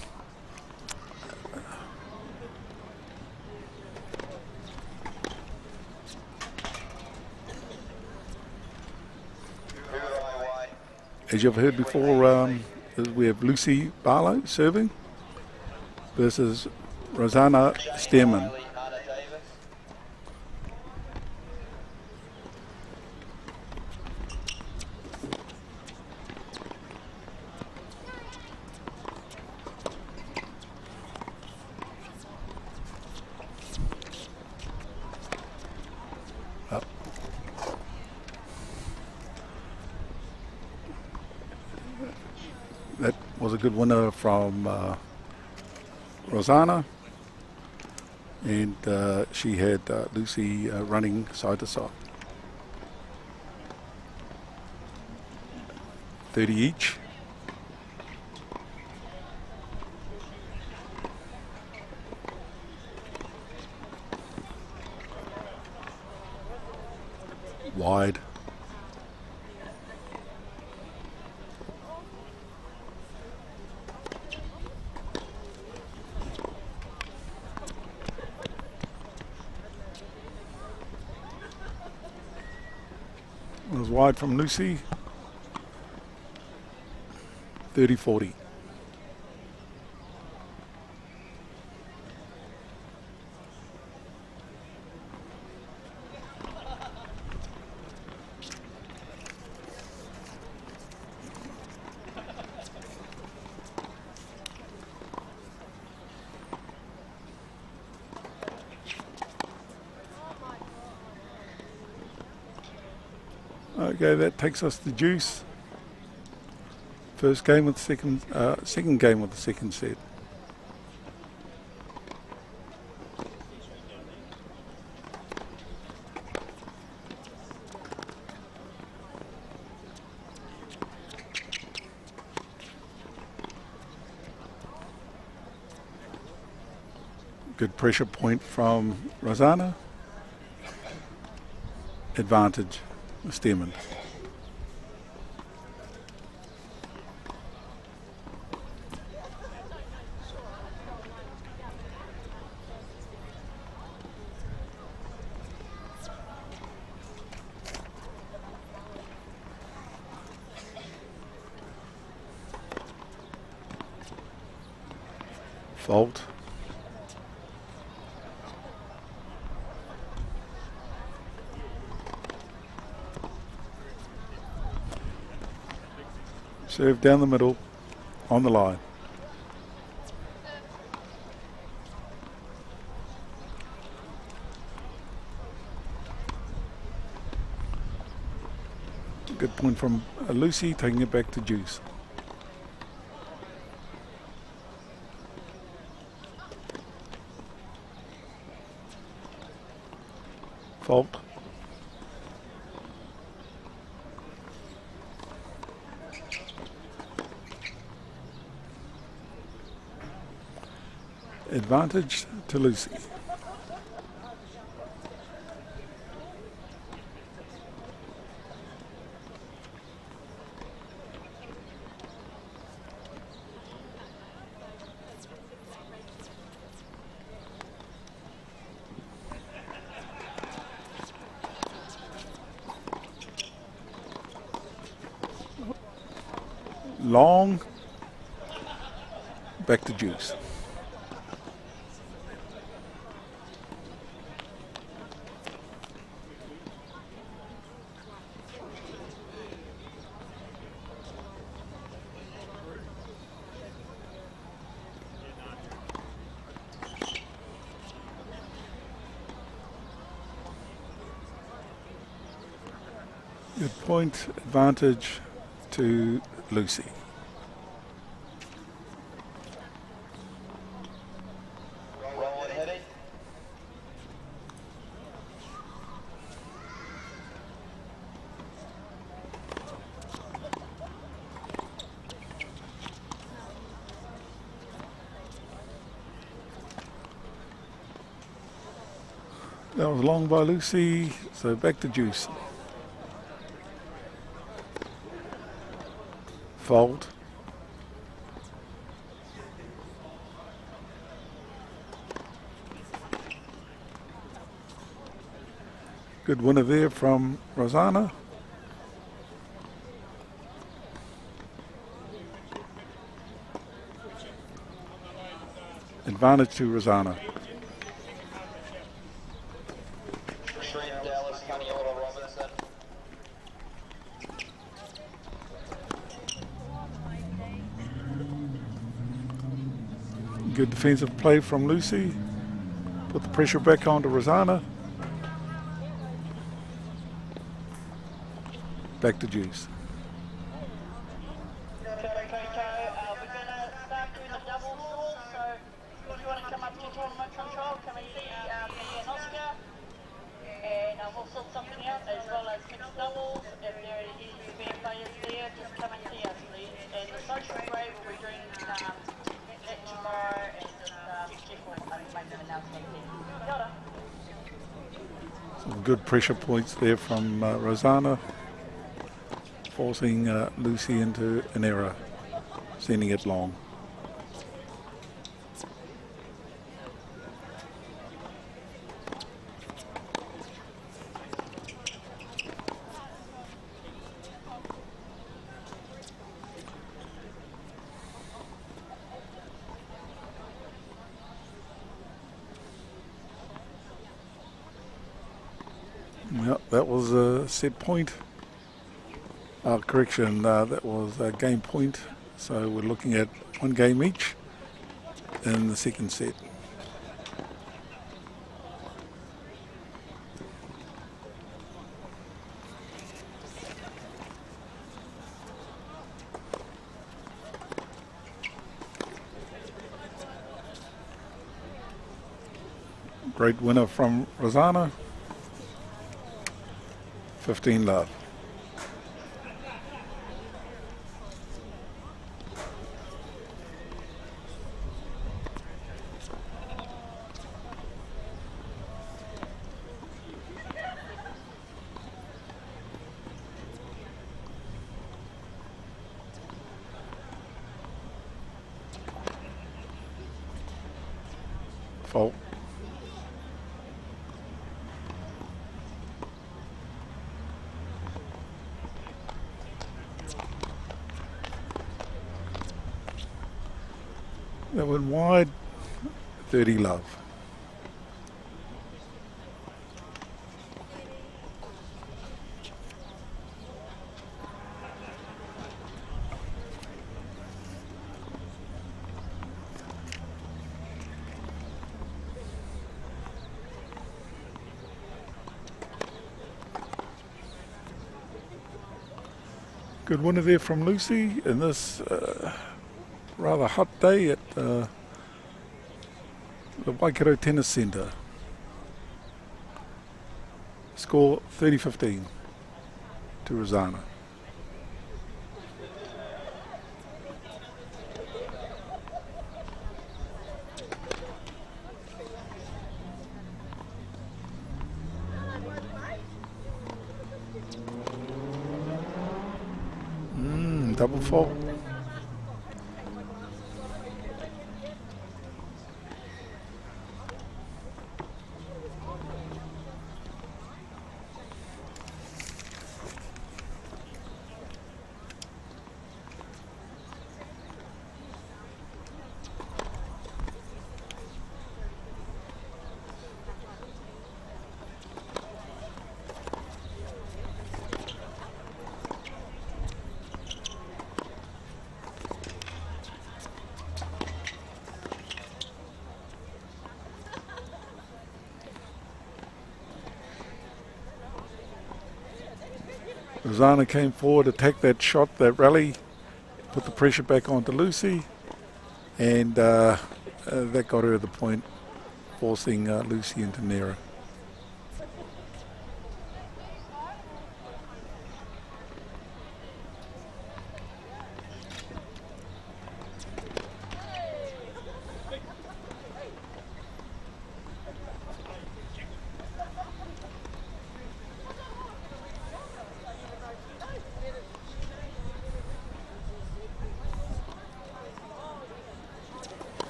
As you've heard before, we have Lucy Barlow serving versus Rosanna Stearman. That was a good winner from Rosanna, and she had Lucy running side to side. 30 each. Wide. It was wide from Lucy. 30-40. Okay, that takes us to Juice. First game with second game with the second set. Good pressure point from Rosanna. Advantage, Stearman. Fault. Serve down the middle, on the line. Good point from Lucy, taking it back to Juice. Fault. Advantage to Lucy. Long, back to Juice. Good point, advantage to Lucy. That was long by Lucy, so back to Juice. Fault. Good winner there from Rosanna. Advantage to Rosanna. Good defensive play from Lucy. Put the pressure back onto Rosanna. Back to Juice. Some good pressure points there from Rosanna, forcing Lucy into an error, sending it long. Well, that was a set point. Correction, that was a game point. So we're looking at one game each in the second set. Great winner from Rosanna. 15 love. Fault. That went wide, 30 love. Good winner there from Lucy in this rather hot day at the Waikato Tennis Centre. Score 30-15 to Rosanna. Double fault. Rosanna came forward, attacked that shot, that rally, put the pressure back onto Lucy, and that got her the point, forcing Lucy into an error.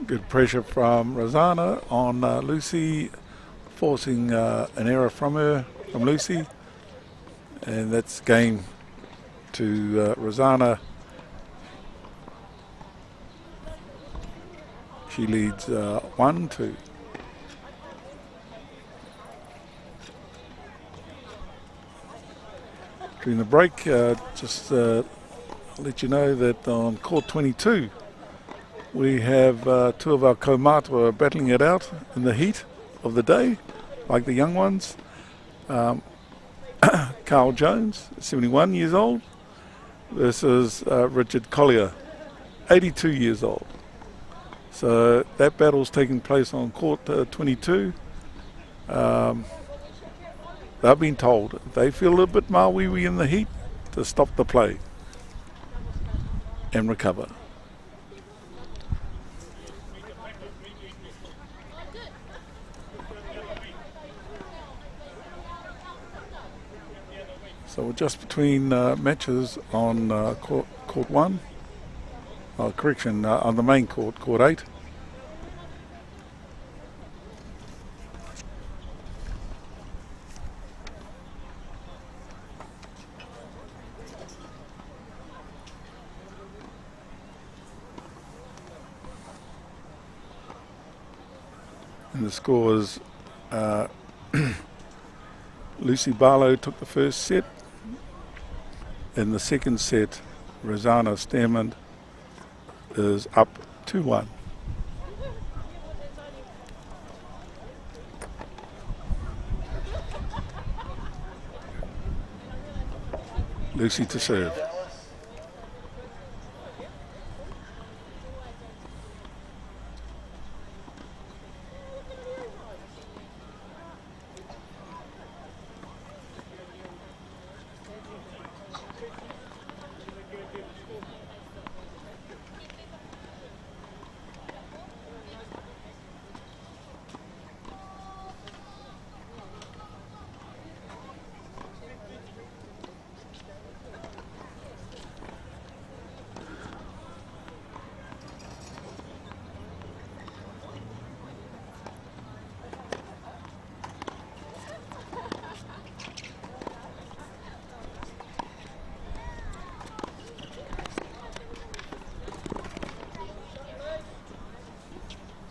Good pressure from Rosanna on Lucy, forcing an error from Lucy. And that's game to Rosanna. She leads 1-2. During the break, just let you know that on court 22, we have two of our kaumātua battling it out in the heat of the day, like the young ones. Carl Jones, 71 years old, versus Richard Collier, 82 years old. So that battle's taking place on court 22. They've been told they feel a little bit mawiwi in the heat to stop the play and recover. So we're just between matches on court 1. Correction, on the main court, court 8. And the scores, Lucy Barlow took the first set. In the second set, Rosanna Stearman is up 2-1. Lucy to serve.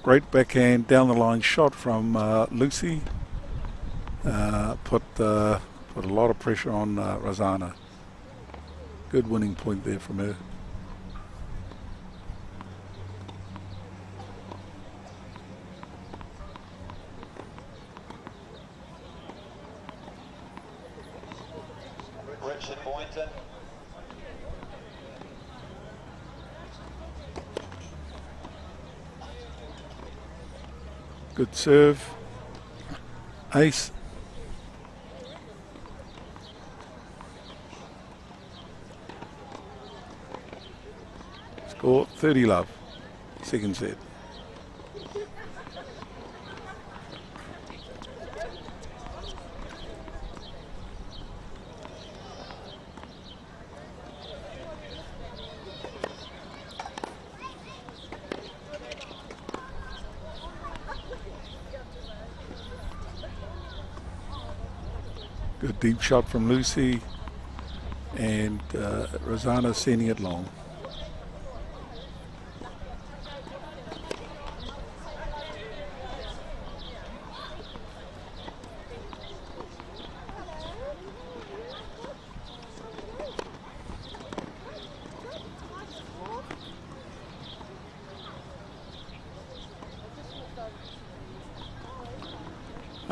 Great backhand down the line shot from Lucy. Put a lot of pressure on Rosanna. Good winning point there from her. Richard Boynton. Good serve. Ace. Score 30-love. Second set. Good deep shot from Lucy, and Rosanna sending it long.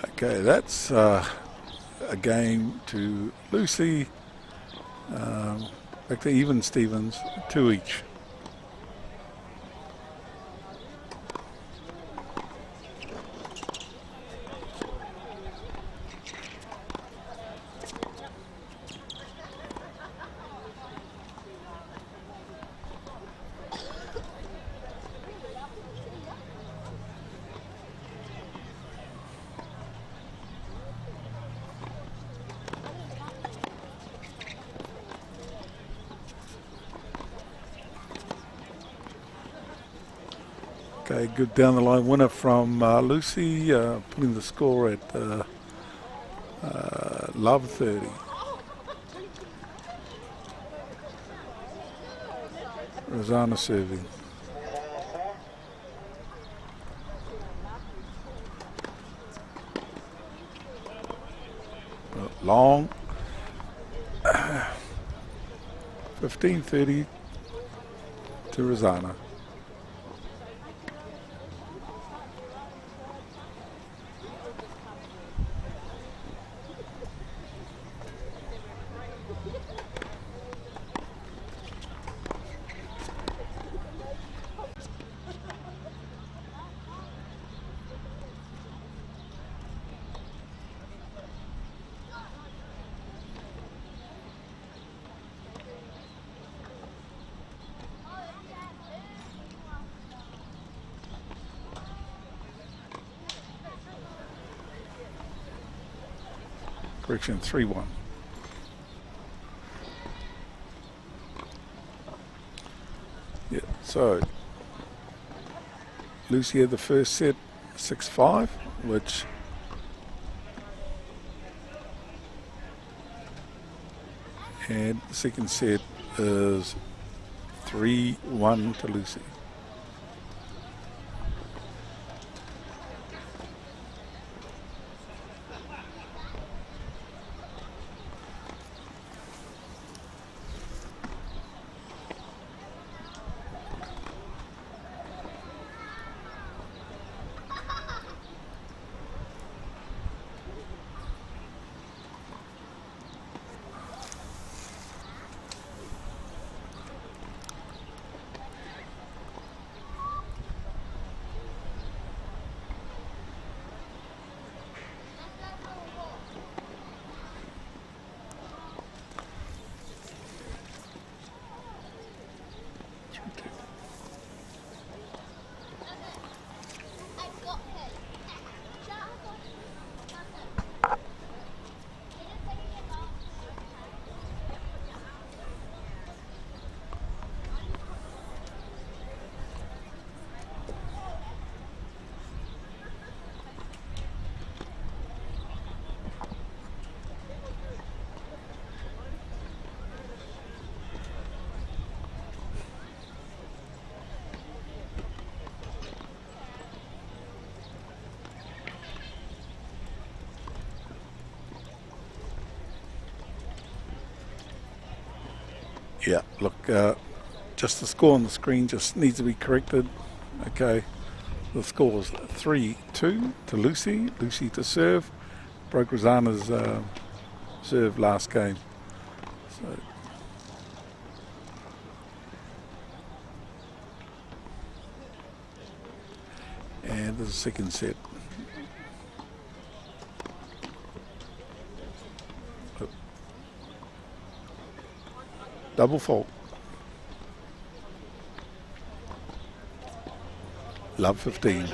Okay, that's a game to Lucy. Back to even Stevens, 2 each. Okay, good down the line winner from Lucy, putting the score at love 30. Rosanna serving. Long. 15-30 to Rosanna. Correction, 3-1. Yeah, so Lucy had the first set 6-5, which and the second set is 3-1 to Lucy. Yeah, look, just the score on the screen just needs to be corrected. Okay, the score is 3-2 to Lucy. Lucy to serve. Broke Rosanna's serve last game. So. And there's a second set. Double fault. Love 15.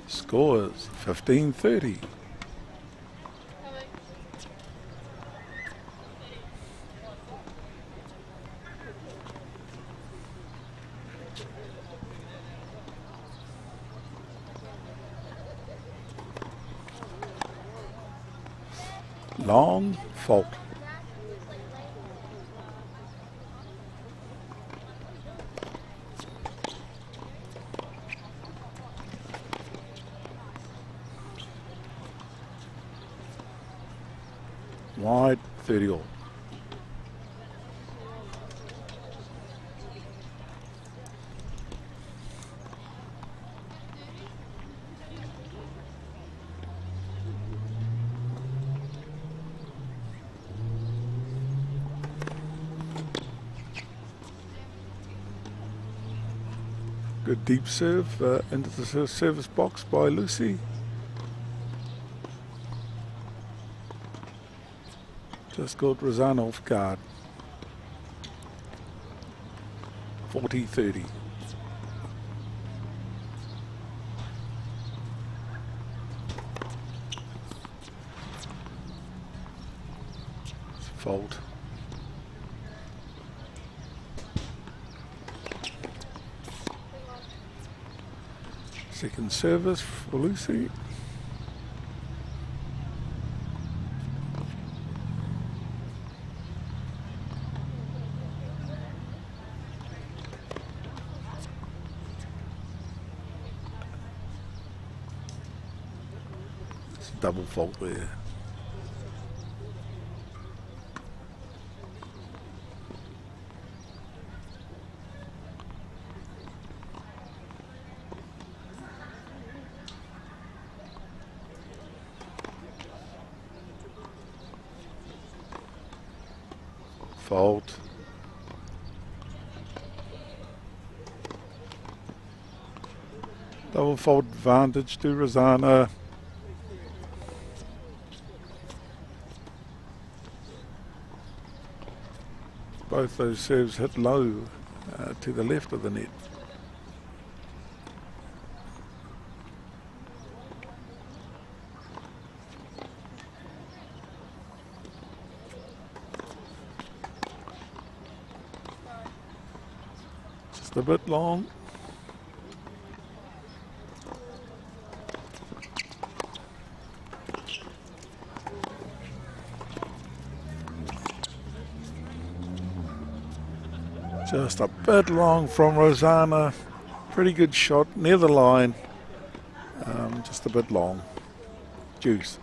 Score is 15-30. Long fault. Wide, 30 all. Good deep serve into the service box by Lucy. Just got Rosanna off guard. 40-30. It's a fault. Second service for Lucy. It's a double fault there. Fault. Double fault advantage to Rosanna. Both those serves hit low to the left of the net. Just a bit long. Just a bit long from Rosanna. Pretty good shot near the line. Just a bit long. Juice.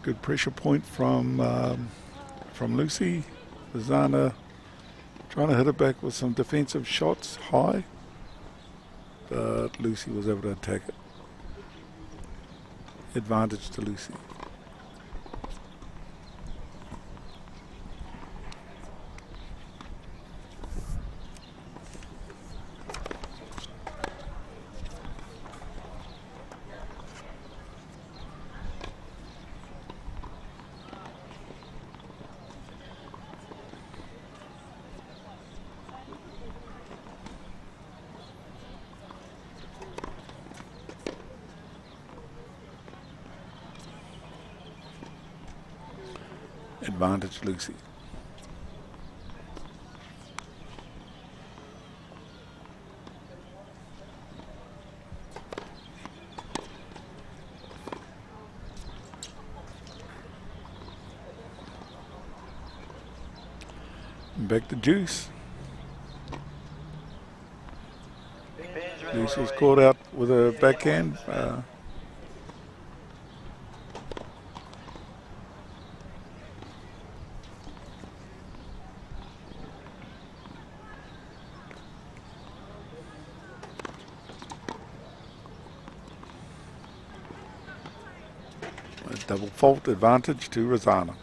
Good pressure point from Lucy. Rosanna trying to hit it back with some defensive shots high, but Lucy was able to attack it. Advantage to Lucy. Advantage Lucy. Back to Juice. Juice was caught out with a backhand. Double fault advantage to Rosanna.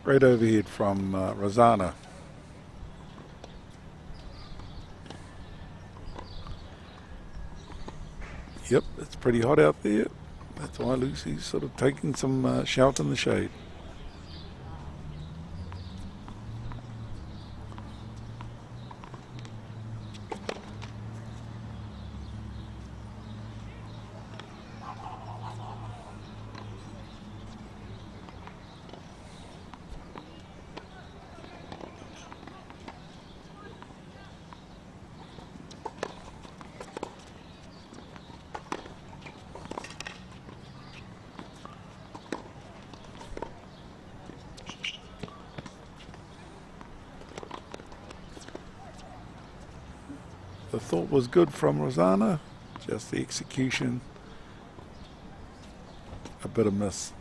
Great overhead from Rosanna. Yep, it's pretty hot out there. That's why Lucy's sort of taking some shelter in the shade. The thought was good from Rosanna, just the execution, a bit of miss.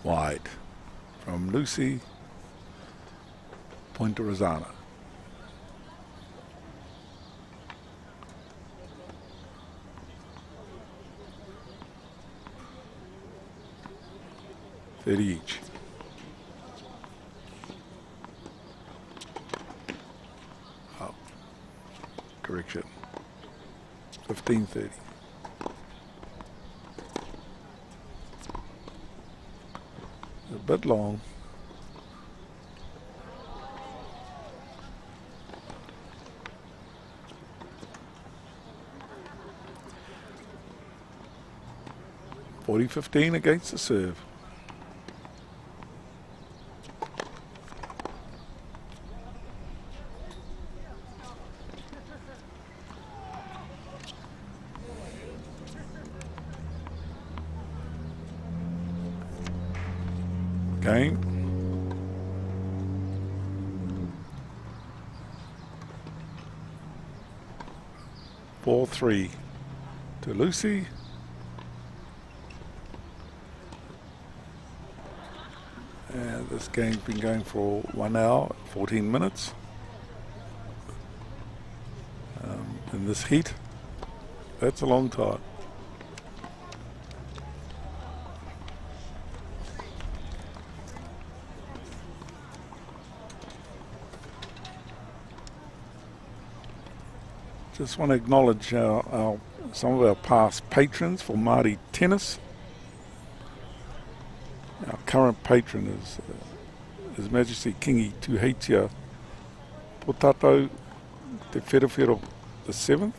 Wide from Lucy, point to Rosanna. $30 each. Oh, correction. 15.30. A bit long. $40.15 against the serve. Game. Ball 3 to Lucy. And this game's been going for 1 hour, 14 minutes. In this heat, that's a long time. Just want to acknowledge some of our past patrons for Māori tennis. Our current patron is His Majesty Kingi Tuheitia Potato Te Wherewhero the 7th.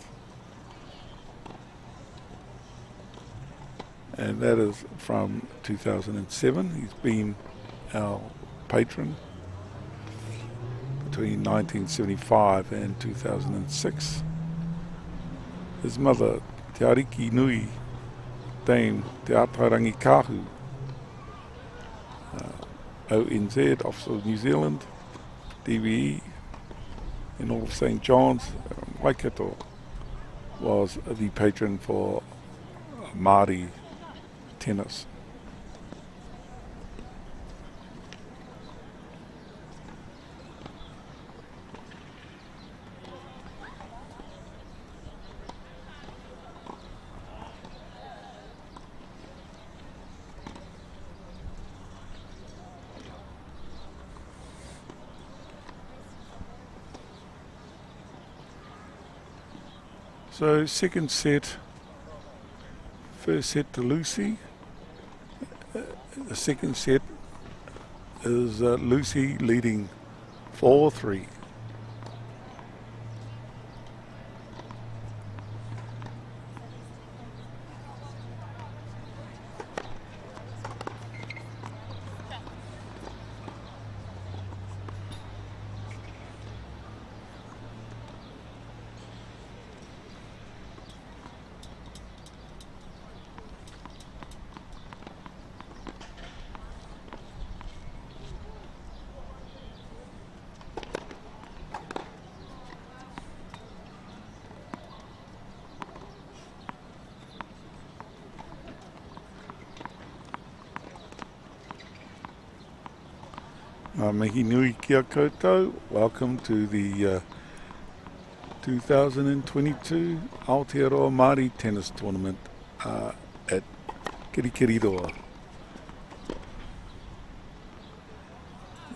And that is from 2007. He's been our patron between 1975 and 2006. His mother, Te Ariki Nui, Dame Te Atarangi Kahu, ONZ, Officer of New Zealand, DVE, and all of St. John's, Waikato, was the patron for Māori tennis. So second set, first set to Lucy. The second set is Lucy leading 4-3. Mihi nui kia koutou. Welcome to the 2022 Aotearoa Māori Tennis Tournament at Kirikiriroa.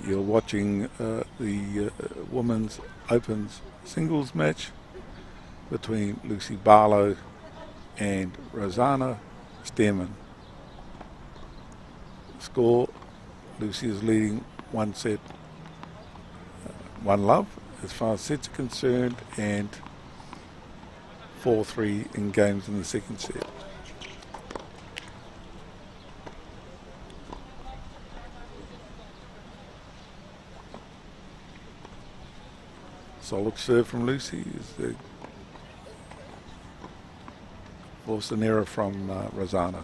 You're watching the Women's Opens singles match between Lucy Barlow and Rosanna Stearman. Score, Lucy is leading 1-1 love as far as sets are concerned, and 4-3 in games in the second set. Solid serve from Lucy is the forced an error from Rosanna.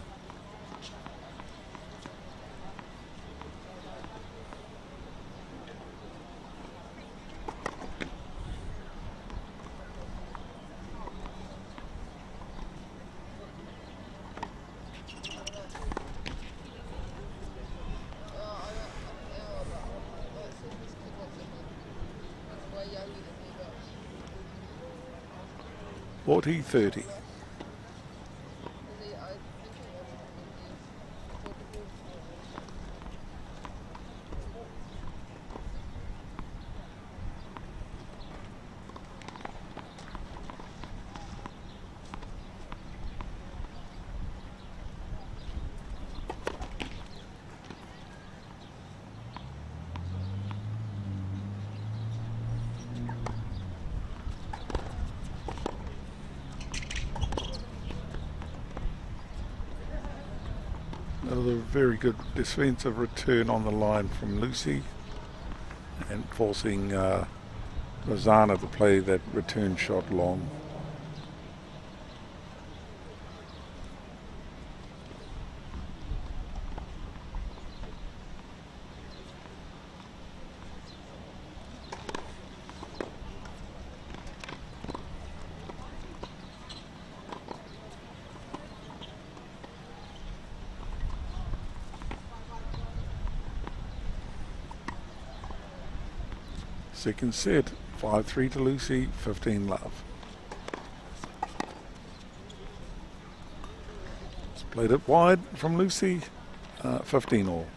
.30. Another very good defensive return on the line from Lucy, and forcing Rosanna to play that return shot long. Second set, 5-3 to Lucy, 15 love. It's played it wide from Lucy, 15 all.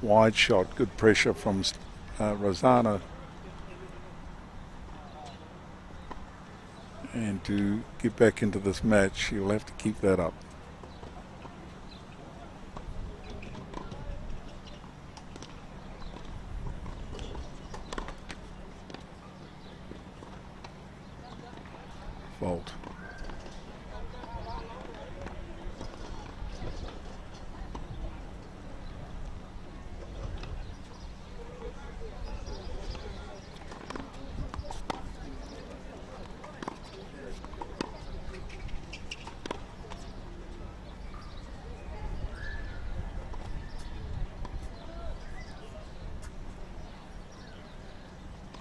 Wide shot, good pressure from Rosanna, and to get back into this match you'll have to keep that up. Fault.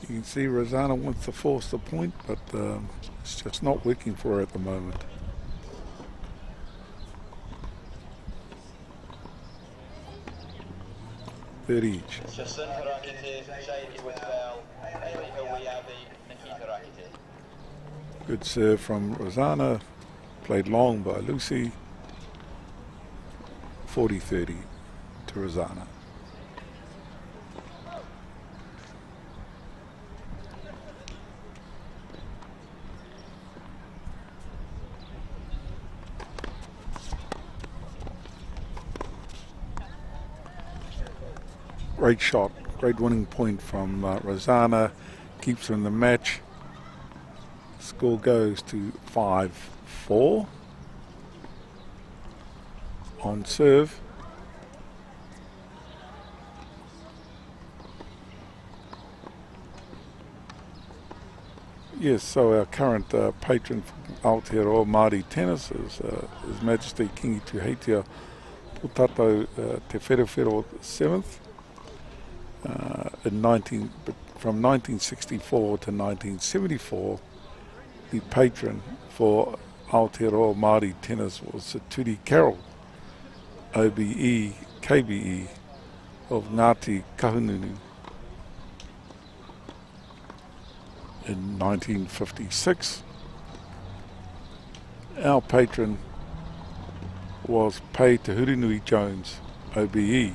You can see Rosanna wants to force the point, but it's just not working for her at the moment. Third each. Good serve from Rosanna, played long by Lucy. 40-30 to Rosanna. Great shot, great winning point from Rosanna, keeps her in the match. Score goes to 5-4. On serve. Yes, so our current patron for Aotearoa Māori tennis is His Majesty Kingi Tuhatea Pūtato Te Wherewhero 7th from 1964 to 1974. The patron for Aotearoa Māori tennis was Turi Carroll, OBE, KBE of Ngāti Kahungunu. In 1956, our patron was Pei Te Hurinui Jones, OBE,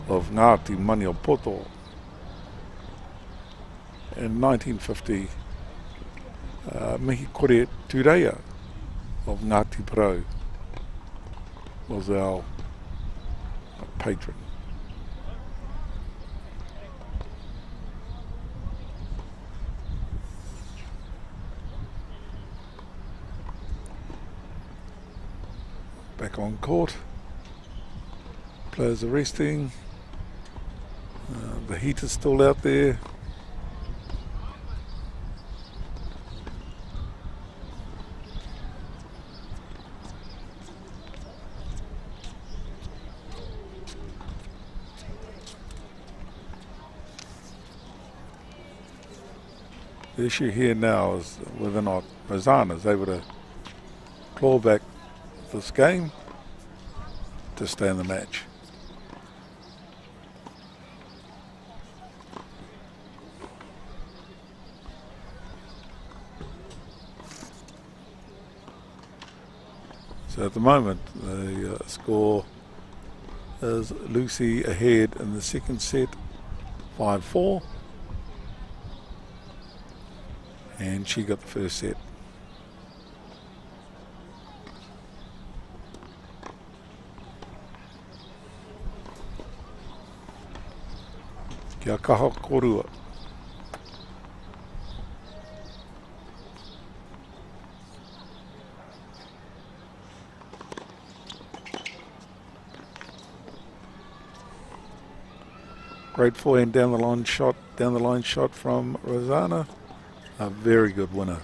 of Ngāti Maniopoto. In 1950, Mihi Kore Tureia of Ngāti Parau was our patron. Back on court, players are resting, the heat is still out there. The issue here now is whether or not Rosanna is able to claw back this game to stay in the match. So at the moment the score is Lucy ahead in the second set 5-4, and she got the first set. Kia kaha korua. Great forehand down the line shot from Rosanna. A very good winner.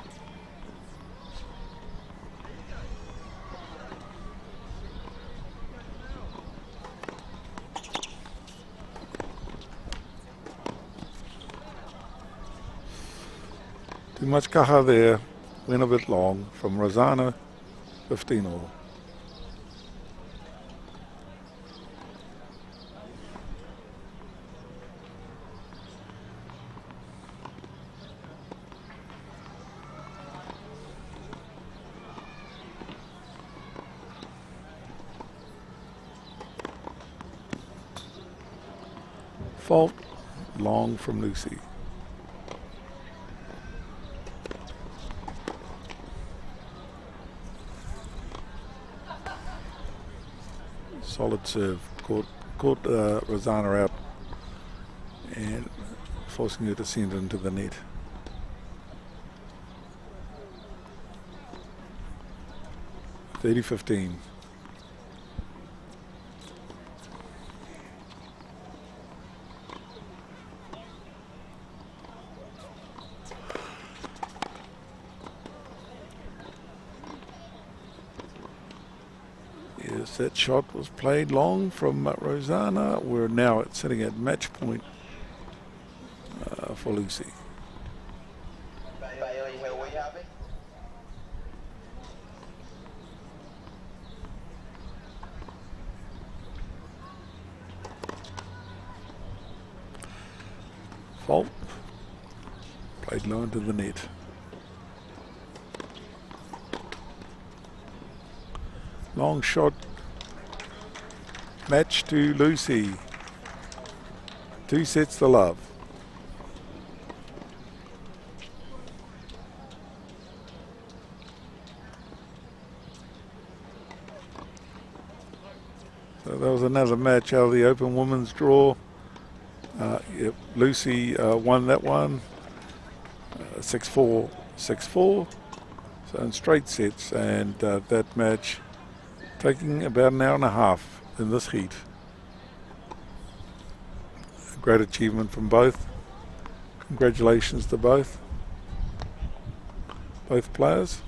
Too much kaha there, went a bit long from Rosanna, 15 all. Fault, long from Lucy. Solid serve, caught Rosanna out and forcing her to send it into the net. (30-15). Yes, that shot was played long from Rosanna. We're now sitting at match point for Lucy. Bailey, where we happy? Fault. Played low into the net. Long shot. Match to Lucy. 2 sets to love. So that was another match out of the Open Women's draw. Yep, Lucy won that one. 6-4, 6-4. So in straight sets, and that match taking about an hour and a half in this heat. A great achievement from both. Congratulations to both. both players.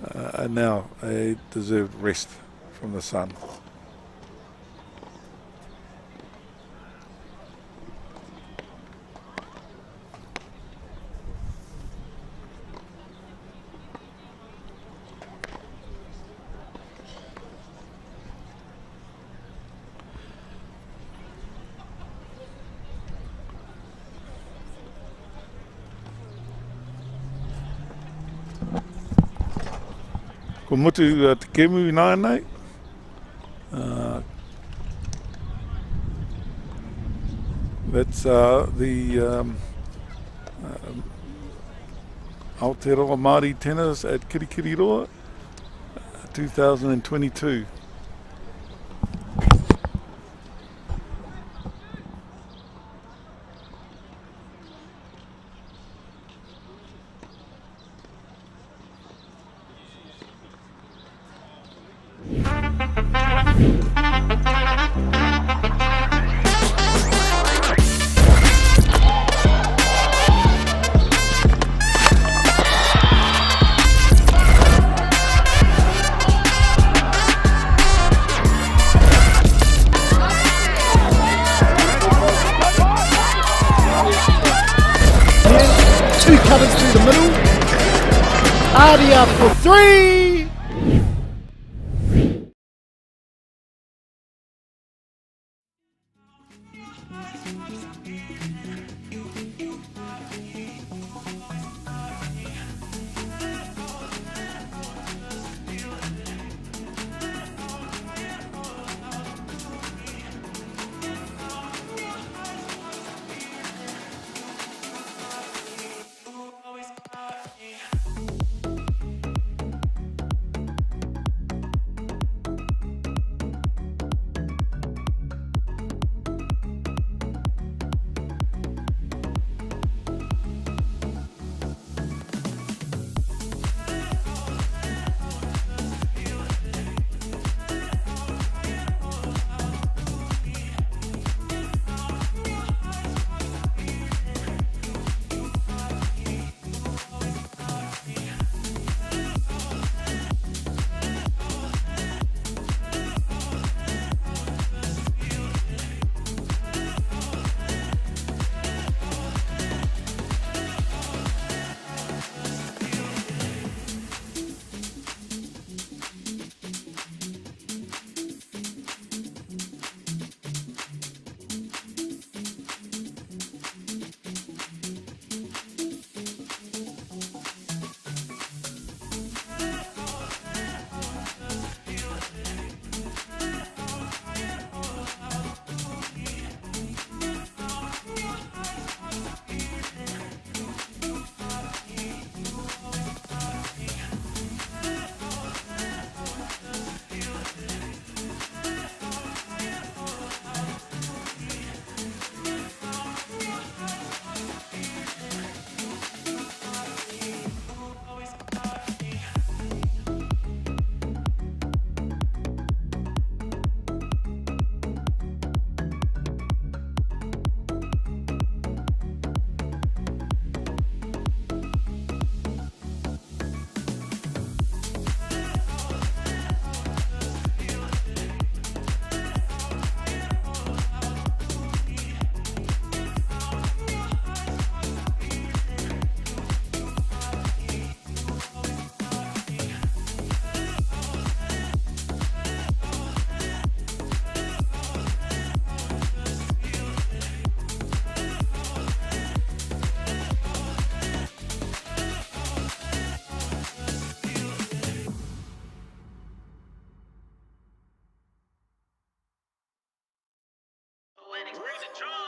And now a deserved rest from the sun. Ko mutu te kemu nānei. That's the Aotearoa Māori tennis at Kirikiriroa 2022. Two cutters through the middle. Aria for three.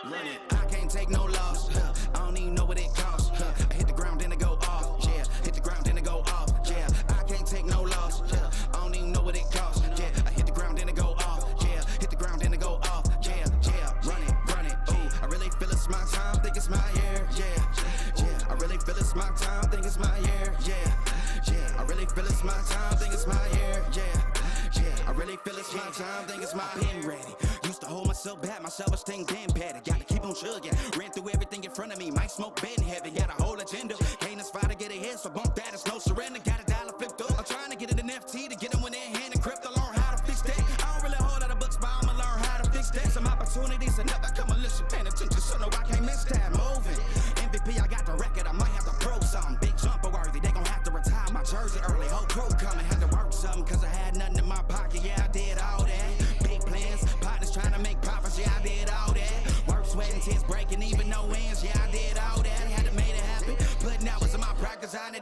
Running, I can't take no loss. I don't even know what it costs. I hit the ground, then it go off. Yeah, hit the ground, then it go off. Yeah, I can't take no loss. I don't even know what it costs. Yeah, I hit the ground, then it go off. Yeah, hit the ground, then it go off. Yeah, running. Ooh, I really feel it's my time. Think it's my year. Yeah. I really feel it's my time. Think it's my year. Yeah. I really feel it's my time. Think it's my year. Yeah. I really feel it's my time. Think it's my pen ready. Used to hold myself back, my self-esteem damn bad. Gotta keep on chugging. Ran through everything in front of me. Might smoke bed in heaven. Got a whole agenda. Can't aspire to get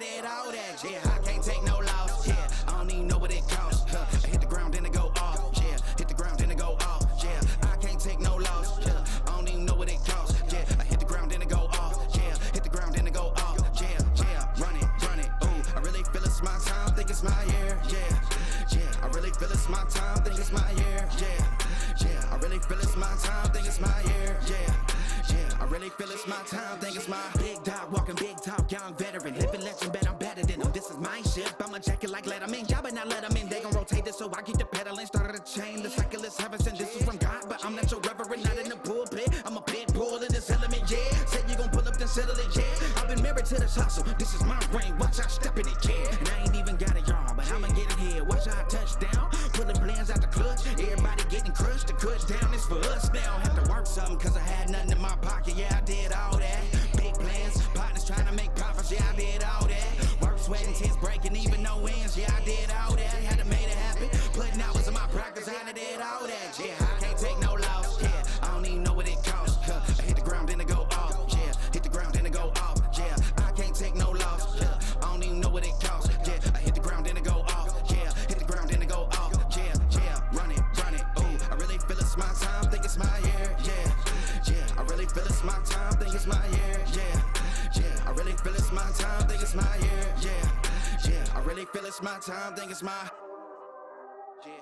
did all that. Yeah, I can't take no loss. Yeah, I don't even know what it costs. I hit the ground, then it go off. Yeah, hit the ground, then it go off. Yeah, I can't take no loss. Yeah, I don't even know what it costs. Yeah, I hit the ground, then it go off. Yeah, hit the ground, then it go off. Yeah, run it. Ooh, I really feel it's my time, think it's my year. Yeah, I really feel it's my time, think it's my year. Yeah, I really feel it's my time, think it's my year. Yeah, I really feel it's my time, think it's my big dog, walking big talk, young veteran, living legend, bet I'm better than them. This is my ship, I'ma check it like let them in. Y'all better not let them in, they gon' rotate this, so I keep the pedaling, started a chain. The cycle is heaven sent, this is from God, but I'm not your reverend, not in the pulpit. I'm a pit bull in this element, yeah. Said you gon' pull up, then settle it, yeah. I've been married to this hustle, this is my reign, watch I step in it, yeah. And I ain't even got a yard, but I'ma get it here, watch I touch down. Pulling plans out the clutch, everybody getting crushed. The cut down is for us now. Have to work something, cause I had nothing in my pocket, yeah, I did all that. Big plans, partners trying to make profits, yeah, I did all that. Work, sweat, and tears breaking, even no ends, yeah, I did all that. Had to make it happen, putting hours in my practice, I did all that. Yeah, I can't take no loss, yeah, I don't even know what it costs. I hit the ground, then it go off, yeah, hit the ground, then it go off, yeah, I can't take no loss, yeah, I don't even know what it costs. Yeah, I hit the ground, then it go off, yeah, hit the ground, then it go off, yeah, run it, ooh, I really feel it's my time, think it's my year, yeah, I really feel it's my time, think it's my year, yeah, I really feel it's my time, think it's my year, yeah, I really feel it's my time, think it's my, yeah.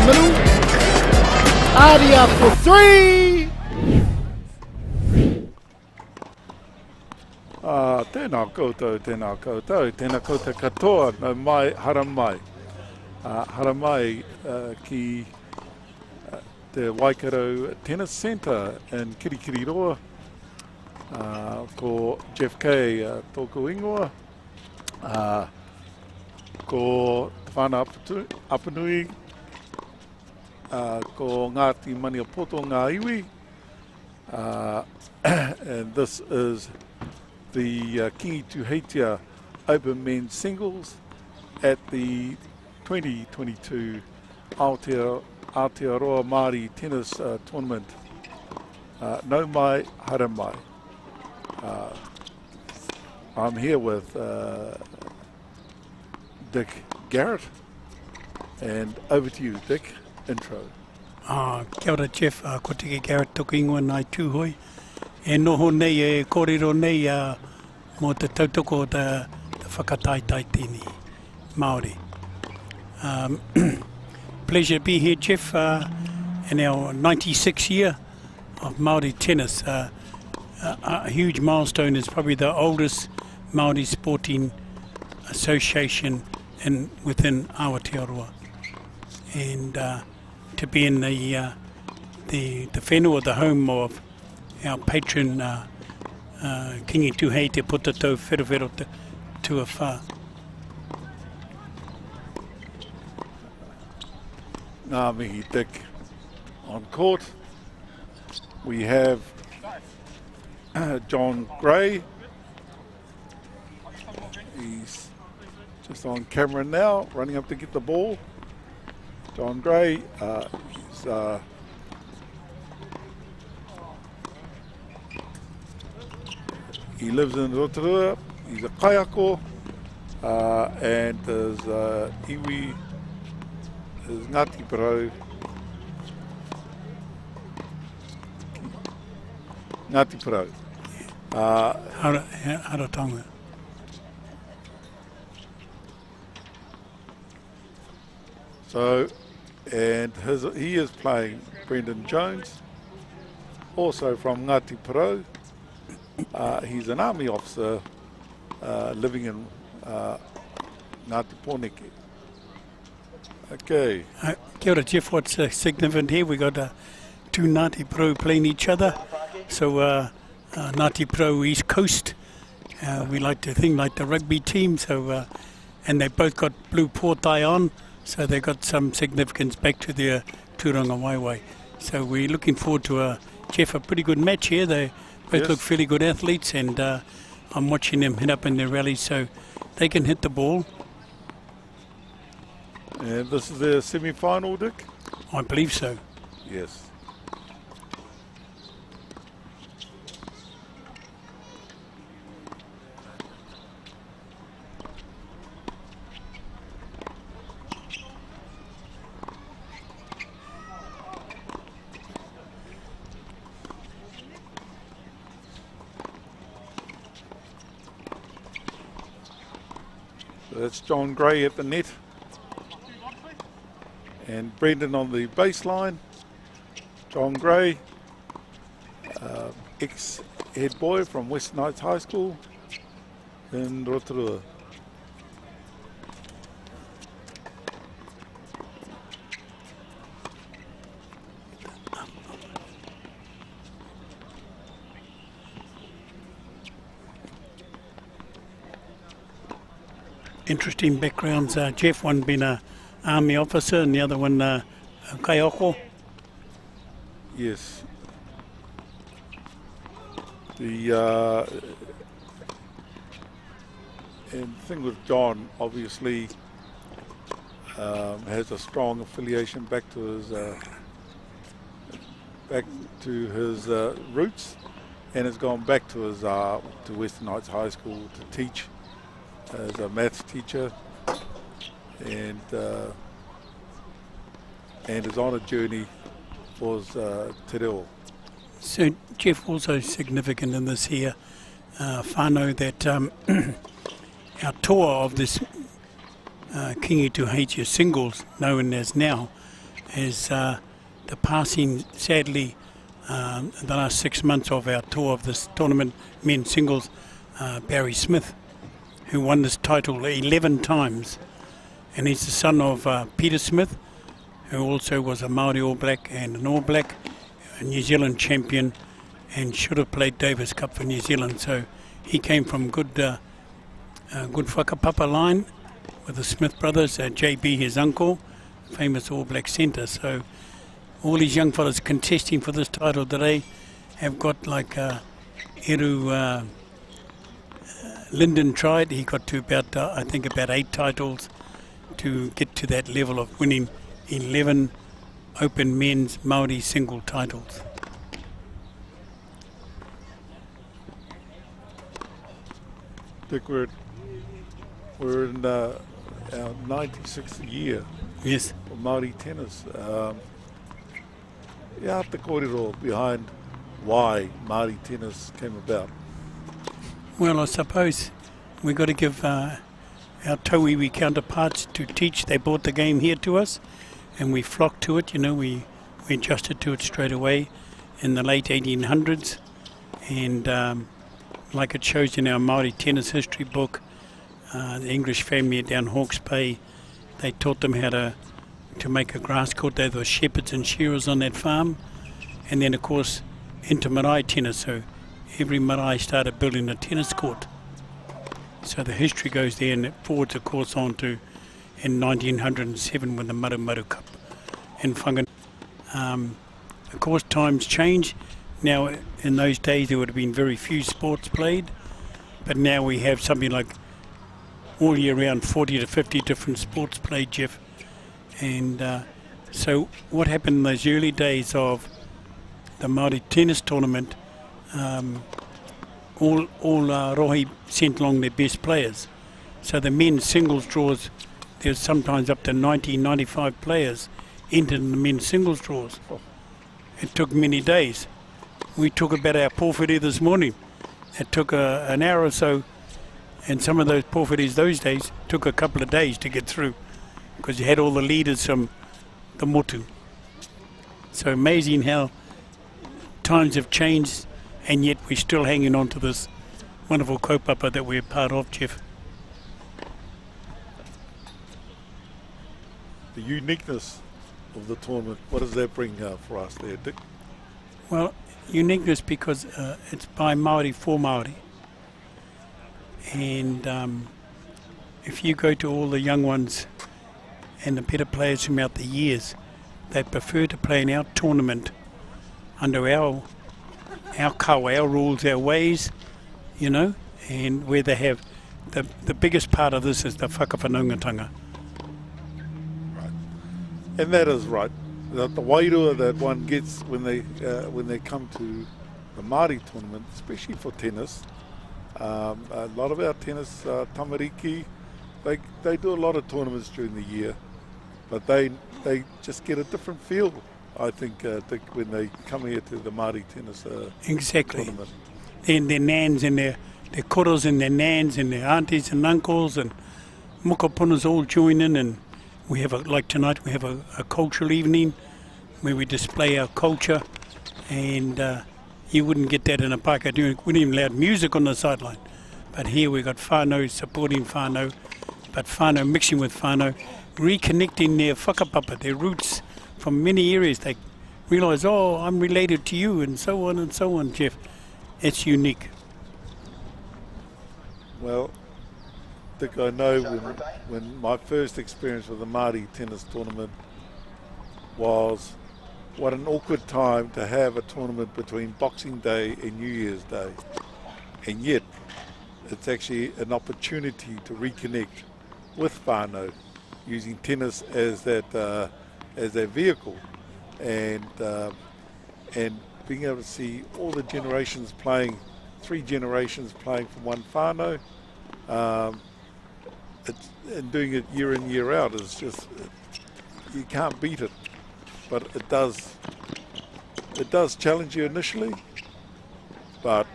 middle. Aria for 3. Tēnā koutou, tēnā koutou katoa, no mai, haramai. Haramai ki te Waikato Tennis Centre in Kirikiriroa. Ko Jeff Kay tōku ingoa. Ko Whana Apanui. Ko Ngāti Maniapoto Ngā Iwi. And this is the Kingi Tuheitia Open Men's Singles at the 2022 Aotearoa Māori Tennis Tournament. No mai, hara mai. I'm here with Dick Garrett, and over to you, Dick. Intro. Kia ora Jeff, ko Tiki Garrett toku ingoa nai tūhoi. E noho nei, e kōrero nei mō te tautoko te whakataitai tēnei Māori. Pleasure to be here, Jeff, in our 96th year of Māori tennis. A huge milestone. Is probably the oldest Māori sporting association within Aotearoa. And to be in the whenua, the home of our patron Kingi Tuhei te puta tau wherawhero tua whā. Ngā mihi, Dick. On court, we have John Gray. He's just on camera now, running up to get the ball. John Gray, he lives in Rotorua. He's a kaiako, and his iwi is Ngāti Parau. Ngāti Parau. Haratanga. So, and he is playing Brendan Jones, also from Ngāti Parau. He's an army officer living in Ngāti Pōneke. Okay. Kia ora Jeff, what's significant here? We got two Ngāti Parau playing each other. So Ngāti Parau East Coast, we like to think like the rugby team. So and they both got blue pōtai on, so they got some significance back to their Tūranga Waiwai. So we're looking forward to Jeff, a pretty good match here. They both look fairly good athletes, and I'm watching them hit up in their rallies, so they can hit the ball. And this is their semi-final, Dick? I believe so. Yes. So that's John Gray at the net. And Brendan on the baseline. John Gray, ex-head boy from Western Heights High School in Rotorua. Interesting backgrounds, Jeff. One being a army officer and the other one a kaioko. Yes. And the thing with John, obviously, has a strong affiliation back to his roots, and has gone back to his to Western Heights High School to teach as a maths teacher, and is on a journey for his te reo. So Jeff, also significant in this here, whānau that our tour of this Kingi Tuheitia singles, known as now, is the passing, sadly, the last 6 months of our tour of this tournament, men's singles, Barry Smith, who won this title 11 times. And he's the son of Peter Smith, who also was a Māori All Black and an All Black, a New Zealand champion, and should have played Davis Cup for New Zealand. So he came from good whakapapa line with the Smith brothers, JB, his uncle, famous All Black centre. So all these young fellas contesting for this title today have got like Eru Lyndon tried. He got to about, I think, about 8 titles to get to that level of winning 11 open men's Māori single titles. Dick, we're in our 96th year Yes. of Māori tennis. Yeah, the kōrero behind why Māori tennis came about. Well, I suppose we've got to give our tauiwi counterparts to teach. They brought the game here to us and we flocked to it. You know, we adjusted to it straight away in the late 1800s. And like it shows in our Māori tennis history book, the English family down Hawke's Bay, they taught them how to make a grass court. They were shepherds and shearers on that farm. And then, of course, into marae tennis. So every marae started building a tennis court. So the history goes there, and it forwards, of course, on to in 1907 when the Maru Cup in Whangan. Of course, times change. Now, in those days, there would have been very few sports played. But now we have something like all year round 40 to 50 different sports played, Jeff. And so what happened in those early days of the Māori tennis tournament, all rohi sent along their best players. So the men's singles draws, there's sometimes up to 90, 95 players entered in the men's singles draws. It took many days. We took about our porphyry this morning. It took an hour or so, and some of those porphyries those days took a couple of days to get through because you had all the leaders from the motu. So amazing how times have changed, and yet we're still hanging on to this wonderful kaupapa that we're part of, Jeff. The uniqueness of the tournament, what does that bring for us there, Dick? Well, uniqueness because it's by Māori for Māori. And if you go to all the young ones and the better players from out the years, they prefer to play in our tournament under our kawa, our rules, our ways, you know, and where they have the biggest part of this is the whakawhanaungatanga. Right. And that is right. The wairua that one gets when they come to the Māori tournament, especially for tennis. A lot of our tennis tamariki, they do a lot of tournaments during the year, but they just get a different feel, I think, when they come here to the Māori tennis exactly. tournament. And their nans and their koros and their nans and their aunties and uncles and mukapunas all join in, and we have like tonight we have a cultural evening where we display our culture, and you wouldn't get that in a parka. We wouldn't even allow music on the sideline. But here we got whānau supporting whānau, but whānau mixing with whānau, reconnecting their whakapapa, their roots from many areas. They realise, oh, I'm related to you, and so on, Jeff. It's unique. Well, Dick, I know when my first experience with the Māori tennis tournament was what an awkward time to have a tournament between Boxing Day and New Year's Day. And yet, it's actually an opportunity to reconnect with whānau, using tennis as that vehicle, and being able to see all the generations playing, 3 generations playing from one whānau, and doing it year in, year out is just, you can't beat it. But it does challenge you initially, but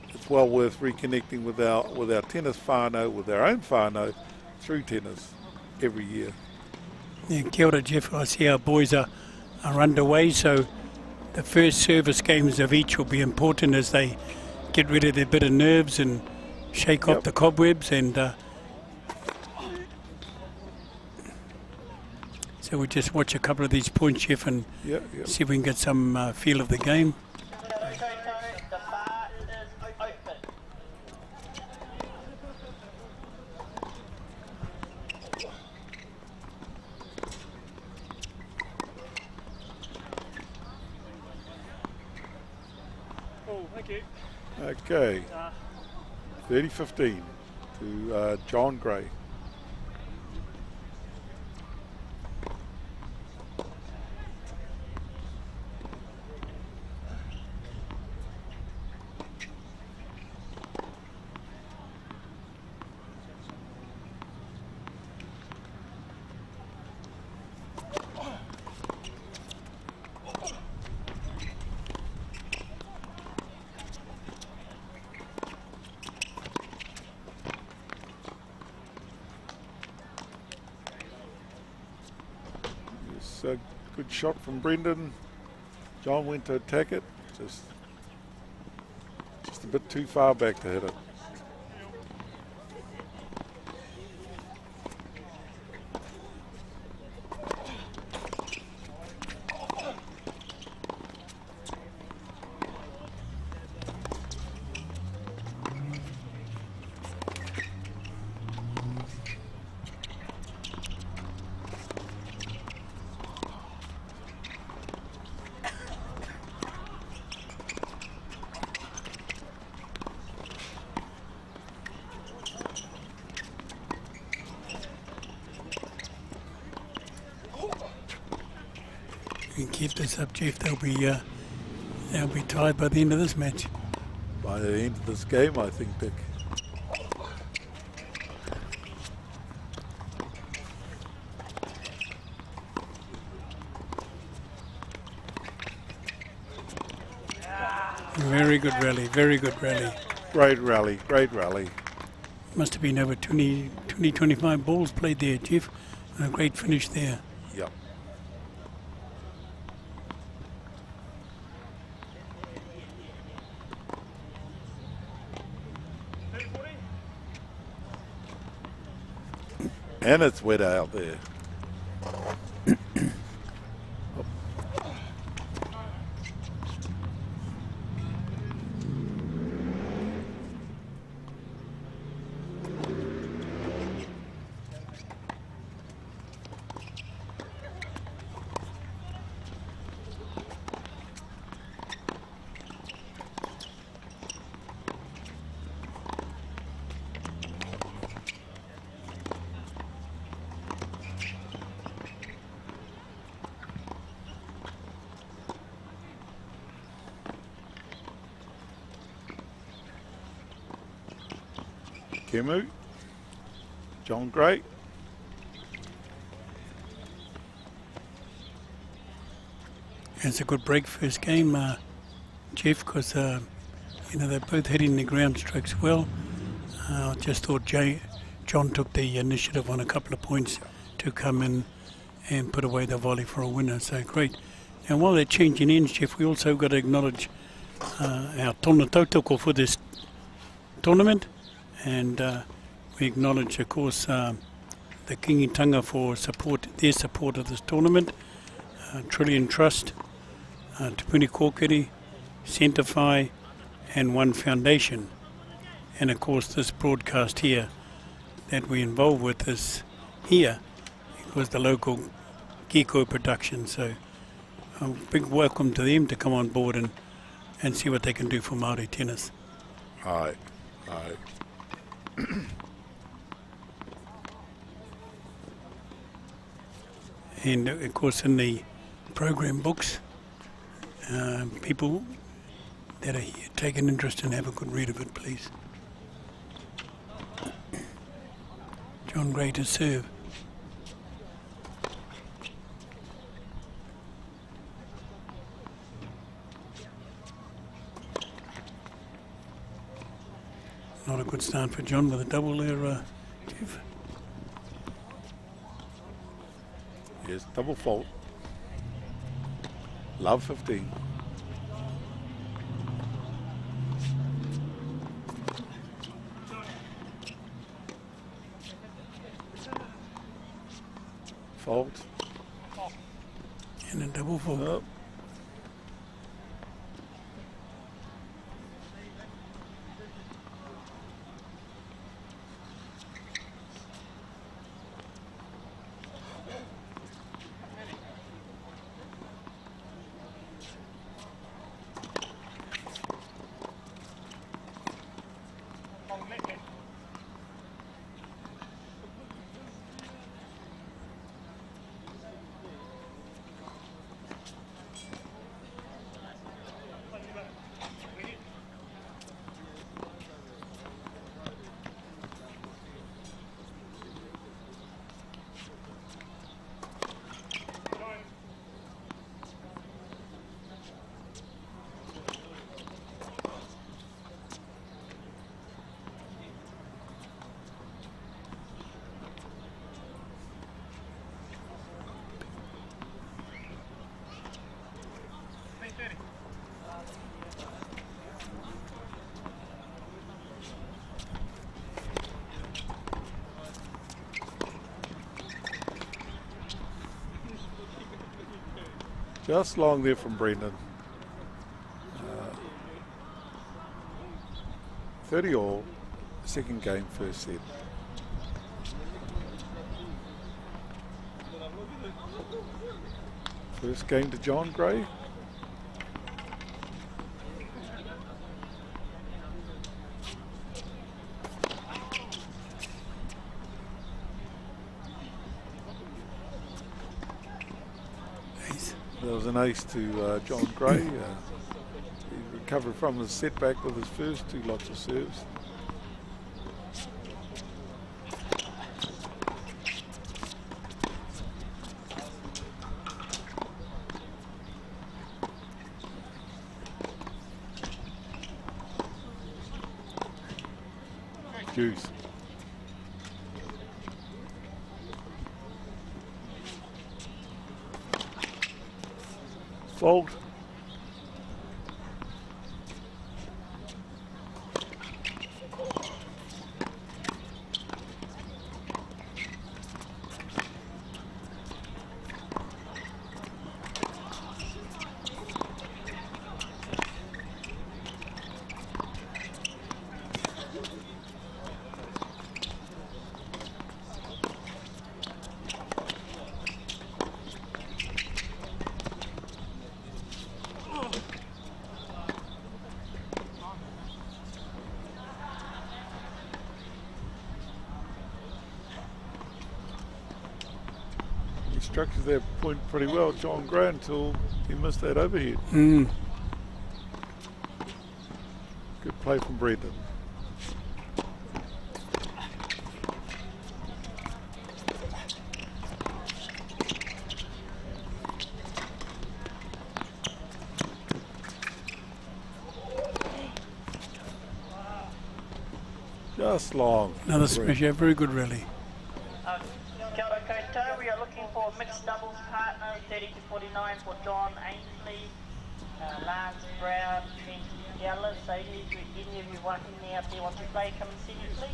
it's well worth reconnecting with our tennis whānau, with our own whānau, through tennis every year. Yeah, kia ora, Jeff. I see our boys are underway, so the first service games of each will be important as they get rid of their bit of nerves and shake off the cobwebs. And so we just watch a couple of these points, Jeff, and see if we can get some feel of the game. Okay, 30-15 to John Gray. A good shot from Brendan. John went to attack it, just a bit too far back to hit it. Keep this up, Jeff. They'll be tied by the end of this match. By the end of this game, I think, Dick. Very good rally, very good rally. Great rally, great rally. Must have been over 25 balls played there, Jeff. And a great finish there. Yep. And it's wet out there. Kemu, John Gray. It's a good break first game, Jeff, because they're both hitting the ground strokes well. I just thought John took the initiative on a couple of points to come in and put away the volley for a winner. So great. And while they're changing ends, Jeff, we also got to acknowledge our tōna tautoko for this tournament. And we acknowledge, of course, the Kingitanga for their support of this tournament, Trillion Trust, Te Puni Kōkiri, Centify, and One Foundation. And of course, this broadcast here that we're involved with is here because the local Giko production. So a big welcome to them to come on board and see what they can do for Māori tennis. Aye, aye. And of course in the program books, people that are here take an interest and have a good read of it, please. John Gray to serve. Not a good start for John with a double there, Jeff. Yes, double fault. Love 15. Fault. And a double fault. Oh. Just long there from Brendan. 30 all, second game, first set. First game to John Gray. There was an ace to John Gray. He recovered from his setback with his first two lots of serves. Juice. Fold. Structured that point pretty well, John Gray, until he missed that overhead. Good play from Brendan. Just long. Another smasher, very good rally. Kia ora koutou, we are looking for mixed doubles partner, 30 to 49 for John Ainsley, Lance Brown, Trent Gallus. So any of you out there want to play, come and see me please.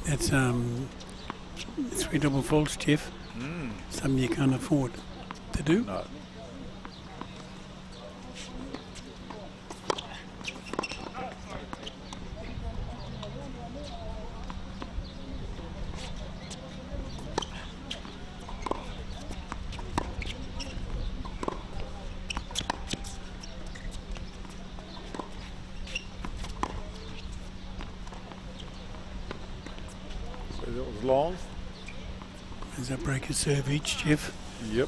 That's 3 double faults, Jeff. Something you can't afford to do. No. That was long. As I break a serve each, Jeff. Yep.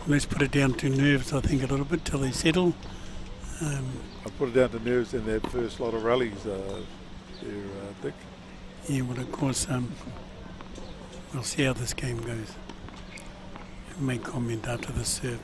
Let's put it down to nerves, I think, a little bit till they settle. I put it down to nerves in that first lot of rallies. there, Dick. Yeah, well, of course, we'll see how this game goes. Make comment after the serve.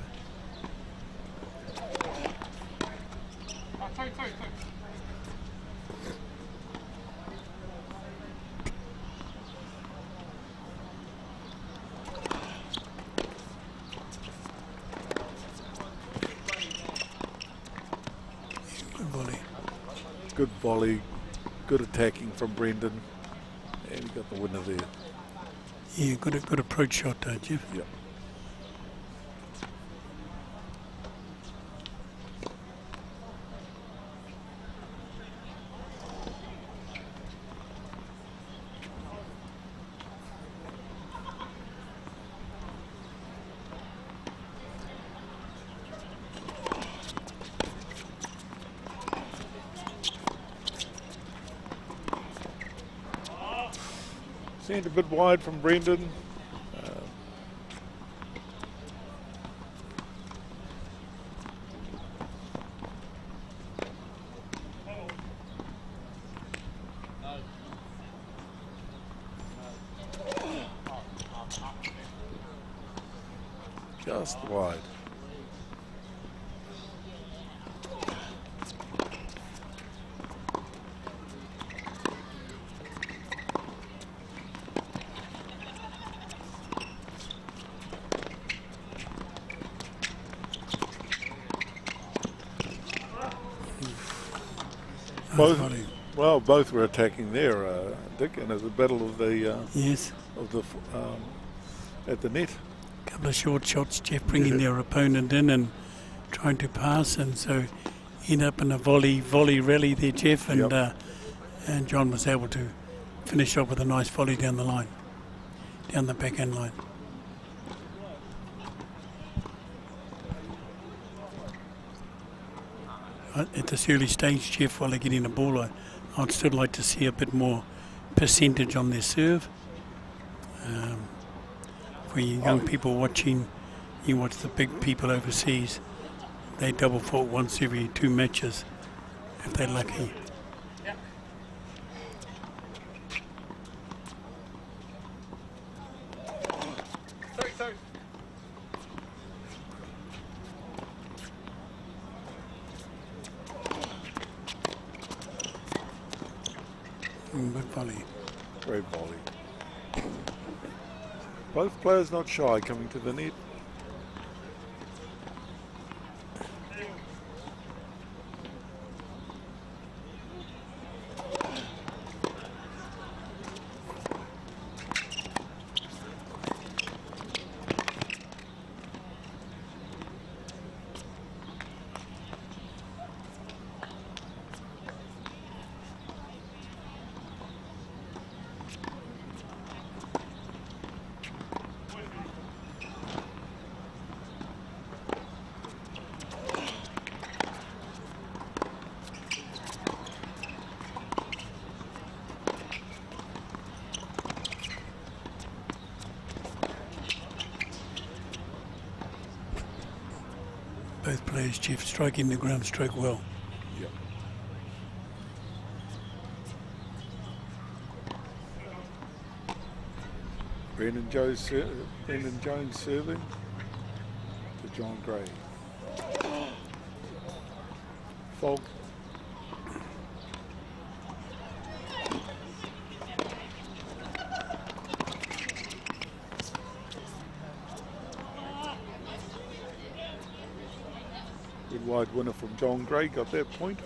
Good volley. Good volley, good attacking from Brendan, and he got the winner there. Yeah, good approach shot, Jeff. Yep. Seemed a bit wide from Brendan. Just wide. Both were attacking there, Dick, and it was a battle of the yes, of the at the net. A couple of short shots, Jeff, bringing their opponent in and trying to pass, and so end up in a volley rally there, Jeff, and and John was able to finish off with a nice volley down the line, down the backhand line. At this early stage, Jeff, while they're getting the ball, I'd still like to see a bit more percentage on their serve. For you young people watching, you watch the big people overseas, they double fault once every 2 matches, if they're lucky. Good volley. Great volley. Both players not shy coming to the net. Both players, Jeff, striking the ground stroke well. Yep. Brendan Jones serving to John Gray. Fault. Good wide winner from John Gray, got that point.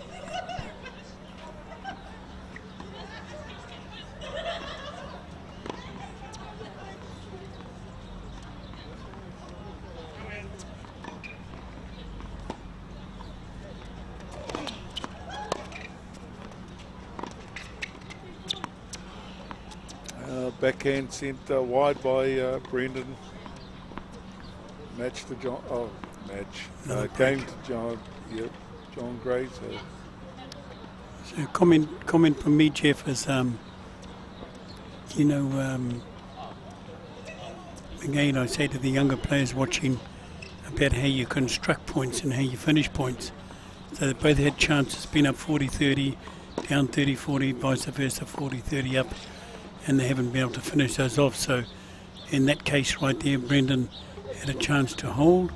Backhand sent wide by Brendan. Match to John. Oh, match. Game to John. Yep, John Gray. So comment from me, Jeff, is you know, again I say to the younger players watching about how you construct points and how you finish points. So they both had chances, been up 40-30, down 30-40, vice versa 40-30 up, and they haven't been able to finish those off. So in that case right there, Brendan had a chance to hold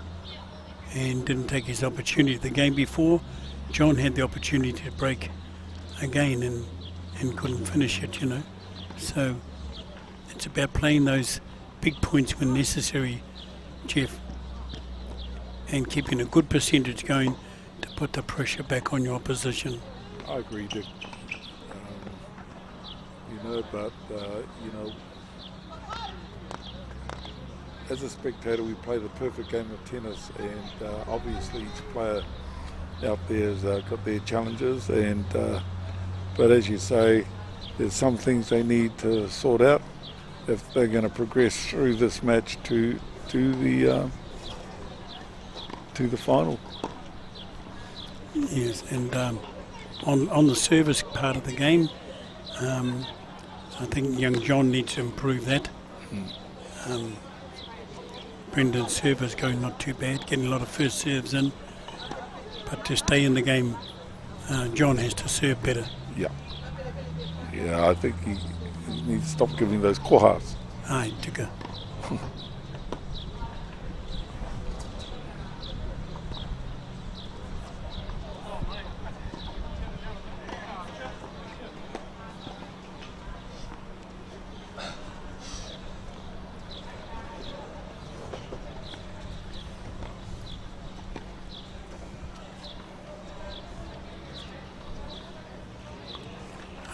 and didn't take his opportunity. The game before, John had the opportunity to break again and couldn't finish it, you know. So it's about playing those big points when necessary, Jeff, and keeping a good percentage going to put the pressure back on your opposition. I agree, Dick. But as a spectator, we played a perfect game of tennis, and obviously each player out there has got their challenges, and but as you say, there's some things they need to sort out if they're going to progress through this match to the final. Yes, and on the service part of the game, I think young John needs to improve that. Brendan's serve is going not too bad, getting a lot of first serves in, but to stay in the game, John has to serve better. Yeah, I think he needs to stop giving those kohas. Aye, tika.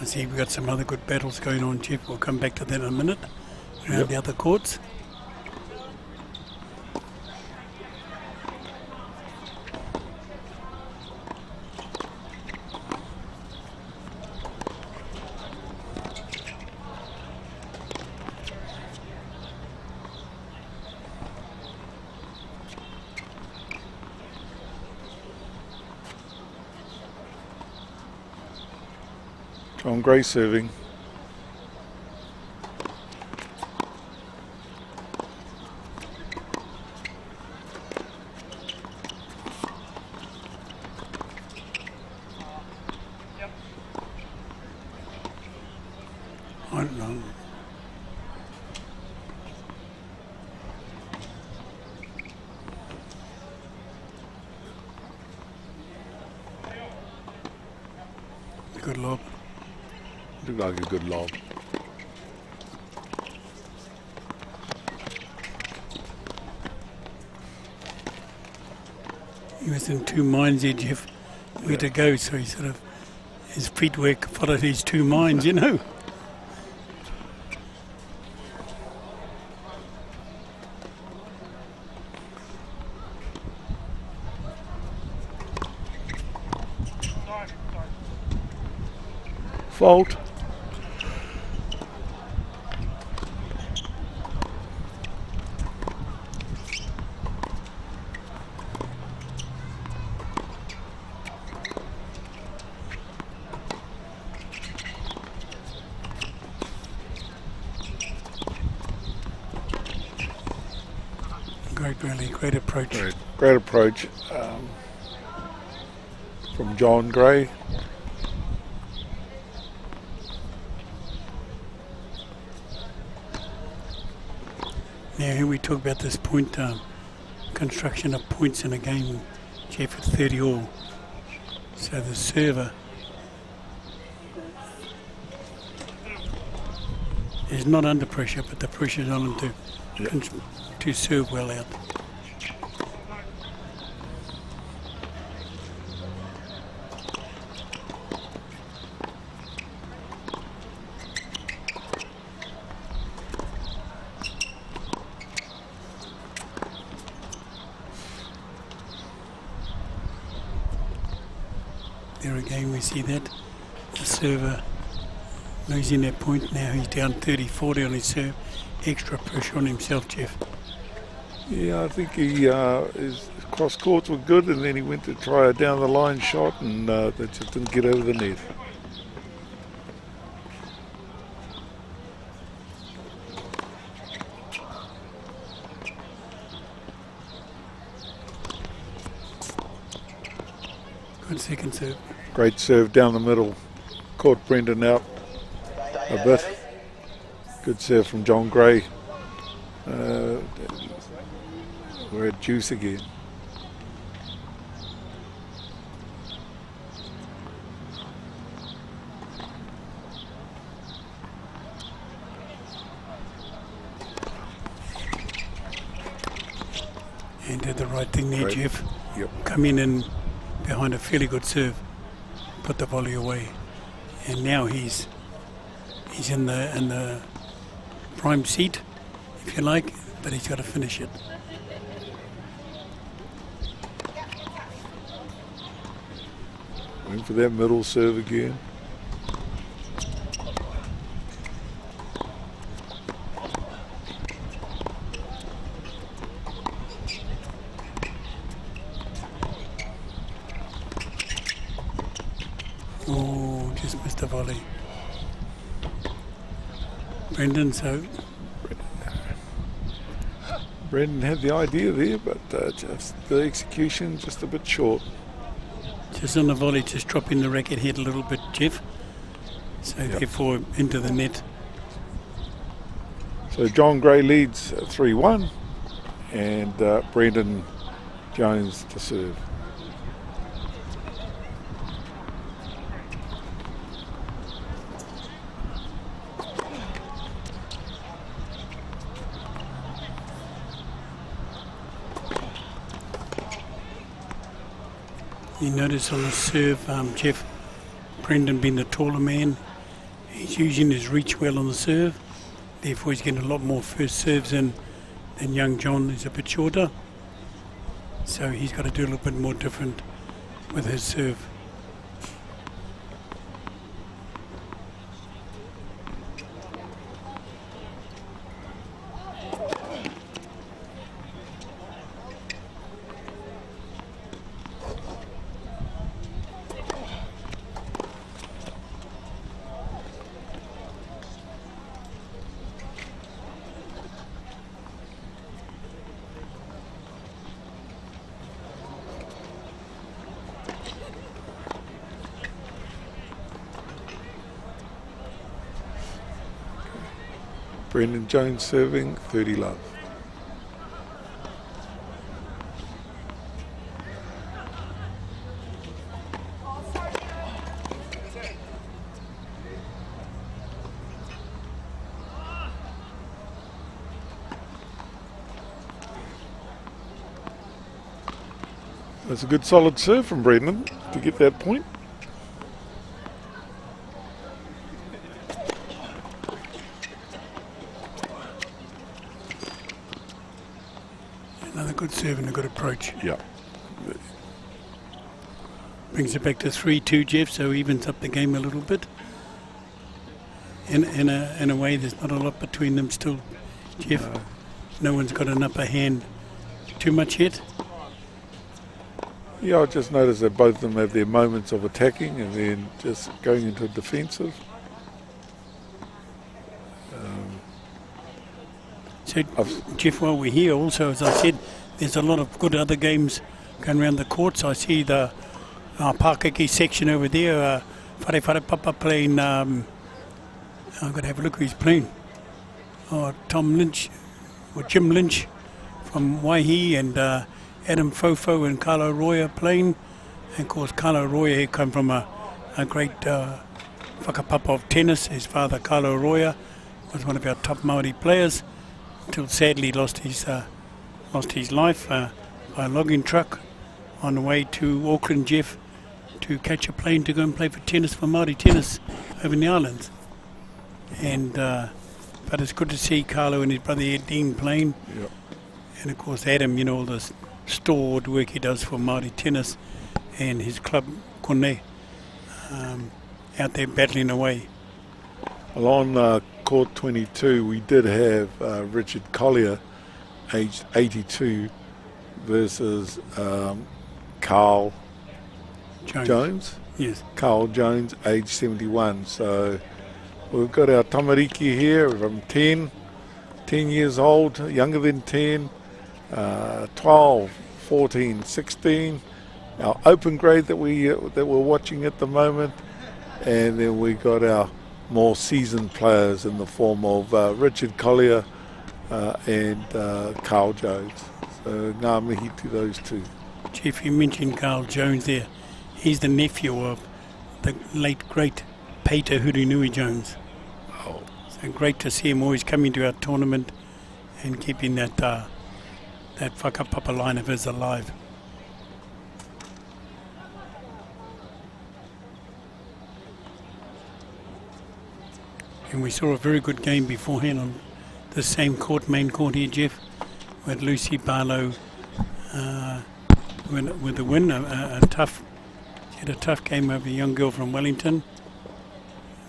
I see we've got some other good battles going on, Jeff. We'll come back to that in a minute around the other courts. John Gray serving. I don't know. Good lob. Looked like a good lob. He was in two minds there, Jeff, where to go, so he sort of, his feet work followed his two minds, you know. Fault. Great rally, great approach. Great approach from John Gray. Now here we talk about this point, construction of points in a game, Jeff, at 30 all. So the server is not under pressure, but the pressure is on him to serve well out. There again we see that the server losing that point. Now he's down 30-40 on his serve. Extra pressure on himself, Jeff. Yeah, I think his cross courts were good, and then he went to try a down the line shot, and that just didn't get over the net. Good second serve. Great serve down the middle. caught Brendan out a bit. Good serve from John Gray. We're at juice again. And did the right thing there, Right. Jeff. Yep. Come in and behind a fairly good serve, put the volley away, and now he's in the prime seat, if you like, but he's got to finish it. Waiting for that middle serve again. Oh, just missed the volley. Brendan, so Brendan had the idea there, but just the execution just a bit short. just on the volley, just dropping the racket head a little bit, Jeff. So therefore into the net. So John Gray leads 3-1, and Brendan Jones to serve. You notice on the serve, Jeff, Brendan being the taller man, he's using his reach well on the serve. Therefore, he's getting a lot more first serves than young John, who's a bit shorter. So he's got to do a little bit more different with his serve. Brendan Jones serving 30 love. That's a good solid serve from Brendan to get that point. Another good serve and a good approach. Yeah. Brings it back to 3-2, Jeff, so evens up the game a little bit. In a way, there's not a lot between them still, Jeff. No one's got an upper hand too much yet. Yeah, I just noticed that both of them have their moments of attacking and then just going into defensive. So, Jeff, while we're here, also, as I said, there's a lot of good other games going around the courts. I see the Pakeke section over there. Whare Papa playing, I've got to have a look who he's playing. Tom Lynch, or Jim Lynch from Waihi, and Adam Fofo and Carlo Roya playing. And of course, Carlo Roya come from a great whakapapa of tennis. His father, Carlo Roya, was one of our top Māori players, until sadly lost his life by a logging truck on the way to Auckland, Jeff, to catch a plane to go and play for tennis, for Māori tennis over in the islands. And but it's good to see Carlo and his brother Ed Dean playing. Yep. And of course Adam, you know, all the stored work he does for Māori tennis, and his club Kone, out there battling away. Well, on court 22, we did have Richard Collier, aged 82, versus Carl Jones. Yes. Carl Jones, aged 71. So we've got our tamariki here from 10 years old, younger than 10, 12, 14, 16. Our open grade that we're watching at the moment and then we got our more seasoned players in the form of Richard Collier and Carl Jones. So ngā mihi to those two. Chief, you mentioned Carl Jones there. He's the nephew of the late, great Peter Hurinui Jones. Oh. So great to see him always coming to our tournament and keeping that whakapapa line of his alive. And we saw a very good game beforehand on the same court, main court here, Jeff, with Lucy Barlow with the win. She had a tough game over a young girl from Wellington.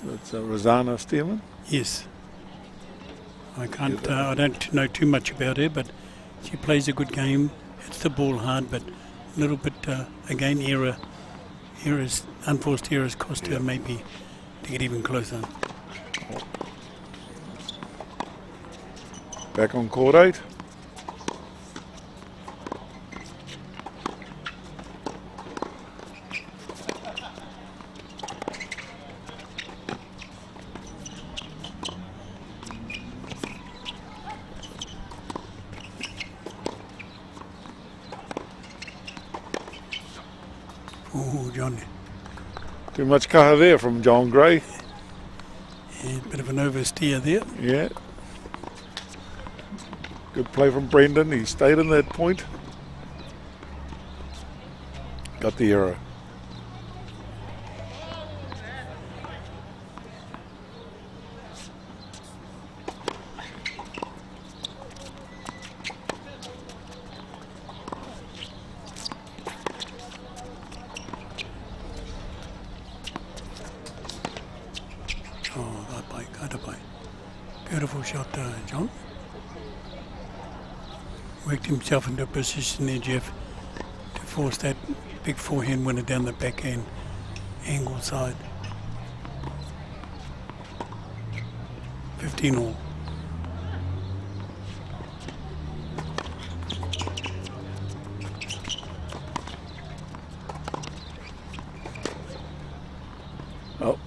That's Rosanna Stearman? Yes. I don't know too much about her, but she plays a good game, hits the ball hard, but a little bit, again, unforced errors cost her maybe to get even closer. Back on court 8. Oh, John. Too much kaha there from John Gray. Yeah, a bit of an oversteer there. Yeah. Good play from Brendan. He stayed in that point. Got the error. Beautiful shot, John. Worked himself into a position there, Jeff, to force that big forehand winner down the backhand angle side. 15 all. Oh.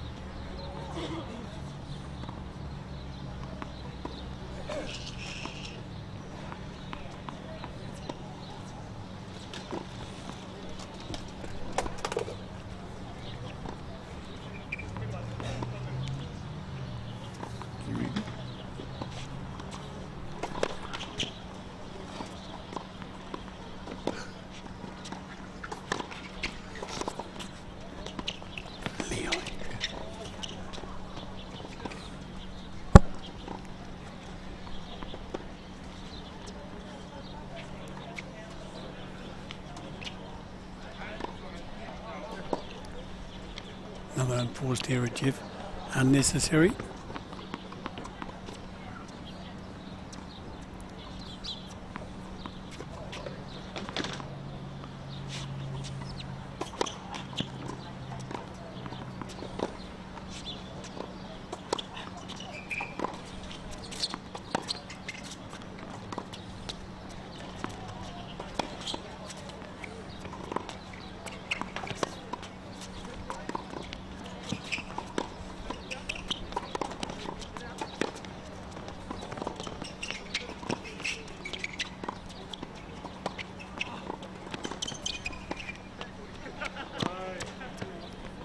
Another unforced error, Jeff. Unnecessary.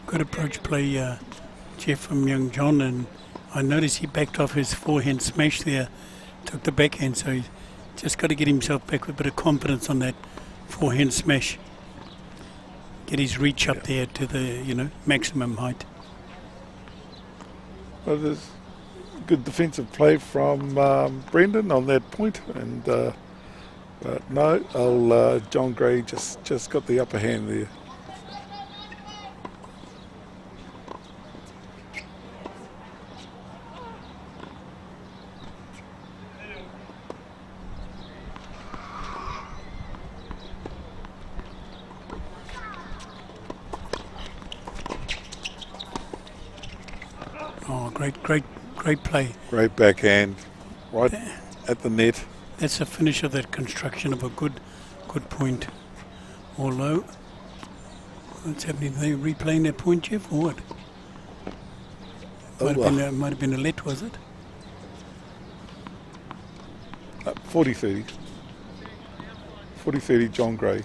Good approach play, Jeff, from young John, and I noticed he backed off his forehand smash there, took the backhand, so he's just got to get himself back with a bit of confidence on that forehand smash. Get his reach up there to the, maximum height. Well, there's good defensive play from Brendan on that point, and but no, John Gray just got the upper hand there. Oh, great play. Great backhand, right at the net. That's the finish of that construction of a good point. Or low. What's happening? Are they replaying that point, Jeff, or what? Might have been a let, was it? 40-30. 40-30 John Gray.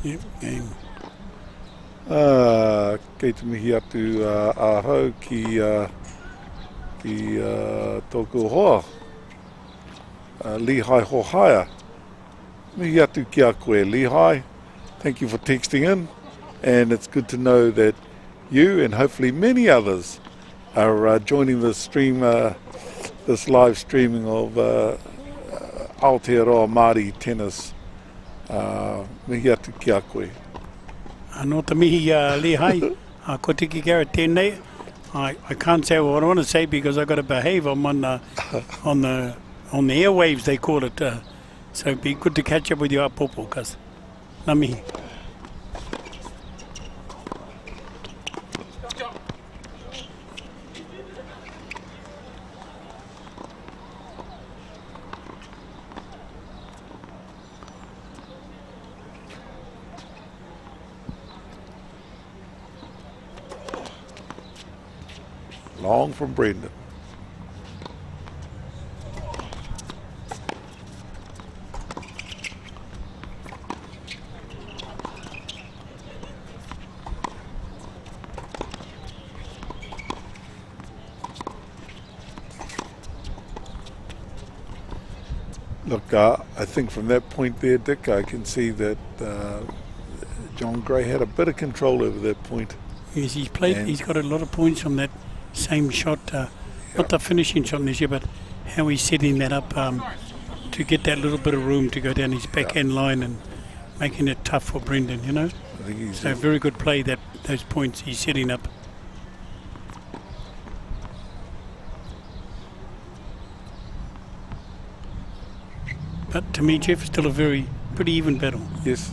Yep, game. Kei te mihi atu ahau ki tōku hoa. Lehigh Hohaya. Mihi atu ki a koe Lehigh. Thank you for texting in. And it's good to know that you and hopefully many others are joining the stream, this live streaming of Aotearoa Māori tennis. Mihi atu ki a koe. Anō te mihi Lehigh, ko tiki kara tēnei. I can't say what I want to say because I've got to behave. I'm on the airwaves, they call it. So it'd be good to catch up with you apopo, cuz. Nā mihi. Long from Brendan. Look, I think from that point there, Dick, I can see that John Gray had a bit of control over that point. Yes, he's played. He's got a lot of points from that same shot, not the finishing shot this year, but how he's setting that up to get that little bit of room to go down his backhand line and making it tough for Brendan, you know. I think he's so very good play, those points he's setting up. But to me, Jeff, it's still a pretty even battle. Yes.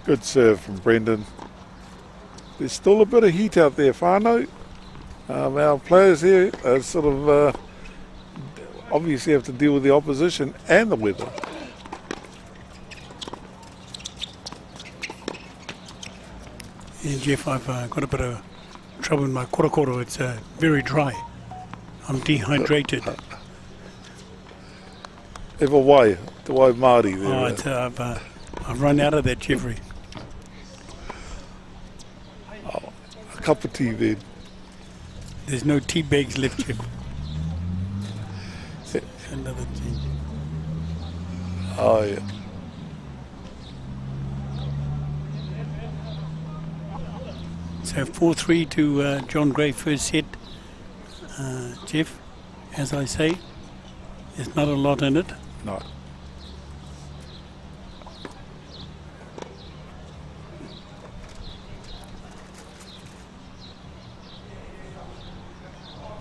Good serve from Brendan. There's still a bit of heat out there, whānau. Our players here are sort of obviously have to deal with the opposition and the weather. Yeah, Jeff, I've got a bit of trouble in my korokoro. It's very dry. I'm dehydrated. Ewa wai, te wai Māori Oh, there. I've run out of that, Jeffrey. A cup of tea then. There's no tea bags left, Jeff. Another tea. Oh, yeah. So 4-3 to John Gray first set. Jeff, as I say, there's not a lot in it. No.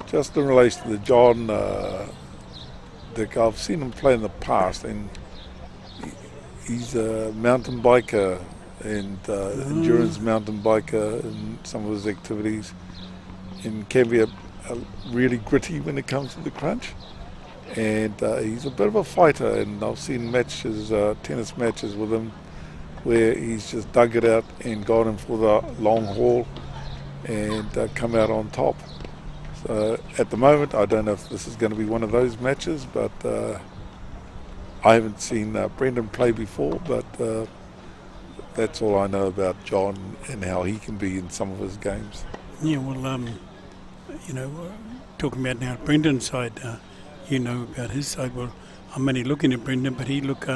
Just in relation to the John, Dick, I've seen him play in the past, and he's a mountain biker and endurance mountain biker in some of his activities, and can be a really gritty when it comes to the crunch. And he's a bit of a fighter, and I've seen matches, tennis matches with him, where he's just dug it out and gone in for the long haul and come out on top. So at the moment, I don't know if this is going to be one of those matches, but I haven't seen Brendan play before, but that's all I know about John and how he can be in some of his games. Yeah, well, you know, talking about now Brendan's side, you know about his side. Well, I'm only looking at Brendan, but he look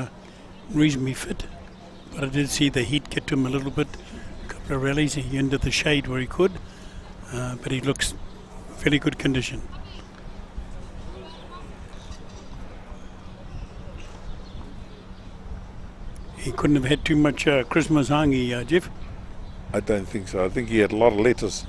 reasonably fit but I did see the heat get to him a little bit. A couple of rallies, he ended the shade where he could, but he looks fairly good condition. He couldn't have had too much Christmas hangi, Jeff. I don't think so. I think he had a lot of lettuce.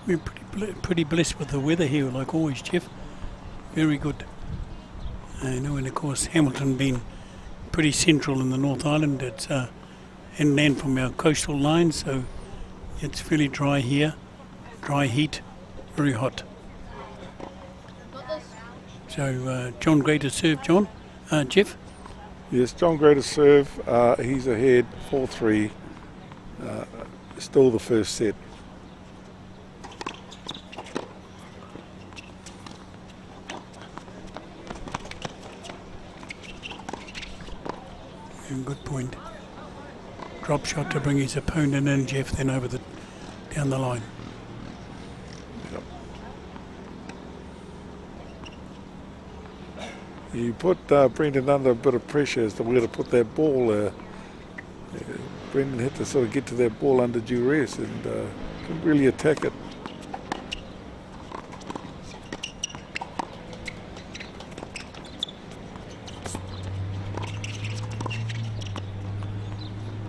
We're pretty blessed with the weather here, like always, Jeff. Very good. I know, and of course Hamilton being pretty central in the North Island. It's inland from our coastal line, so it's fairly dry here. Dry heat, very hot. So John Gray to serve, John. Jeff? Yes, John Gray to serve. He's ahead 4-3. Still the first set. Good point. Drop shot to bring his opponent in, Jeff, then over down the line. Yep. You put Brendan under a bit of pressure as to where to put that ball. Brendan had to sort of get to that ball under duress and couldn't really attack it.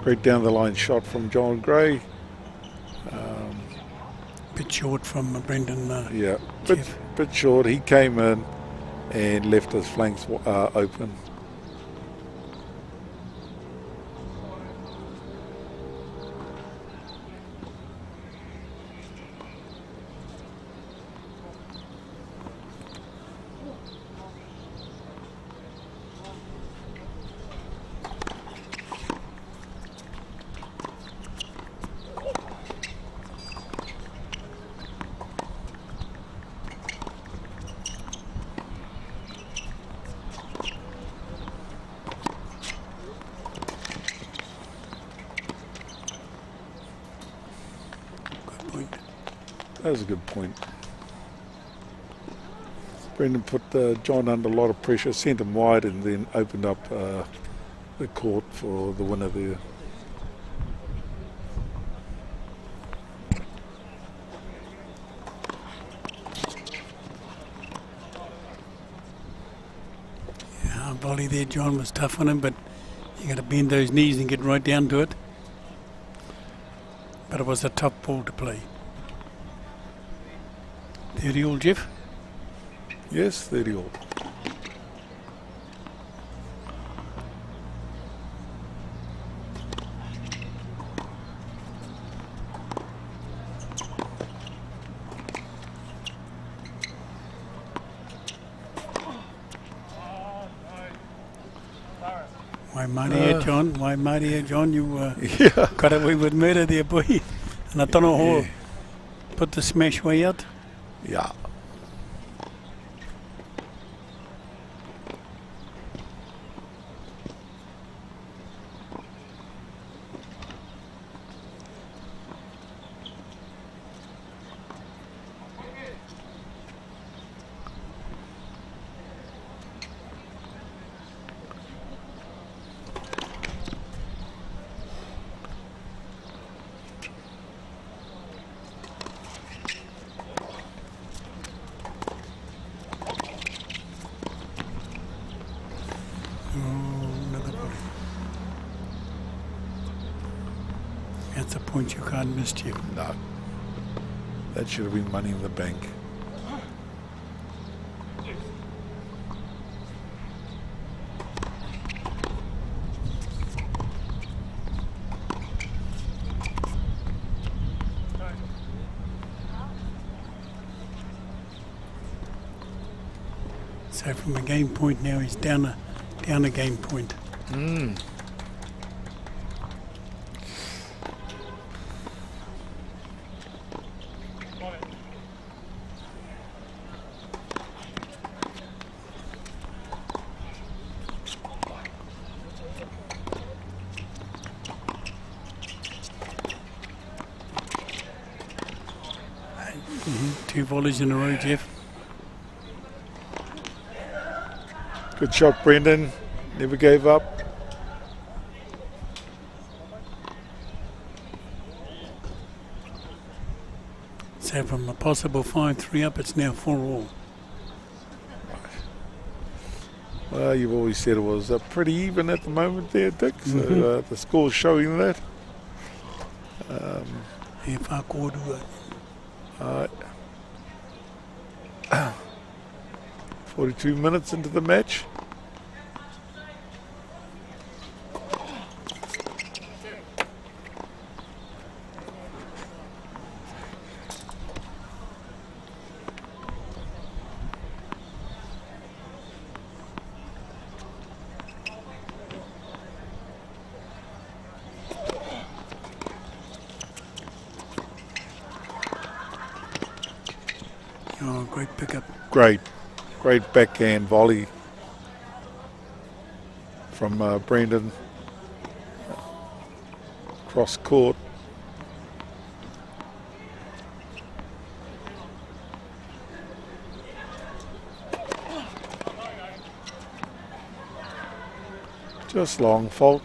Great down the line shot from John Gray. Bit short from Brendan. Yeah, bit short. He came in and left his flanks open. That was a good point. Brendan put John under a lot of pressure, sent him wide and then opened up the court for the winner there. Yeah, volley there, John was tough on him, but you got to bend those knees and get right down to it. But it was a tough ball to play. 30 all, Jeff? Yes, 30 all. Waimaria, John. Waimaria, John. You got away with murder there, boy. And I don't know how put the smash way out. Yeah. That's a point you can't miss, Jeff. No. That should have been money in the bank. So from a game point now, he's down a game point. Two volleys in a row, Jeff. Good shot, Brendan. Never gave up. So from a possible 5-3 up, it's now 4-all. Well, you've always said it was pretty even at the moment there, Dick. So the score's showing that. 42 minutes into the match. Oh, great pickup. Great backhand volley from Brendan. Cross court. Just long fault.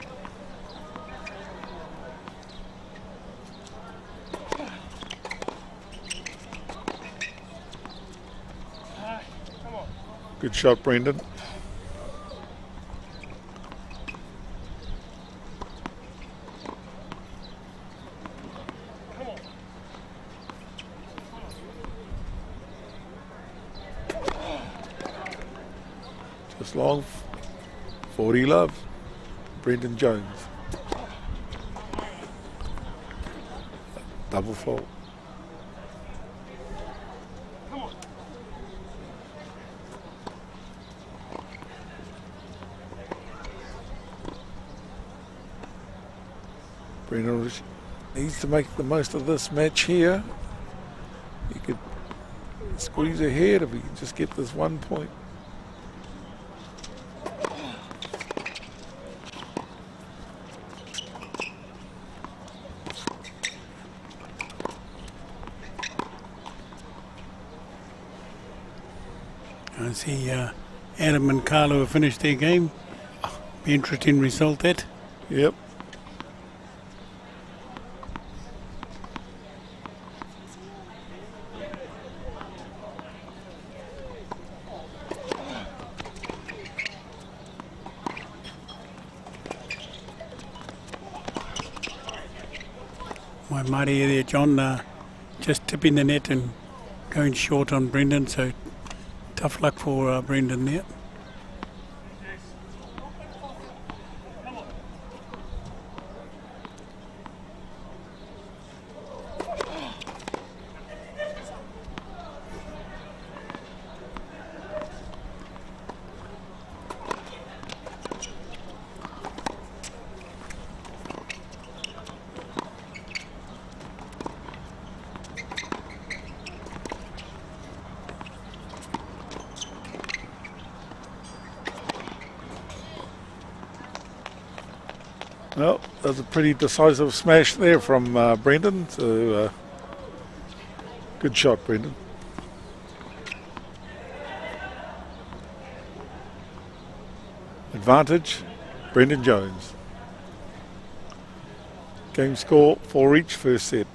Good shot, Brendan. Just long. 40 love. Brendan Jones. Double fault. Brendan needs to make the most of this match here. He could squeeze ahead if he can just get this 1 point. I see Adam and Carlo have finished their game. Be interesting result that. Yep. My mighty there, John, just tipping the net and going short on Brendan, so tough luck for Brendan there. Well, that was a pretty decisive smash there from Brendan. So good shot, Brendan. Advantage, Brendan Jones. Game score 4 each, first set.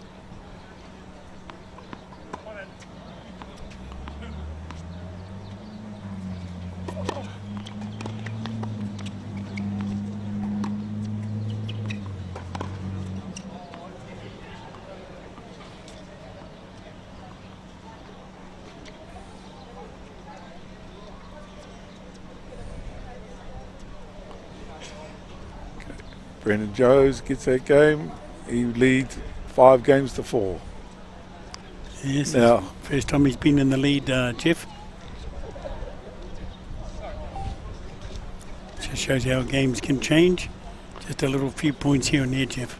Brendan Jones gets that game. He leads 5 games to 4. Yes, now, first time he's been in the lead, Jeff. Just shows how games can change. Just a little few points here and there, Jeff.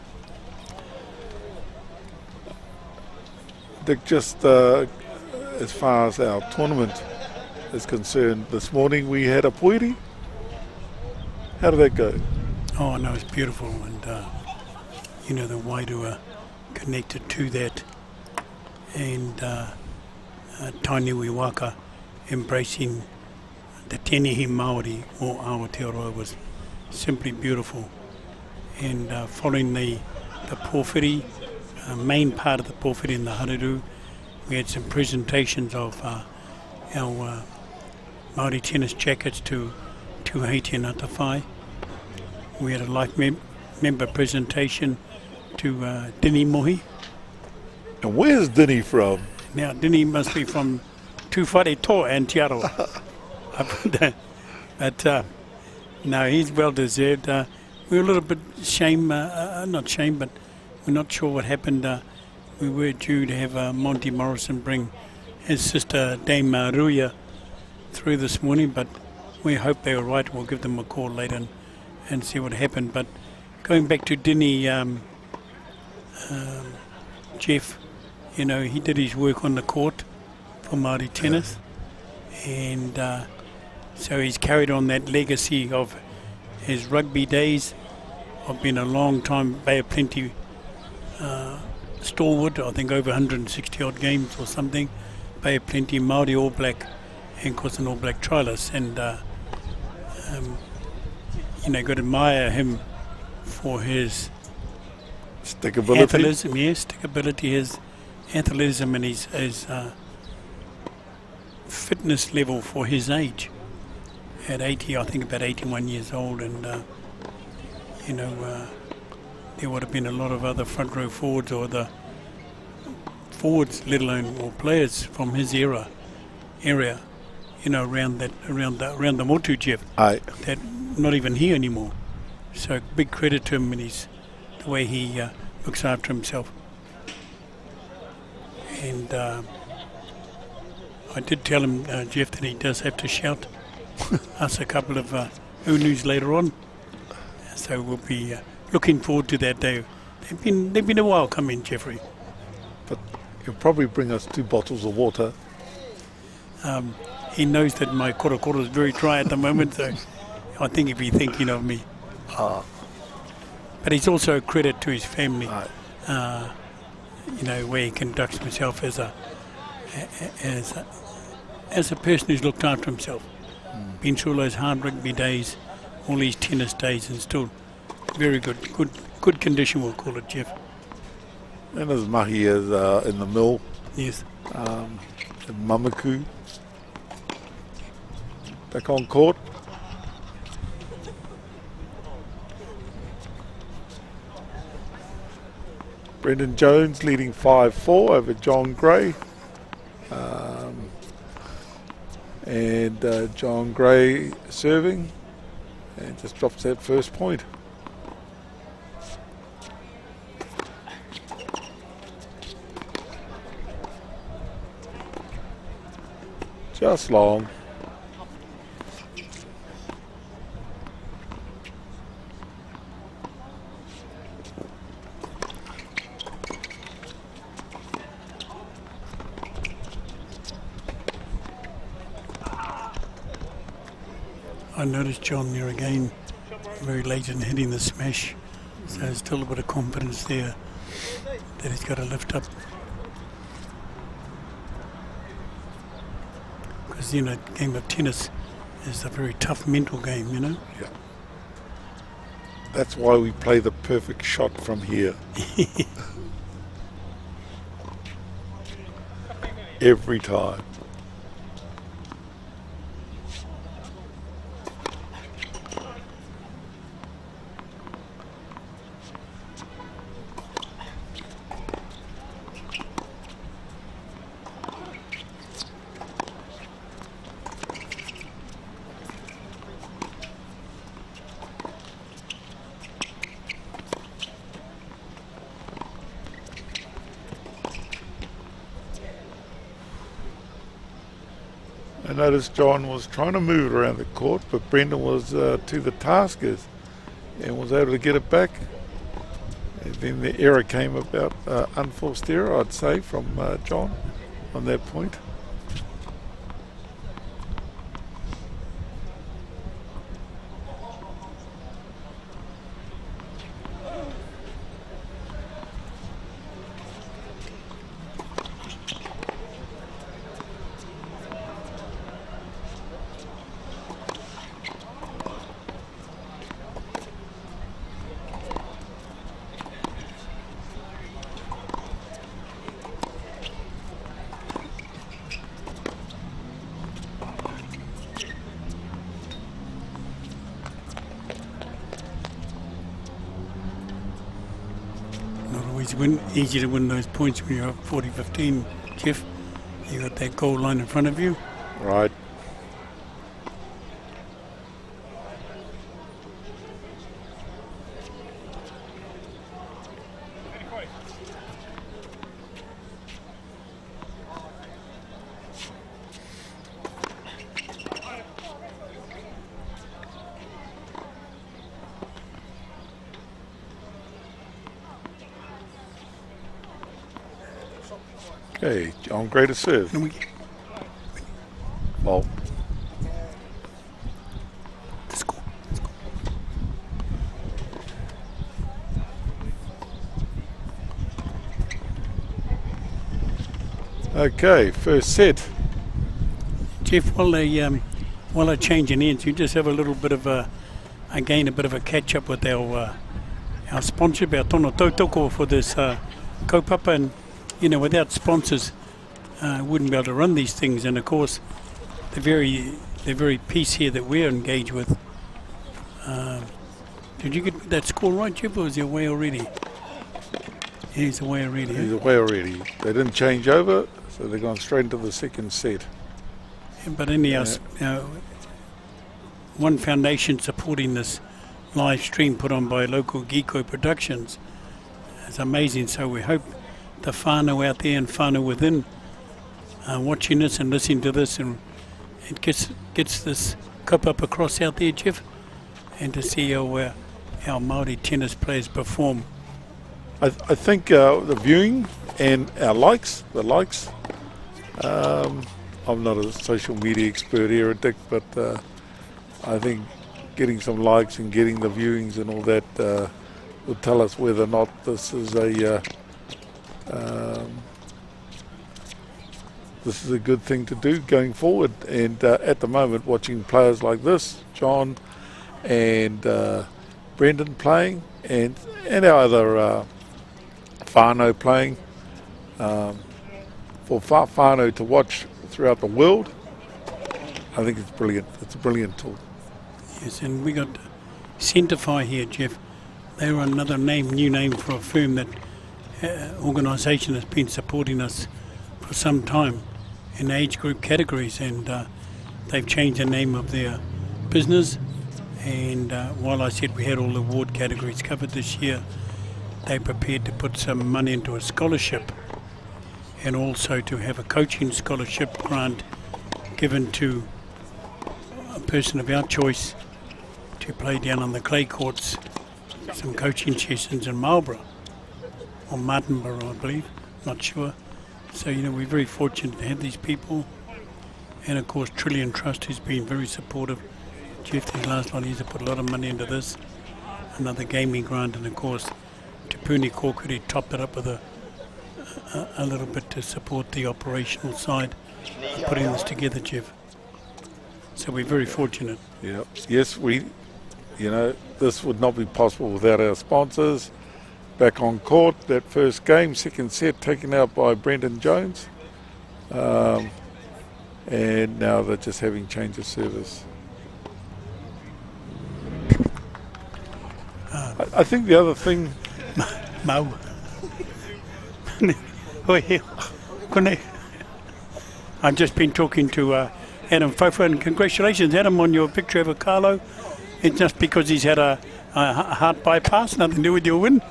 Dick, just as far as our tournament is concerned, this morning we had a poiri. How did that go? Oh, no, it's beautiful. And, you know, the Wairua connected to that. And Tainiwi Waka embracing the Tenehi Māori or Aotearoa was simply beautiful. And following the pōwhiri, main part of the pōwhiri in the Hareru, we had some presentations of our Māori tennis jackets to Haiti and Atawhai. We had a life member presentation to Dini Mohi. And where's Dini from? Now, Dini must be from Tūwhare Tō and Aotearoa. But no, he's well deserved. We're a little bit not shame, but we're not sure what happened. We were due to have Monty Morrison bring his sister Dame Ruia through this morning, but we hope they were right. We'll give them a call later and see what happened. But going back to Dini, Jeff, you know, he did his work on the court for Māori tennis, and so he's carried on that legacy of his rugby days. I've been a long time Bay of Plenty stalwart, I think over 160 odd games or something. Bay of Plenty, Māori All Black, and of course an All Black trialist. And you know, got to admire him for his stickability. Athleticism, yes, stickability, his athleticism and his fitness level for his age. At 80, I think about 81 years old, and you know, there would have been a lot of other front row forwards or the forwards, let alone or players from his area, you know, around the Motu, Jeff. Aye. That not even here anymore. So big credit to him and the way he looks after himself. And I did tell him, Jeff, that he does have to shout us a couple of unus later on. So we'll be looking forward to that day. They've been a while coming, Jeffrey. But you'll probably bring us 2 bottles of water. He knows that my korokoro is very dry at the moment, so I think he'd be thinking of me. But he's also a credit to his family. You know, where he conducts himself as a person who's looked after himself. Been through those hard rugby days, all these tennis days, and still very good condition, we'll call it, Jeff. And his mahi is in the mill. Yes. In Mamaku. Back on court. Brendan Jones leading 5-4 over John Gray. And John Gray serving and just drops that first point. Just long. I noticed John there again, very late in hitting the smash, so there's still a bit of confidence there that he's got to lift up. Because, you know, game of tennis is a very tough mental game, you know? Yeah. That's why we play the perfect shot from here. Every time. I noticed John was trying to move it around the court, but Brendan was to the taskers and was able to get it back. And then the error came about, unforced error, I'd say, from John on that point. Easy to win those points when you're up 40-15, Jeff. You got that goal line in front of you. Right. Okay, John, great to serve. Well, okay, first set. Jeff, while I change in ends, you just have a little bit of a bit of a catch up with our sponsor, our Tono Tautoko, for this kaupapa, and you know, without sponsors, wouldn't be able to run these things. And of course, the very piece here that we're engaged with. Did you get that score right, Jeff, or was he away already? He's away already. He's away already. They didn't change over, so they're going straight into the second set. Yeah, but anyhow, One Foundation supporting this live stream put on by local Geeko Productions. It's amazing. So we hope the whānau out there and whānau within watching this and listening to this, and it gets this kaupapa across out there, Jeff, and to see our Māori tennis players perform. I think the viewing and our likes, I'm not a social media expert here, Dick, but I think getting some likes and getting the viewings and all that will tell us whether or not this is a good thing to do going forward. And at the moment, watching players like this, John and Brendan playing, and our other whānau playing, for whānau to watch throughout the world, I think it's brilliant. It's a brilliant tool. Yes, and we got Centify here, Jeff. They were another new name for a firm that organisation has been supporting us for some time in age group categories, and they've changed the name of their business. And while I said we had all the award categories covered this year, they prepared to put some money into a scholarship, and also to have a coaching scholarship grant given to a person of our choice to play down on the clay courts, some coaching sessions in Marlborough, or Martinborough, I believe, not sure. So, you know, we're very fortunate to have these people. And of course, Trillion Trust has been very supportive. Jeff, these last 9 years have put a lot of money into this. Another gaming grant, and of course, Te Puni Kōkiri topped it up with a little bit to support the operational side of putting this together, Jeff. So we're very fortunate. Yeah. Yes, this would not be possible without our sponsors. Back on court, that first game, second set taken out by Brendan Jones. And now they're just having change of service. I think the other thing... Mau. I've just been talking to Adam Fofa, and congratulations, Adam, on your victory over Carlo. It's just because he's had a heart bypass, nothing to do with your win.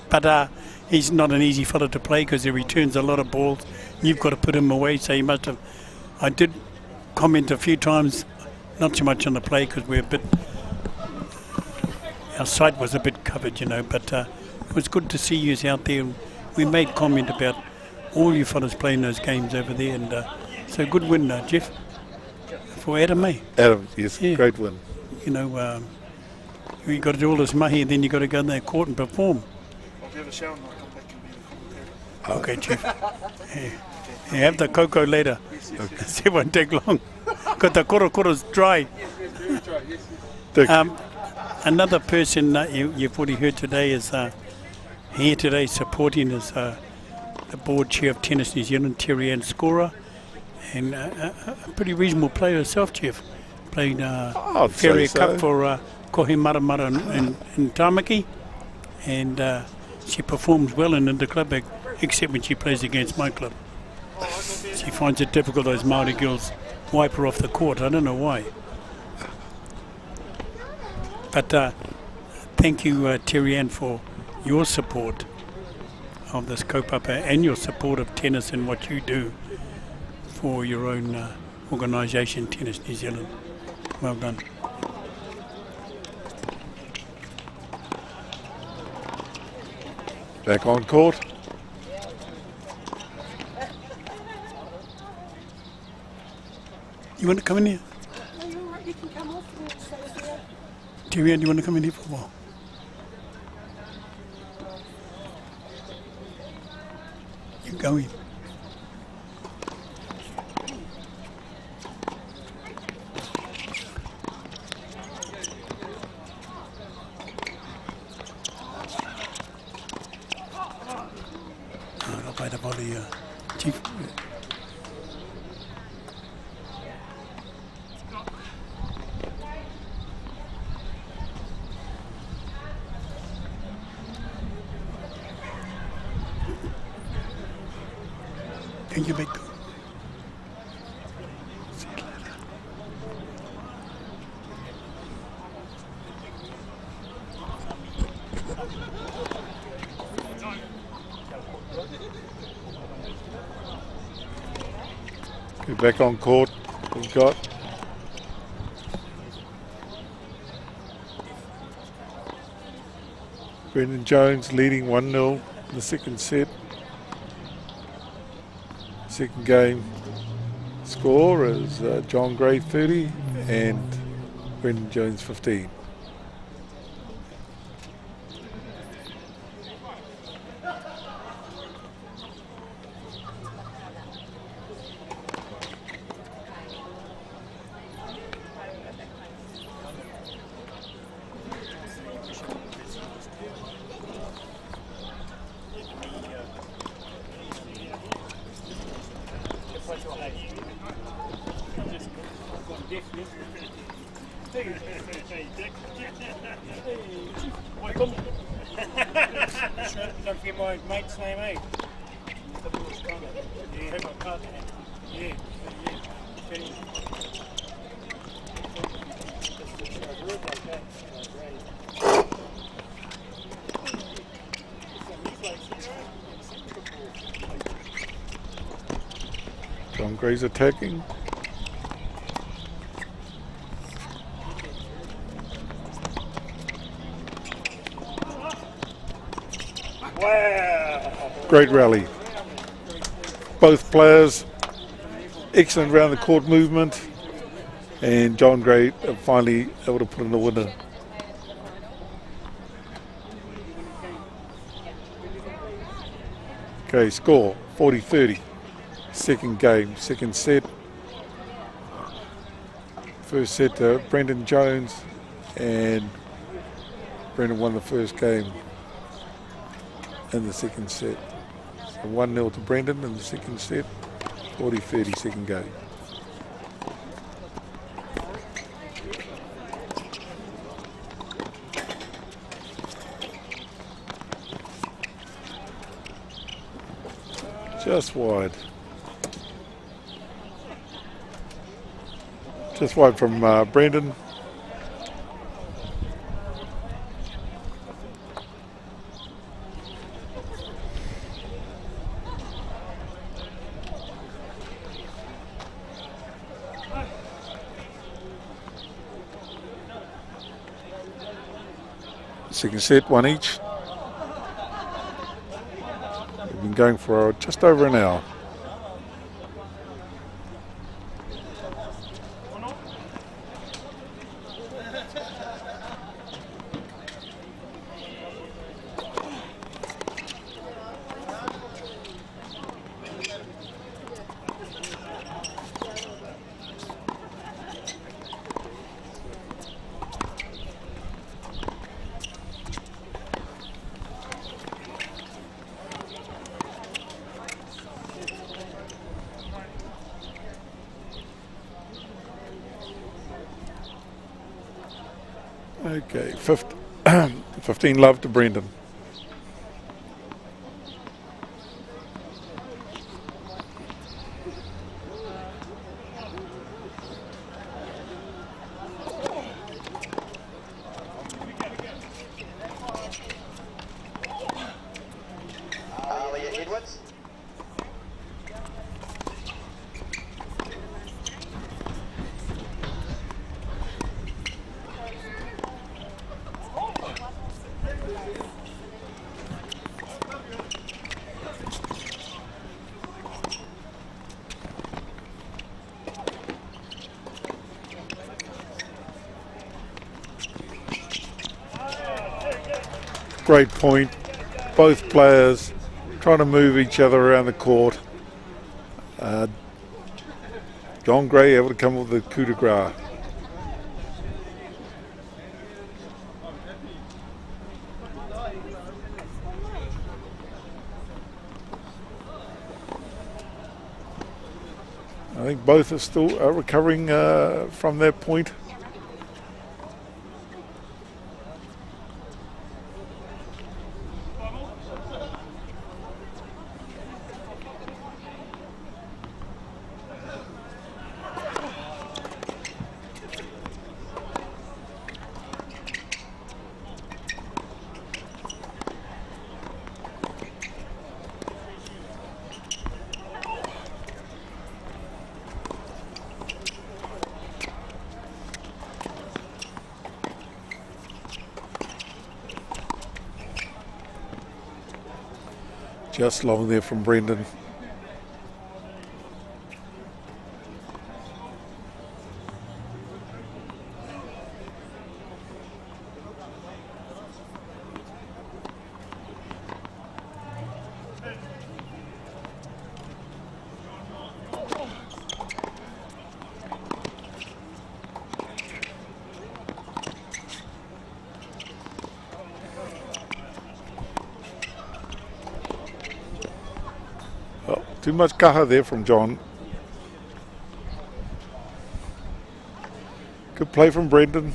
But he's not an easy fellow to play because he returns a lot of balls. You've got to put him away, so he must have, I did comment a few times, not so much on the play because our site was a bit covered, you know, but it was good to see you out there. We made comment about all you fellas playing those games over there, and so good win, Jeff, for Adam, eh? Adam, yes, Yeah. great win. You know, you got to do all this mahi, and then you got to go in that court and perform. I'll have a shower and I'll come back and be the commentator. Okay, Chief. Yeah, have the cocoa later. It won't take long. Got the koro's dry. Another person you've already heard today is here today supporting us, the board chair of Tennis New Zealand, Terry Ann Scorer, and a pretty reasonable player herself, Jeff. Played Ferrier Cup for Kohi Maramara in Tamaki, and she performs well in the club, except when she plays against my club. She finds it difficult, those Māori girls wipe her off the court. I don't know why. But thank you, Terry Ann, for your support of this kaupapa and your support of tennis and what you do for your own organisation, Tennis New Zealand. Well done. Back on court. You want to come in here? No, you're right, you can come off and stay there. Terry Ann, do you want to come in here for a while? You go in. I'll buy the body, Chief. Thank you, Beto. See you later. Get back on court. We've got Brendan Jones leading 1-0 in the second set. Second game score is John Gray 30 and Brendan Jones 15. Don't forget my mate's name, eh? Yeah, my partner. Yeah. John Gray's attacking. Wow! Great rally. Both players, excellent round the court movement, and John Gray finally able to put in the winner. Okay, score 40-30. Second game, second set. First set to Brendan Jones, and Brendan won the first game in the second set. So 1-0 to Brendan in the second set, 40-30 second game. Just wide. Just wide from Brendan. Second set, one each. We've been going for just over an hour. Okay, 15 love to Brendan. Edwards. Great point. Both players trying to move each other around the court. John Gray able to come with the coup de grace. I think both are still recovering from that point. Just long there from Brendan. Too much kaha there from John. Good play from Brendan.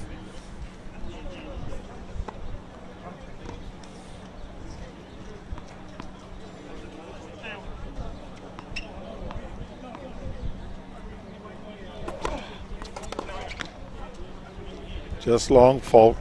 Just long fault.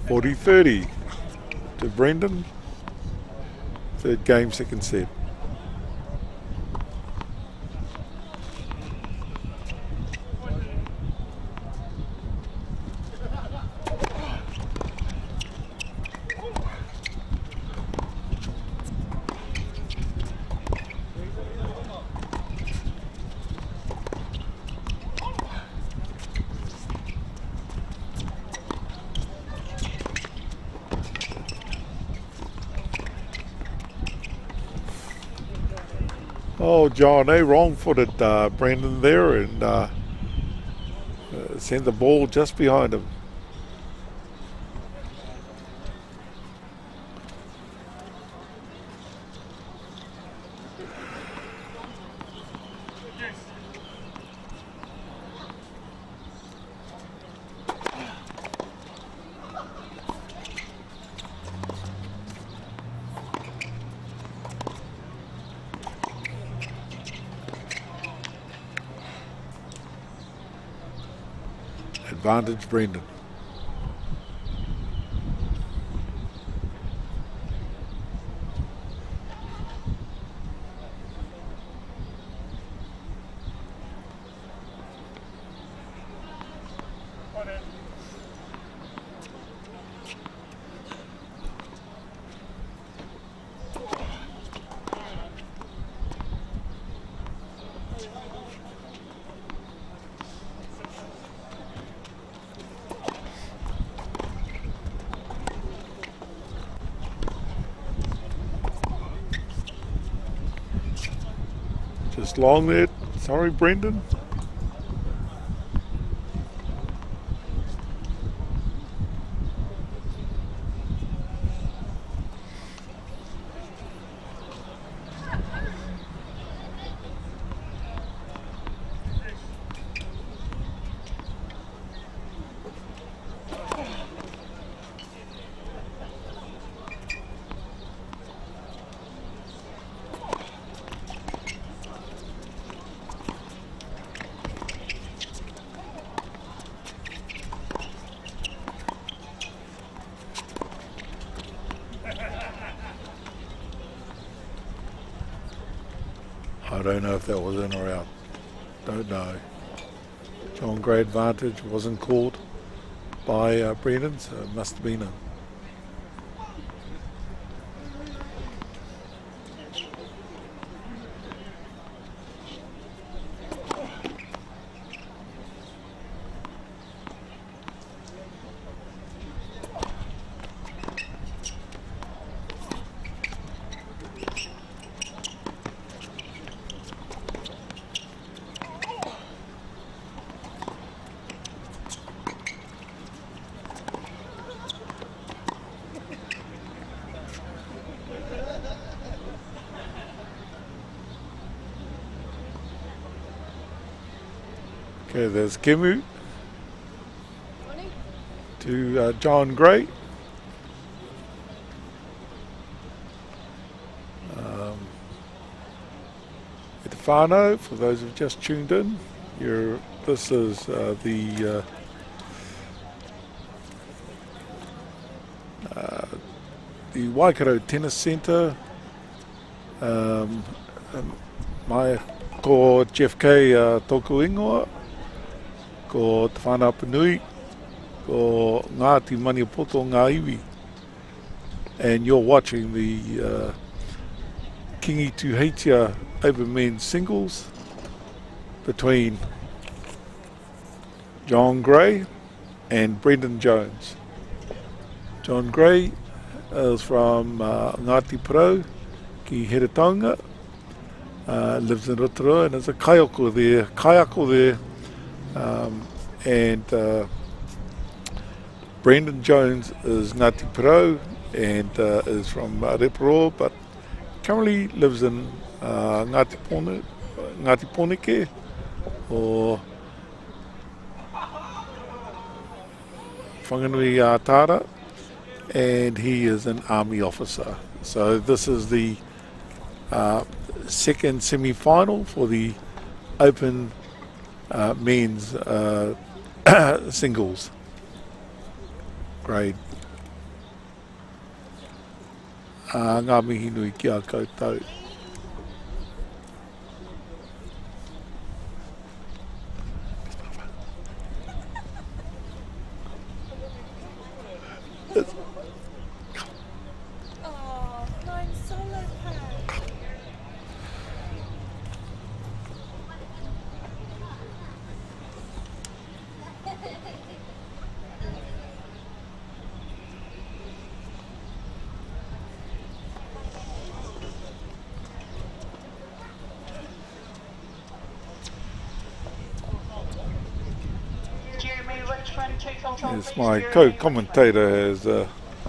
.40-30 to Brendan. Third game, second set. Oh, John, they wrong-footed Brendan there and sent the ball just behind him. advantage, Brendan. Just long there. Sorry, Brendan. I don't know if that was in or out. Don't know. John Gray advantage wasn't called by Brendan, so it must have been in. Okay, there's Kemu to John Gray. At the whānau, for those who've just tuned in, this is the Waikato Tennis Centre. Mai ko Jeff K tōku ingoa, ko te whānau Panui, ko Ngāti Maniapoto Ngā Iwi. And you're watching the Kingi 2 Aotearoa Open Men's Singles between John Gray and Brendan Jones. John Gray is from Ngāti Parau, ki Heretaunga, lives in Rotorua and is a kaiako there, and Brendan Jones is Ngāti Parau and is from Reparoa, but currently lives in Ngāti Poneke or Whanganui Tara, and he is an army officer. So this is the second semi-final for the Open men's singles grade. Ngā mihi nui ki a koutou. Oh, flying solo pack. Jeremy Richmond, 2 control. Yes, my co-commentator has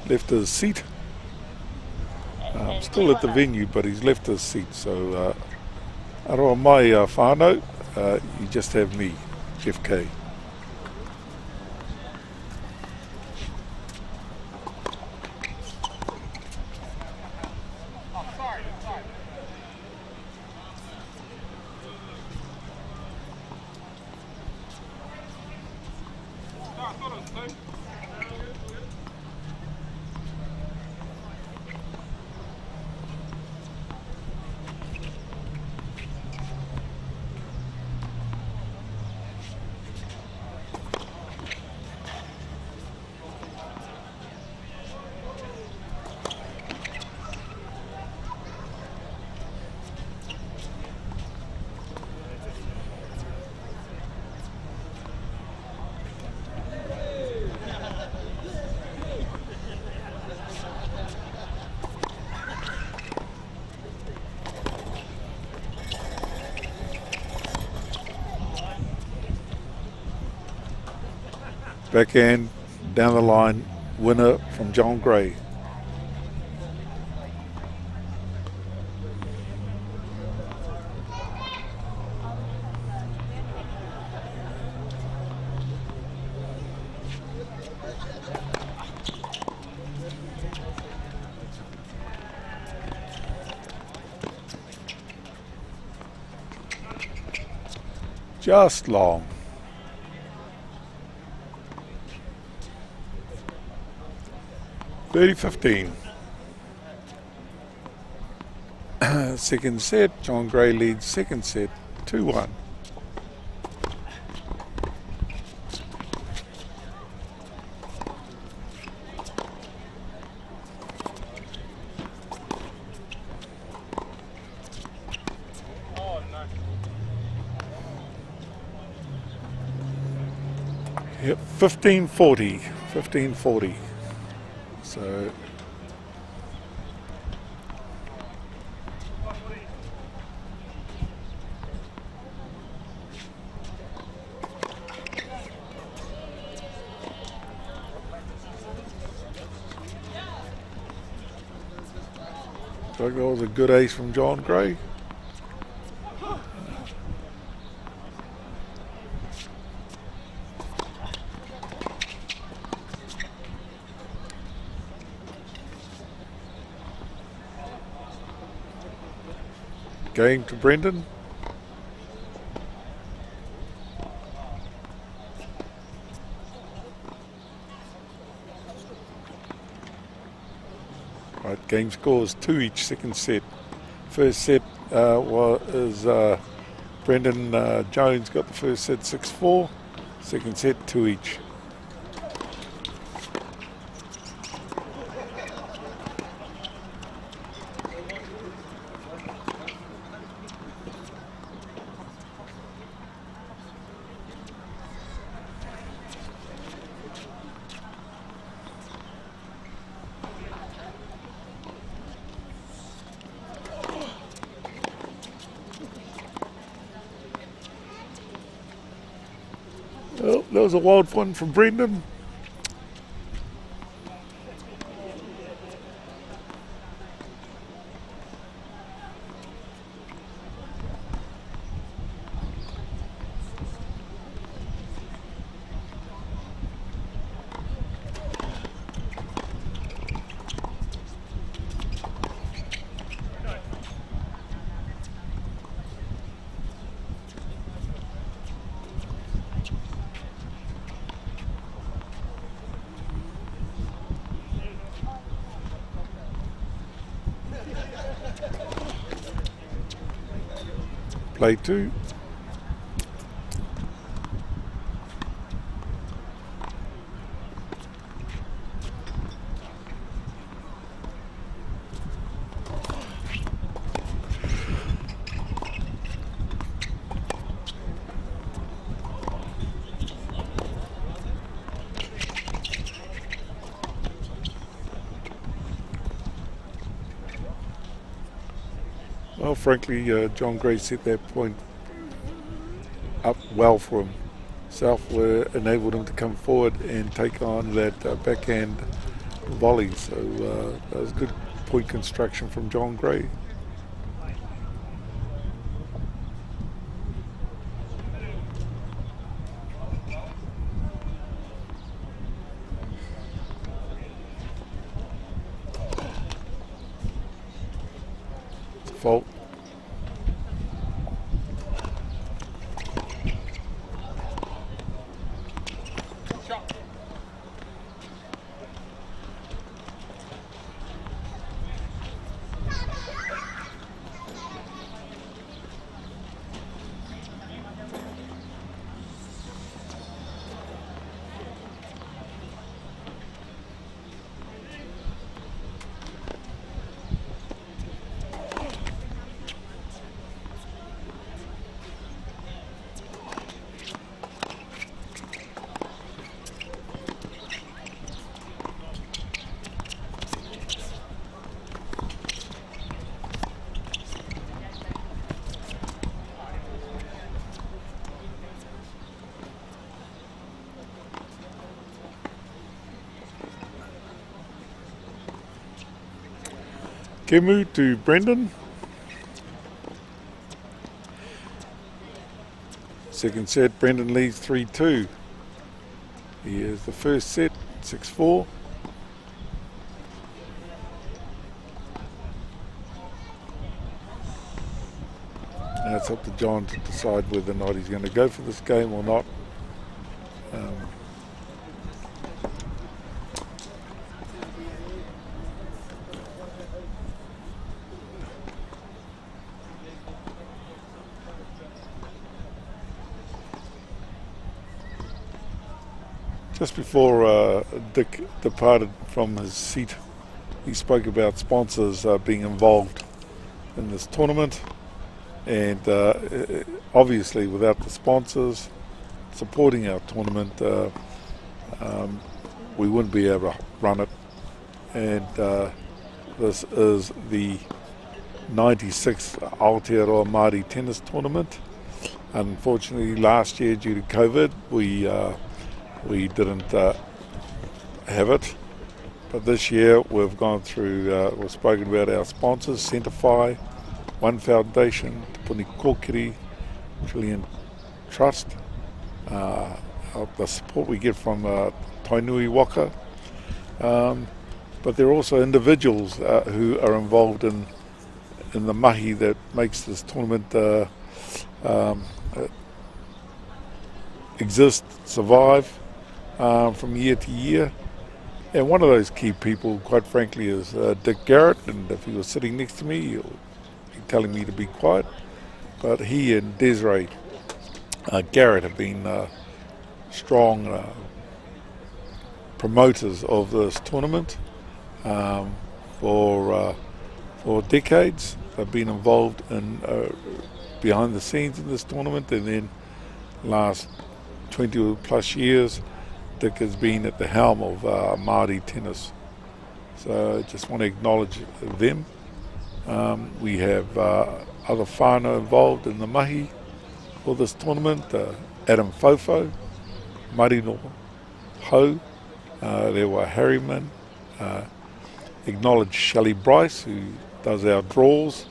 left his seat. Still at the venue, but he's left his seat. So, aroa mai whānau, you just have me, Jeff K. Backhand, down the line, winner from John Gray. Just long. (30-15). Second set, John Gray leads second set 2-1. Yep, 15-40. So that was a good ace from John Gray. Game to Brendan. Right, game scores 2 each, second set. First set is Brendan Jones got the first set 6-4. Second set 2 each. Oh, that was a wild one from Brendan. Play 2. Well, frankly, John Gray set that point up well for himself, where enabled him to come forward and take on that backhand volley. So that was good point construction from John Gray. Fault. Kemu to Brendan. Second set, Brendan leads 3-2. Here's the first set, 6-4. Now it's up to John to decide whether or not he's going to go for this game or not. Just before Dick departed from his seat, he spoke about sponsors being involved in this tournament, and obviously without the sponsors supporting our tournament, we wouldn't be able to run it. And this is the 96th Aotearoa Māori tennis tournament. Unfortunately, last year due to COVID, we didn't have it, but this year we've gone through, we've spoken about our sponsors, Centify, One Foundation, Te Puni Kōkiri, Trillion Trust, the support we get from Tainui Waka, but there are also individuals who are involved in the mahi that makes this tournament exist, survive from year to year. And one of those key people, quite frankly, is Dick Garrett, and if he was sitting next to me, he'll be telling me to be quiet. But he and Desiree Garrett have been strong promoters of this tournament for decades. They've been involved in behind the scenes in this tournament, and then last 20 plus years Dick has been at the helm of Māori tennis. So I just want to acknowledge them. We have other whānau involved in the mahi for this tournament. Adam Fofo, Marino Ho, Rewa Harriman, acknowledge Shelley Bryce, who does our draws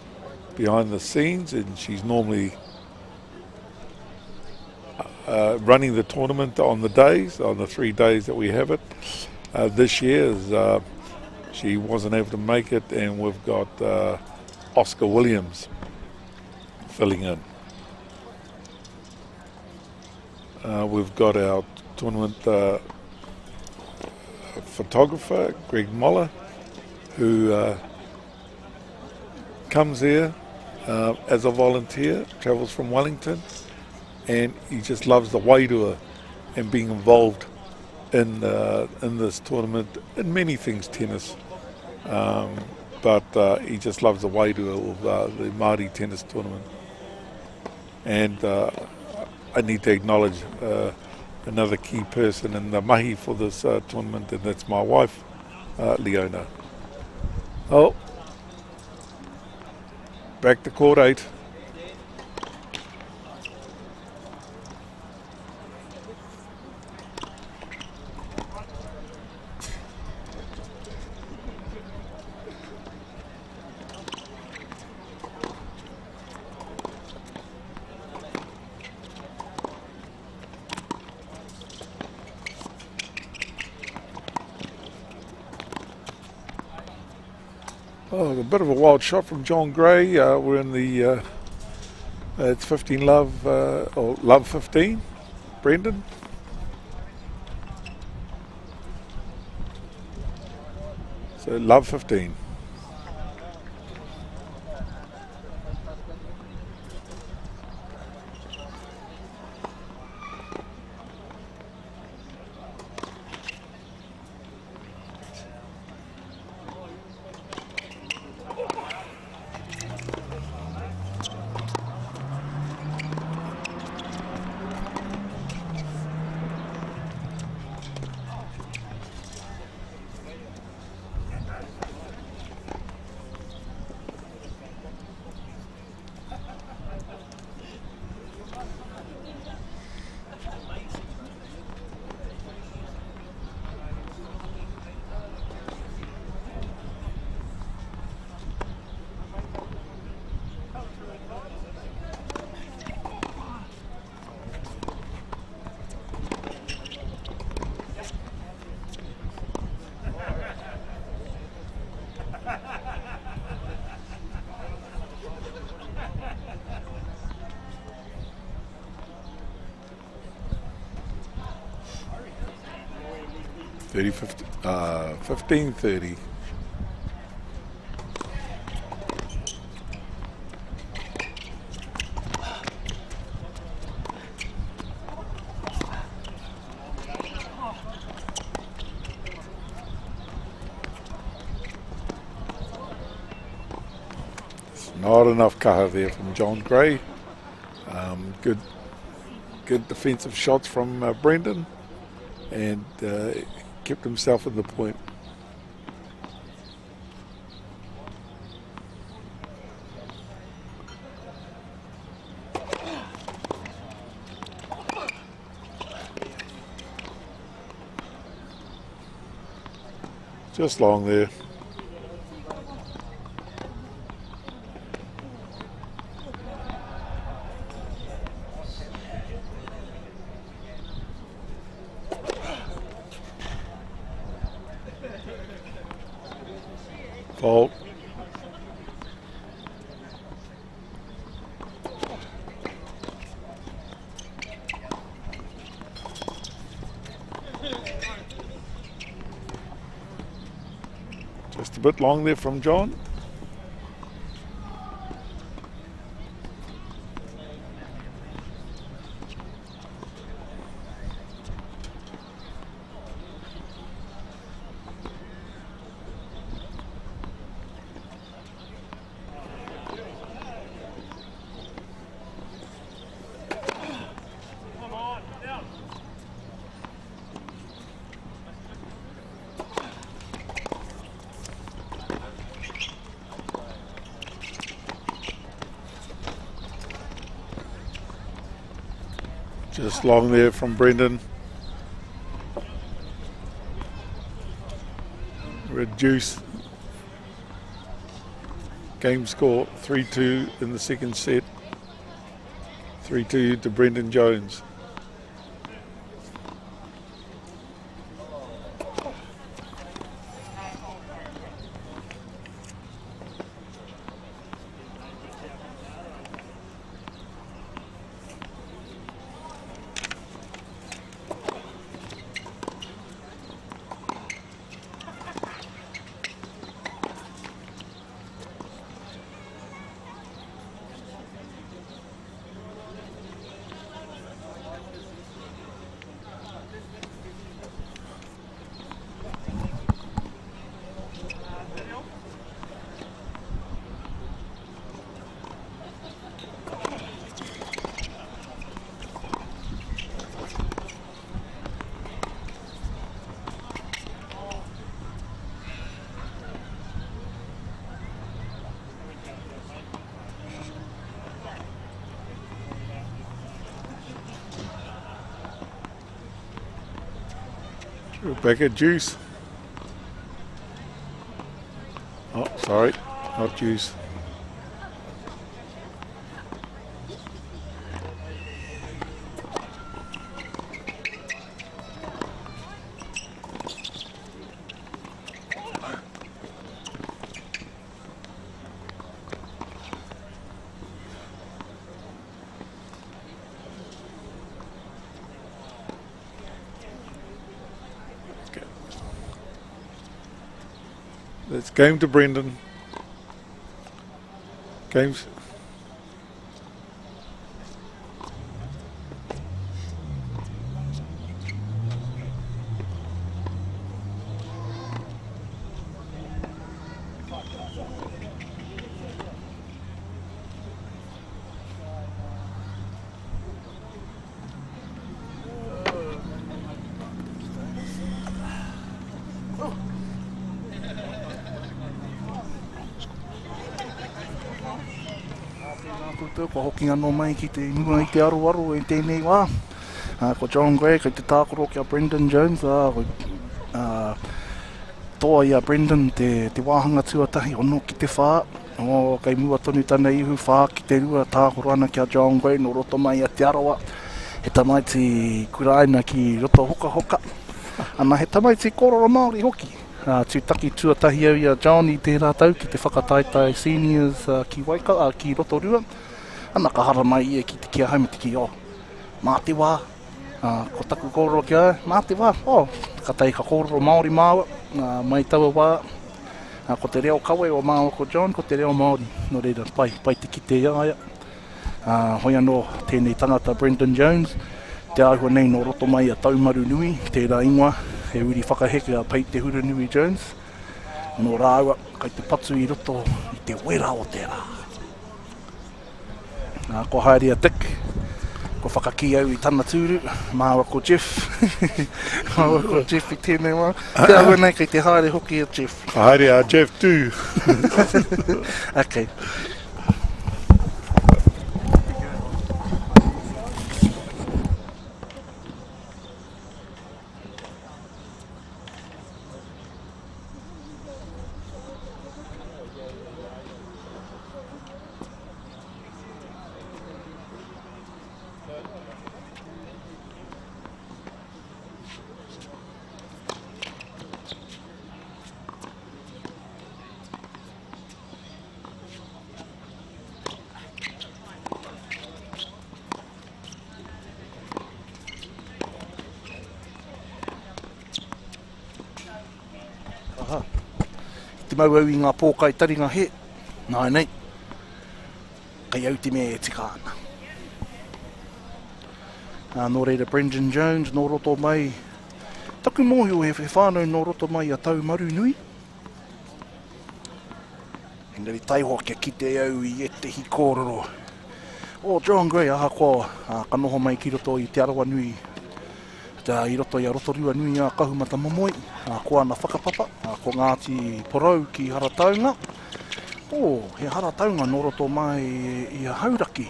behind the scenes, and she's normally running the tournament on the 3 days that we have it. This year she wasn't able to make it, and we've got Oscar Williams filling in. We've got our tournament photographer, Greg Moller, who comes here as a volunteer, travels from Wellington, and he just loves the wairua and being involved in this tournament, in many things tennis, but he just loves the wairua of the Māori tennis tournament. And I need to acknowledge another key person in the mahi for this tournament, and that's my wife, Leona. Oh, back to court 8. Oh, a bit of a wild shot from John Gray. We're in the, it's 15 love, or love 15, Brendan. So love 15. 15-30. Not enough kaha there from John Gray. Good defensive shots from Brendan, and kept himself in the point. Just long there. Fault. Just a bit long there from John. Just long there from Brendan. Reduce. Game score 3-2 in the second set. 3-2 to Brendan Jones. Rebecca Juice. Oh, sorry, not Juice. It's game to Brendan. Games. Ko hoki anō mai ki te inua I te aru e tēnei wā. Ko John Gray, kei te tākoro kia Brendan Jones. Toa ia Brendan te wāhanga tuatahi ono ki te whā. Kei mua tonu tana ihu whā ki te rua tākoro ana kia John Gray no roto mai Aotearoa. He tamaiti kuraina ki roto hoka. Ana he tamaiti kororo Māori hoki. Tūtaki tuatahi au ia John I tērā tau ki te whakataitai seniors ki Waika, ki roto rua. Ana ka hara mai ia ki te kia haumati ki o. Mā te wā, Ko taku kōrero ki ai, nā te wā, ka tei ka kōrero Māori māua, mai taua wā, ko te reo kawe o māua ko John, ko te reo Māori, no reira, pai te kite ia aia. Hoi anō tēnei tangata Brendan Jones, te āhua nei no roto mai a taumaru nui, tērā ingoa, he uri whakaheke a Pei te Huru Nui Jones, no rāua, kai te patu I roto I te wera o te rā. Ko haere a Dick, ko whakaki au I tana tūru, māua ko Jeff, māua ko Jeff I tēnei wā. Te āhua nei kei te haere hoki a Jeff. Haere a Jeff too. Okay. Te mau au I ngā pōkai tari ngā he, nā nei, kai au te mea e tika ana. Nō reira Brendan Jones, nō roto mai, taku mōhi o he whānau nō roto mai a tau maru nui. Engari taihoa kia kite au I e te hi kōrero. John Gray, aha koa, ka noho mai ki roto I te arawa nui. I roto I a rotorua nui a kahumata momoi, ko ana whakapapa, ko Ngāti Porou ki Harataunga. He Harataunga nō roto mai I a hauraki.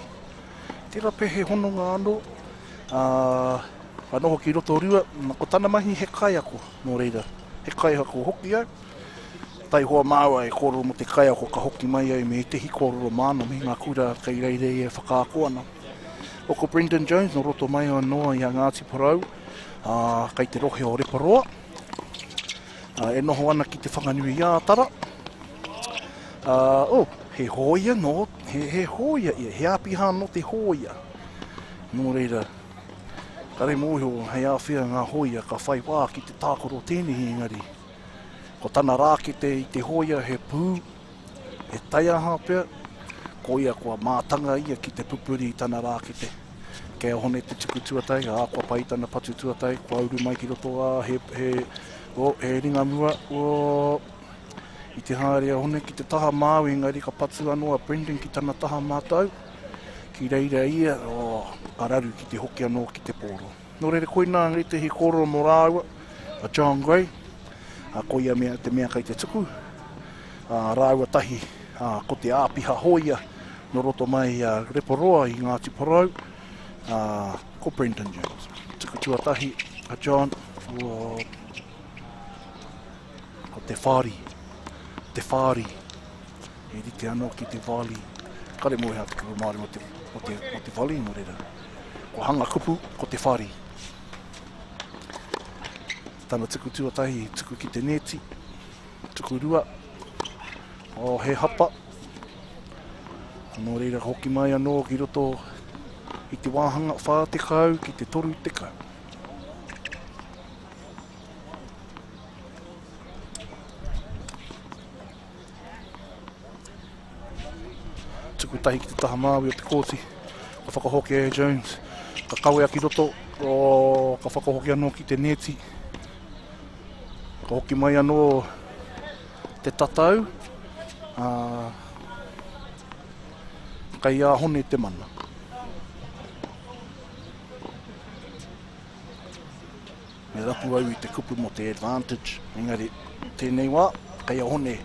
Tera pehe hononga anō, ka noho ki rotorua, ko tana mahi he kai ako, nō reira. He kai ako hoki au. Tai hoa māua e kōrero mo te kai ako ka hoki mai au me te hi kōrero māna me ngā kura kei reire e whakaako ana. Ko Brendan Jones nō roto mai anō I a Ngāti Porou. Kei te rohe o Reparoa. E noho ana ki te whanganui I a tara. He hoia no, he hoia ia, he apiha no te hoia. Nō reira, kare mōhio hei awhia ngā hoia ka whai wā ki te tākoro tēnei engari. Ko tana rākete I te hoia he pū, he taiaha pia, ko ia kua mātanga ia ki te pupuri I tana rākete. Kei hone te tuku tuatai, kua pai tana patu tuatai, kua uru mai ki roto he ringa mua, I te haere hone ki te taha māu engari ka patu anō a Brendan ki tana taha mātau, ki reira ia, araru ki te hoki anō ki te pōro. Nō reire koina ngari te hi kōrero mō rāua, a John Gray, ko ia mea te mea kai te tuku, rāua tahi, ko te āpiha hoia, no roto mai Reparoa I Ngāti Porou, ko Brendan Jones. Tuku tuatahi a John, ko te whāri, e rite anō ki te wāli. Kare moe hea te kuru Māori mo te wāli, no reira. Ko hanga kupu, ko te whāri. Tana tuku tuatahi, tuku ki te neti, tuku rua, he hapa. No reira hoki mai anō ki roto I te wāhanga whā te kau ki te toru te kau. Tuku tahi ki te taha māwi o te kōti. Ka whakahoki e Jones. Ka kawe aki roto. Ka whakahoki anō ki te neti. Ka hoki mai anō te tatau. Kai a hone te mana. Me rapu au I te kupu mo te advantage. Engari, tēnei wā, kai a hone.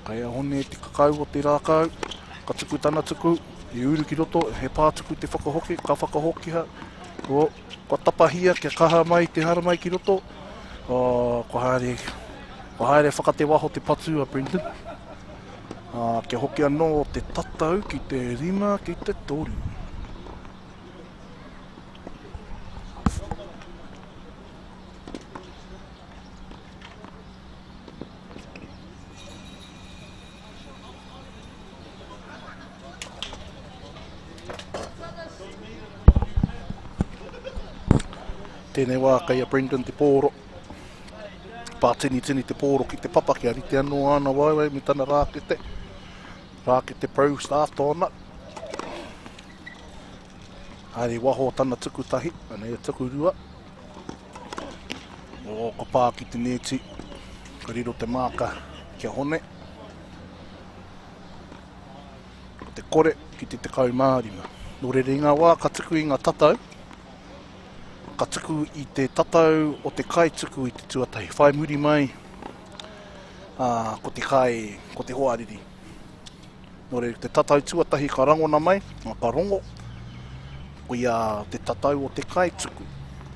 Kai a hone te kakau o te rākau. Ka tuku tana tuku, I uru ki roto, he pātuku te whakahoki, ka whakahokiha. Ko tapahia, kia kaha mai, te hara mai ki roto. Ko haere whakate waho te patu a Brendan. Kia hoki anō te tatau ki te rima ki te toru. Tēnei wā kai a Brendan te pōro. Pātini tini te pōro ki te papa ki a rite anō ana waiwai mi tana rākete. Rākete pro start tōna. Haere waho tana tukutahi, anei a tukurua. O ko pā ki te neti, ka riro te māka kia hone. Ko te kore ki te tekau mārima. Nō re ngā wā ka tuku i ngā tatau. Ka tuku i te tatau o te kai tuku i te tuatahi. Whai muri mai ko te kai, ko te hoariri. Nō re te tatau tuatahi ka rangona mai, ka rongo. Ko ia te tatau o te kai tuku.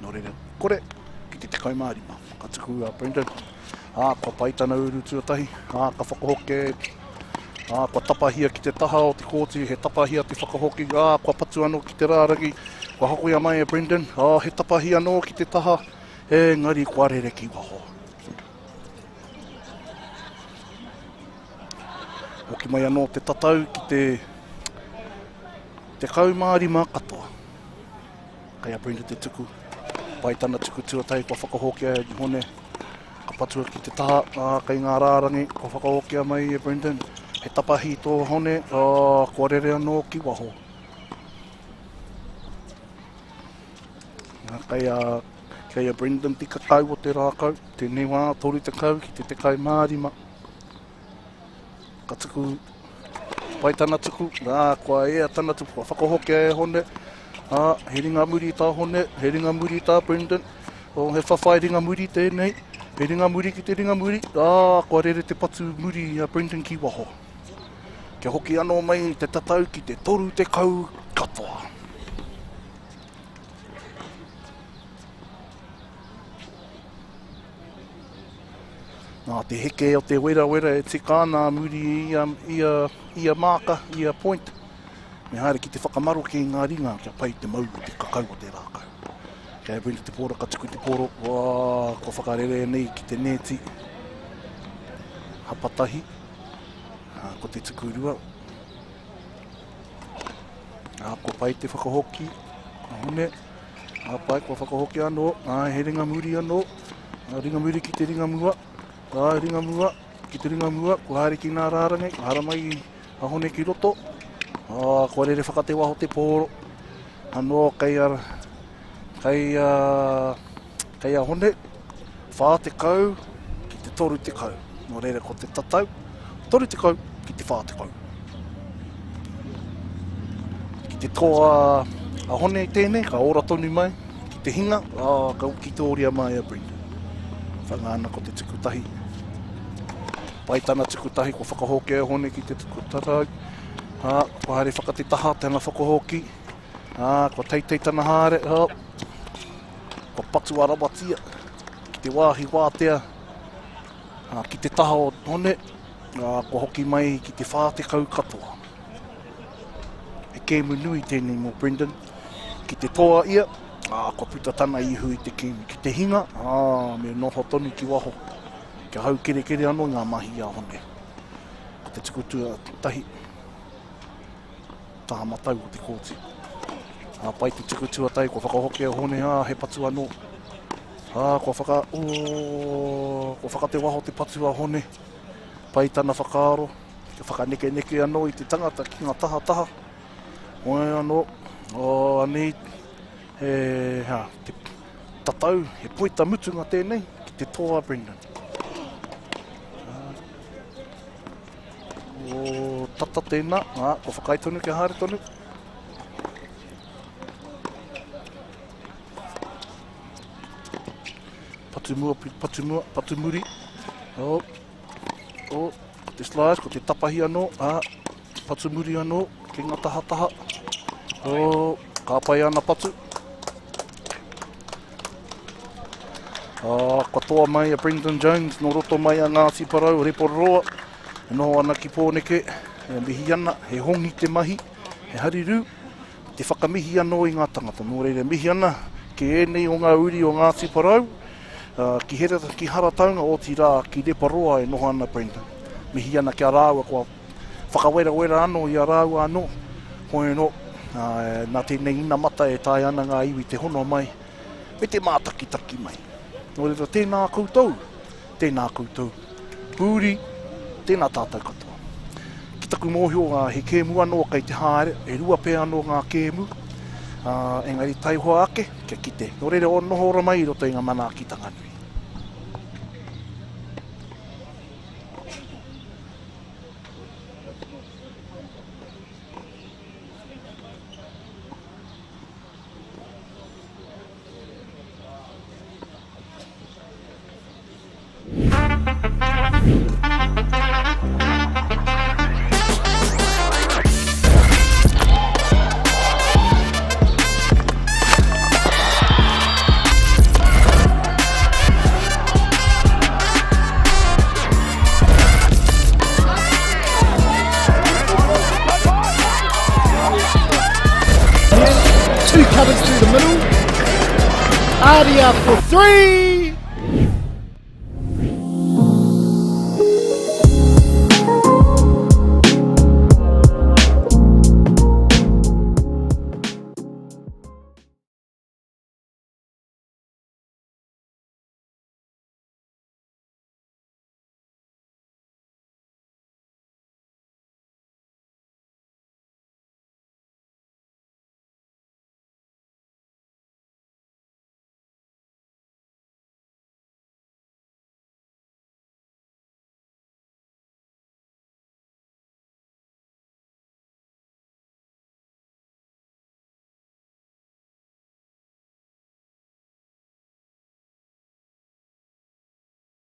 Nō re kore ki te tekau mārima. Ka tuku a Brendan. Ko paitana uru tuatahi. Ka whakahoke. Ko tapahia ki te taha o te kōti, he tapahia te whakahoki. Ko patu anō ki te rārangi. Ko hakoia mai a Brendan. He tapahia anō ki te taha. Ngari ko arere ki waho. Hoki mai anō te tatau ki te kaumārima katoa. Kai a Brendan te tuku. Paitana tuku tuatai ko whakahokia i hone. Ka patua ki te taha. Kai ngā rārangi ko whakahokia mai a Brendan. He tapahi tō hone, ko rere anō ki waho. Kei a Brendan tika kau o te rākau, tēnei wā tori te kau ki te tekau mārima. Ka tuku, paitana tuku, kua ea tana tuku, kua whakahokia e hone. He ringa muri tā hone, he ringa muri tā Brendan. He whawhai ringa muri tēnei, he ringa muri ki te ringa muri. Kua rere te patu muri a Brendan ki waho. Kia hoki anō mai te tatau ki te toru te kau katoa. Te heke o te wera e te kāna muri ia māka, ia point. Me haere ki te whakamaro ki ngā ringa kia pai te mau te kakau o te rākau. Kia Brendan te pōro, ka tuku te pōro. Ko whakarere nei ki te neti. Hapatahi. Ko te tukurua. Ko pai te whakahoki. Hone. Pai ko whakahoki anō. He ringa muri anō. Ringa muri ki te ringa mua. Ringa mua. Ki te ringa mua. Ko haere ki ngā rārangi. Hara mai a hone ki roto. Ko rere whakate waho te pōro. Anō kai a hone. Whā te kau ki te toru te kau. Nō rere ko te tatau. Toru te kau ki te whā te kau. Ki te toa a hone tēnei, ka ora tonu mai. Ki te hinga, ka uki tōria mai a Brendan. Whangāna ko te tukutahi. Paitana tukutahi, ko whakahoke a hone ki te tukutatau. Ko haere whakate taha, tēnā whakahoki. Ko teitei tana haere. Ko patu arawatia. Ki te wāhi wātea. Ki te taha o hone. Ko hoki mai ki te whā te kau katoa. E kēmu nui tēnei mō Brendan. Ki te toa ia, ko puta tana ihu i te kēmu. Ki te hinga, me noho tonu ki waho. Kia hau kere anō ngā mahi a hone. Ko te tukutua tahi. Taha matau o te kōti. Pai te tukutua tahi, ko whakahoke a hone, he patu anō. Ko whakate waho te patu a hone. Pai tana whakaaro, ka whakaneke anō i te tangata ki ngā taha. Oe anō, anei, te tatau, he puita mutunga tēnei, ki te toa Brendan. Tata tēnā, ko whakaitonu ki haere tonu. Patu muri. Te slice, ko te tapahi anō, patu muri anō, ki ngā taha. Ka pai ana patu. Ko toa mai a Brendan Jones, no roto mai a Ngāti Parau, Reporoa. E noho ana ki pōneke, mihi ana, he hongi te mahi, he hariru. Te whakamihi anō i ngā tangata. Nō reire mihi ana, ki ēnei o ngā uri o Ngāti Parau. Ki hara taunga o ti rā, ki Reporoa e noho ana Brendan. Mihi ana ki a rāua, kua whakawera anō i a rāua anō. Hoi no, nā tēnei ina mata e tai ana ngā iwi te hono mai. Me te mātaki. ki mai. Nō reira tēnā koutou, pūri, tēnā tātou katoa. Ki taku mōhio ngā he kēmu anō kei te haere, e rua pē anō ngā kēmu, engari tai hoa ake, kia kite. Nō reira o noho ora mai roto i ngā mana ki tanganui. Two cutters through the middle. Aria for three.